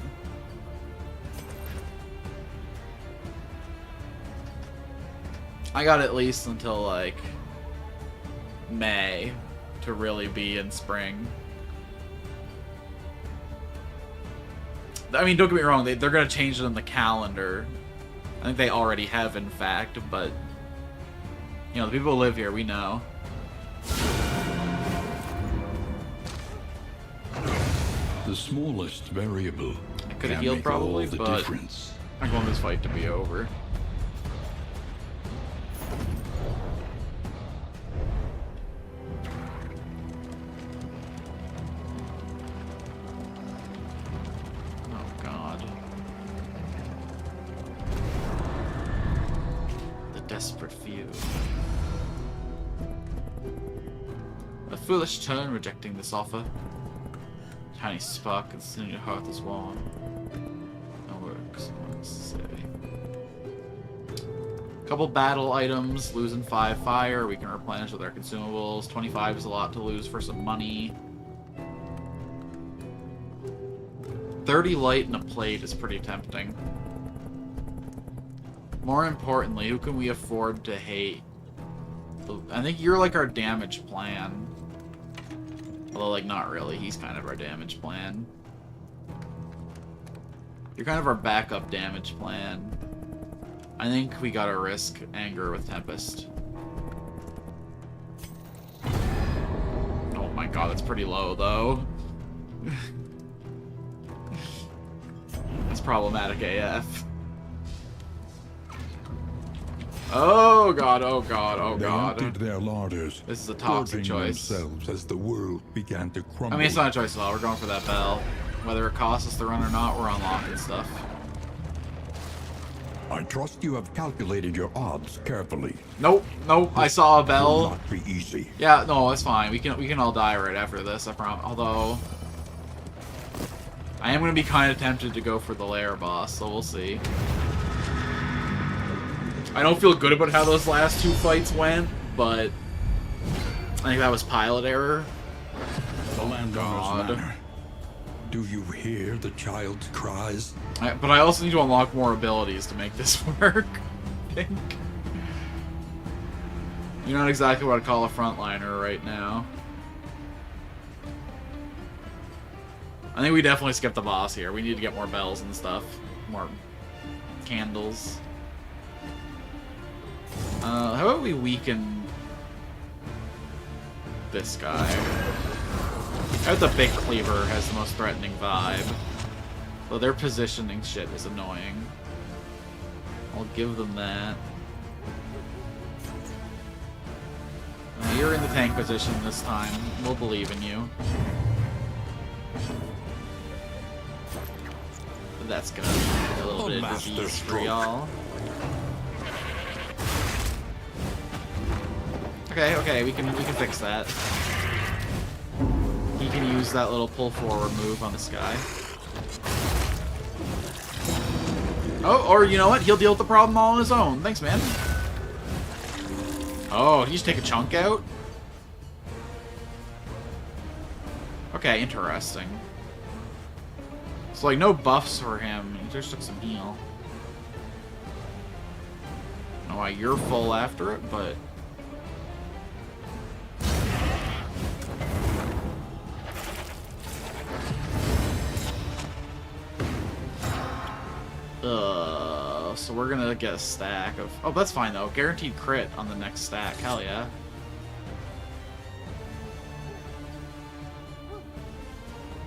I got at least until like May to really be in spring. I mean, don't get me wrong, they're going to change it in the calendar. I think they already have, in fact, but, you know, the people who live here, we know. The smallest variable I could have can healed make probably, all the but difference. I want this fight to be over. Desperate few. A foolish turn rejecting this offer. Tiny spark considering your heart is warm. No works unnecessary. Couple battle items, losing 5 fire, we can replenish with our consumables. 25 is a lot to lose for some money. 30 light and a plate is pretty tempting. More importantly, who can we afford to hate? I think you're like our damage plan. Although, like, not really. He's kind of our damage plan. You're kind of our backup damage plan. I think we gotta risk anger with Tempest. Oh my god, that's pretty low, though. It's problematic AF. Oh god, oh god, oh god. They emptied their larders, This is a toxic choice. themselves as the world began to crumble. I mean, it's not a choice at all. We're going for that bell. Whether it costs us the run or not, we're unlocking stuff. I trust you have calculated your odds carefully. Nope, nope. I saw a Will bell. not be easy. Yeah, no, it's fine. We can all die right after this. I promise. Although, I am gonna be kind of tempted to go for the lair boss, so we'll see. I don't feel good about how those last 2 fights went, but I think that was pilot error. The landowner's manor. Do you hear the child's cries? But I also need to unlock more abilities to make this work, I think. You're not exactly what I'd call a frontliner right now. I think we definitely skipped the boss here. We need to get more bells and stuff. More candles. How about we weaken this guy? I bet the big cleaver has the most threatening vibe. Though their positioning shit is annoying. I'll give them that. You're in the tank position this time. We'll believe in you. That's gonna be a little bit of disease for y'all. Okay, we can fix that. He can use that little pull forward move on this guy. Oh, or you know what? He'll deal with the problem all on his own. Thanks, man. Oh, did you just take a chunk out? Okay, interesting. So, like, no buffs for him. He just took some heal. I don't know why you're full after it, but... so we're gonna get a stack of... Oh, that's fine, though. Guaranteed crit on the next stack. Hell yeah.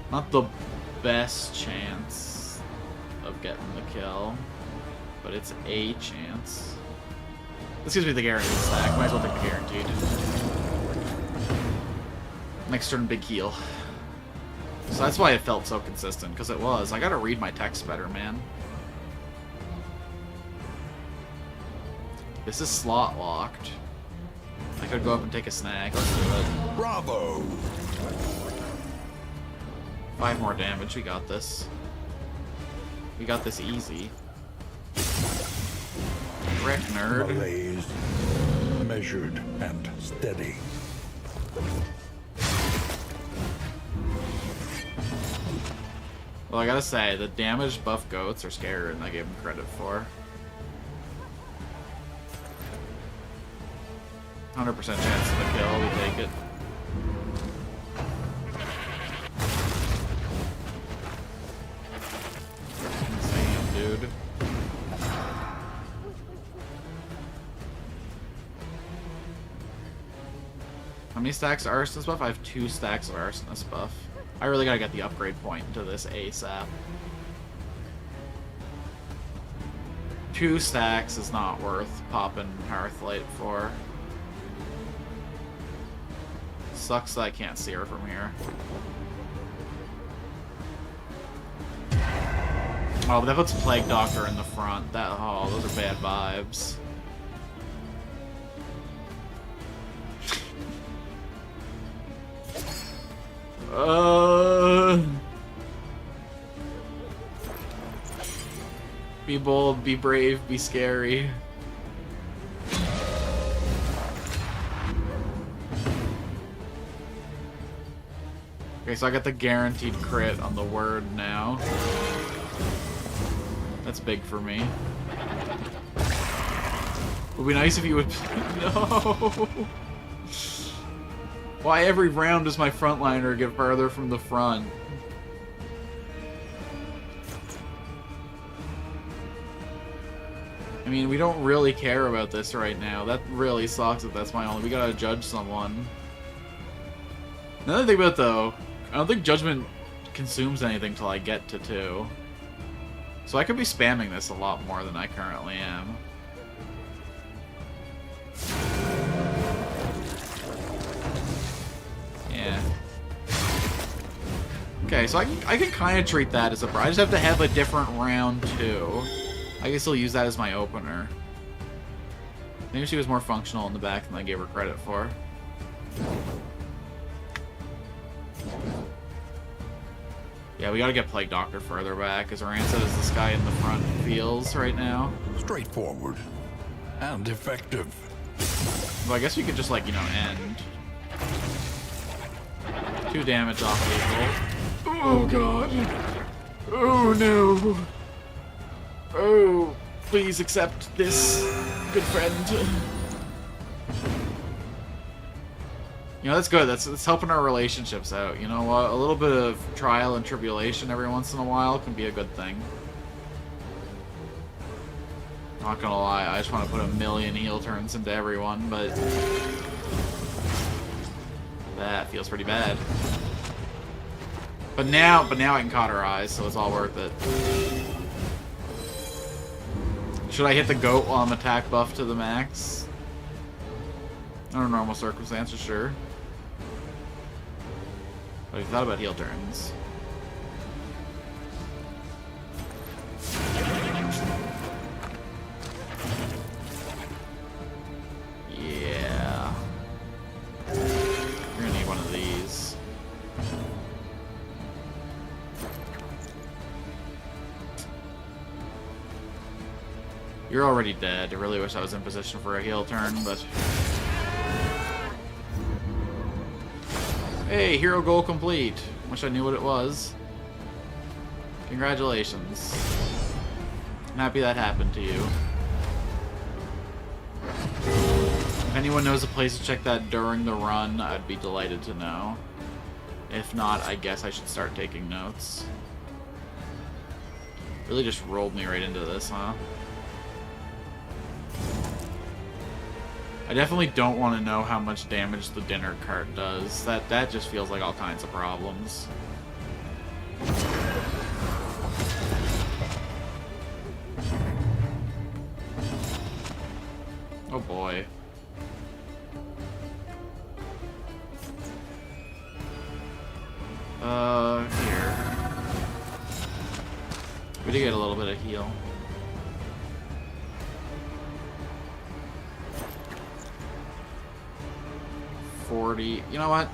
Not the best chance of getting the kill, but it's a chance. This gives me the guaranteed stack. Might as well take the guaranteed. Next turn, big heal. So that's why it felt so consistent, because it was. I gotta read my text better, man. This is slot locked. I could go up and take a snack. Let's do it. Bravo! 5 more damage. We got this. We got this easy. Rick, nerd. Malaise, measured and steady. Well, I gotta say, the damaged buff goats are scarier than I gave them credit for. 100% chance of the kill, we take it. Insane, dude. How many stacks of Arsonist buff? I have 2 stacks of Arsonist buff. I really gotta get the upgrade point into this ASAP. 2 stacks is not worth popping Hearthlight for. Sucks that I can't see her from here. Oh, but that puts Plague Doctor in the front. Oh, those are bad vibes. Be bold, be brave, be scary. Okay, so I got the guaranteed crit on the word now. That's big for me. It would be nice if you would... No! Why every round does my frontliner get further from the front? I mean, we don't really care about this right now. That really sucks if that's my only... We gotta judge someone. Another thing about it, though, I don't think Judgment consumes anything till I get to 2. So I could be spamming this a lot more than I currently am. Yeah. Okay, so I can kind of treat that as a... I just have to have a different round 2. I can still use that as my opener. Maybe she was more functional in the back than I gave her credit for. Yeah, we gotta get Plague Doctor further back, as Rand says this guy in the front feels right now. Straightforward and effective. Well, I guess we could just, like, you know, end. 2 damage off people. Oh, God. Oh, no. Oh, please accept this, good friend. You know, that's good. That's helping our relationships out. You know what? A little bit of trial and tribulation every once in a while can be a good thing. Not gonna lie, I just want to put a million heel turns into everyone, but that feels pretty bad. But now I can cauterize, so it's all worth it. Should I hit the goat while I'm attack buff to the max? Under normal circumstances, sure. But have you thought about heel turns? Yeah. You're gonna need one of these. You're already dead. I really wish I was in position for a heel turn, but... Hey, hero goal complete. Wish I knew what it was. Congratulations. I'm happy that happened to you. If anyone knows a place to check that during the run, I'd be delighted to know. If not, I guess I should start taking notes. Really just rolled me right into this, huh? I definitely don't want to know how much damage the dinner cart does. That just feels like all kinds of problems. Oh boy. Here. We did get a little bit of heal. You know what?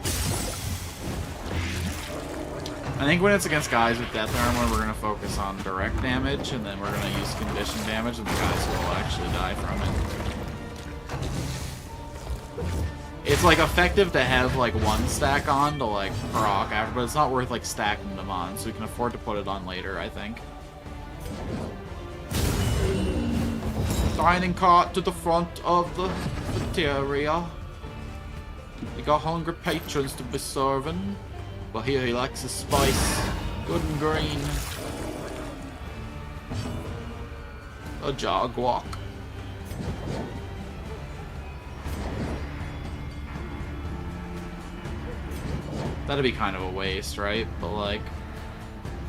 I think when it's against guys with death armor, we're going to focus on direct damage, and then we're going to use condition damage, and the guys will actually die from it. It's, like, effective to have, like, one stack on to, like, proc after, but it's not worth, like, stacking them on, so we can afford to put it on later, I think. Dining cart to the front of the cafeteria. We got hungry patrons to be serving. But here he likes his spice. Good and green. A jog walk. That'd be kind of a waste, right? But like,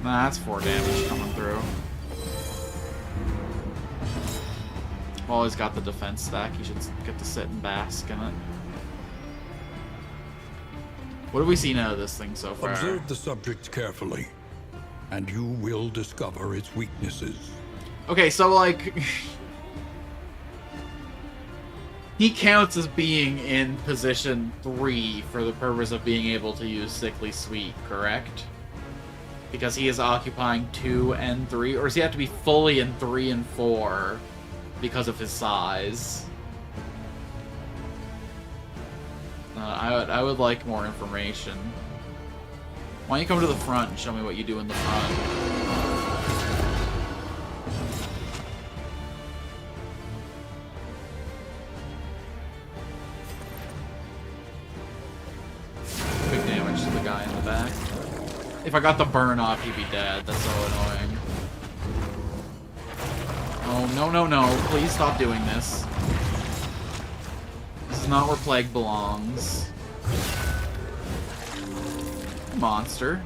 nah, that's 4 damage coming through. Well, he's got the defense stack. He should get to sit and bask in it. What have we seen out of this thing so far? Observe the subject carefully, and you will discover its weaknesses. Okay, so, like... he counts as being in position 3 for the purpose of being able to use Sickly Sweet, correct? Because he is occupying 2 and 3? Or does he have to be fully in 3 and 4 because of his size? I would like more information. Why don't you come to the front and show me what you do in the front? Big damage to the guy in the back. If I got the burn off, he'd be dead. That's so annoying. Oh, no, no, no. Please stop doing this. This is not where Plague belongs. Monster.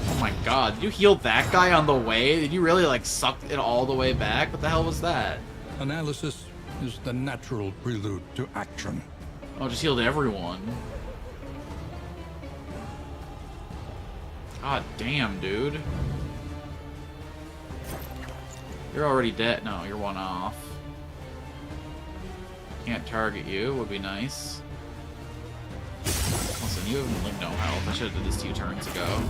Oh my god, did you heal that guy on the way? Did you really, like, suck it all the way back? What the hell was that? Analysis is the natural prelude to action. Oh, just healed everyone. God damn, dude. You're already dead. No, you're 1 off. Can't target you, would be nice. Listen, you have like no health. I should have did this 2 turns ago.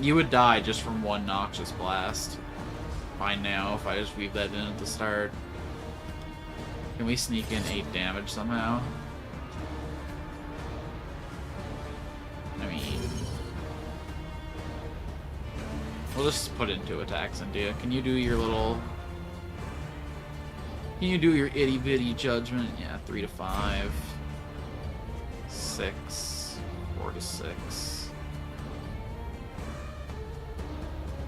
You would die just from 1 Noxious Blast. By now, if I just weave that in at the start. Can we sneak in 8 damage somehow? I mean... we'll just put in 2 attacks into you. Can you do your little... can you do your itty-bitty judgment? Yeah, 3 to 5. 6. 4 to 6.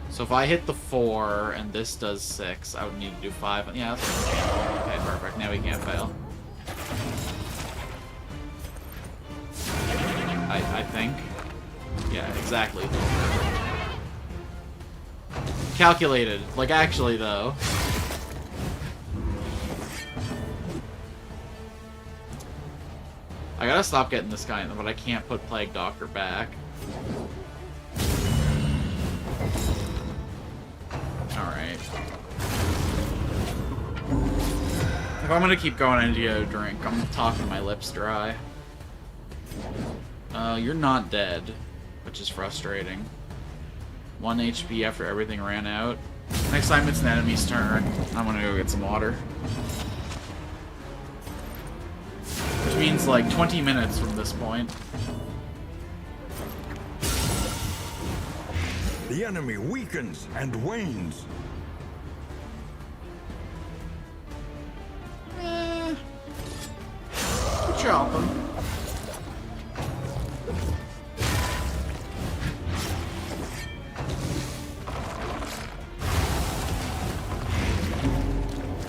So if I hit the 4 and this does 6, I would need to do 5. Yeah, that's what we can. Okay, perfect. Now we can't fail. I think. Yeah, exactly. Calculated. Like, actually, though. I gotta stop getting this guy in, but I can't put Plague Doctor back. Alright. If I'm gonna keep going, I need to get a drink. I'm talking my lips dry. You're not dead, which is frustrating. 1 HP after everything ran out. Next time it's an enemy's turn, I'm gonna go get some water. Which means like 20 minutes from this point. The enemy weakens and wanes. Chop him.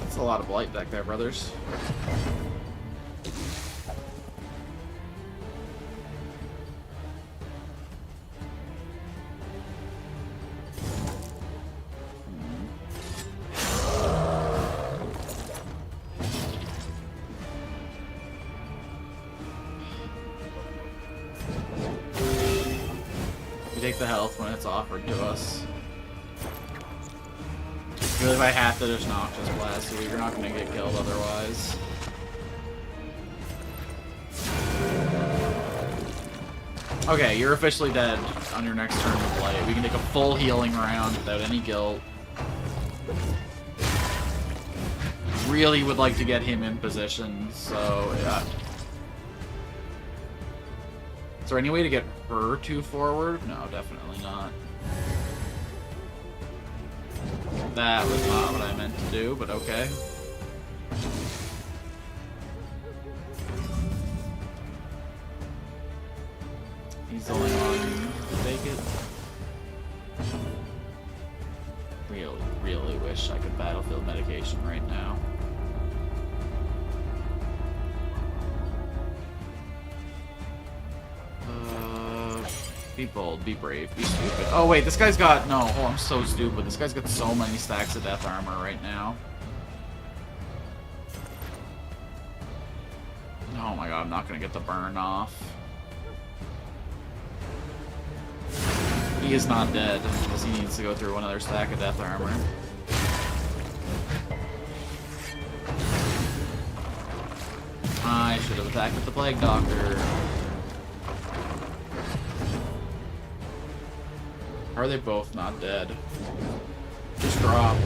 That's a lot of blight back there, brothers. Take the health when it's offered to us. Because if I have to, there's Noxious Blast, so you're not going to get killed otherwise. Okay, you're officially dead on your next turn to play. We can take a full healing round without any guilt. Really would like to get him in position, so yeah. Is there any way to get her two forward? No, definitely not. That was not what I meant to do, but okay. He's only on to take it. Really wish I could battlefield medication right now. Be bold, be brave, be stupid. Oh wait, this guy's got... No, oh, I'm so stupid. This guy's got so many stacks of death armor right now. Oh my god, I'm not gonna get the burn off. He is not dead, because he needs to go through another stack of death armor. I should have attacked with the Plague Doctor. Are they both not dead? Just drop.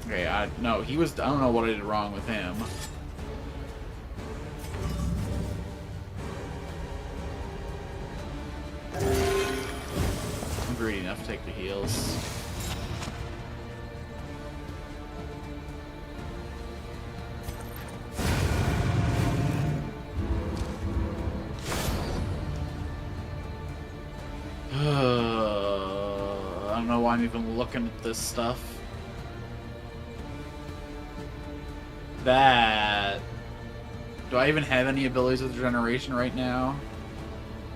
Okay, no, he was... I don't know what I did wrong with him. I'm greedy enough to take the heals. I don't know why I'm even looking at this stuff. That... Do I even have any abilities with regeneration right now?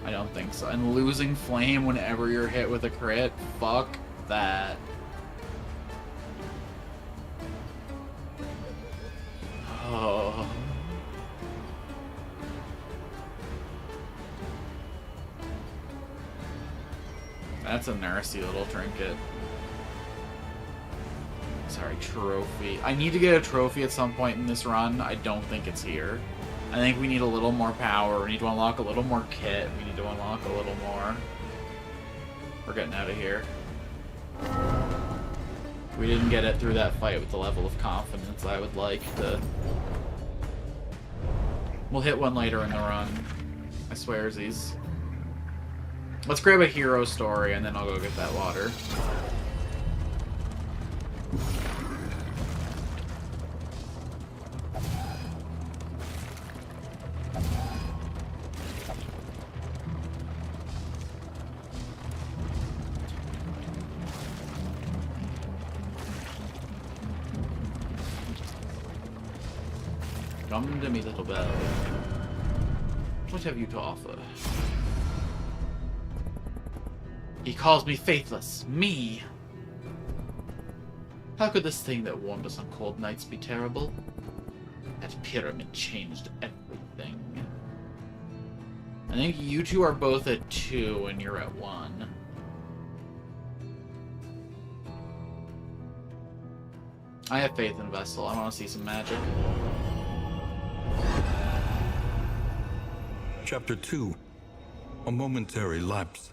I don't think so. And losing flame whenever you're hit with a crit? Fuck that. Oh... That's a nasty little trinket. Sorry, trophy. I need to get a trophy at some point in this run. I don't think it's here. I think we need a little more power. We need to unlock a little more kit. We need to unlock a little more. We're getting out of here. We didn't get it through that fight with the level of confidence I would like to... We'll hit one later in the run. I swearsies. Let's grab a hero story, and then I'll go get that water. Come to me, little bell. What have you to offer? He calls me faithless. Me! How could this thing that warmed us on cold nights be terrible? That pyramid changed everything. I think you two are both at 2 and you're at 1. I have faith in Vestal. I want to see some magic. Chapter 2. A momentary lapse.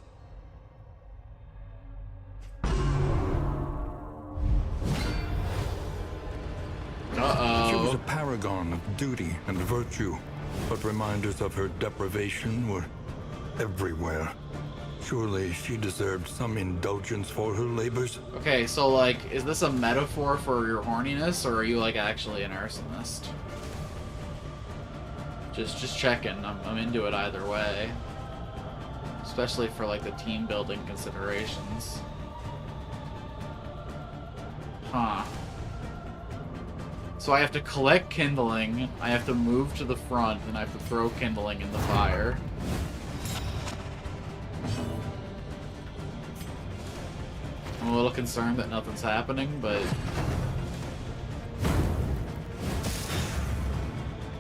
She was a paragon of duty and virtue, but reminders of her deprivation were everywhere. Surely she deserved some indulgence for her labors. Okay, so, like, is this a metaphor for your horniness, or are you, like, actually an arsonist? Just checking. I'm into it either way. Especially for, like, the team building considerations. Huh. So I have to collect kindling, I have to move to the front, and I have to throw kindling in the fire. I'm a little concerned that nothing's happening, but...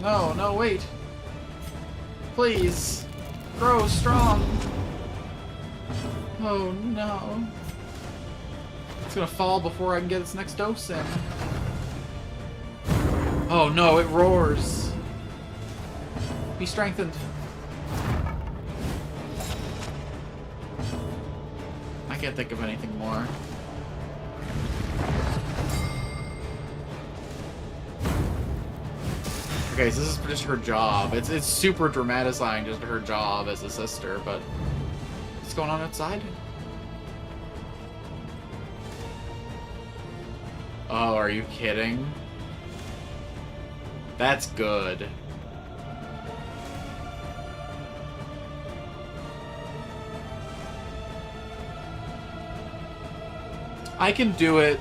No, no, wait! Please! Grow strong! Oh no. It's gonna fall before I can get its next dose in. Oh no, it roars! Be strengthened. I can't think of anything more. Okay, so this is just her job. It's super dramatizing just her job as a sister, but what's going on outside? Oh, are you kidding? That's good. I can do it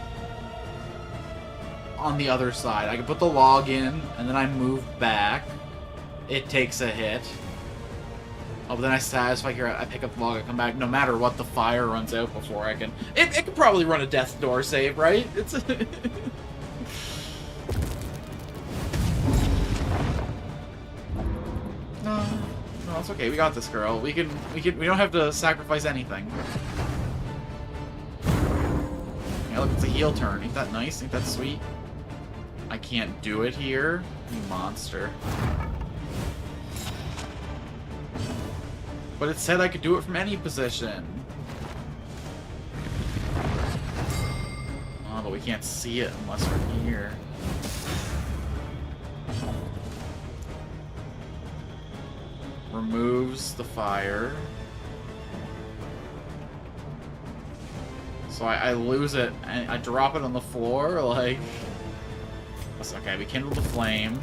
on the other side. I can put the log in, and then I move back. It takes a hit. Oh, but then I satisfy here, I pick up the log, I come back. No matter what, the fire runs out before I can... It could probably run a death door save, right? It's... No, it's okay. We got this, girl. We don't have to sacrifice anything. Yeah, look, it's a heel turn. Ain't that nice? Ain't that sweet? I can't do it here. You monster. But it said I could do it from any position. Oh, but we can't see it unless we're here. Removes the fire. So I lose it, and I drop it on the floor, like... That's okay, we kindle the flame.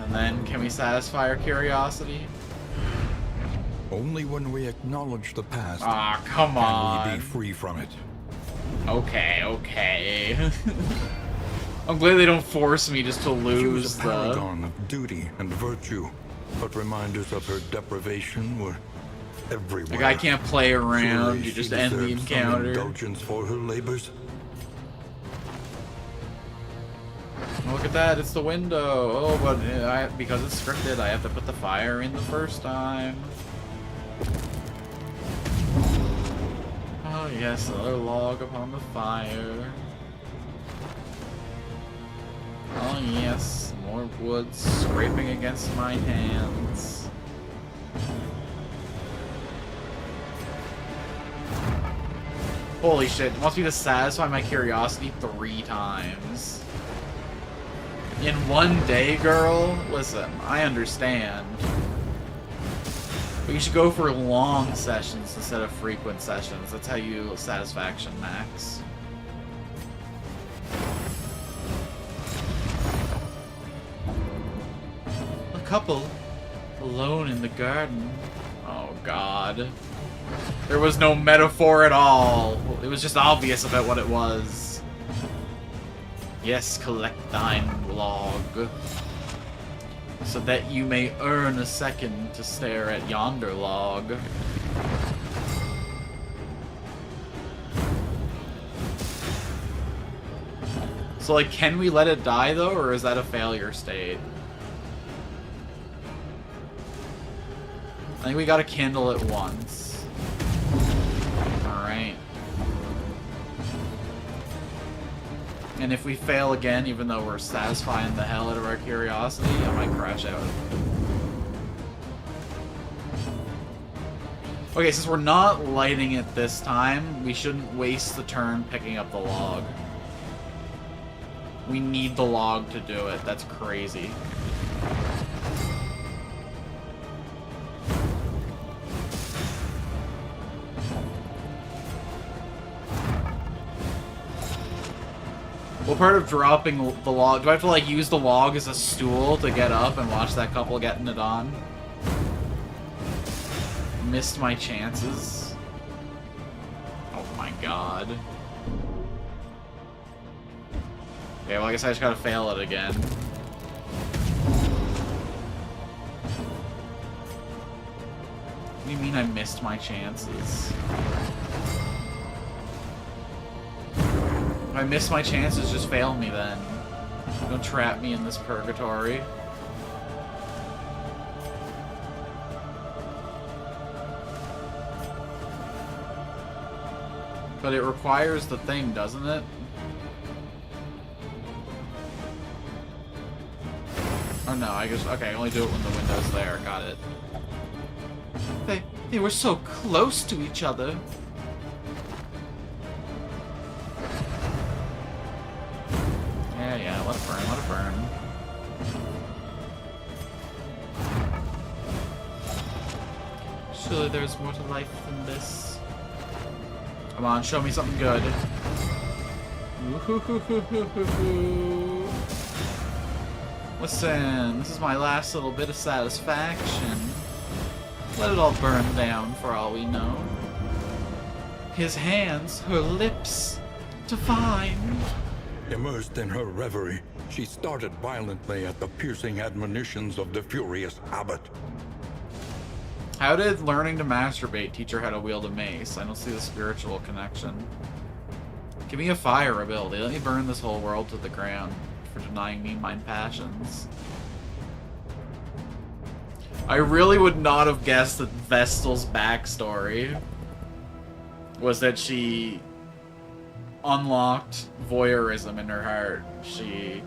And then, can we satisfy our curiosity? Only when we acknowledge the past Ah, come on. can we be free from it. Okay, okay. I'm glad they don't force me just to She was lose a the... paragon of duty and virtue, but reminders of her deprivation were everywhere. Like, I can't play around, Surely you just she end the deserved some encounter. indulgence for her labors. Look at that, it's the window. Oh, but because it's scripted, I have to put the fire in the first time. Oh yes, another log upon the fire. Oh yes, more wood scraping against my hands. Holy shit, it wants me to satisfy my curiosity 3 times. In one day, girl? Listen, I understand. But you should go for long sessions instead of frequent sessions. That's how you satisfaction max. A couple alone in the garden. Oh god. There was no metaphor at all. It was just obvious about what it was. Yes, collect thine log, so that you may earn a second to stare at yonder log. So, like, can we let it die, though, or is that a failure state? I think we gotta kindle it once. Alright. And if we fail again, even though we're satisfying the hell out of our curiosity, I might crash out. Okay, since we're not lighting it this time, we shouldn't waste the turn picking up the log. We need the log to do it. That's crazy. Well, part of dropping the log... Do I have to, like, use the log as a stool to get up and watch that couple getting it on? Missed my chances. Oh my god. Okay, well, I guess I just gotta fail it again. What do you mean I missed my chances? If I miss my chances, just fail me then. Don't trap me in this purgatory. But it requires the thing, doesn't it? Oh no, I guess, okay, I only do it when the window's there. Got it. They were so close to each other. Yeah, let it burn, let it burn. Surely there's more to life than this. Come on, show me something good. Listen, this is my last little bit of satisfaction. Let it all burn down for all we know. His hands, her lips, divine. Immersed in her reverie, she started violently at the piercing admonitions of the furious abbot. How did learning to masturbate teach her how to wield a mace? I don't see the spiritual connection. Give me a fire ability. Let me burn this whole world to the ground for denying me my passions. I really would not have guessed that Vestal's backstory was that she unlocked voyeurism in her heart. She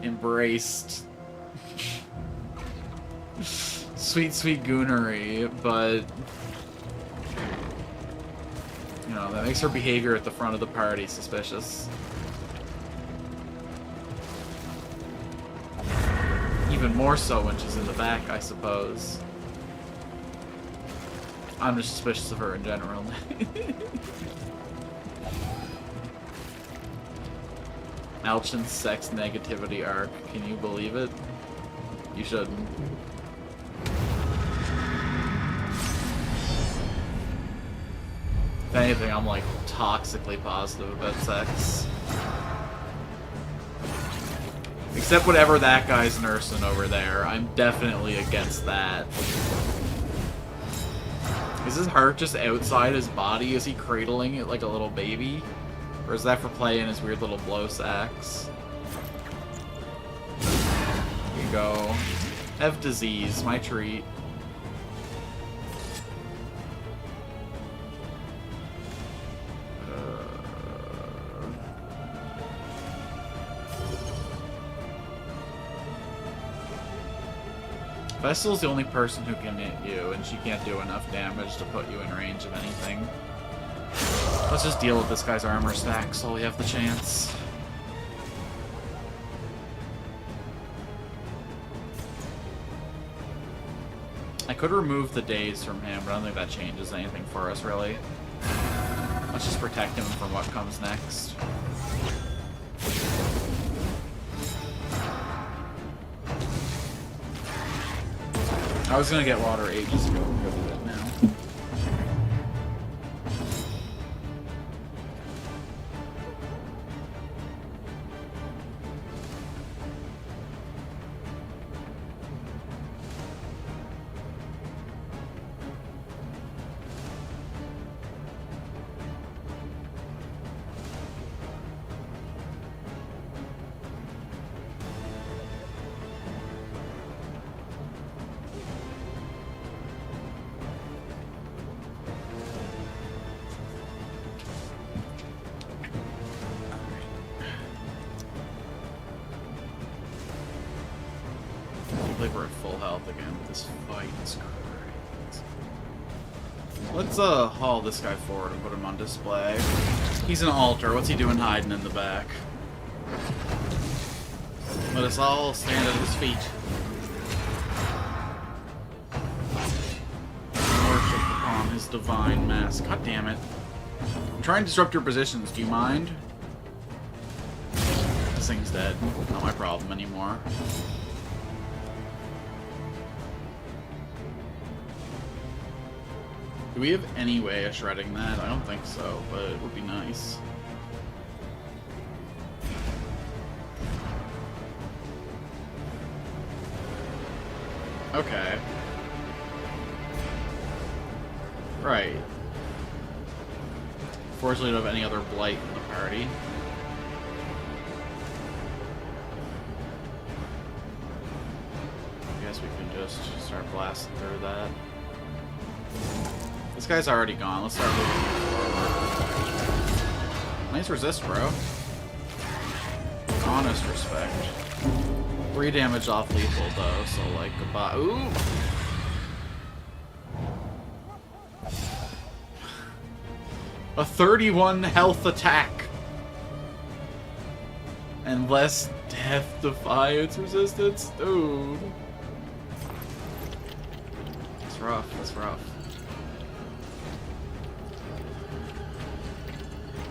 embraced sweet, sweet goonery, but you know, that makes her behavior at the front of the party suspicious. Even more so when she's in the back, I suppose. I'm just suspicious of her in general. Alchin's sex negativity arc. Can you believe it? You shouldn't. If anything, I'm like toxically positive about sex. Except whatever that guy's nursing over there. I'm definitely against that. Is his heart just outside his body? Is he cradling it like a little baby? Or is that for play in his weird little blow sacks? Here you go. Have disease, my treat. Vestal's the only person who can hit you, and she can't do enough damage to put you in range of anything. Let's just deal with this guy's armor stack so we have the chance. I could remove the daze from him, but I don't think that changes anything for us, really. Let's just protect him from what comes next. I was gonna get water ages ago, I'm gonna do that now. I believe we're at full health again, but this fight is crazy. Let's haul this guy forward and put him on display. He's an altar. What's he doing hiding in the back? Let us all stand at his feet. Worship upon his divine mask. God damn it. I'm trying to disrupt your positions. Do you mind? This thing's dead. Not my problem anymore. Do we have any way of shredding that? I don't think so, but it would be nice. Okay. Right. Fortunately, we don't have any other blight in the party. I guess we can just start blasting through that. This guy's already gone. Let's start moving forward. Nice resist, bro. Honest respect. 3 damage off lethal though, so like goodbye. Ooh! A 31 health attack! And less death defiance resistance? Dude. That's rough, that's rough.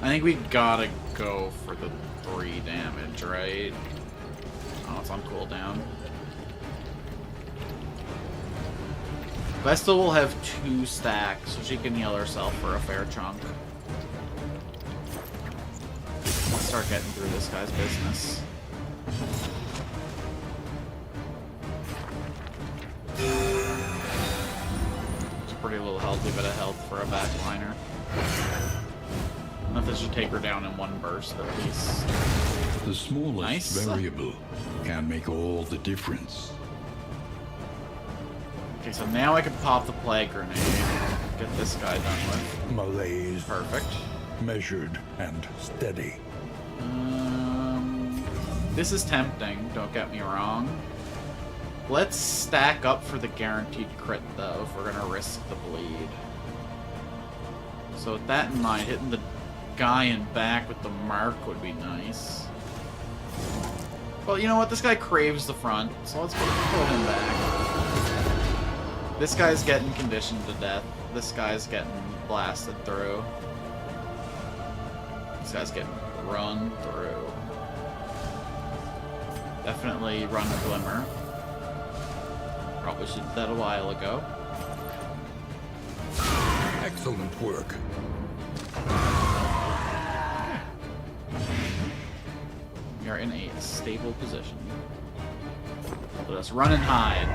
I think we gotta go for the 3 damage, right? Oh, it's on cooldown. Vestal will have 2 stacks, so she can heal herself for a fair chunk. Let's start getting through this guy's business. It's a pretty little healthy bit of health for a backliner. Nothing should take her down in one burst, at least. The smallest Nice. variable can make all the difference. Okay, so now I can pop the plague grenade. Get this guy done with. Malaise, Perfect. measured and steady. This is tempting, don't get me wrong. Let's stack up for the guaranteed crit, though, if we're gonna risk the bleed. So with that in mind, hitting the guy in back with the mark would be nice. Well, you know what? This guy craves the front, so let's put him back. This guy's getting conditioned to death. This guy's getting blasted through. This guy's getting run through. Definitely run a glimmer. Probably should have that a while ago. Excellent work. We are in a stable position. Let us run and hide.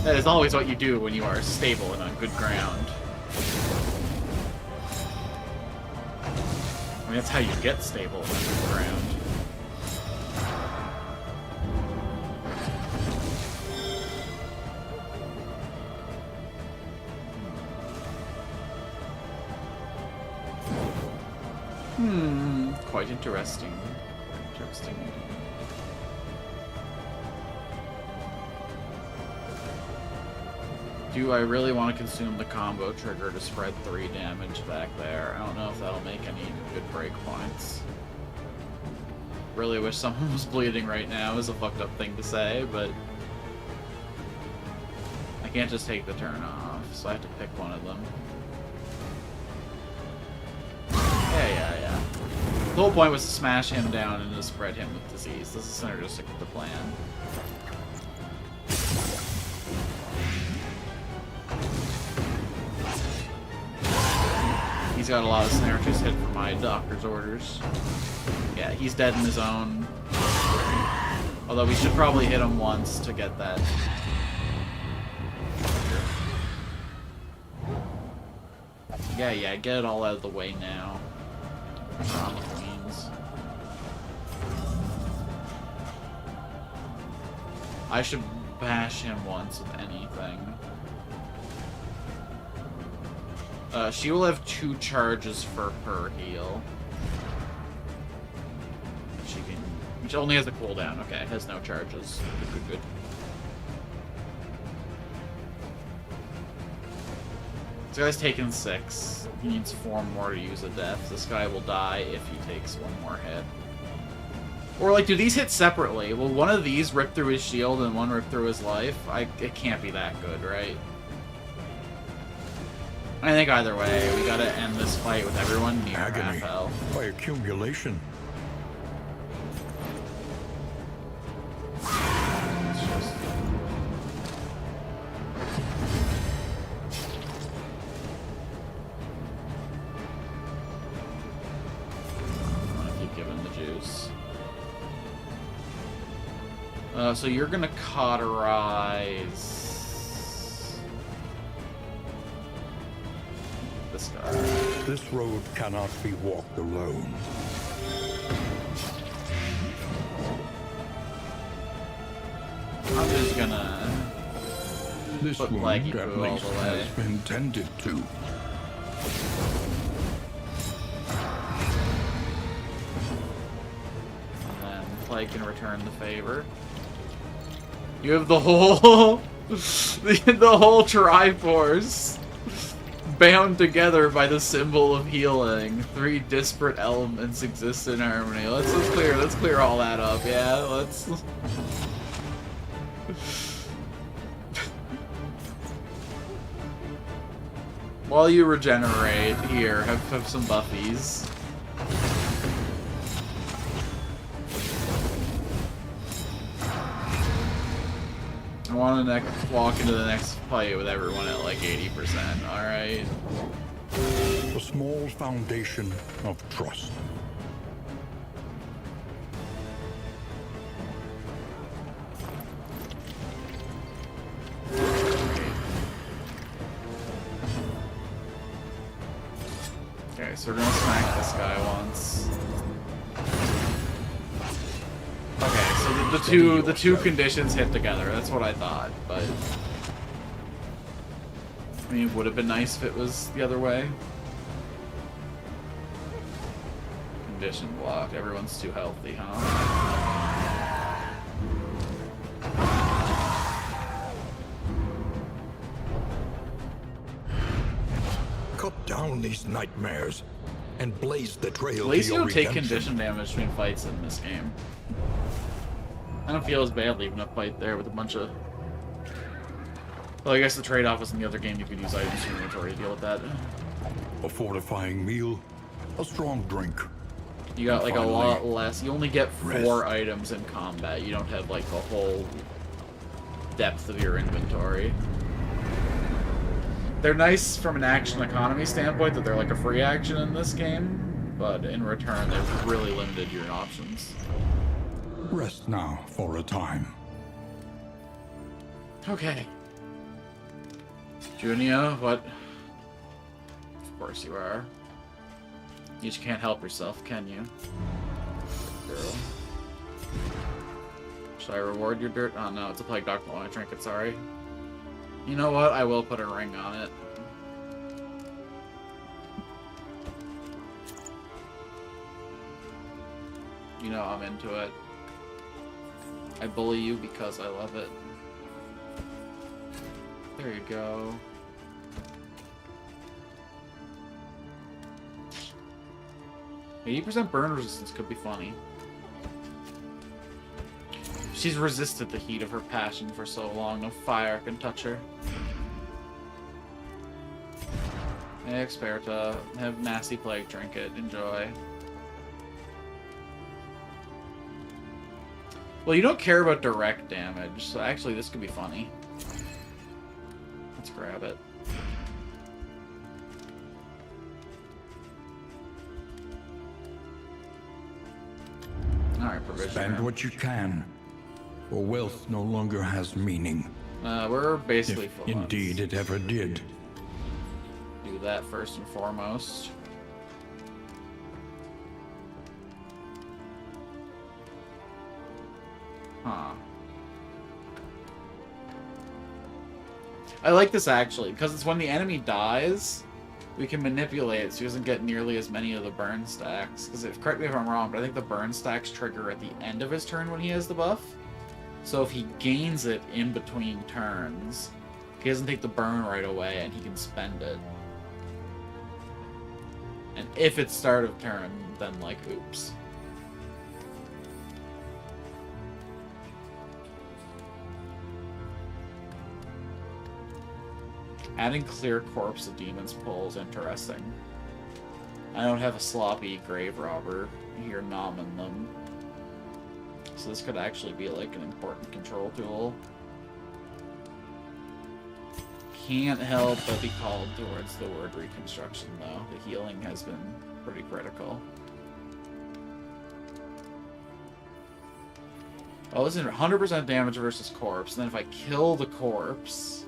That is always what you do when you are stable and on good ground. I mean, that's how you get stable and on good ground. Quite interesting. Interesting. Do I really want to consume the combo trigger to spread 3 damage back there? I don't know if that'll make any good break points. Really wish someone was bleeding right now is a fucked up thing to say, but I can't just take the turn off, so I have to pick one of them. Yeah. The whole point was to smash him down and to spread him with disease. This is synergistic with the plan. He's got a lot of synergies hit for my doctor's orders. Yeah, he's dead in his own. Although we should probably hit him once to get that. Yeah, get it all out of the way now. Drama queens. I should bash him once with anything. She will have 2 charges for her heal. She only has a cooldown. Okay, has no charges. Good. This guy's taking 6. He needs 4 more to use a death. This guy will die if he takes 1 more hit. Or, like, do these hit separately? Will one of these rip through his shield and one rip through his life? It can't be that good, right? I think either way, we gotta end this fight with everyone near half Agony health. by accumulation. It's just... I'm gonna keep giving the juice. So you're gonna cauterize this guy. This road cannot be walked alone. I'm just gonna This put wound Blackie at Poo all least the way. has been tended to. And then Pike can return the favor. You have the whole the whole Triforce bound together by the symbol of healing. 3 disparate elements exist in harmony. Let's clear all that up. Yeah, let's. While you regenerate, here, have some buffies. I want to walk into the next fight with everyone at like 80%, alright? A small foundation of trust. Okay, so we're gonna smack this guy once. Okay, so the two conditions hit together. That's what I thought, but I mean, it would have been nice if it was the other way. Condition blocked. Everyone's too healthy, huh? Cut down these nightmares and blaze the trail At least to you your don't take redemption. condition damage between fights in this game. I don't feel as bad leaving a fight there with a bunch of... Well, I guess the trade-off was in the other game you could use items in your inventory to deal with that. A fortifying meal, a strong drink. You got like a Finally, lot less. You only get 4 rest. items in combat. You don't have like the whole depth of your inventory. They're nice from an action economy standpoint that they're like a free action in this game, but in return they've really limited your options. Rest now for a time. Okay. Junia, what? Of course you are. You just can't help yourself, can you? Girl. Should I reward your dirt? Oh no, it's a Plague Doctor Long trinket, sorry. You know what? I will put a ring on it. You know I'm into it. I bully you because I love it. There you go. %80 burn resistance could be funny. She's resisted the heat of her passion for so long, no fire can touch her. Hey, Experta, have nasty plague trinket, enjoy. Well, you don't care about direct damage, so actually this could be funny. Let's grab it. Alright, provision. Spend what you can, for wealth no longer has meaning. We're basically If full indeed it ever did. Do that first and foremost. Huh. I like this actually, because it's when the enemy dies, we can manipulate it so he doesn't get nearly as many of the burn stacks. Because correct me if I'm wrong, but I think the burn stacks trigger at the end of his turn when he has the buff. So if he gains it in between turns, he doesn't take the burn right away and he can spend it. And if it's start of turn, then like, oops. Adding clear corpse to demons pull is interesting. I don't have a sloppy grave robber here nomming them. So this could actually be like an important control tool. Can't help but be called towards the word reconstruction though. The healing has been pretty critical. Oh, this is 100% damage versus corpse, and then if I kill the corpse...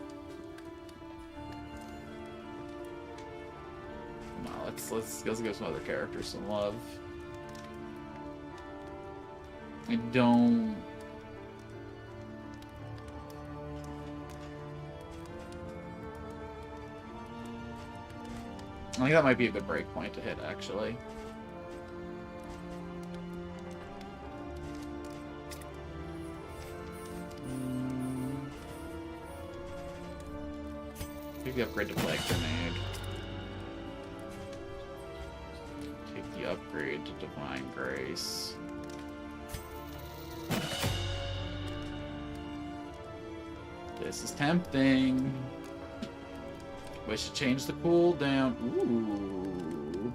No, let's give some other characters some love. I don't... I think that might be a good break point to hit, actually. Take the upgrade to Plague Grenade. Take the upgrade to Divine Grace. This is tempting. We should change the cooldown. Ooh.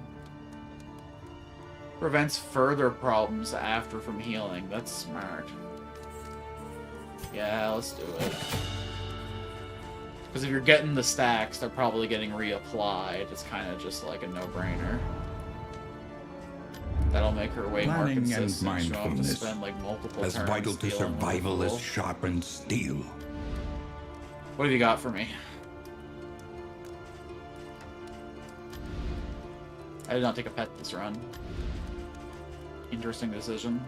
Prevents further problems after from healing. That's smart. Yeah, let's do it. Because if you're getting the stacks, they're probably getting reapplied. It's kind of just like a no-brainer. That'll make her way more consistent. She'll have to spend like multiple turns. As vital to survival as sharpened steel. What have you got for me? I did not take a pet this run. Interesting decision.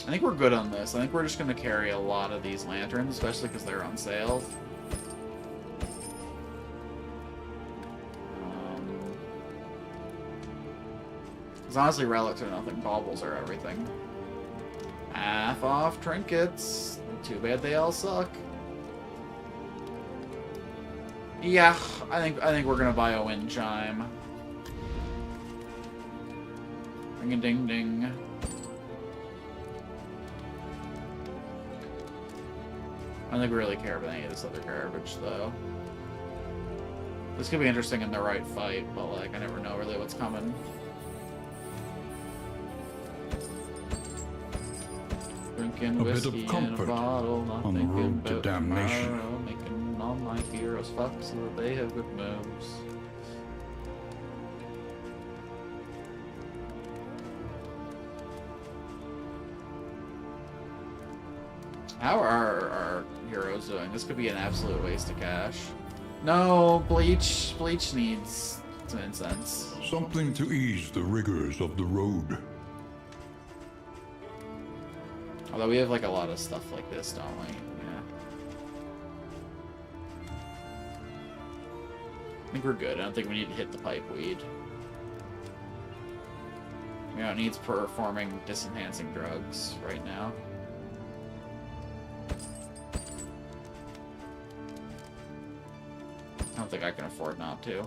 I think we're good on this. I think we're just going to carry a lot of these lanterns, especially because they're on sale. Because honestly, relics are nothing. Baubles are everything. Half off trinkets. Too bad they all suck. Yeah, I think we're gonna buy a wind chime. Ring a ding ding. I don't think we really care about any of this other garbage though. This could be interesting in the right fight, but like I never know really what's coming. Drinking whiskey in a bottle, not on the thinking road to about damnation. tomorrow, making all my heroes fuck so that they have good moves. How are our heroes doing? This could be an absolute waste of cash. No, Bleach needs some incense. Something to ease the rigors of the road. Although we have like a lot of stuff like this, don't we? Yeah. I think we're good. I don't think we need to hit the pipe weed. You know, it needs performing disenhancing drugs right now. I don't think I can afford not to.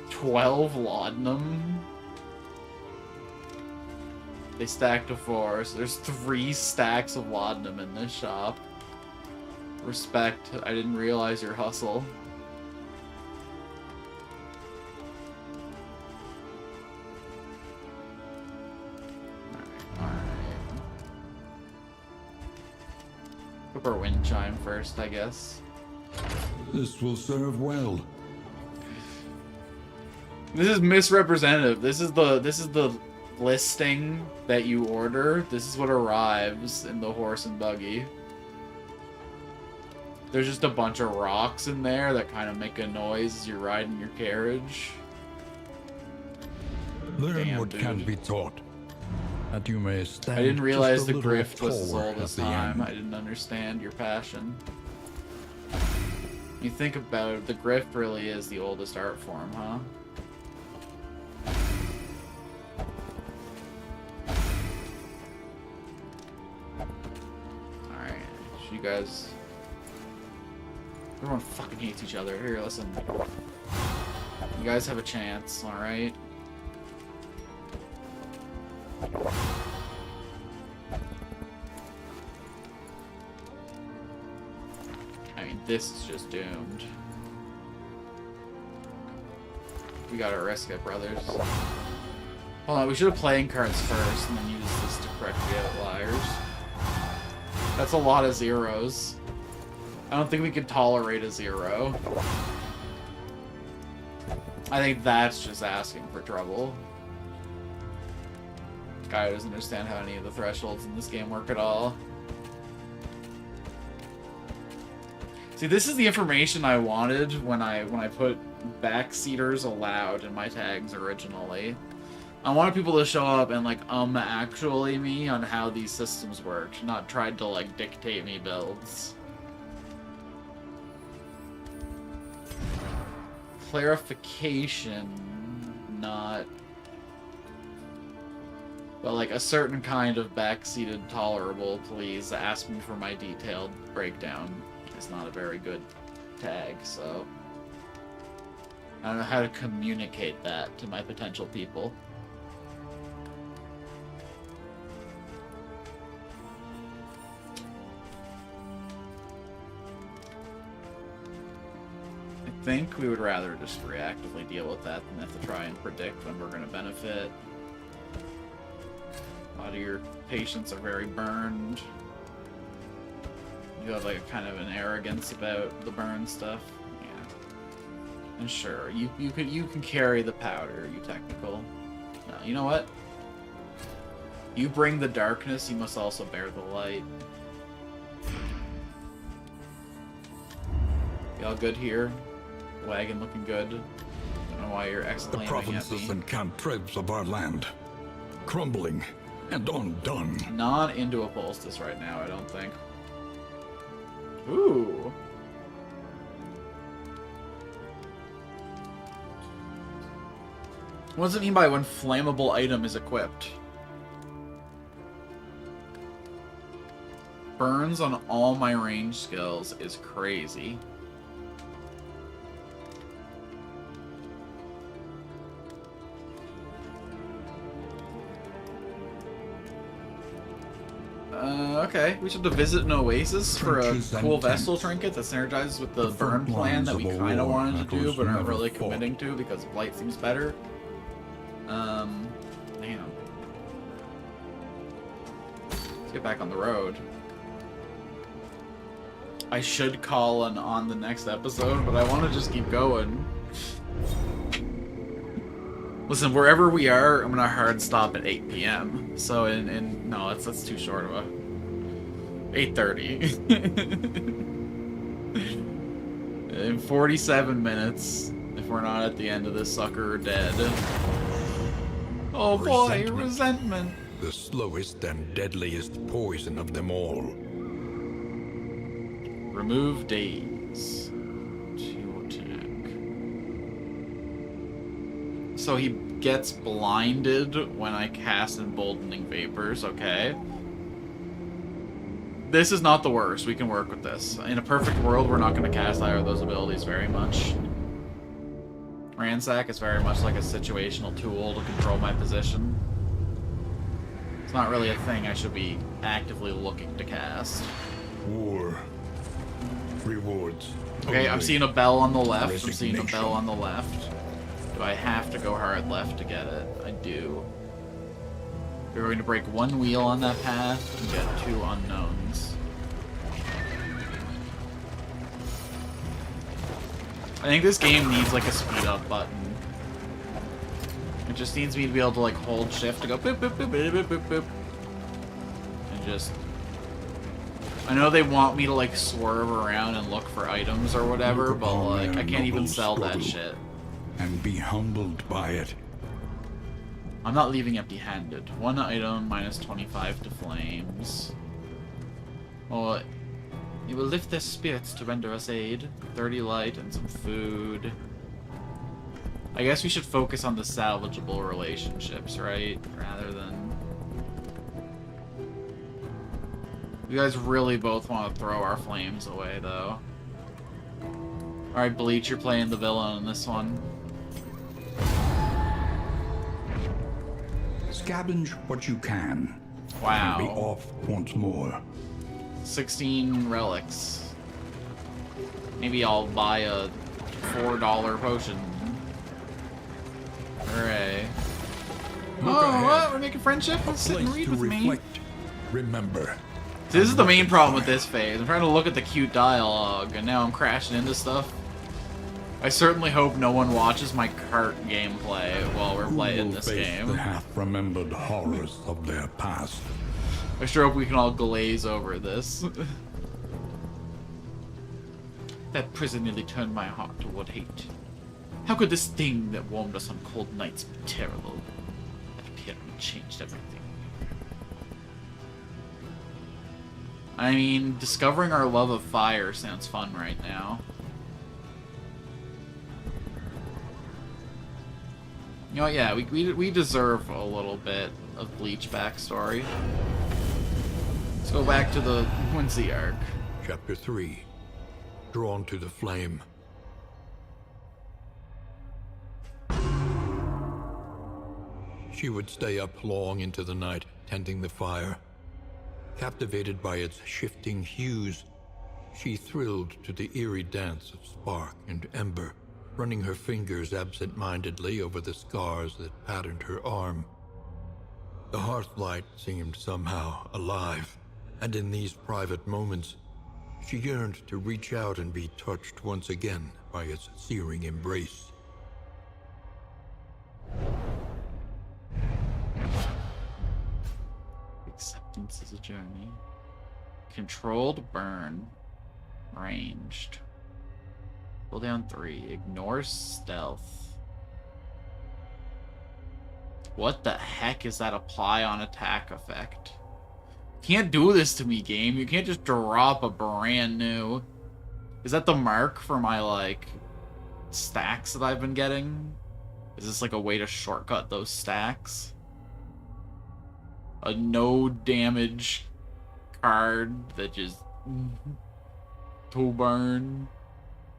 $12 laudanum. They stacked to 4, so there's 3 stacks of laudanum in this shop. Respect. I didn't realize your hustle. Alright. Put our wind chime first, I guess. This will serve well. This is misrepresentative. This is the listing that you order. This is what arrives in the horse and buggy. There's just a bunch of rocks in there that kind of make a noise as you're riding your carriage. Learn Damn, what dude. can be taught. That you may stand I didn't realize just a the little grift was as taller old as at the time. end. I didn't understand your passion. You think about it, the grift really is the oldest art form, huh? Alright, you guys... Everyone fucking hates each other. Here, listen. You guys have a chance, alright? I mean, this is just doomed. We gotta risk it, brothers. Hold on, we should have playing cards first and then use this to correct the outliers. That's a lot of zeros. I don't think we can tolerate a 0. I think that's just asking for trouble. Guy doesn't understand how any of the thresholds in this game work at all. See, this is the information I wanted when I put backseaters allowed in my tags originally. I wanted people to show up and like actually me on how these systems worked, not tried to like dictate me builds. Clarification, not... But like a certain kind of backseated tolerable, please ask me for my detailed breakdown. It's not a very good tag, so I don't know how to communicate that to my potential people. I think we would rather just reactively deal with that than have to try and predict when we're going to benefit. A lot of your patients are very burned. You have like a kind of an arrogance about the burn stuff. Yeah. And sure, you can carry the powder, you technical. No, you know what? You bring the darkness, you must also bear the light. Y'all good here? Wagon looking good. Don't know why you're exclaiming The provinces at me. and cantrevs of our land, crumbling and undone. Not into a poultice right now, I don't think. Ooh. What does it mean by when flammable item is equipped? Burns on all my range skills is crazy. Okay. We should have to visit an oasis for a cool vessel trinket that synergizes with the burn plan that we kind of wanted to do, but aren't really committing to because blight seems better. Damn. Let's get back on the road. I should call on the next episode, but I want to just keep going. Listen, wherever we are, I'm gonna hard stop at 8 p.m. So no, that's too short of a 8:30. In 47 minutes, if we're not at the end of this sucker or dead. Oh boy, resentment. The slowest and deadliest poison of them all. Remove daze. To attack. So he gets blinded when I cast Emboldening Vapors, okay. This is not the worst. We can work with this. In a perfect world, we're not going to cast either of those abilities very much. Ransack is very much like a situational tool to control my position. It's not really a thing I should be actively looking to cast. War. Rewards. Okay, I'm seeing a bell on the left. I'm seeing a bell on the left. Do I have to go hard left to get it? I do. We're going to break one wheel on that path and get two unknowns. I think this game needs like a speed up button. It just needs me to be able to like hold shift to go boop boop boop boop boop boop boop. And just... I know they want me to like swerve around and look for items or whatever, but like I can't even sell that shit. And be humbled by it. I'm not leaving empty-handed. One item, minus 25 to flames. Well, you will lift their spirits to render us aid. 30 light and some food. I guess we should focus on the salvageable relationships, right? Rather than... You guys really both want to throw our flames away, though. Alright, Bleach, you're playing the villain in this one. Scavenge what you can. Wow. And be off once more. 16 relics. Maybe I'll buy a $4 potion. Hooray. Oh, what? We're making friendship? Let's sit and read with me. Remember. This is the main problem with this phase. I'm trying to look at the cute dialogue, and now I'm crashing into stuff. I certainly hope no one watches my cart gameplay while we're playing this game. The half-remembered horrors of their past. I sure hope we can all glaze over this. That prison nearly turned my heart toward hate. How could this thing that warmed us on cold nights be terrible? That apparently changed everything. I mean, discovering our love of fire sounds fun right now. You know what, yeah, we deserve a little bit of Bleach backstory. Let's go back to the Quincy arc. Chapter 3. Drawn to the Flame. She would stay up long into the night, tending the fire. Captivated by its shifting hues, she thrilled to the eerie dance of spark and ember, running her fingers absent-mindedly over the scars that patterned her arm. The hearthlight seemed somehow alive, and in these private moments, she yearned to reach out and be touched once again by its searing embrace. Acceptance is a journey. Controlled burn. Ranged. Pull down 3. Ignore stealth. What the heck is that apply on attack effect? Can't do this to me, game. You can't just drop a brand new... Is that the mark for my, like, stacks that I've been getting? Is this like a way to shortcut those stacks? A no damage card that just... 2 burn,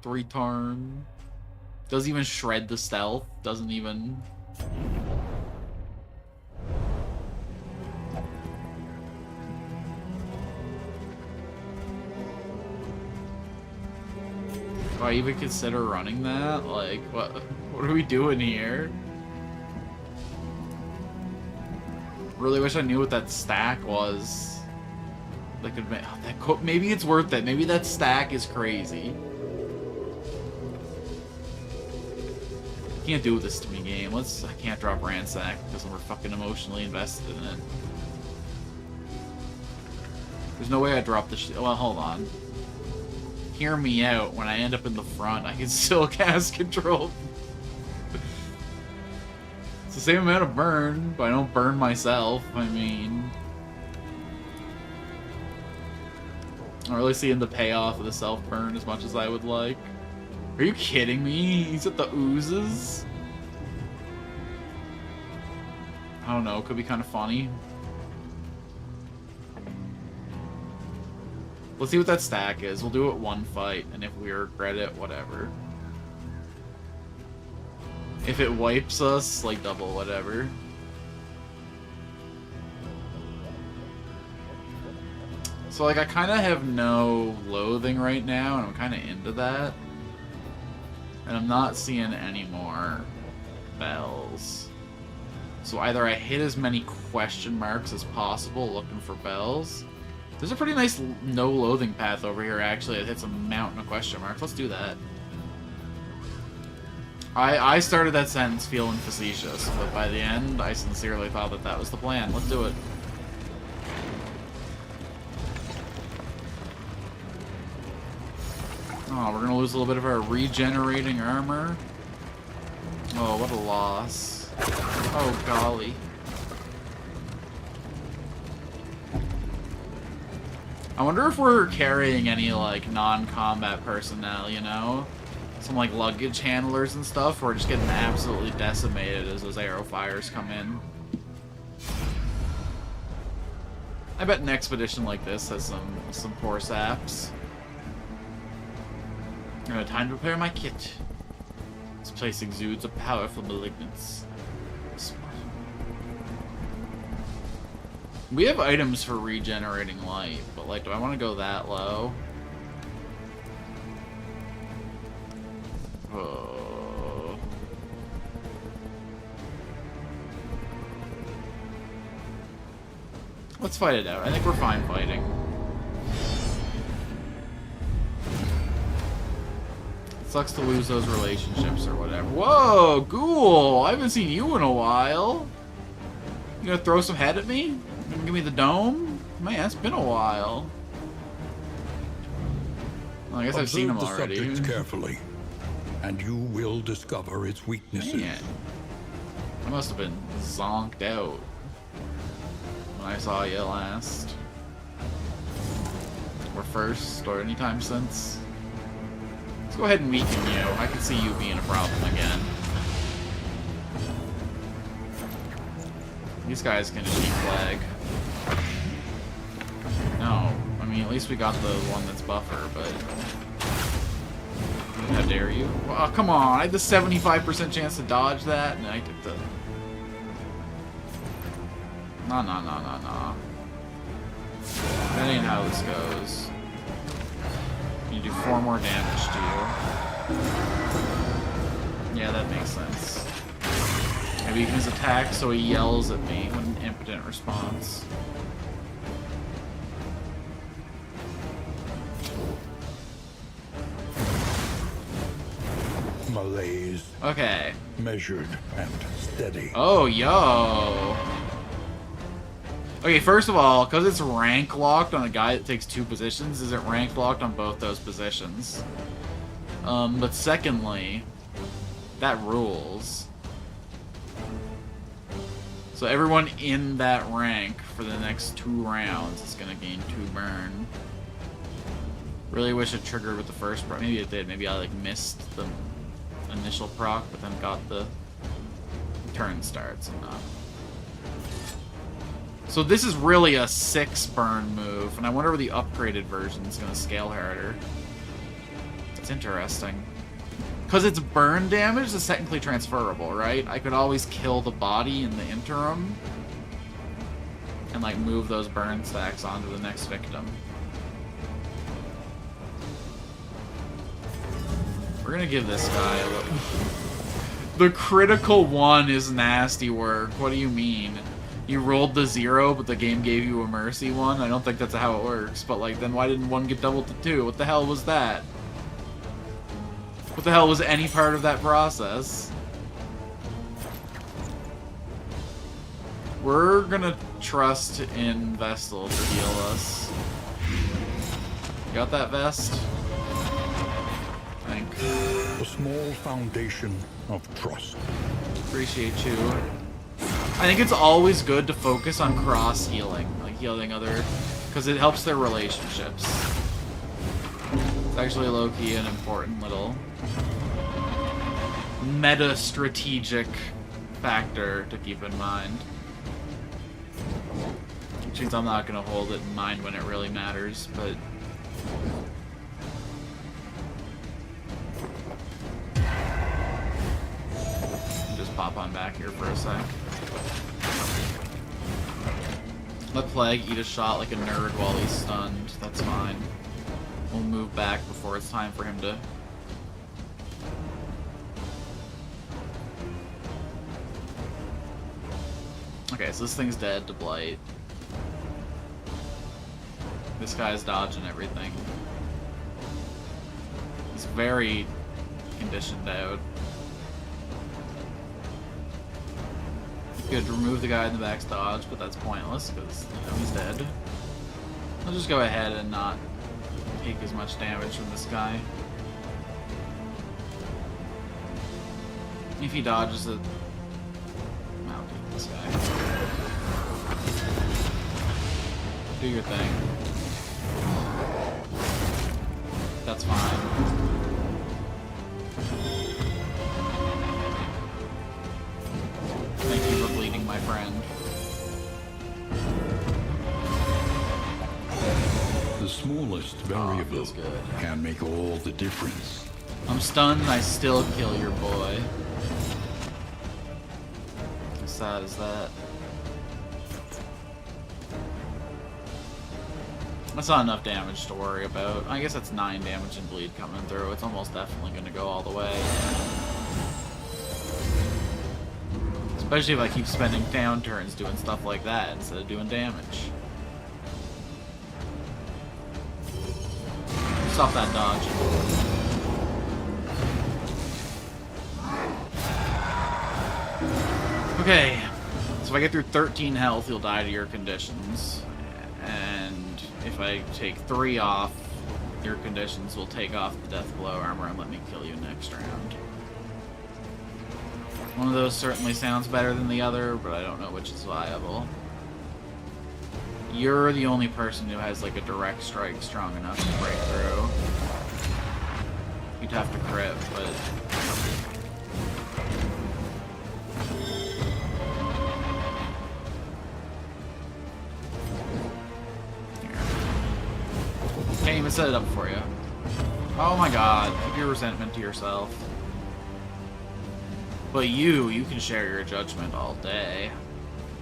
3 turn. Doesn't even shred the stealth. Doesn't even... Do I even consider running that? Like, what are we doing here? Really wish I knew what that stack was. Like, maybe it's worth it. Maybe that stack is crazy. Can't do this to me, game. I can't drop Ransack because we're fucking emotionally invested in it. There's no way I drop this shit. Well, hold on. Hear me out. When I end up in the front, I can still cast control. It's the same amount of burn, but I don't burn myself. I mean... I'm not really seeing the payoff of the self-burn as much as I would like. Are you kidding me? He's at the oozes? I don't know, could be kind of funny. Let's see what that stack is. We'll do it one fight, and if we regret it, whatever. If it wipes us, like double whatever. So like I kind of have no loathing right now, and I'm kind of into that. And I'm not seeing any more bells. So either I hit as many question marks as possible looking for bells. There's a pretty nice no loathing path over here actually. It hits a mountain of question marks. Let's do that. I started that sentence feeling facetious, but by the end I sincerely thought that that was the plan. Let's do it. Oh, we're gonna lose a little bit of our regenerating armor. Oh, what a loss. Oh, golly. I wonder if we're carrying any, like, non-combat personnel, you know? Some, like, luggage handlers and stuff. We're just getting absolutely decimated as those arrow fires come in. I bet an expedition like this has some poor saps. Time to prepare my kit. This place exudes a powerful malignance. We have items for regenerating light, but like, do I want to go that low? Oh. Let's fight it out. I think we're fine fighting. Sucks to lose those relationships or whatever. Whoa, Ghoul! I haven't seen you in a while. You gonna throw some head at me? You gonna give me the dome? Man, it's been a while. Well, I guess I've seen him already. Observe the subject carefully, and you will discover its weaknesses. Man. I must have been zonked out when I saw you last. Or first, or anytime since. Let's go ahead and weaken you. I can see you being a problem again. These guys can cheat flag. No. I mean, at least we got the one that's buffer, but... How dare you? Oh, come on. I had the 75% chance to dodge that, and I did the... No. That ain't how this goes. You do 4 more damage to you. Yeah, that makes sense. Maybe he can attack so he yells at me with an impotent response. Malaise. Okay. Measured and steady. Oh, yo. Okay, first of all, because it's rank locked on a guy that takes 2 positions, is it rank locked on both those positions? But secondly, that rules. So everyone in that rank for the next 2 rounds is going to gain 2 burn. Really wish it triggered with the first proc. Maybe it did. Maybe I like missed the initial proc, but then got the turn starts and not. So this is really a 6 burn move, and I wonder where the upgraded version is going to scale harder. That's interesting. Because it's burn damage, it's technically transferable, right? I could always kill the body in the interim and like move those burn stacks onto the next victim. We're gonna give this guy a little... The critical 1 is nasty work. What do you mean? You rolled the 0, but the game gave you a mercy 1? I don't think that's how it works. But like, then why didn't 1 get doubled to 2? What the hell was that? What the hell was any part of that process? We're gonna trust in Vestal to heal us. Got that, Vest? Thank you. A small foundation of trust. Appreciate you. I think it's always good to focus on cross healing, like healing other, because it helps their relationships. It's actually low-key an important little meta-strategic factor to keep in mind. Which means I'm not going to hold it in mind when it really matters, but... Just pop on back here for a sec. Let Plague eat a shot like a nerd while he's stunned. That's fine. We'll move back before it's time for him to... Okay, so this thing's dead to Blight. This guy's dodging everything. He's very conditioned out. You could remove the guy in the back's dodge, but that's pointless because you know, he's dead. I'll just go ahead and not take as much damage from this guy. If he dodges it, I'll take this guy. Do your thing. That's fine. Thank you for bleeding, my friend. The smallest variable good. can make all the difference. I'm stunned and I still kill your boy. How sad is that? That's not enough damage to worry about. I guess that's 9 damage and bleed coming through. It's almost definitely going to go all the way. Especially if I keep spending down turns doing stuff like that instead of doing damage. Stop that dodge. Okay. So if I get through 13 health, he'll die to your conditions. And if I take 3 off, your conditions will take off the death blow armor and let me kill you next round. One of those certainly sounds better than the other, but I don't know which is viable. You're the only person who has like a direct strike strong enough to break through. You'd have to crit, but... set it up for you. Oh my god, keep your resentment to yourself. But you can share your judgment all day.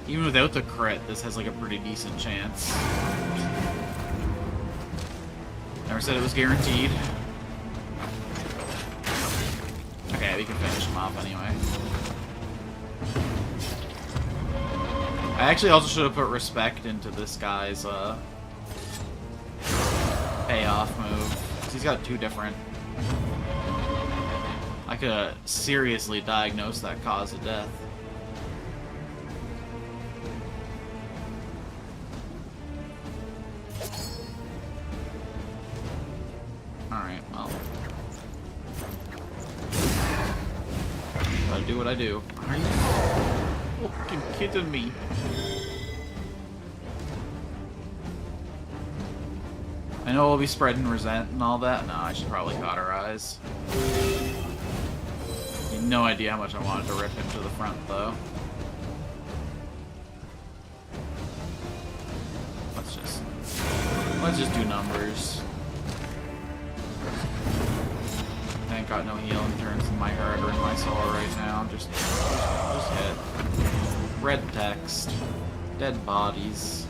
Even without the crit, this has like a pretty decent chance. Never said it was guaranteed. Okay, we can finish him off anyway. I actually also should have put respect into this guy's payoff move. 'Cause he's got two different. I could seriously diagnose that cause of death. Alright, well. Gotta do what I do. Are you fucking kidding me? I know we'll be spreading resent and all that. No, I should probably cauterize. No idea how much I wanted to rip him to the front, though. Let's just do numbers. I ain't got no healing turns in my heart or in my soul right now. Just hit. Red text. Dead bodies.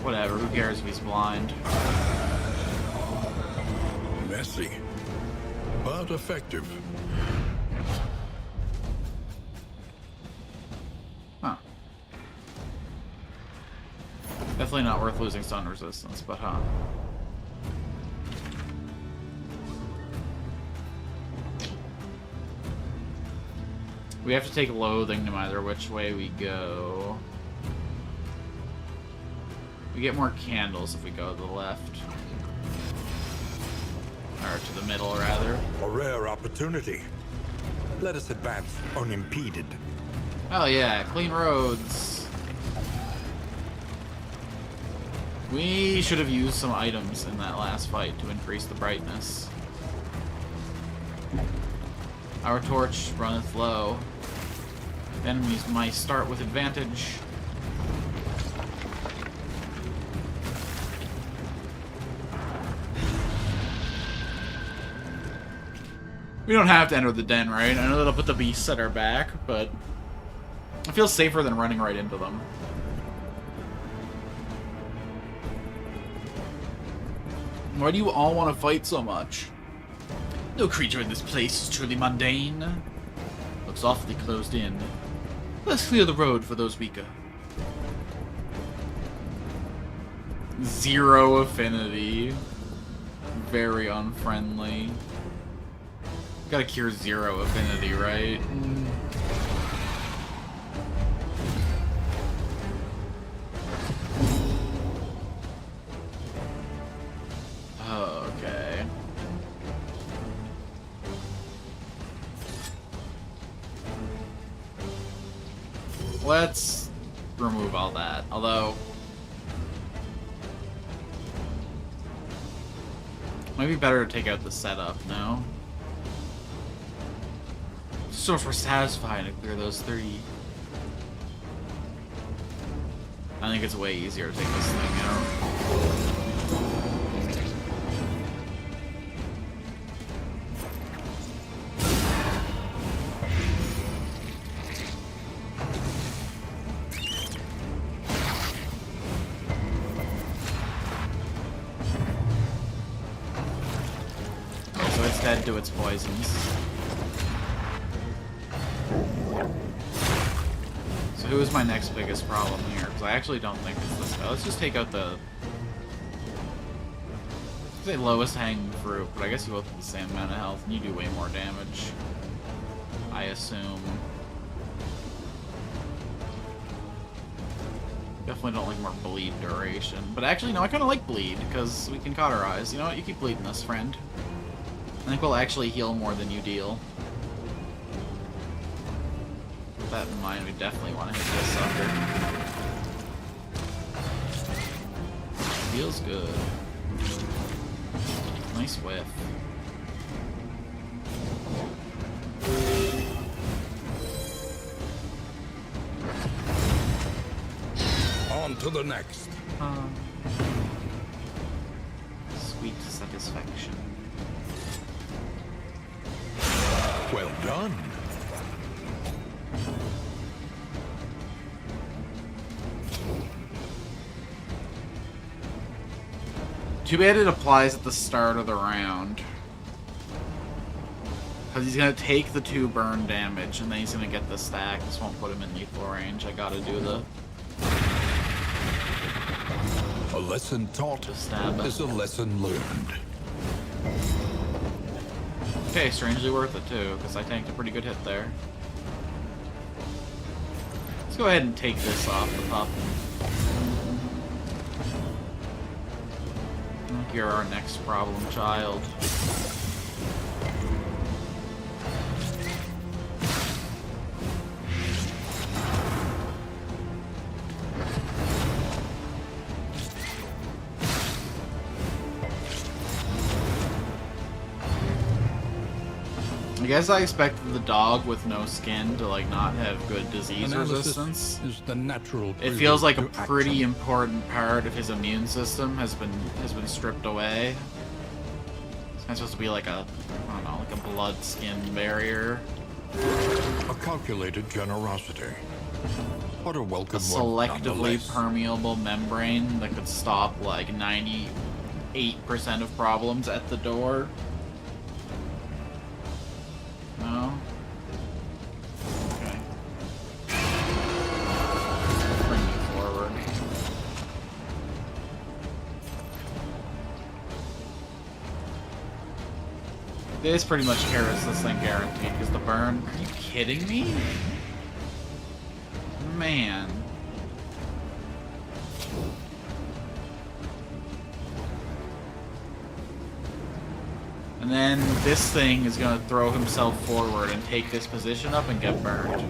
Whatever, who cares if he's blind? Messy, but effective. Huh. Definitely not worth losing stun resistance, but huh. We have to take loathing no matter which way we go. We get more candles if we go to the left. Or to the middle, rather. A rare opportunity. Let us advance unimpeded. Oh yeah, clean roads. We should have used some items in that last fight to increase the brightness. Our torch runneth low. Enemies might start with advantage. We don't have to enter the den, right? I know that'll put the beasts at our back, but it feels safer than running right into them. Why do you all want to fight so much? No creature in this place is truly mundane. Looks awfully closed in. Let's clear the road for those weaker. Zero affinity. Very unfriendly. Gotta cure zero affinity, right? Okay. Let's remove all that. Although, might be better to take out the setup, no? So much more satisfying to clear those three. I think it's way easier to take this thing out. Okay, so it's dead to its poisons. So who is my next biggest problem here? Because I actually don't think it's this guy. Let's just take out the... I'd say lowest hanging fruit, but I guess you both have the same amount of health, and you do way more damage. I assume. Definitely don't like more bleed duration. But actually, no, I kind of like bleed, because we can cauterize. You know what? You keep bleeding us, friend. I think we'll actually heal more than you deal. With that in mind, we definitely want to hit this sucker. Feels good. Nice whiff. On to the next. satisfaction. Well done. Too bad it applies at the start of the round. Because he's going to take the 2 burn damage, and then he's going to get the stack. This won't put him in lethal range. I gotta do the... A lesson taught is a lesson learned. Okay, strangely worth it too, because I tanked a pretty good hit there. Let's go ahead and take this off the pup. You're our next problem child. I guess I expected the dog with no skin to like not have good disease resistance. Is the natural it feels like a pretty important part of his immune system has been stripped away. It's supposed to be like a, I don't know, like a blood skin barrier. A calculated generosity. What a welcome A selectively permeable membrane that could stop like 98% of problems at the door. No? Okay. Bring me forward. This pretty much carries this thing guaranteed, because the burn... Are you kidding me? Man. And then this thing is going to throw himself forward and take this position up and get burned.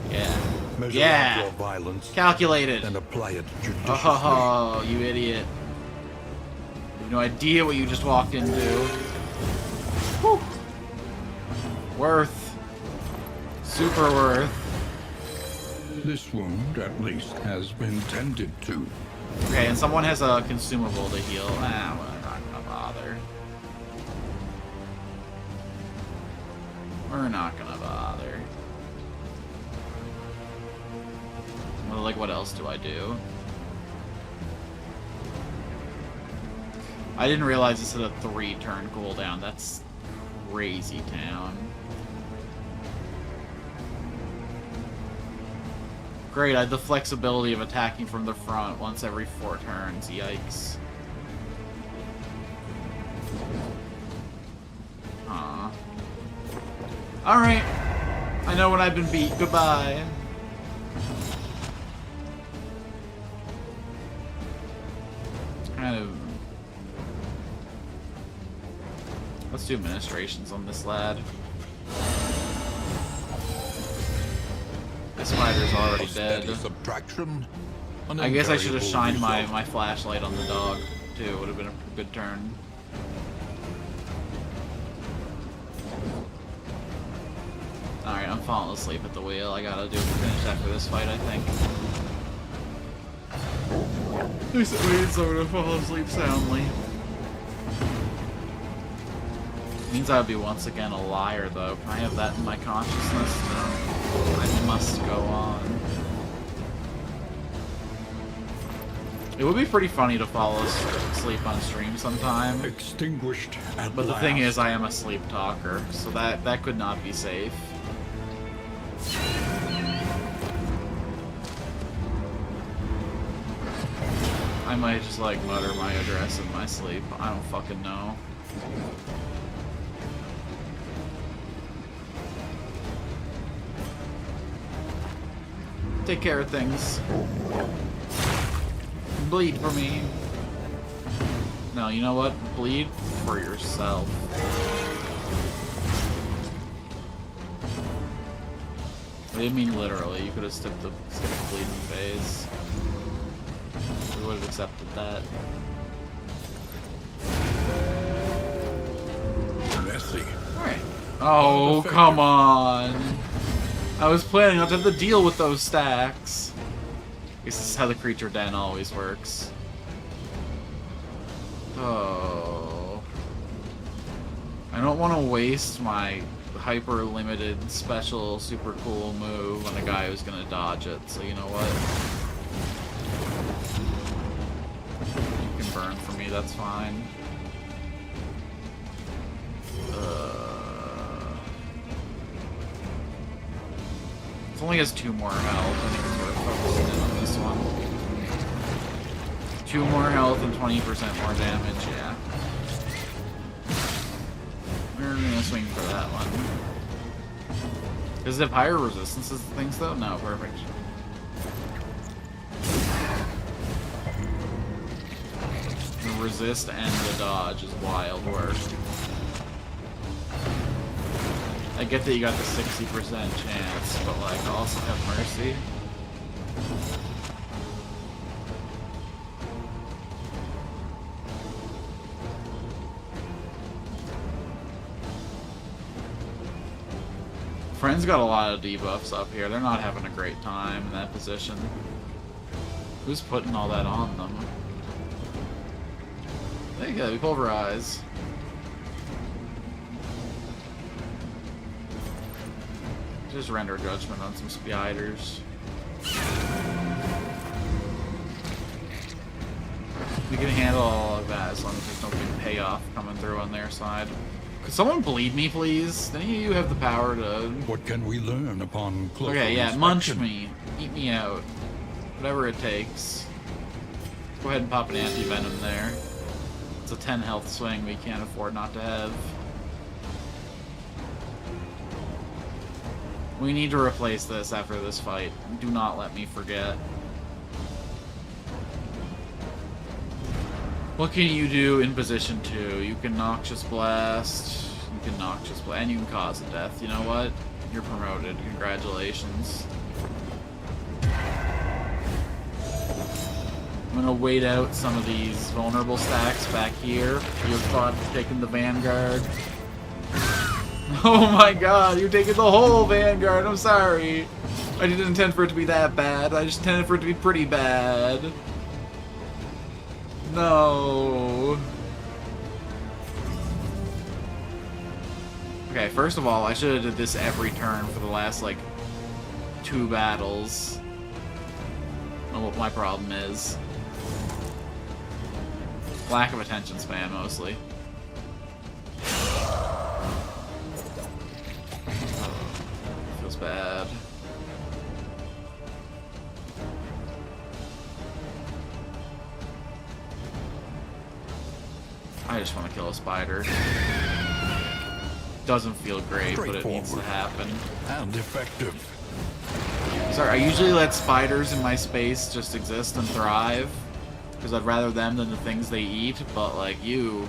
Yeah. Measure yeah. your violence Calculated. and apply it judiciously. Oh, you idiot. You have no idea what you just walked into. Whew. Worth. Super worth. This wound, at least, has been tended to. Okay, and someone has a consumable to heal. Ah, well, I'm not gonna bother. We're not gonna bother. Well, like, what else do I do? I didn't realize this had a 3-turn cooldown. That's crazy town. Great, I had the flexibility of attacking from the front once every 4 turns. Yikes. Aw. Alright. I know when I've been beat. Goodbye. Kind of... Let's do administrations on this lad. This spider's already dead. Subtraction. I guess I should have shined my flashlight on the dog, too. It would have been a good turn. Alright, I'm falling asleep at the wheel. I gotta finish after this fight, I think. At least it means I'm gonna fall asleep soundly. Means I would be once again a liar, though. Can I have that in my consciousness? I must go on. It would be pretty funny to fall asleep on stream sometime. Extinguished at But the last. thing is, I am a sleep talker, so that could not be safe. I might just like mutter my address in my sleep. I don't fucking know. Take care of things. Bleed for me. No, you know what? Bleed for yourself. I didn't mean literally. You could have skipped the bleeding phase. We would have accepted that. Messy. Alright. Oh, come on. I was planning not to have to deal with those stacks. I guess this is how the creature den always works. Oh. I don't want to waste my hyper limited special super cool move on a guy who's gonna dodge it, so you know what? You can burn for me, that's fine. It only has 2 more health. I think it's worth focusing in on this one. 2 more health and 20% more damage, yeah. We're gonna swing for that one. Does it have higher resistances to things though? No, perfect. The resist and the dodge is wild work. I get that you got the 60% chance, but like also have mercy. Friends got a lot of debuffs up here. They're not having a great time in that position. Who's putting all that on them? There you go, we pulverize. Just render judgment on some spiders. We can handle all of that as long as there's no big payoff coming through on their side. Could someone bleed me, please? Any of you have the power to... What can we learn upon closer Okay, yeah, inspection? munch me. Eat me out. Whatever it takes. Go ahead and pop an anti-venom there. It's a 10 health swing we can't afford not to have. We need to replace this after this fight. Do not let me forget. What can you do in position 2? You can Noxious Blast, and you can cause a death. You know what? You're promoted. Congratulations. I'm gonna wait out some of these vulnerable stacks back here. You thought taking the Vanguard. Oh my god, you're taking the whole Vanguard. I'm sorry. I didn't intend for it to be that bad. I just intended for it to be pretty bad. No. Okay, first of all, I should have did this every turn for the last, like, 2 battles. I don't know what my problem is. Lack of attention span, mostly. Feels bad. I just want to kill a spider. Doesn't feel great, but it needs to happen. And effective. Sorry, I usually let spiders in my space just exist and thrive, because I'd rather them than the things they eat, but like the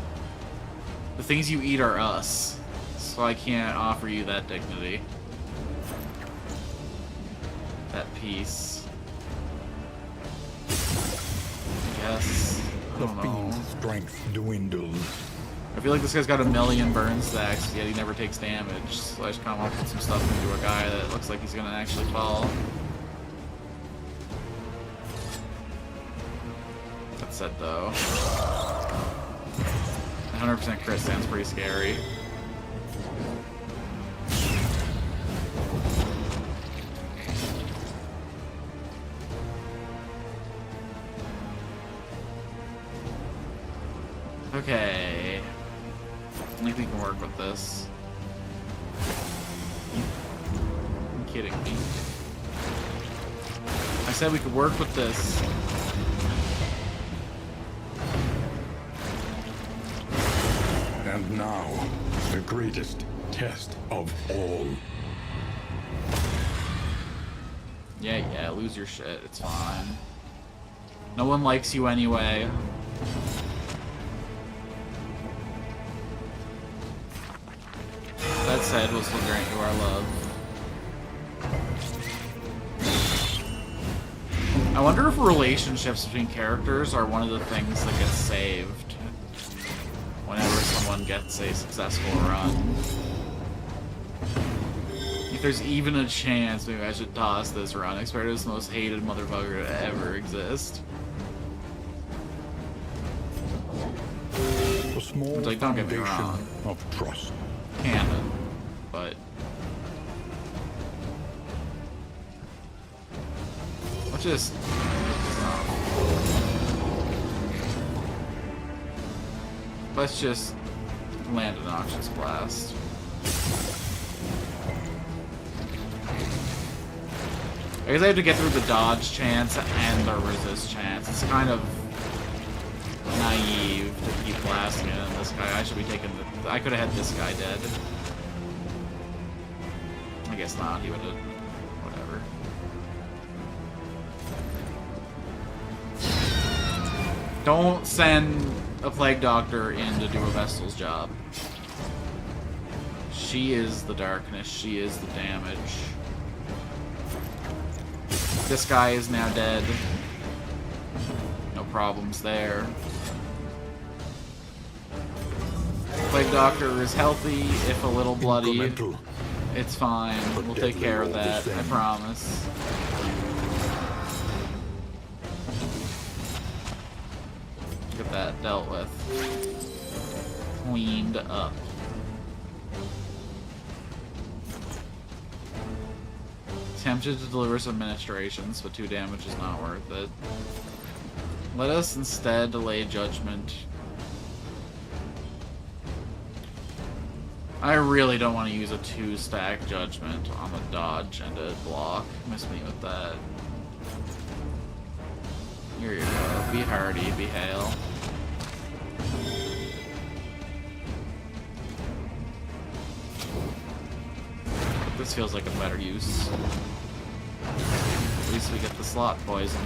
things you eat are us, so I can't offer you that dignity. That peace. Yes. I The don't know. fiend's strength dwindles. I feel like this guy's got a million burn stacks, yet he never takes damage. So I just kind of want to put some stuff into a guy that looks like he's gonna actually fall. That said, though, 100% crit sounds pretty scary. Okay. I think we can work with this. You're kidding me. I said we could work with this. And now, the greatest test of all. Yeah, lose your shit. It's fine. No one likes you anyway. That said, we'll still grant you our love. I wonder if relationships between characters are one of the things that gets saved whenever someone gets a successful run. If there's even a chance, maybe I should toss this run. Expert is the most hated motherfucker to ever exist. small Like, don't get me foundation wrong. of trust. Canon, but let's just land an Noxious Blast. I guess I have to get through the dodge chance and the resist chance. It's kind of naive to keep blasting it on this guy. I should be taking the... I could have had this guy dead. I guess not. He would have... Whatever. Don't send a Plague Doctor in to do a Vestal's job. She is the darkness. She is the damage. This guy is now dead. No problems there. Plague Doctor is healthy, if a little bloody. It's fine. We'll take care of that. I promise. Get that dealt with. Cleaned up. Tempted to deliver some ministrations, but 2 damage is not worth it. Let us instead delay judgment. I really don't want to use a 2-stack judgment on the dodge and a block. Miss me with that. Here you go. Be hardy, be hail. This feels like a better use. At least we get the slot poison.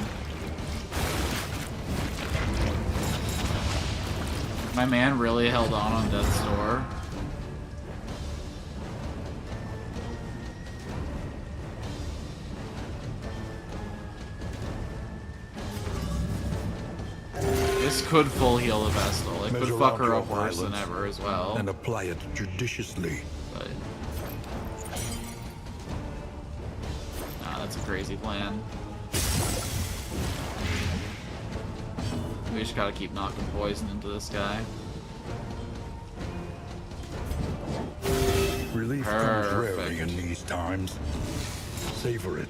My man really held on Death's Door. This could full heal the Vestal. It could fuck her up worse than ever as well. And apply it judiciously. But nah, that's a crazy plan. We just gotta keep knocking poison into this guy. Relief comes rarely in these times. Savor it.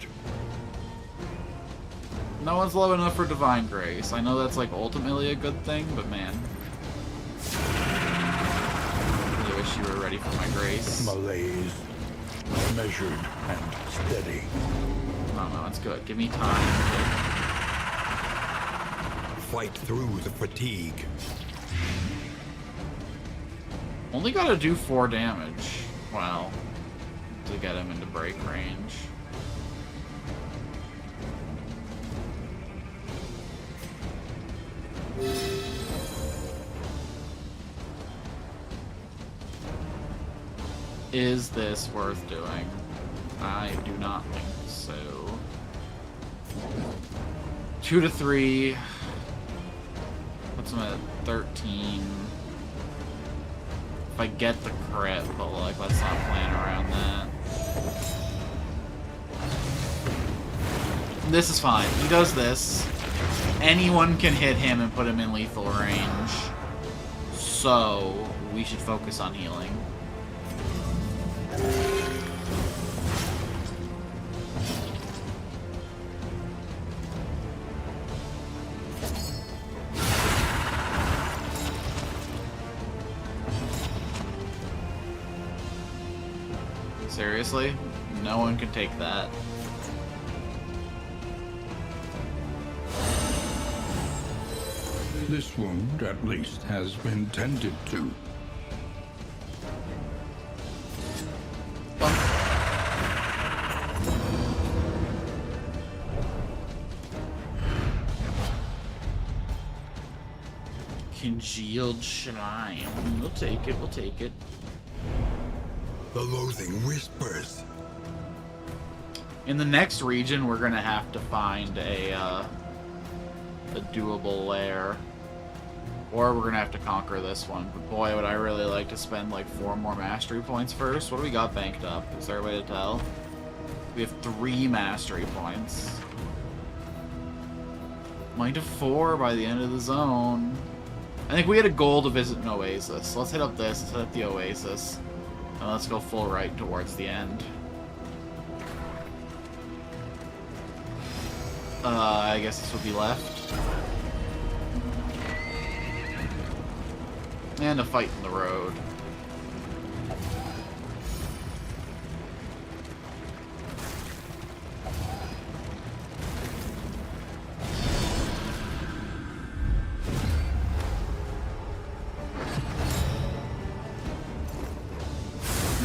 No one's low enough for Divine Grace. I know that's like ultimately a good thing, but man. I really wish you were ready for my grace. Malaise. Measured and steady. No, it's good. Give me time. Fight through the fatigue. Only gotta do 4 damage. Wow. To get him into break range. Is this worth doing? I do not think so. 2 to 3. Puts him at 13. If I get the crit, but like, let's not plan around that. This is fine. He does this. Anyone can hit him and put him in lethal range. So, we should focus on healing. Seriously? No one can take that. This wound, at least, has been tended to. Congealed slime. We'll take it, we'll take it. The loathing whispers. In the next region, we're gonna have to find a doable lair. Or we're gonna have to conquer this one. But boy, would I really like to spend like 4 more mastery points first. What do we got banked up? Is there a way to tell? We have 3 mastery points. Might have 4 by the end of the zone. I think we had a goal to visit an oasis. So let's hit up this. Let's hit up the oasis. And let's go full right towards the end. I guess this would be left. And a fight in the road.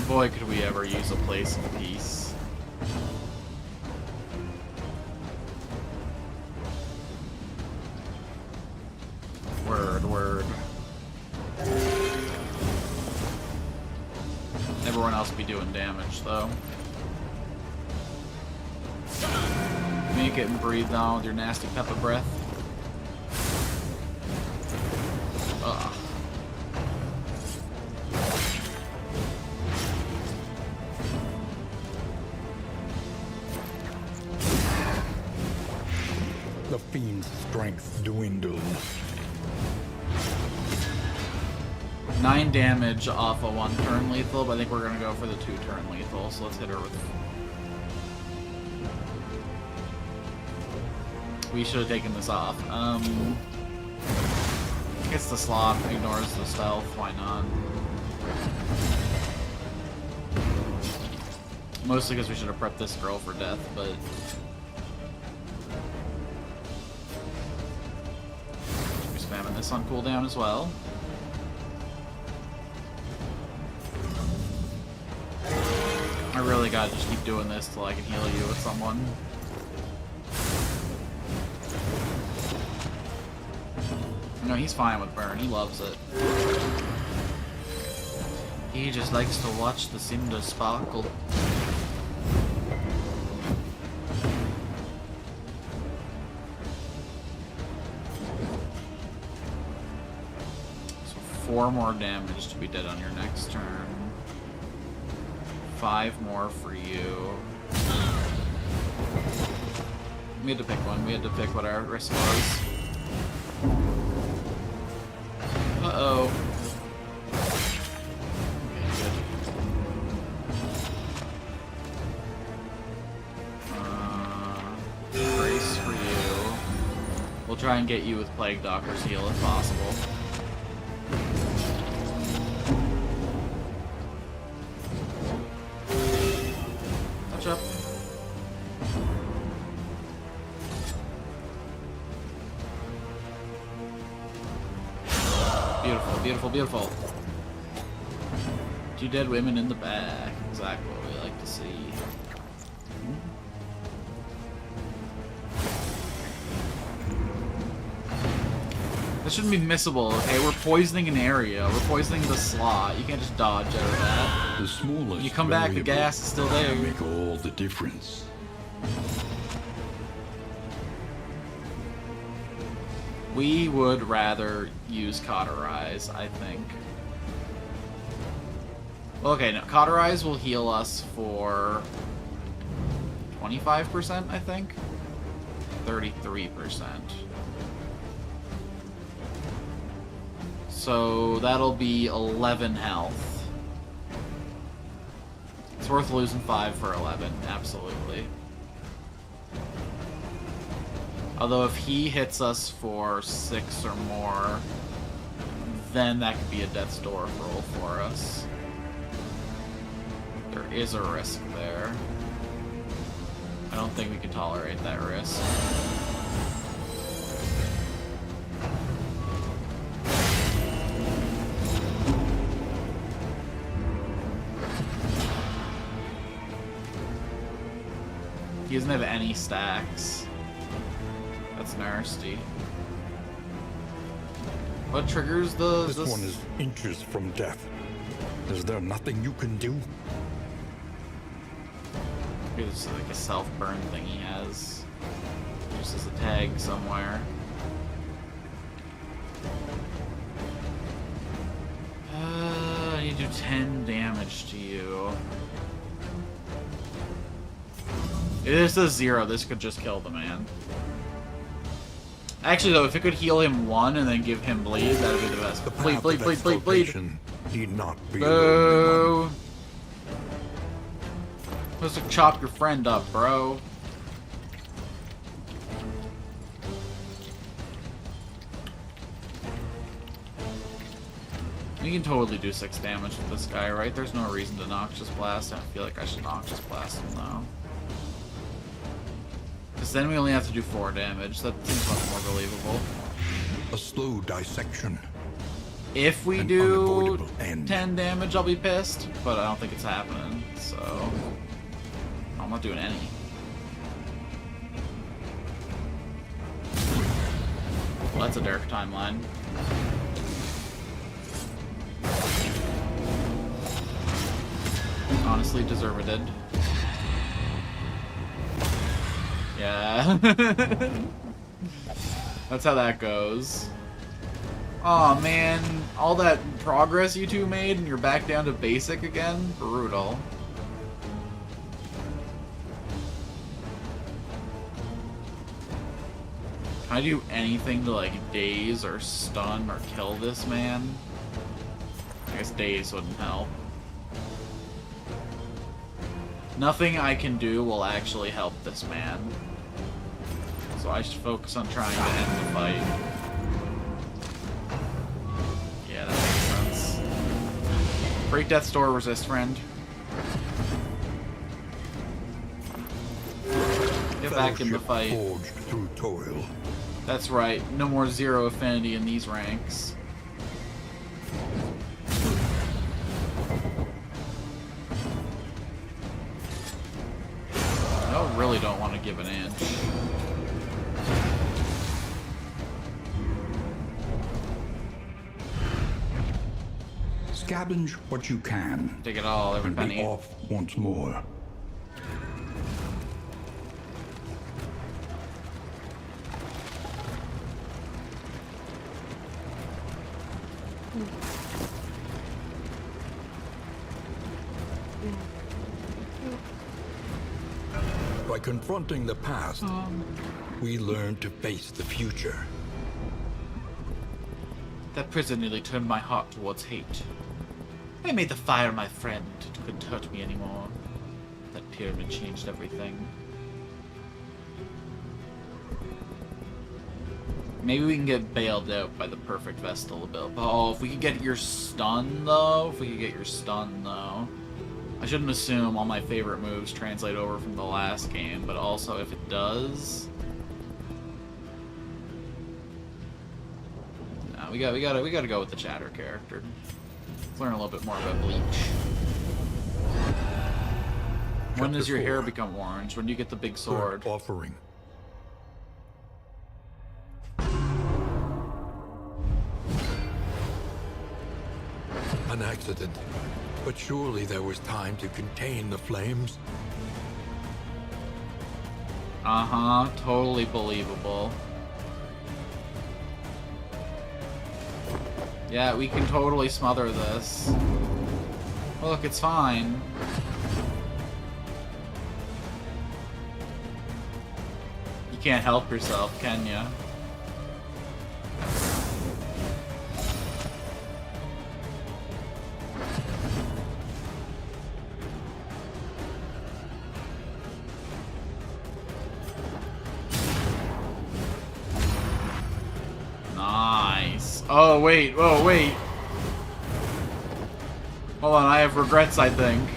Boy, could we ever use a place of peace. Word. Everyone else be doing damage, though. Make it and breathe down with your nasty pepper breath. Ugh. The fiend's strength dwindles. 9 damage off of 1 turn lethal, but I think we're gonna go for the 2 turn lethal, so let's hit her with... We should have taken this off. Gets the slop, ignores the stealth, why not? Mostly because we should have prepped this girl for death, but... Should be spamming this on cooldown as well. I really gotta just keep doing this till I can heal you with someone. No, he's fine with burn. He loves it. He just likes to watch the cinder sparkle. So 4 more damage to be dead on your next turn. 5 more for you. We had to pick one. We had to pick what our risk was. Uh-oh. Okay, good. Brace for you. We'll try and get you with Plague Doctor's heal if possible. Touch up. Beautiful, beautiful, beautiful. 2 dead women in the back. Exactly what we like to see. That shouldn't be missable, okay? We're poisoning an area. We're poisoning the slot. You can't just dodge out of that. The smallest You come back, the gas is still there. can make all the difference. We would rather use Cauterize, I think. Well, okay, no, Cauterize will heal us for 25%, I think? 33%. So that'll be 11 health. It's worth losing 5 for 11, absolutely. Although if he hits us for 6 or more, then that could be a death's door roll for us. There is a risk there. I don't think we can tolerate that risk. He doesn't have any stacks. That's nasty. What triggers the... This one is inches from death. Is there nothing you can do? It's like a self-burn thing he has. Just as a tag somewhere. I need to do 10 damage to you. If this is 0, this could just kill the man. Actually, though, if it could heal him 1 and then give him bleed, that'd be the best. The Bleed, path bleed, of bleed, bleed, bleed. exaltation need not be a lonely Boo! one. Supposed to chop your friend up, bro. We can totally do 6 damage with this guy, right? There's no reason to Noxious Blast. I feel like I should Noxious Blast him, though. Because then we only have to do 4 damage. That seems much more believable. A slow dissection. If we An do unavoidable end. 10 damage, I'll be pissed. But I don't think it's happening, so... I'm not doing any. Well, that's a dark timeline. Honestly, deserved it. Yeah. That's how that goes. Aw, man. All that progress you two made and you're back down to basic again? Brutal. Can I do anything to, like, daze or stun or kill this man? I guess daze wouldn't help. Nothing I can do will actually help this man. So I should focus on trying to end the fight. Yeah, that makes sense. Break Death's Door, resist, friend. Get back in the fight. Forged through toil. That's right. No more zero affinity in these ranks. I really don't want to give an inch. Scavenge what you can. Take it all, every And be penny. off once more. By confronting the past, we learn to face the future. That prison nearly turned my heart towards hate. I made the fire my friend. It couldn't hurt me anymore. That pyramid changed everything. Maybe we can get bailed out by the perfect Vestal ability. Oh, if we could get your stun, though. I shouldn't assume all my favorite moves translate over from the last game, but also if it does... No, we gotta go with the Chatter character. Let's learn a little bit more about Bleach. When Chapter does your 4. hair become orange? When do you get the big sword? Burnt offering. An accident. But surely there was time to contain the flames. Uh-huh, totally believable. Yeah, we can totally smother this. Look, it's fine. You can't help yourself, can ya? Nice. Oh, wait. Oh, wait. Hold on, I have regrets, I think.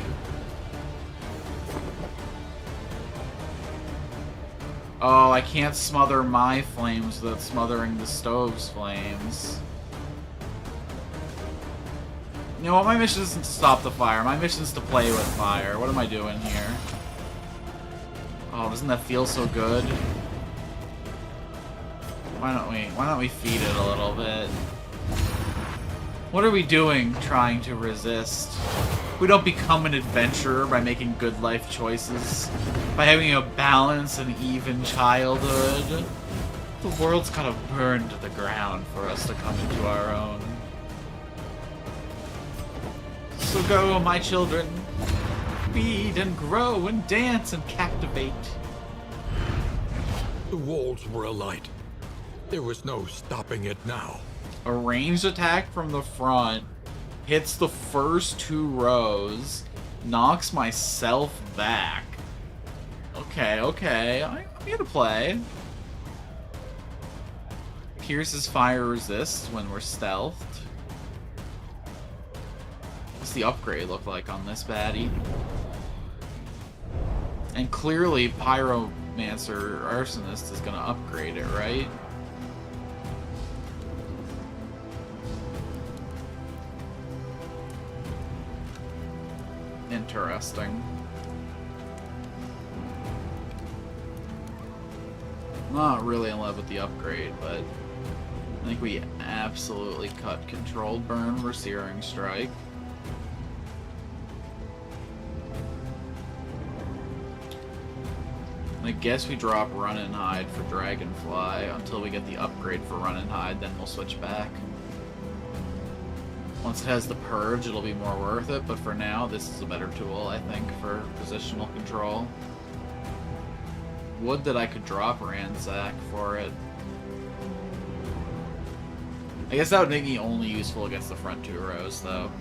Oh, I can't smother my flames without smothering the stove's flames. You know what? My mission isn't to stop the fire. My mission is to play with fire. What am I doing here? Oh, doesn't that feel so good? Why don't we feed it a little bit? What are we doing trying to resist? We don't become an adventurer by making good life choices, by having a balanced and even childhood. The world's gotta burn to the ground for us to come into our own. So go, my children. Feed and grow and dance and captivate. The walls were alight. There was no stopping it now. A ranged attack from the front hits the first 2 rows, knocks myself back. Okay, I'm here to play. Pierces fire resist when we're stealthed. What's the upgrade look like on this baddie? And clearly Pyromancer Arsonist is gonna upgrade it, right? Interesting. Not really in love with the upgrade, but I think we absolutely cut Controlled Burn for Searing Strike. I guess we drop Run and Hide for Dragonfly until we get the upgrade for Run and Hide, then we'll switch back. Once it has the Purge, it'll be more worth it, but for now, this is a better tool, I think, for positional control. Would that I could drop Ransack for it. I guess that would make me only useful against the front 2 rows, though.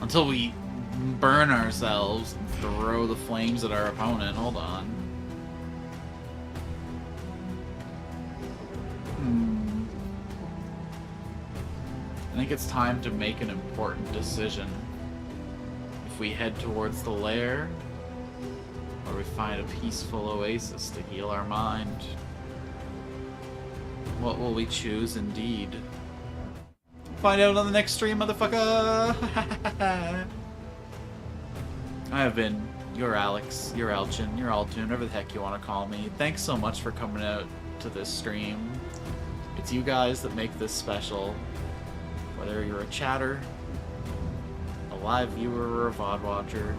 Until we burn ourselves and throw the flames at our opponent. Hold on. I think it's time to make an important decision. If we head towards the lair, or we find a peaceful oasis to heal our mind. What will we choose indeed? Find out on the next stream, motherfucker! I have been your Alex, your Elchin, your Altune, whatever the heck you want to call me. Thanks so much for coming out to this stream. It's you guys that make this special. Whether you're a chatter, a live viewer, or a VOD watcher,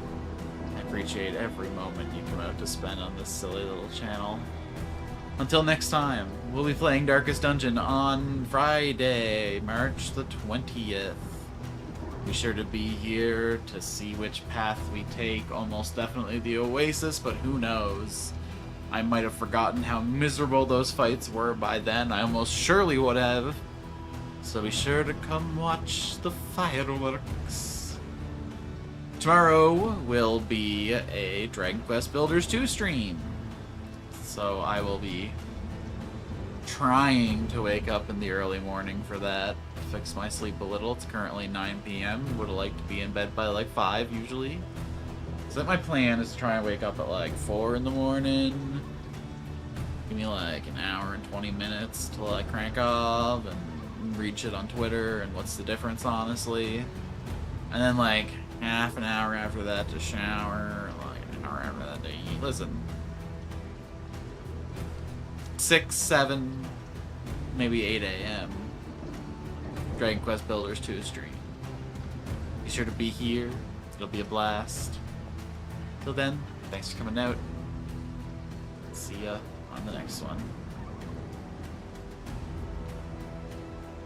I appreciate every moment you come out to spend on this silly little channel. Until next time, we'll be playing Darkest Dungeon on Friday, March the 20th. Be sure to be here to see which path we take. Almost definitely the Oasis, but who knows? I might have forgotten how miserable those fights were by then. I almost surely would have. So be sure to come watch the fireworks. Tomorrow will be a Dragon Quest Builders 2 stream. So I will be trying to wake up in the early morning for that. Fix my sleep a little. It's currently 9 p.m. Would have liked to be in bed by like 5 usually. So that my plan is to try and wake up at like 4 in the morning. Give me like an hour and 20 minutes till I crank off and read shit on Twitter and what's the difference, honestly. And then like half an hour after that to shower, like an hour after that to eat. Listen. 6, 7, maybe 8 a.m. Dragon Quest Builders 2 stream. Be sure to be here. It'll be a blast. Till then, thanks for coming out. See ya on the next one.